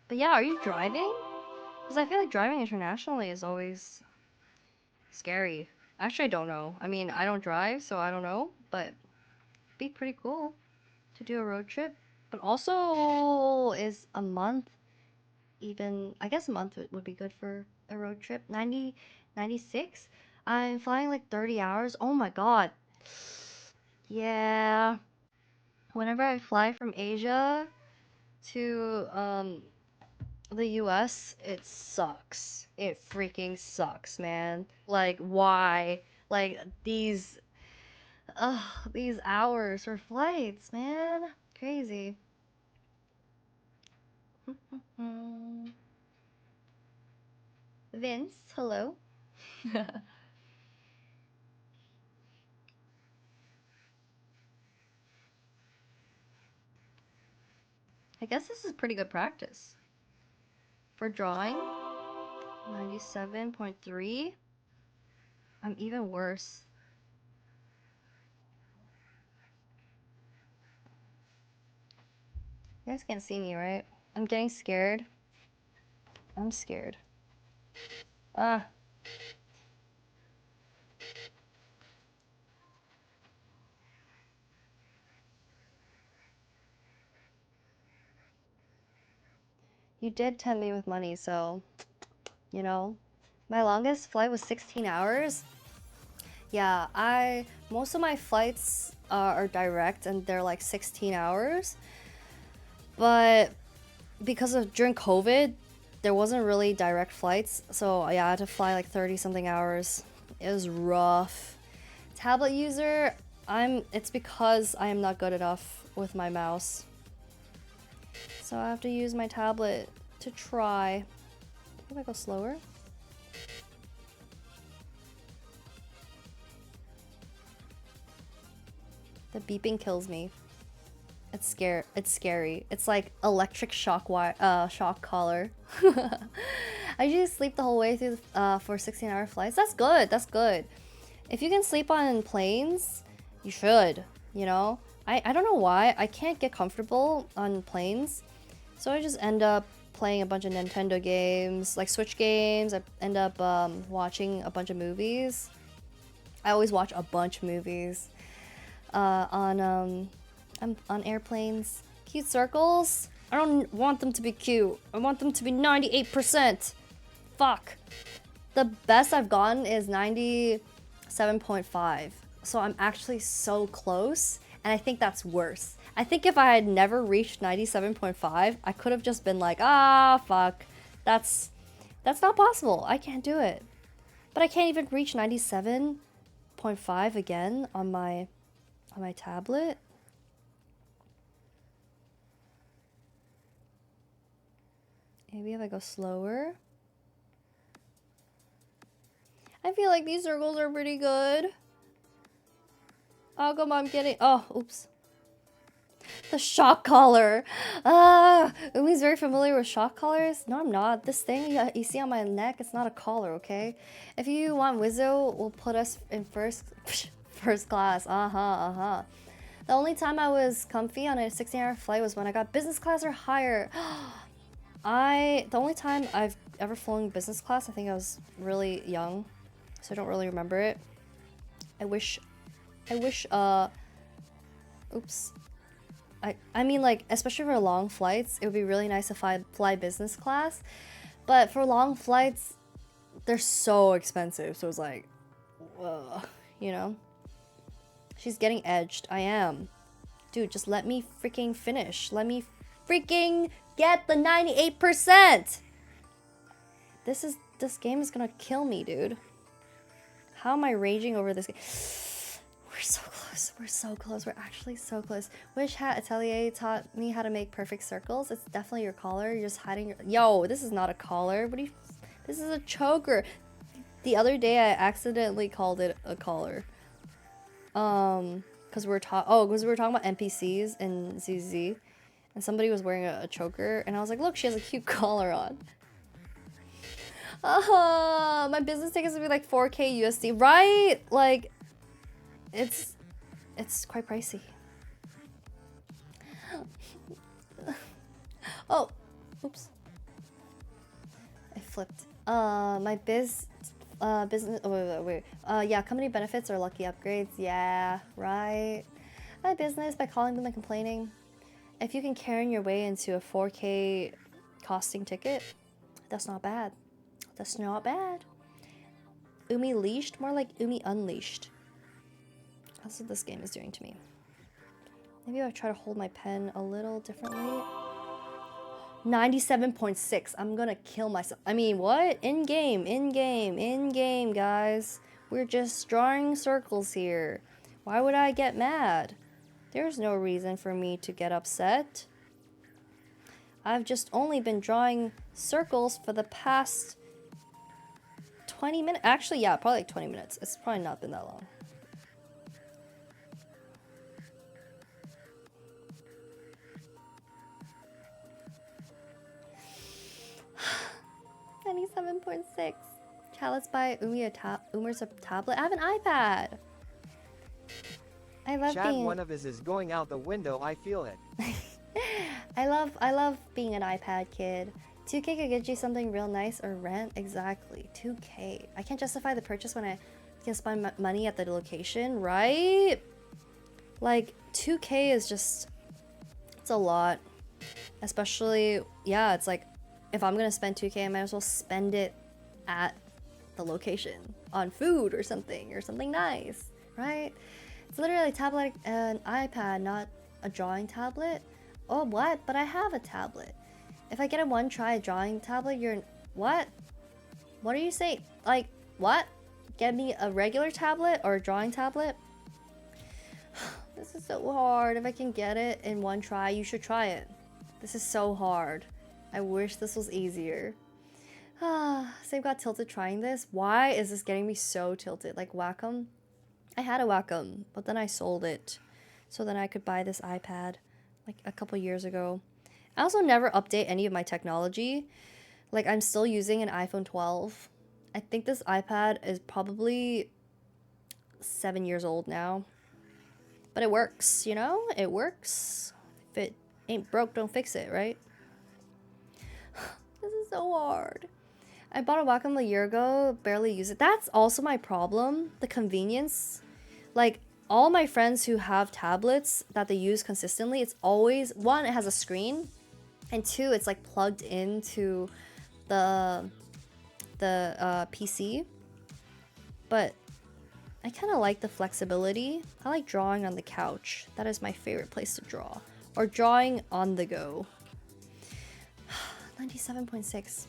But yeah, are you driving? Because I feel like driving internationally is always scary. Actually, I don't know. I mean, I don't drive, so I don't know, but it'd be pretty cool to do a road trip. But also, is a month even... I guess a month would be good for a road trip. 90, 96? I'm flying like 30 hours. Oh my god. Yeah. Whenever I fly from Asia to the US, it sucks. It freaking sucks, man. Like, why? Like, these hours for flights, man. Crazy. Vince, hello. I guess this is pretty good practice. For drawing, 97.3. I'm even worse. You guys can't see me, right? I'm getting scared. I'm scared. Ah. You did tempt me with money, so, you know. My longest flight was 16 hours. Yeah, most of my flights are direct and they're like 16 hours. But because of during COVID, there wasn't really direct flights. So yeah, I had to fly like 30 something hours. It was rough. Tablet user, it's because I am not good enough with my mouse. So I have to use my tablet to try. Can I go slower? The beeping kills me. It's scary. It's like electric shock collar. I usually sleep the whole way through for 16-hour flights. That's good. That's good. If you can sleep on planes, you should. You know, I don't know why I can't get comfortable on planes, so I just end up playing a bunch of Nintendo games, like Switch games. I end up watching a bunch of movies. I always watch a bunch of movies on airplanes. Cute circles? I don't want them to be cute. I want them to be 98%. Fuck. The best I've gotten is 97.5. So I'm actually so close, and I think that's worse. I think if I had never reached 97.5, I could have just been like, ah, fuck. That's not possible. I can't do it. But I can't even reach 97.5 again on my tablet. Maybe if I go slower. I feel like these circles are pretty good. How come I'm getting... Oh, oops. The shock collar. Umi's very familiar with shock collars. No, I'm not. This thing you see on my neck, it's not a collar, okay? If you want Wizzo, we'll put us in first class. The only time I was comfy on a 16-hour flight was when I got business class or higher. The only time I've ever flown business class, I think I was really young, so I don't really remember it. I wish, oops. I mean, like, especially for long flights, it would be really nice to fly business class. But for long flights, they're so expensive. So it's like, you know? She's getting edged. I am. Dude, just let me freaking finish. Let me freaking get the 98%! This game is gonna kill me, dude. How am I raging over this game? We're so close. We're so close. We're actually so close. Wish Hat Atelier taught me how to make perfect circles. It's definitely your collar. You're just hiding your... Yo, this is not a collar. What do you... This is a choker. The other day, I accidentally called it a collar. Because we were talking about NPCs in ZZ. And somebody was wearing a choker. And I was like, look, she has a cute collar on. My business tickets would be like 4K USD. Right? Like... It's quite pricey. Oh, oops. I flipped. My business. Oh, wait. Yeah, company benefits are lucky upgrades. Yeah, right. My business by calling them and complaining. If you can carry your way into a 4K costing ticket, that's not bad. That's not bad. Umi leashed, more like Umi unleashed. That's what this game is doing to me. Maybe I try to hold my pen a little differently. 97.6. I'm gonna kill myself. I mean, what? In-game, guys. We're just drawing circles here. Why would I get mad? There's no reason for me to get upset. I've just only been drawing circles for the past 20 minutes. Actually, yeah, probably like 20 minutes. It's probably not been that long. 97.6. Chalice by Umer's a tablet. I have an iPad. I love Chad, being... one of us is going out the window. I feel it. I love being an iPad kid. 2K could get you something real nice or rent. Exactly. 2K. I can't justify the purchase when I can spend money at the location, right? Like, 2K is just... It's a lot. Especially, yeah, it's like, if I'm gonna spend 2K, I might as well spend it at the location on food or something nice, right? It's literally a tablet and iPad, not a drawing tablet. Oh, what? But I have a tablet. If I get a one-try drawing tablet, you're... What? What are you saying? Like, what? Get me a regular tablet or a drawing tablet? This is so hard. If I can get it in one try, you should try it. This is so hard. I wish this was easier. Save got tilted trying this. Why is this getting me so tilted? Like Wacom? I had a Wacom, but then I sold it. So then I could buy this iPad like a couple years ago. I also never update any of my technology. Like I'm still using an iPhone 12. I think this iPad is probably 7 years old now. But it works, you know? It works. If it ain't broke, don't fix it, right? This is so hard. I bought a Wacom a year ago, barely use it. That's also my problem, the convenience. Like, all my friends who have tablets that they use consistently, it's always, one, it has a screen, and two, it's like plugged into the PC. But I kind of like the flexibility. I like drawing on the couch. That is my favorite place to draw. Or drawing on the go. 97.6.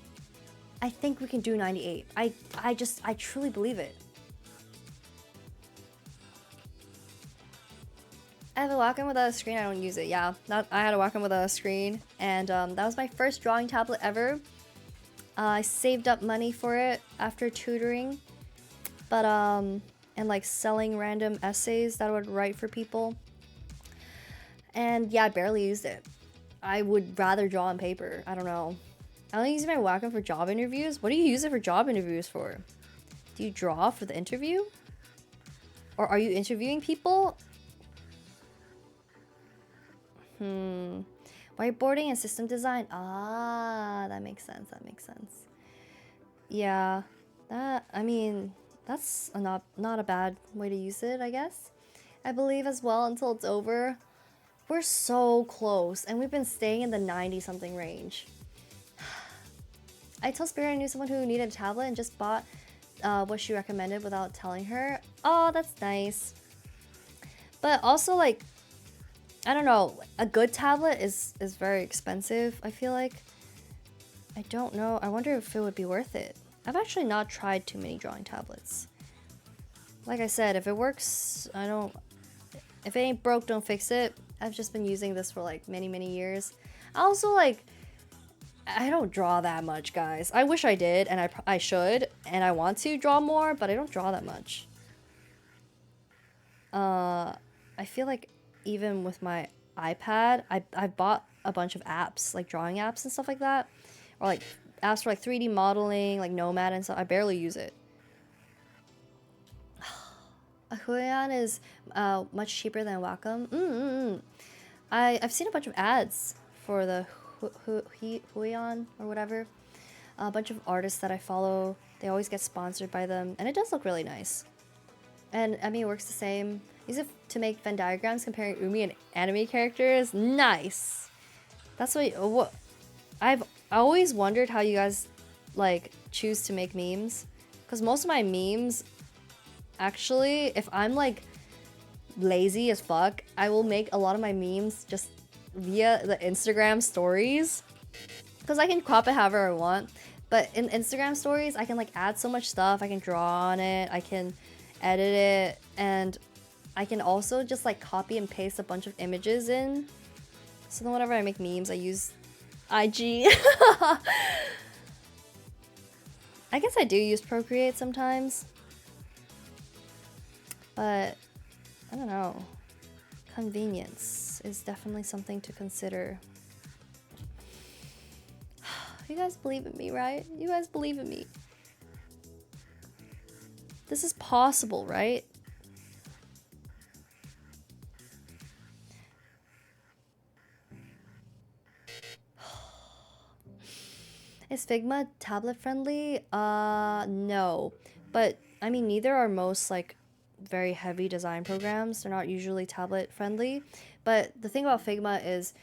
I think we can do 98. I truly believe it. I have a Wacom without a screen. I don't use it. Yeah, I had a Wacom without a screen, and that was my first drawing tablet ever. I saved up money for it after tutoring, but and like selling random essays that I would write for people. And yeah, I barely used it. I would rather draw on paper. I don't know. I only use my Wacom for job interviews. What do you use it for job interviews for? Do you draw for the interview? Or are you interviewing people? Whiteboarding and system design. Ah, that makes sense. That makes sense. Yeah, I mean, that's not a bad way to use it, I guess. I believe as well until it's over. We're so close, and we've been staying in the 90-something range. I told Spirit I knew someone who needed a tablet and just bought what she recommended without telling her. Oh, that's nice. But also, like, I don't know, a good tablet is very expensive, I feel like. I don't know. I wonder if it would be worth it. I've actually not tried too many drawing tablets. Like I said, if it works, if it ain't broke, don't fix it. I've just been using this for like many years. I also like, I don't draw that much, guys. I wish I did, and I should, and I want to draw more, but I don't draw that much. I feel like even with my iPad, I bought a bunch of apps, like drawing apps and stuff like that. Or like apps for like 3D modeling, like Nomad and stuff. I barely use it. A Huion is much cheaper than Wacom. I've seen a bunch of ads for the Huion or whatever. A bunch of artists that I follow, they always get sponsored by them, and it does look really nice. And I mean, it works the same. Use it to make Venn diagrams comparing Umi and anime characters. Nice. That's what I've always wondered, how you guys like choose to make memes, because most of my memes, actually, if I'm like lazy as fuck, I will make a lot of my memes just via the Instagram stories, because I can crop it however I want. But in Instagram stories, I can like add so much stuff. I can draw on it, I can edit it, and I can also just like copy and paste a bunch of images in. So then whenever I make memes, I use IG. I guess I do use Procreate sometimes. But I don't know. Convenience is definitely something to consider. You guys believe in me, right? You guys believe in me. This is possible, right? Is Figma tablet friendly? No. But I mean, neither are most like very heavy design programs. They're not usually tablet friendly. But the thing about Figma is,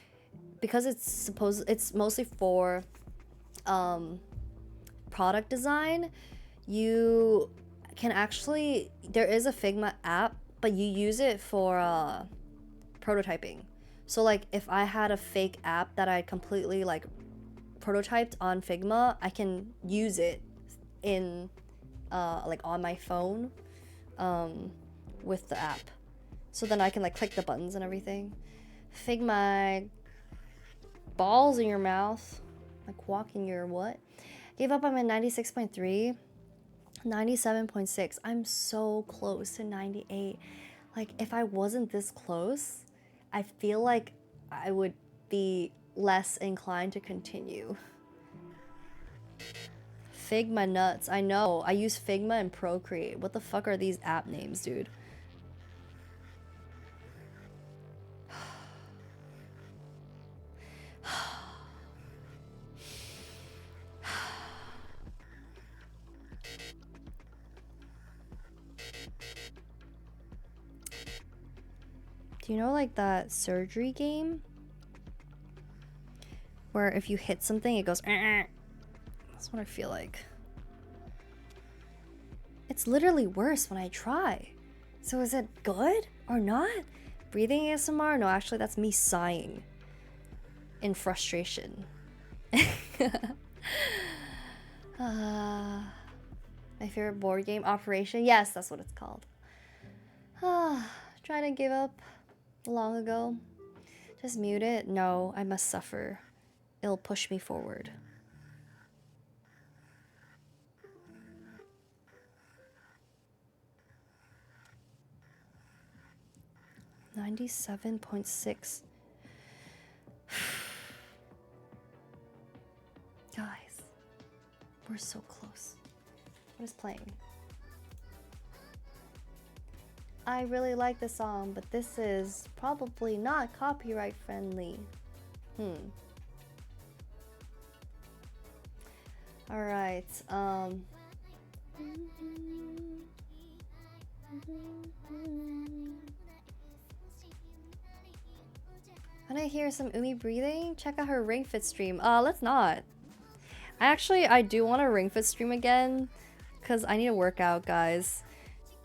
because it's mostly for product design, you can actually, there is a Figma app, but you use it for prototyping. So like if I had a fake app that I completely like prototyped on Figma, I can use it in like on my phone with the app. So then I can like click the buttons and everything. Figma, balls in your mouth, like walking your what? Gave up. I'm at 96.3, 97.6. I'm so close to 98. Like if I wasn't this close, I feel like I would be less inclined to continue. Figma nuts. I know. I use Figma and Procreate. What the fuck are these app names, dude? Do you know like that surgery game? Where if you hit something, it goes. That's what I feel like. It's literally worse when I try. So is it good or not? Breathing ASMR? No, actually that's me sighing in frustration. My favorite board game, Operation. Yes, that's what it's called. Trying to give up long ago. Just mute it? No, I must suffer. It'll push me forward. $97.6. we're so close. What is playing? I really like this song, but this is probably not copyright friendly. Alright, Wanna hear some Umi breathing? Check out her Ring Fit stream. Let's not. I do want a Ring Fit stream again, because I need to work out, guys.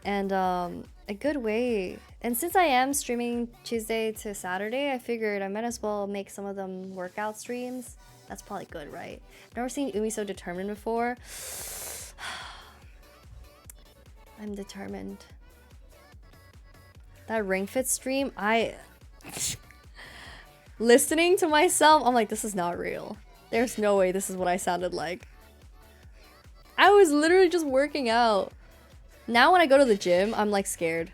And a good way. And since I am streaming Tuesday to Saturday, I figured I might as well make some of them workout streams. That's probably good, right? I've never seen Umi so determined before. I'm determined. That Ring Fit stream, listening to myself, I'm like, this is not real. There's no way this is what I sounded like. I was literally just working out. Now when I go to the gym, I'm like scared.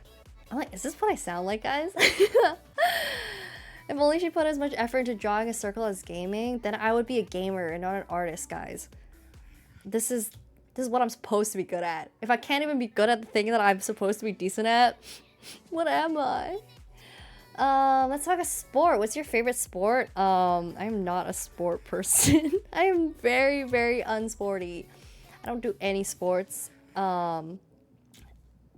I'm like, is this what I sound like, guys? If only she put as much effort into drawing a circle as gaming, then I would be a gamer and not an artist, guys. This is what I'm supposed to be good at. If I can't even be good at the thing that I'm supposed to be decent at, what am I? Let's talk a sport. What's your favorite sport? I'm not a sport person. I am very, very unsporty. I don't do any sports.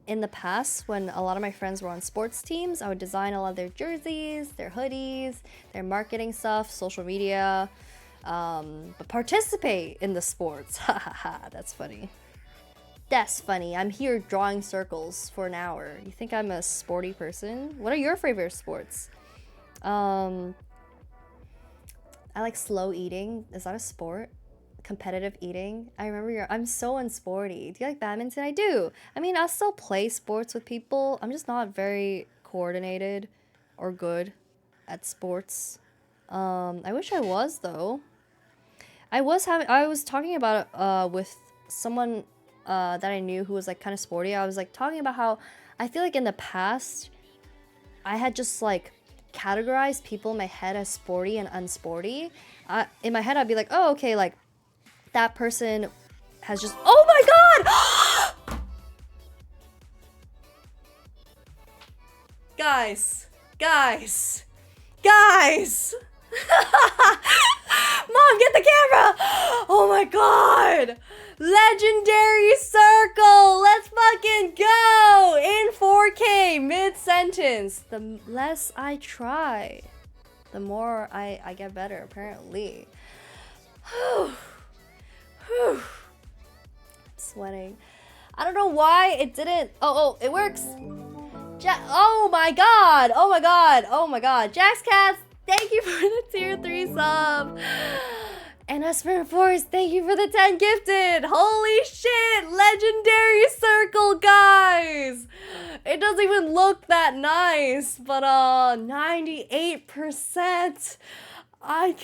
In the past, when a lot of my friends were on sports teams, I would design a lot of their jerseys, their hoodies, their marketing stuff, social media, but participate in the sports. Ha ha ha, that's funny. That's funny. I'm here drawing circles for an hour. You think I'm a sporty person? What are your favorite sports? I like slow eating. Is that a sport? Competitive eating. I remember I'm so unsporty. Do you like badminton? I do. I mean, I'll still play sports with people. I'm just not very coordinated or good at sports. I wish I was though. I was talking about it with someone that I knew who was like kind of sporty. I was like talking about how I feel like in the past I had just like categorized people in my head as sporty and unsporty. In my head I'd be like, oh, okay, like that person has just, oh my god! Guys! Mom, get the camera! Oh my god! Legendary circle! Let's fucking go! In 4K, mid-sentence. The less I try, the more I get better, apparently. I'm sweating. I don't know why it didn't. Oh, it works. Oh my god. Jax Cats, thank you for the tier 3 sub. And Esper Force, thank you for the 10 gifted. Holy shit, legendary circle, guys. It doesn't even look that nice, but 98%. I'm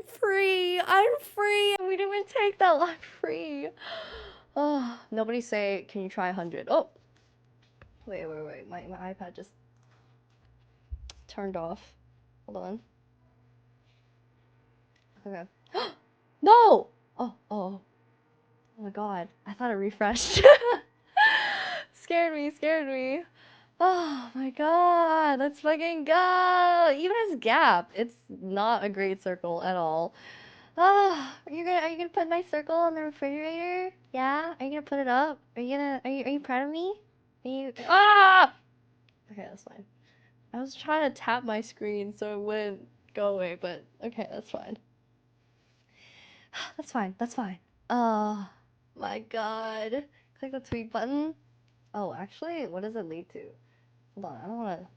free. We didn't even take that long. I'm free. Oh, nobody say, can you try 100? Oh, wait. My iPad just turned off. Hold on. Okay. No! Oh my god. I thought it refreshed. Scared me. Oh my god. Let's fucking go. Even as gap, it's not a great circle at all. Oh, are you gonna put my circle on the refrigerator? Yeah? Are you gonna put it up? Are you proud of me? Okay, that's fine. I was trying to tap my screen so it wouldn't go away, but okay, that's fine. That's fine. Oh my god. Click the tweet button. Oh, actually, what does it lead to? Hold on, I don't wanna...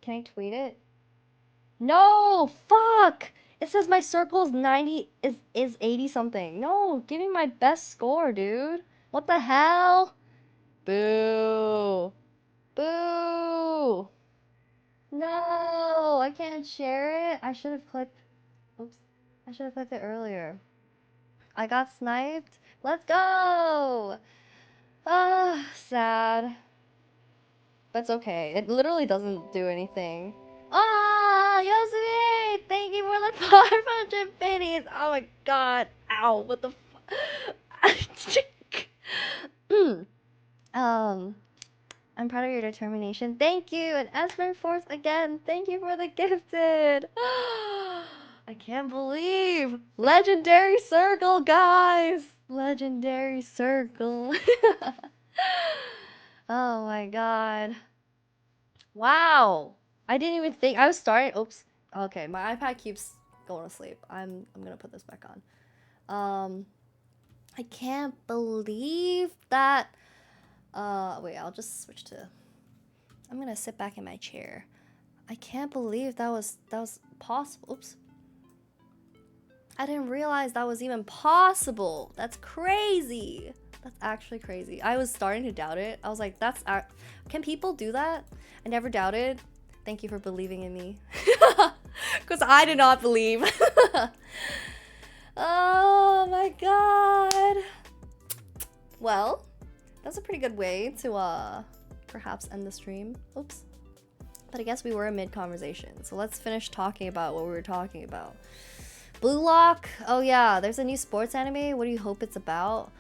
Can I tweet it? No! Fuck! It says my circle's 90 is 80 something. No, give me my best score, dude. What the hell? Boo. Boo! No, I can't share it. I should have clicked. Oops. I should have clicked it earlier. I got sniped. Let's go! Ah, sad. But it's okay. It literally doesn't do anything. Ah! Yosemi! Thank you for the 500 pennies! Oh my god. Ow, what the I'm proud of your determination. Thank you! And Esmer Force again, thank you for the gifted! I can't believe! Legendary Circle, guys! Legendary Circle. Oh my god. Wow! I didn't even think I was starting. Oops. Okay, my iPad keeps going to sleep. I'm gonna put this back on. I can't believe that. Wait, I'll just switch to. I'm gonna sit back in my chair. I can't believe that was possible. Oops. I didn't realize that was even possible. That's crazy. That's actually crazy. I was starting to doubt it. I was like, can people do that? I never doubted. Thank you for believing in me. Because I did not believe. Oh my god. Well, that's a pretty good way to perhaps end the stream. Oops. But I guess we were in mid-conversation. So let's finish talking about what we were talking about. Blue Lock? Oh yeah, there's a new sports anime. What do you hope it's about?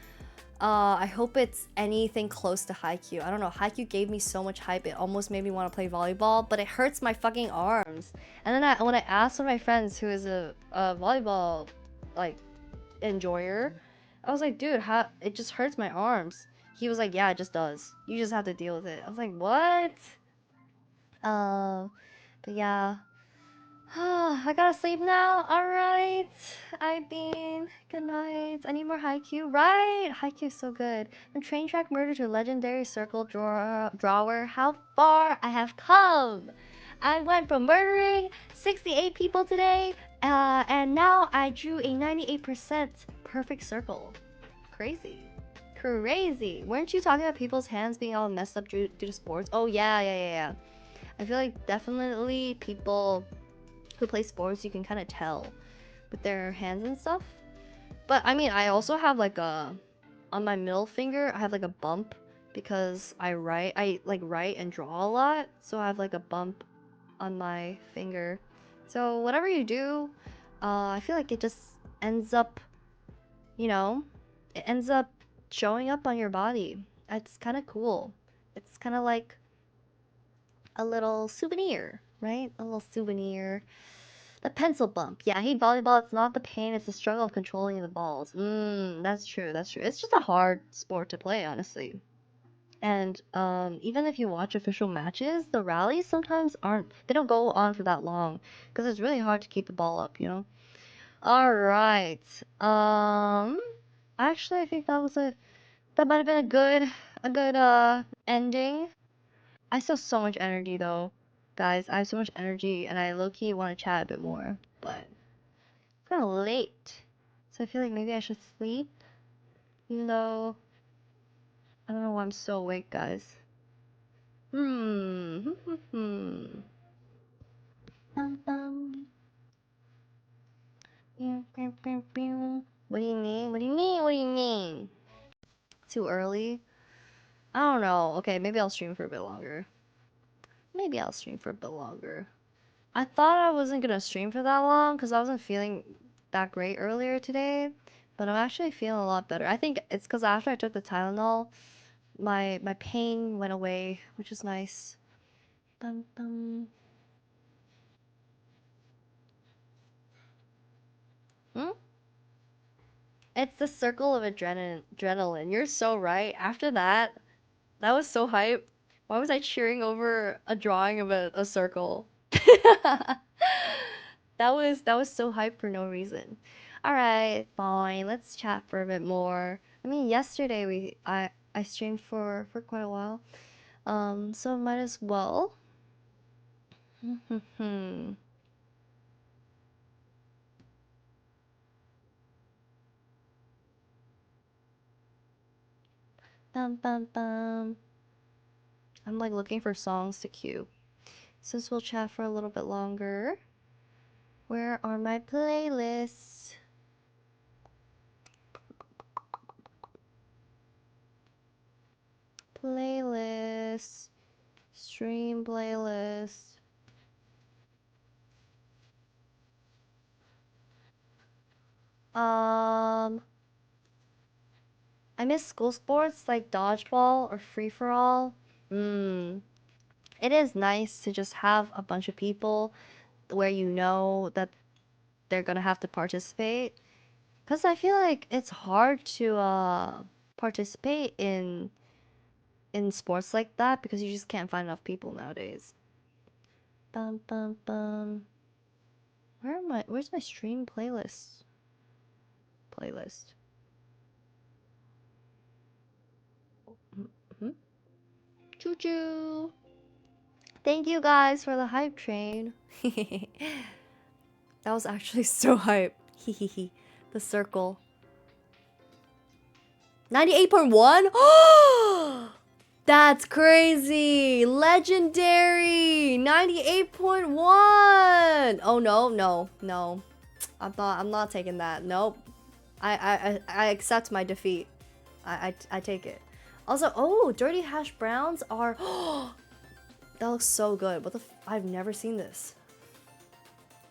I hope it's anything close to Haikyuu. I don't know. Haikyuu gave me so much hype. It almost made me want to play volleyball, but it hurts my fucking arms. And then when I asked one of my friends who is a volleyball like enjoyer, I was like, dude, how it just hurts my arms. He was like, yeah, it just does. You just have to deal with it. I was like, what? But yeah. I gotta sleep now. Alright. I mean, good night. I need more Haikyuu. Right? Haikyuu's so good. From Train Track Murder to Legendary Circle Drawer. How far I have come. I went from murdering 68 people today, and now I drew a 98% perfect circle. Crazy. Crazy. Weren't you talking about people's hands being all messed up due to sports? Oh, yeah. I feel like definitely people who play sports, you can kind of tell with their hands and stuff. But I mean, I also have like on my middle finger, I have like a bump because I like write and draw a lot. So I have like a bump on my finger. So whatever you do, I feel like it just ends up, it ends up showing up on your body. It's kind of cool. It's kind of like a little souvenir, right? A little souvenir. The pencil bump. Yeah, I hate volleyball. It's not the pain, it's the struggle of controlling the balls. That's true. It's just a hard sport to play, honestly. And even if you watch official matches, the rallies sometimes they don't go on for that long because it's really hard to keep the ball up, you know? All right. Actually, I think that might have been a good ending. I still have so much energy though. Guys, I have so much energy and I low-key want to chat a bit more, but it's kind of late. So I feel like maybe I should sleep. Even though I don't know why I'm so awake, guys. Hmm. Bum, bum. What do you mean? What do you mean? What do you mean? Too early? I don't know. Okay, maybe I'll stream for a bit longer. I thought I wasn't gonna stream for that long because I wasn't feeling that great earlier today, but I'm actually feeling a lot better. I think it's because after I took the Tylenol, my pain went away, which is nice. Dun, dun. Hmm? It's the circle of adrenaline. You're so right. After that, that was so hype. Why was I cheering over a drawing of a circle? That was so hype for no reason. All right, fine. Let's chat for a bit more. I mean, yesterday I streamed for quite a while. So might as well. Bum bum bum. I'm like looking for songs to cue. Since we'll chat for a little bit longer. Where are my playlists? Playlist. Stream playlist. Um, I miss school sports like dodgeball or free for all. It is nice to just have a bunch of people where you know that they're gonna have to participate. Cause I feel like it's hard to participate in sports like that because you just can't find enough people nowadays. Bum bum bum. Where's my stream playlist? Playlist. Mm-hmm. Choo choo. Thank you guys for the hype train. That was actually so hype. Hehehe. The circle. 98.1? That's crazy! Legendary! 98.1! Oh no, no, no. I'm not taking that. Nope. I accept my defeat. I take it. Also, oh, dirty hash browns are that looks so good. What the I've never seen this.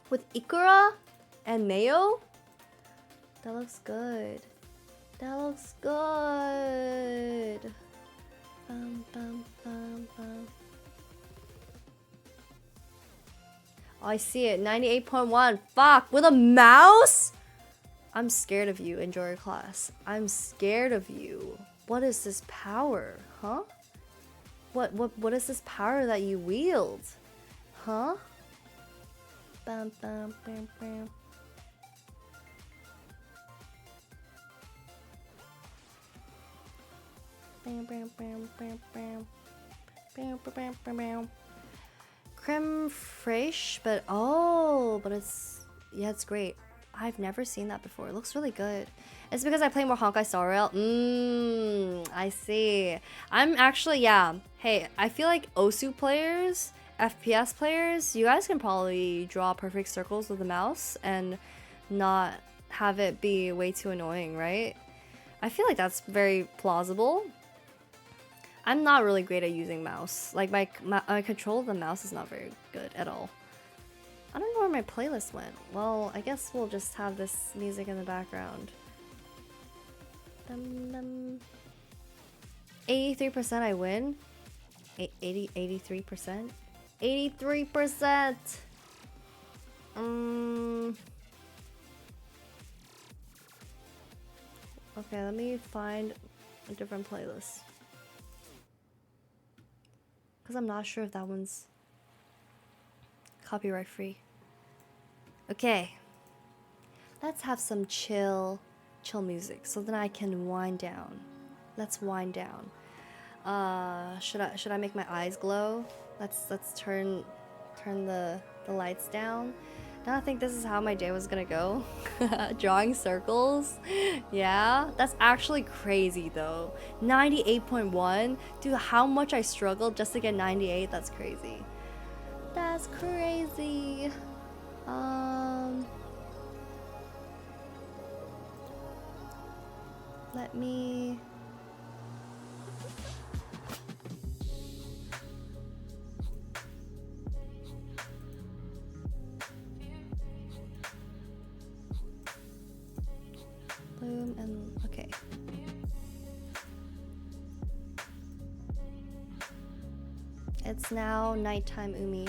With ikura and mayo? That looks good. That looks good. Bum, bum, bum, bum. Oh, I see it. 98.1. Fuck. With a mouse? I'm scared of you. Enjoy your class. I'm scared of you. What is this power? Huh? What is this power that you wield? Huh? Bum, bum, bam, bam. Bam, bam, bam, bam, bam. Bam, bam, bam, bam, bam. Creme fraiche, but it's, yeah, it's great. I've never seen that before. It looks really good. It's because I play more Honkai Star Rail. I see. I'm actually, yeah. Hey, I feel like Osu players, FPS players, you guys can probably draw perfect circles with the mouse and not have it be way too annoying, right? I feel like that's very plausible. I'm not really great at using mouse. Like my control of the mouse is not very good at all. I don't know where my playlist went. Well, I guess we'll just have this music in the background. 83% I win. 83%? 83%! Okay, let me find a different playlist. Because I'm not sure if that one's copyright free. Okay. Let's have some chill music so then I can wind down. Let's wind down. Should I make my eyes glow? Let's turn the lights down. Now I think this is how my day was gonna go. Drawing circles. Yeah, that's actually crazy though. 98.1. Dude, how much I struggled just to get 98. That's crazy. That's crazy. Let me... Bloom and... okay. It's now nighttime, Umi.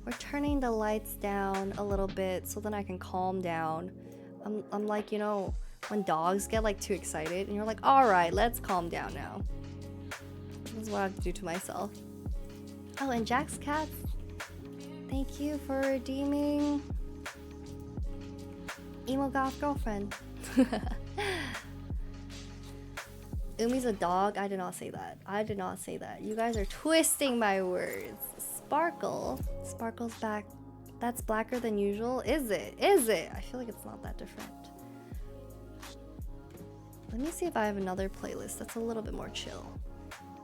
We're turning the lights down a little bit so then I can calm down. I'm like, you know, when dogs get like too excited and you're like, all right, let's calm down now. This is what I have to do to myself. Oh, and Jack's cats. Thank you for redeeming Emo Goth Girlfriend. Umi's a dog. I did not say that. I did not say that. You guys are twisting my words. Sparkle. Sparkle's back. That's blacker than usual. Is it? Is it? I feel like it's not that different. Let me see if I have another playlist that's a little bit more chill.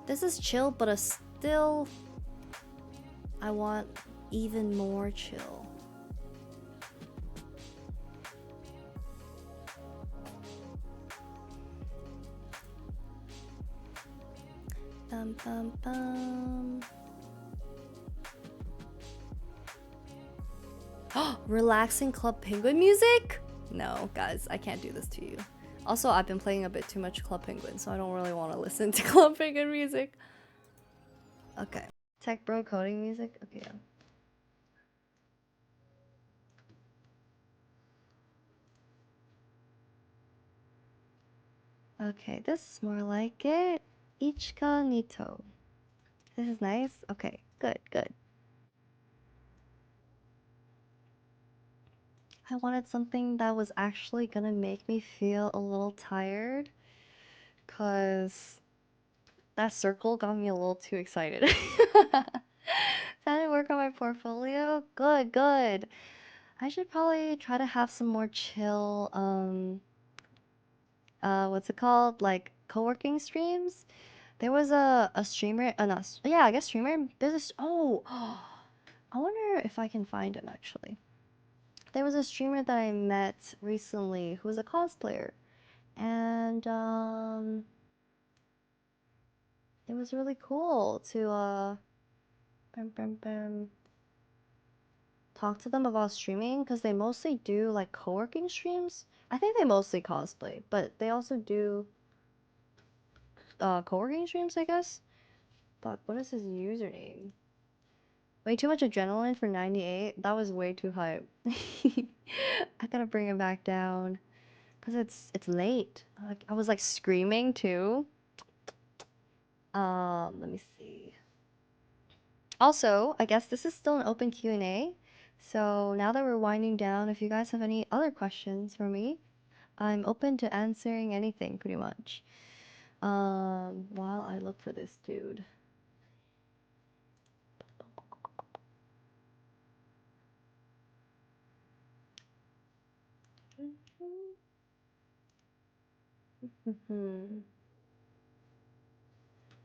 This is chill, but still... I want even more chill. Bum, bum, bum. Relaxing Club Penguin music? No, guys, I can't do this to you. Also, I've been playing a bit too much Club Penguin, so I don't really want to listen to Club Penguin music. Okay. Tech bro coding music? Okay, yeah. Okay, this is more like it. Ichika Nito. This is nice. Okay, good, good. I wanted something that was actually gonna make me feel a little tired, cause that circle got me a little too excited. Trying to work on my portfolio? Good, good. I should probably try to have some more chill, what's it called? Like co-working streams. There was a streamer, not, yeah, I guess streamer. There's this, oh, I wonder if I can find him actually. There was a streamer that I met recently who was a cosplayer, and it was really cool to talk to them about streaming because they mostly do like co-working streams. I think they mostly cosplay, but they also do co-working streams, I guess. But what is his username? Way too much adrenaline for 98. That was way too hype. I gotta bring it back down because it's late. Like, I was like screaming too. Let me see. Also, I guess this is still an open Q&A. So now that we're winding down, if you guys have any other questions for me, I'm open to answering anything pretty much. While I look for this dude.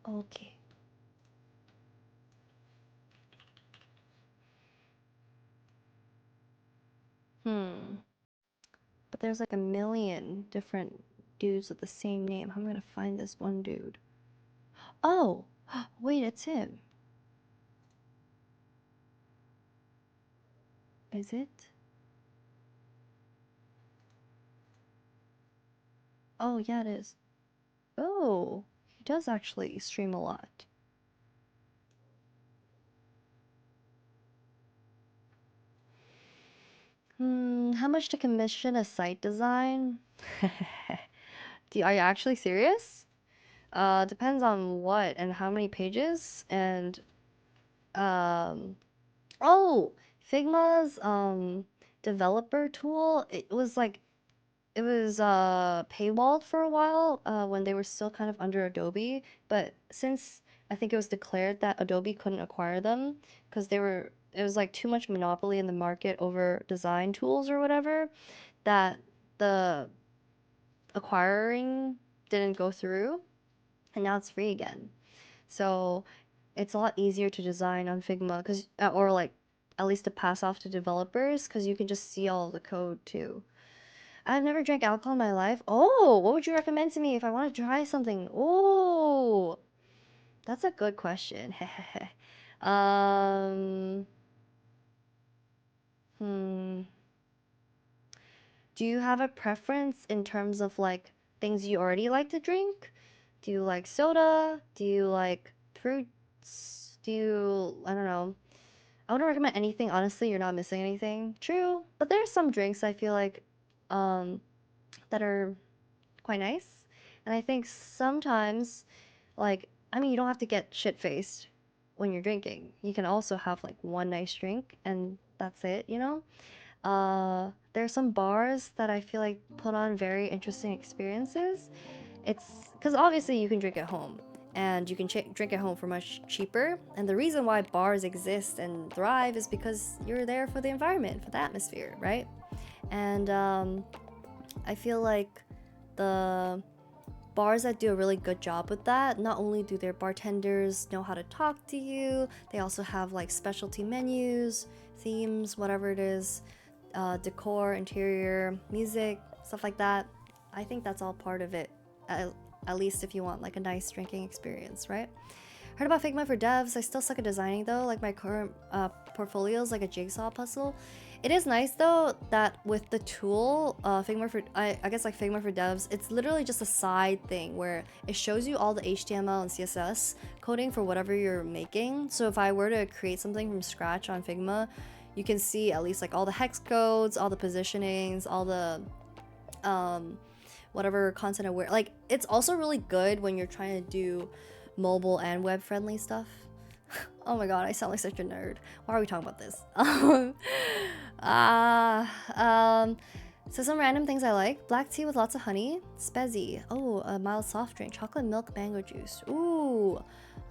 Okay. But there's like a million different dudes with the same name. How am I gonna find this one dude? Oh! Wait, it's him. Is it? Oh, yeah, it is. Oh, he does actually stream a lot. How much to commission a site design? Are you actually serious? Depends on what and how many pages and um oh, Figma's developer tool, it was paywalled for a while when they were still kind of under Adobe, but since I think it was declared that Adobe couldn't acquire them because it was like too much monopoly in the market over design tools or whatever, that the acquiring didn't go through, and now it's free again. So it's a lot easier to design on Figma because or like at least to pass off to developers because you can just see all the code too. I've never drank alcohol in my life. Oh, what would you recommend to me if I want to try something? Oh, that's a good question. um, hmm. Do you have a preference in terms of like things you already like to drink? Do you like soda? Do you like fruits? Do you, I don't know. I wouldn't recommend anything, honestly, you're not missing anything. True, but there's some drinks I feel like um that are quite nice. And I think sometimes, like, I mean, you don't have to get shit faced when you're drinking. You can also have like one nice drink and that's it, you know? There's some bars that I feel like put on very interesting experiences. It's because obviously you can drink at home and you can drink at home for much cheaper. And the reason why bars exist and thrive is because you're there for the environment, for the atmosphere, right? And I feel like the bars that do a really good job with that, not only do their bartenders know how to talk to you, they also have like specialty menus, themes, whatever it is, decor, interior, music, stuff like that. I think that's all part of it, at least if you want like a nice drinking experience, right? Heard about Figma for devs. I still suck at designing though. Like my current portfolio is like a jigsaw puzzle. It is nice though that with the tool, Figma for I guess like Figma for Devs, it's literally just a side thing where it shows you all the HTML and CSS coding for whatever you're making. So if I were to create something from scratch on Figma, you can see at least like all the hex codes, all the positionings, all the whatever content aware. Like it's also really good when you're trying to do mobile and web friendly stuff. Oh my god, I sound like such a nerd. Why are we talking about this? So some random things I like. Black tea with lots of honey. Spezzy. Oh, a mild soft drink. Chocolate milk mango juice. Ooh.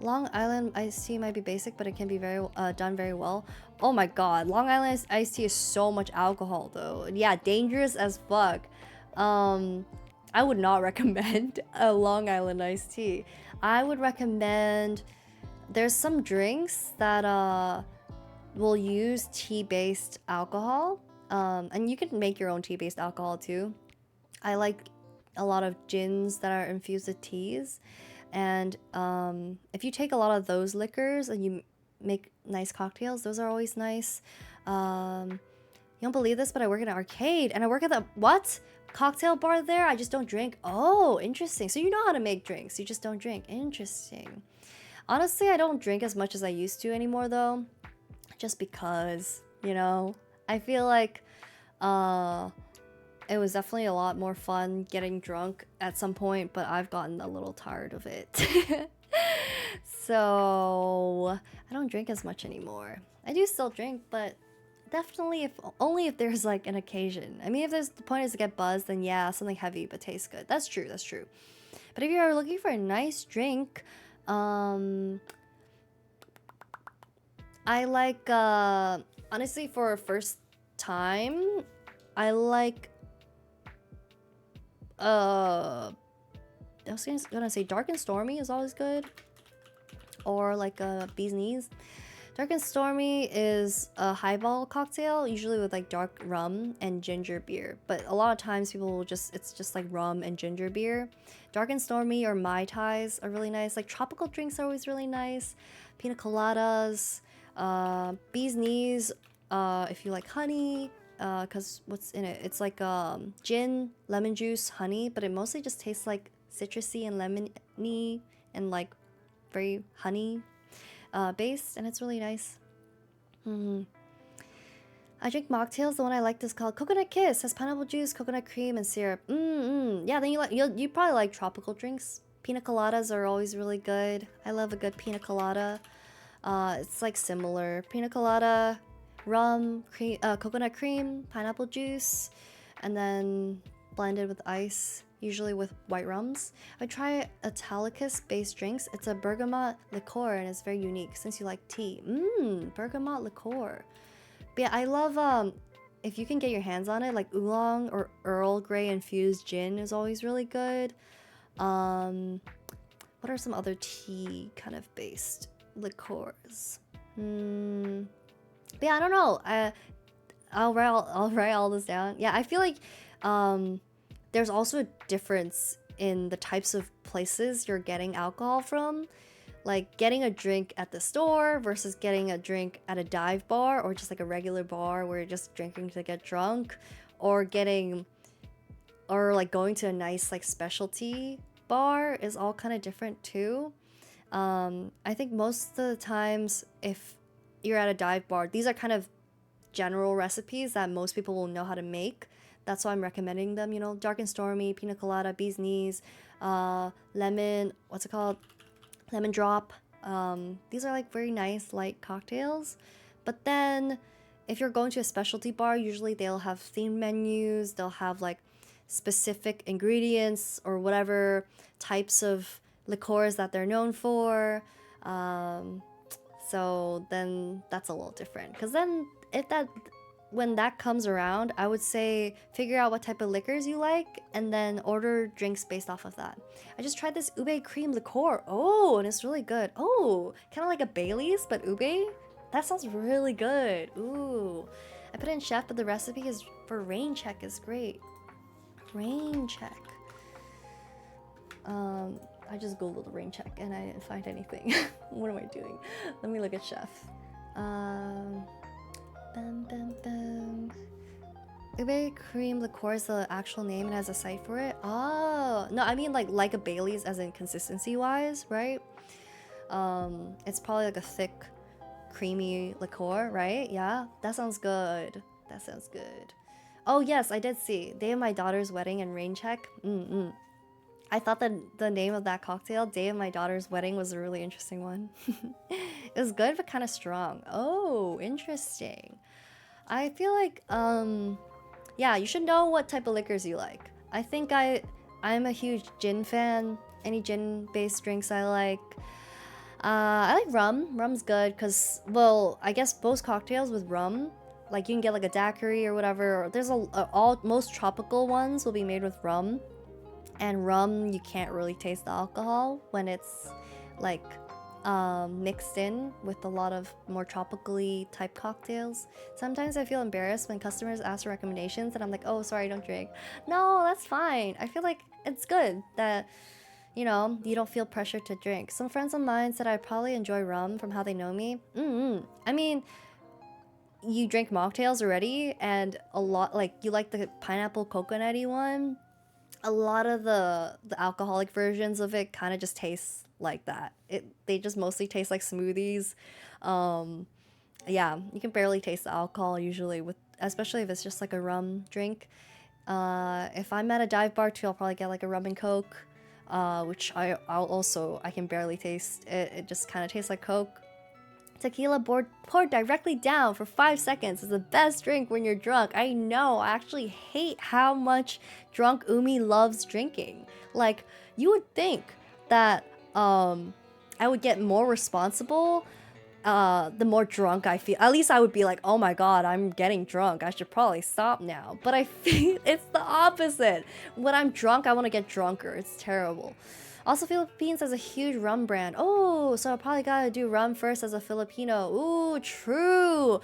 Long Island iced tea might be basic, but it can be very done very well. Oh my god, Long Island iced tea is so much alcohol though. Yeah, dangerous as fuck. I would not recommend a Long Island iced tea. I would recommend... There's some drinks that will use tea-based alcohol, and you can make your own tea-based alcohol too. I like a lot of gins that are infused with teas, and if you take a lot of those liquors and you make nice cocktails, those are always nice. You don't believe this, but I work in an arcade, and I work at the what? Cocktail bar there. I just don't drink. Oh, interesting. So you know how to make drinks, you just don't drink. Interesting. Honestly, I don't drink as much as I used to anymore though, just because, you know, I feel like it was definitely a lot more fun getting drunk at some point, but I've gotten a little tired of it. So I don't drink as much anymore. I do still drink, but definitely if only if there's like an occasion. I mean, if there's the point is to get buzzed, then yeah, something heavy but tastes good. That's true, that's true. But if you're looking for a nice drink, I like honestly for a first time, I like I was gonna say Dark and Stormy is always good, or like a Bee's Knees. Dark and Stormy is a highball cocktail, usually with like dark rum and ginger beer. But a lot of times people will it's just like rum and ginger beer. Dark and Stormy or Mai Tais are really nice. Like tropical drinks are always really nice. Pina coladas, Bee's Knees, if you like honey, because what's in it? It's like gin, lemon juice, honey, but it mostly just tastes like citrusy and lemony and like very honey based, and it's really nice. I drink mocktails. The one I liked is called Coconut Kiss. Has pineapple juice, coconut cream, and syrup. Yeah, then you probably like tropical drinks. Pina coladas are always really good. I love a good pina colada. It's like similar. Pina colada, rum, cream, coconut cream, pineapple juice, and then blended with ice, usually with white rums. I try Italicus based drinks. It's a bergamot liqueur and it's very unique since you like tea. Bergamot liqueur. But yeah, I love if you can get your hands on it, like oolong or Earl Grey infused gin is always really good. What are some other tea kind of based liqueurs? But yeah, I don't know. I'll write all this down. Yeah, I feel like there's also a difference in the types of places you're getting alcohol from. Like getting a drink at the store versus getting a drink at a dive bar or just like a regular bar where you're just drinking to get drunk, or like going to a nice like specialty bar is all kind of different too. I think most of the times if you're at a dive bar, these are kind of general recipes that most people will know how to make. That's why I'm recommending them, you know, Dark and Stormy, Pina Colada, Bee's Knees, lemon, what's it called? Lemon Drop. These are like very nice light cocktails. But then if you're going to a specialty bar, usually they'll have themed menus, they'll have like specific ingredients or whatever types of liqueurs that they're known for. So then that's a little different, because then when that comes around, I would say figure out what type of liquors you like and then order drinks based off of that. I just tried this ube cream liqueur. Oh, and it's really good. Oh, kind of like a Bailey's, but ube. That sounds really good. Ooh. I put in chef, but the recipe is for rain check is great. Rain check. I just googled rain check and I didn't find anything. What am I doing? Let me look at chef. Bum, bum, bum. Ube cream liqueur is the actual name and has a site for it. Oh no, I mean like a Bailey's as in consistency wise, right? It's probably like a thick, creamy liqueur, right? Yeah, that sounds good. That sounds good. Oh yes, I did see Day of My Daughter's Wedding and Rain Check. I thought that the name of that cocktail, Day of My Daughter's Wedding, was a really interesting one. It was good but kind of strong. Oh, interesting. I feel like yeah, you should know what type of liquors you like. I think I'm a huge gin fan. Any gin based drinks I like. I like rum. Rum's good because, well, I guess most cocktails with rum, like you can get like a daiquiri or whatever. There's most tropical ones will be made with rum, and rum you can't really taste the alcohol when it's like mixed in with a lot of more tropically type cocktails. Sometimes I feel embarrassed when customers ask for recommendations and I'm like, oh, sorry, I don't drink. No, that's fine. I feel like it's good that, you know, you don't feel pressure to drink. Some friends of mine said I probably enjoy rum from how they know me. I mean, you drink mocktails already, and a lot, like, you like the pineapple coconutty one. A lot of the alcoholic versions of it kind of just taste like that. They just mostly taste like smoothies. Yeah, you can barely taste the alcohol usually, with especially if it's just like a rum drink. If I'm at a dive bar too, I'll probably get like a rum and coke, which I can barely taste. It just kind of tastes like Coke. Tequila poured directly down for 5 seconds is the best drink when you're drunk. I know, I actually hate how much drunk Umi loves drinking. Like, you would think that I would get more responsible the more drunk I feel. At least I would be like, oh my god, I'm getting drunk. I should probably stop now. But I feel it's the opposite. When I'm drunk, I want to get drunker. It's terrible. Also, Philippines has a huge rum brand. Oh, so I probably gotta do rum first as a Filipino. Ooh, true.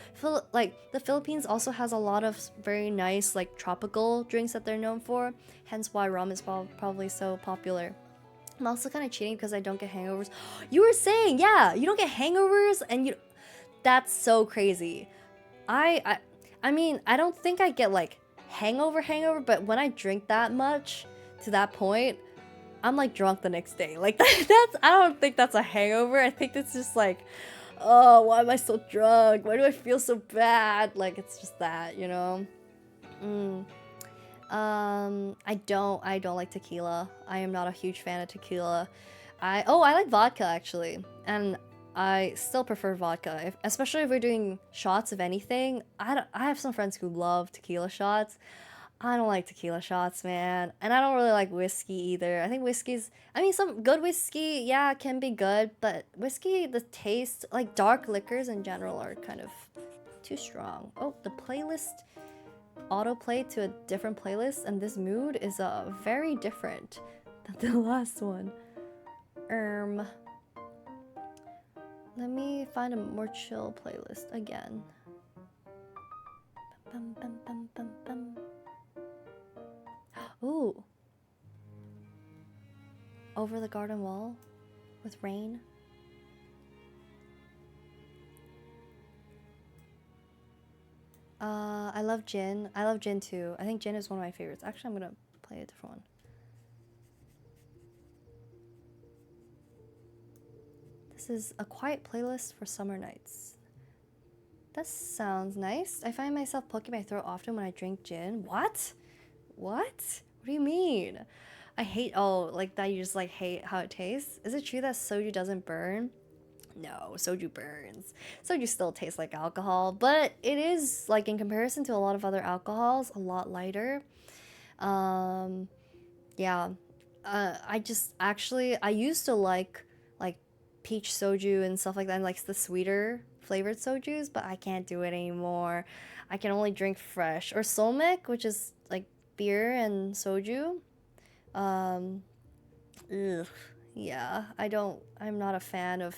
Like, the Philippines also has a lot of very nice, like, tropical drinks that they're known for. Hence why rum is probably so popular. I'm also kind of cheating because I don't get hangovers. You were saying, yeah, you don't get hangovers, and you. That's so crazy. I mean, I don't think I get like hangover, but when I drink that much to that point, I'm like drunk the next day. Like that's I don't think that's a hangover. I think it's just like, oh, why am I so drunk? Why do I feel so bad? Like it's just that, you know. I don't like tequila. I am not a huge fan of tequila. I like vodka actually, and I still prefer vodka, especially if we're doing shots of anything. I have some friends who love tequila shots. I don't like tequila shots, man. And I don't really like whiskey either. I think some good whiskey, yeah, can be good, but whiskey, the taste, like dark liquors in general are kind of too strong. Oh, the playlist autoplay to a different playlist, and this mood is very different than the last one. Let me find a more chill playlist again. Bum, bum, bum, bum, bum. Ooh. Over the Garden Wall with rain. I love gin. I love gin too. I think gin is one of my favorites. Actually, I'm gonna play a different one. This is a quiet playlist for summer nights. That sounds nice. I find myself poking my throat often when I drink gin. What? What do you mean? I hate, like that you just like hate how it tastes? Is it true that soju doesn't burn? No, soju burns. Soju still tastes like alcohol, but it is, like, in comparison to a lot of other alcohols, a lot lighter. Yeah. I used to like peach soju and stuff like that, and like the sweeter flavored sojus, but I can't do it anymore. I can only drink fresh. Or solmek, which is like beer and soju. Yeah, I'm not a fan of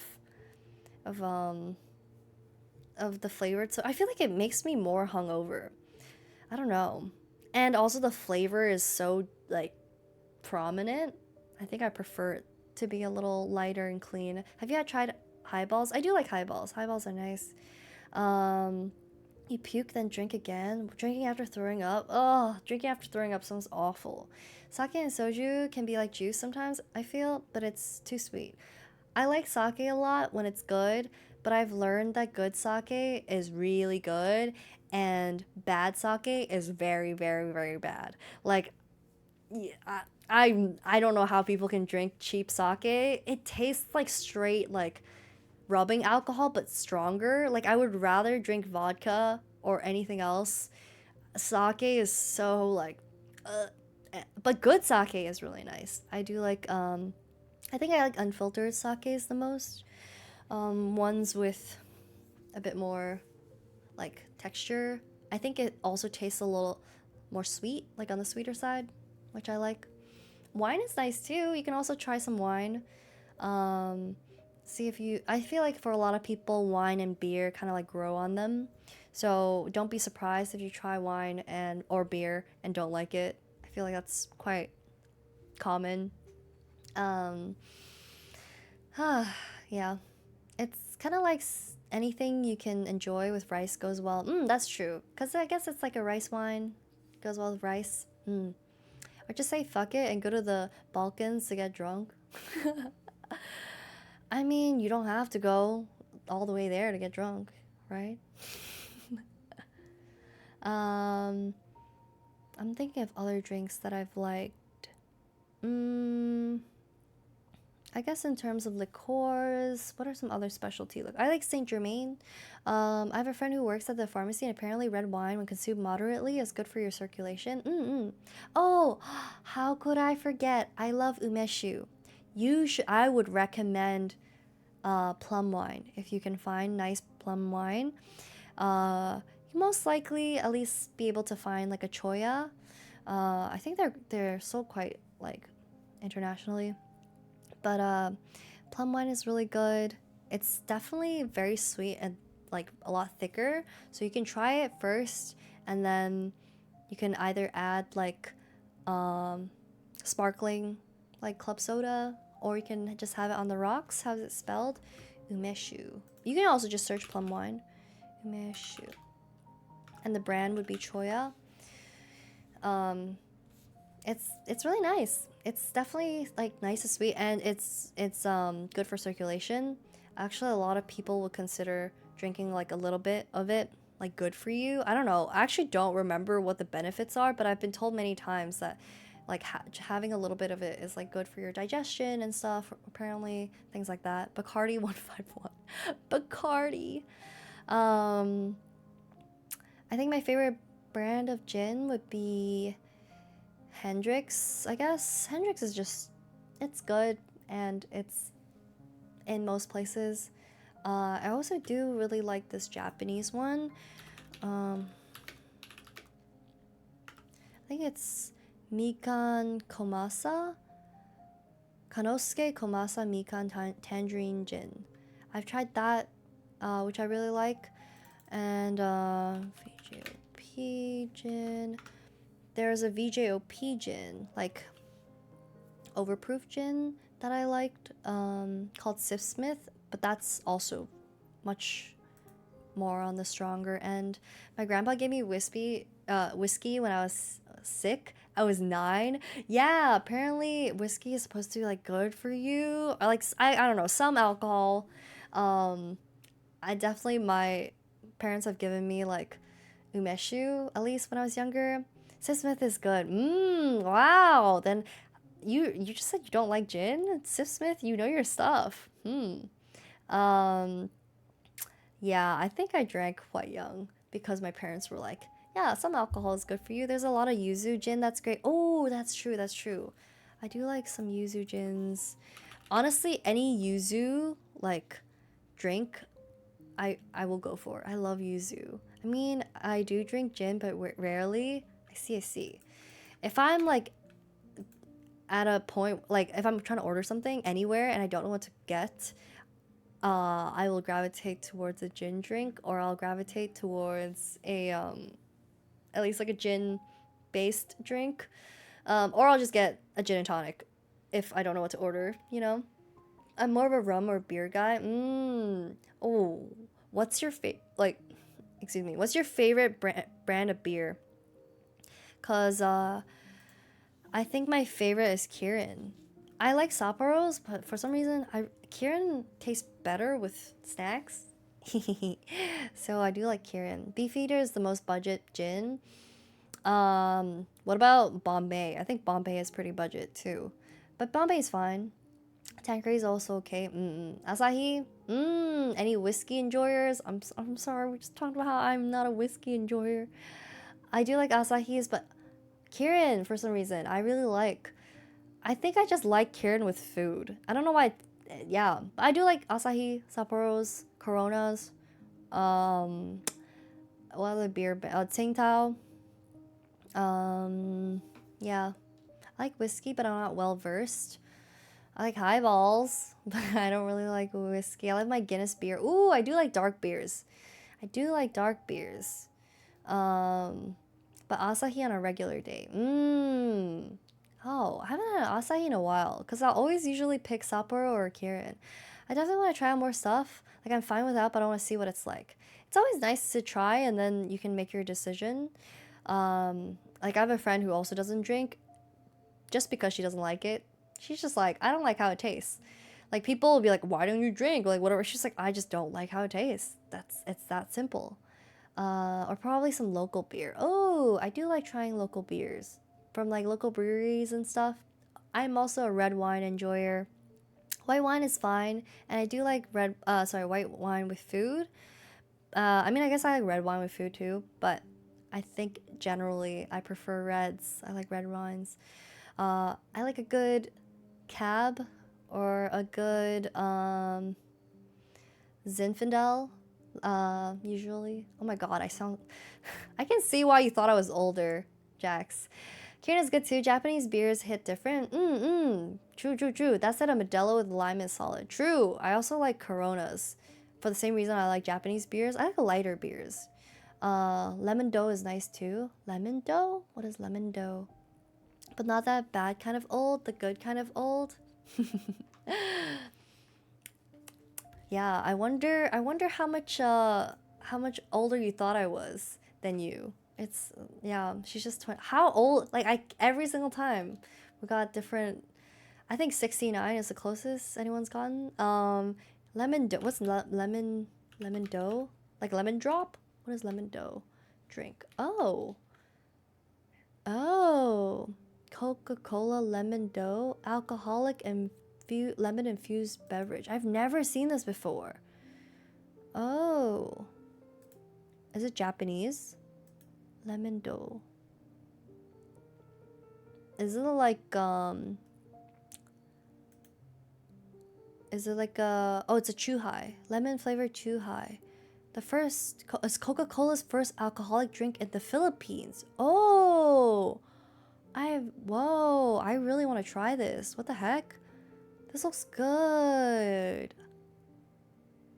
the flavored, so I feel like it makes me more hungover. I don't know. And also the flavor is so like prominent. I think I prefer it to be a little lighter and clean. Have you tried highballs? I do like highballs. Highballs are nice. You puke, then drink again. Drinking after throwing up. Oh, drinking after throwing up sounds awful. Sake and soju can be like juice sometimes, I feel, but it's too sweet. I like sake a lot when it's good, but I've learned that good sake is really good and bad sake is very, very, very bad. Like, yeah, I don't know how people can drink cheap sake. It tastes like straight like rubbing alcohol but stronger. Like I would rather drink vodka or anything else. Sake is so like but good sake is really nice. I do like I think I like unfiltered sakes the most. Ones with a bit more like texture. I think it also tastes a little more sweet, like on the sweeter side, which I like. Wine is nice too. You can also try some wine. Um, See if you. I feel like for a lot of people, wine and beer kind of like grow on them. So don't be surprised if you try wine and or beer and don't like it. I feel like that's quite common. Um, yeah, it's kind of like anything you can enjoy with rice goes well. That's true. Cause I guess it's like a rice wine, goes well with rice. Or just say fuck it and go to the Balkans to get drunk. I mean, you don't have to go all the way there to get drunk, right? I'm thinking of other drinks that I've liked. I guess in terms of liqueurs, what are some other specialty? I like Saint Germain. I have a friend who works at the pharmacy, and apparently red wine, when consumed moderately, is good for your circulation. Oh, how could I forget? I love umeshu. I would recommend plum wine if you can find nice plum wine. You most likely at least be able to find like a choya. I think they're sold quite like internationally. But plum wine is really good. It's definitely very sweet and like a lot thicker. So you can try it first, and then you can either add like sparkling like club soda, or you can just have it on the rocks. How's it spelled? Umeshu. You can also just search plum wine. Umeshu. And the brand would be Choya. It's really nice. It's definitely like nice and sweet, and it's good for circulation. Actually, a lot of people would consider drinking like a little bit of it like good for you. I don't know. I actually don't remember what the benefits are, but I've been told many times that like having a little bit of it is like good for your digestion and stuff. Apparently, things like that. Bacardi 151. Bacardi. I think my favorite brand of gin would be Hendrix, I guess. Hendrix is just, it's good and it's in most places. I also do really like this Japanese one. I think it's Mikan Komasa. Kanosuke Komasa Mikan Tangerine Gin. I've tried that, which I really like. And VJOP gin. There's a VJOP gin, like overproof gin that I liked, called Smith, but that's also much more on the stronger end. My grandpa gave me whiskey when I was sick. I was 9. Yeah, apparently whiskey is supposed to be like good for you. Or like I don't know, some alcohol. My parents have given me like umeshu at least when I was younger. Smith is good. Wow. Then you just said you don't like gin? Smith, you know your stuff. Yeah, I think I drank quite young because my parents were like, yeah, some alcohol is good for you. There's a lot of yuzu gin that's great. Oh, that's true, that's true. I do like some yuzu gins. Honestly, any yuzu like drink I will go for. I love yuzu. I mean, I do drink gin, but rarely. I see. If I'm like at a point, like if I'm trying to order something anywhere and I don't know what to get, I will gravitate towards a gin drink, or I'll gravitate towards a at least like a gin based drink, or I'll just get a gin and tonic if I don't know what to order. You know, I'm more of a rum or beer guy. Oh, what's your favorite? Like, Excuse me. What's your favorite brand of beer? Cause I think my favorite is Kirin. I like Sapporos, but for some reason, Kirin tastes better with snacks. So I do like Kirin. Beefeater is the most budget gin. What about Bombay? I think Bombay is pretty budget too, but Bombay is fine. Tanqueray is also okay. Asahi. Any whiskey enjoyers? I'm sorry. We just talked about how I'm not a whiskey enjoyer. I do like Asahi's, but Kirin for some reason I really like. I think I just like Kirin with food. I don't know why. Yeah, I do like Asahi, Sapporos, Coronas. Um, what other beer? Tsingtao. Yeah, I like whiskey, but I'm not well versed. I like highballs, but I don't really like whiskey. I like my Guinness beer. Ooh, I do like dark beers. I do like dark beers. But Asahi on a regular day. Oh, I haven't had an Asahi in a while because I'll always usually pick Sapporo or Kirin. I definitely want to try out more stuff. Like I'm fine with that, but I want to see what it's like. It's always nice to try and then you can make your decision. Like I have a friend who also doesn't drink just because she doesn't like it. She's just like, I don't like how it tastes. Like people will be like, why don't you drink? Like whatever. She's like, I just don't like how it tastes. It's that simple. Or probably some local beer. Oh, I do like trying local beers from like local breweries and stuff. I'm also a red wine enjoyer. White wine is fine, and I do like white wine with food. I mean, I guess I like red wine with food too, but I think generally I prefer reds. I like red wines. I like a good cab or a good Zinfandel, usually. Oh my god, I sound... I can see why you thought I was older, Jax. Kirin is good too. Japanese beers hit different. True. That said, a Modelo with lime is solid. True. I also like Coronas. For the same reason I like Japanese beers. I like lighter beers. Lemon dough is nice too. Lemon dough? What is lemon dough? But not that bad kind of old, the good kind of old. Yeah, I wonder how much older you thought I was than you. It's yeah, she's just 20. How old? Like every single time we got different. I think 69 is the closest anyone's gotten. Lemon dough. What's lemon dough? Like lemon drop? What is lemon dough? Drink. Oh. Oh. Coca-Cola lemon dough, alcoholic and lemon infused beverage. I've never seen this before. Oh. Is it Japanese? Lemon dough. Is it like is it like a... Oh, it's a chuhai. Lemon flavored chuhai. The first is Coca-Cola's first alcoholic drink in the Philippines. Oh. Whoa, I really want to try this. What the heck? This looks good.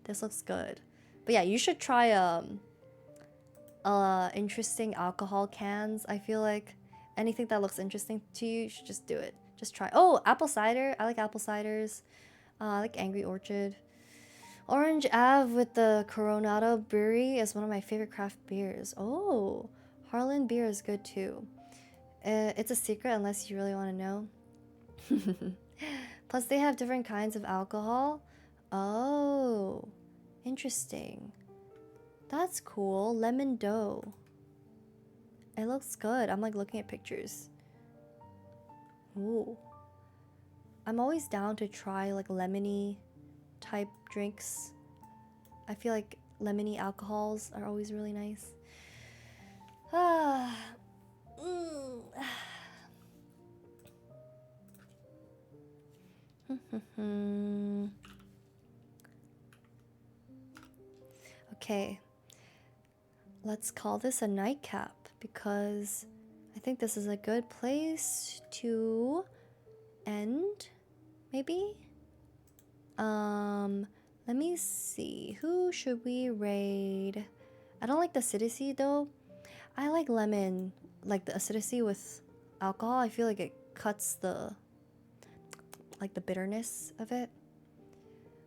This looks good. But yeah, you should try interesting alcohol cans. I feel like anything that looks interesting to you, you should just do it. Just try. Oh, apple cider. I like apple ciders. I like Angry Orchard. Orange Ave with the Coronado Brewery is one of my favorite craft beers. Oh, Harlan beer is good too. It's a secret unless you really want to know. Plus, they have different kinds of alcohol. Oh, interesting. That's cool. Lemon dough. It looks good. I'm like looking at pictures. Ooh. I'm always down to try like lemony type drinks. I feel like lemony alcohols are always really nice. Ah. Okay, let's call this a nightcap because I think this is a good place to end, maybe? Let me see. Who should we raid? I don't like the acidity though. I like lemon, like the acidity with alcohol. I feel like it cuts the bitterness of it.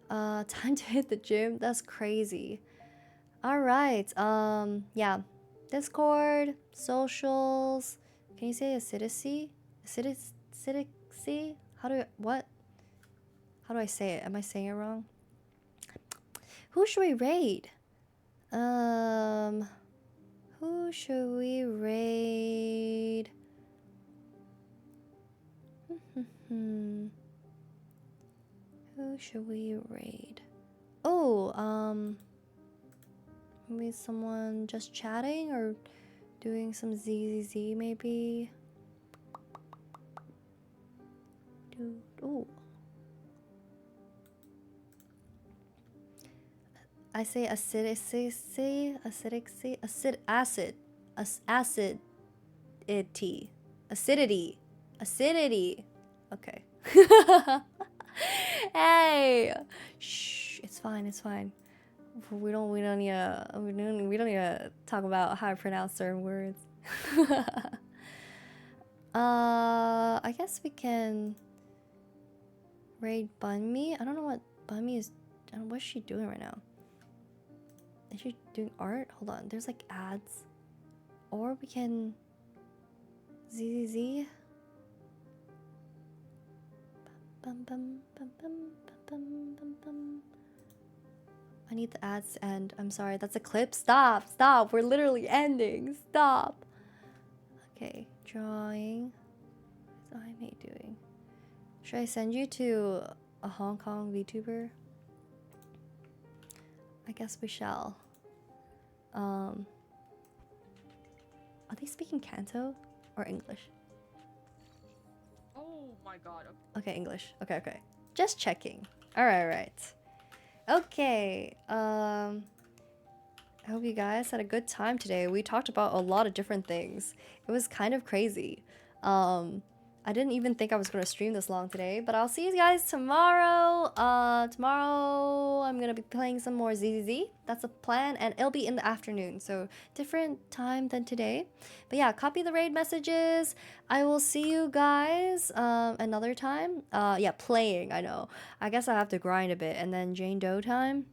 Time to hit the gym. That's crazy. All right. Yeah. Discord, socials. Can you say acidicy? Acidicy? What? How do I say it? Am I saying it wrong? Who should we raid? Who should we raid? Who should we raid? Oh, maybe someone just chatting or doing some ZZZ maybe. Dude, oh. I say acidity, acidity. Okay. Hey, shh, it's fine, it's fine. We don't need to talk about how I pronounce certain words. I guess we can raid Bunmi. I don't know what Bunmi is. I don't know, what's she doing right now? Is she doing art? Hold on, there's like ads. Or we can ZZZ. Bum, bum, bum, bum, bum, bum, bum. I need the ads to end. I'm sorry, that's a clip. Stop, stop. We're literally ending. Stop. Okay, drawing. What's IMA doing? Should I send you to a Hong Kong VTuber? I guess we shall. Are they speaking Canto or English? Oh my god. Okay, English. Okay. Just checking. Alright. Okay. I hope you guys had a good time today. We talked about a lot of different things. It was kind of crazy. I didn't even think I was going to stream this long today, but I'll see you guys tomorrow. Tomorrow I'm going to be playing some more ZZZ. That's a plan, and it'll be in the afternoon, so different time than today. But yeah, copy the raid messages. I will see you guys another time. Yeah, playing, I know. I guess I have to grind a bit, and then Jane Doe time.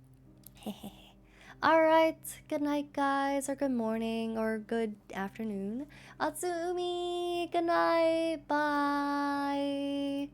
Alright, good night guys, or good morning, or good afternoon. Atsumi, good night, bye.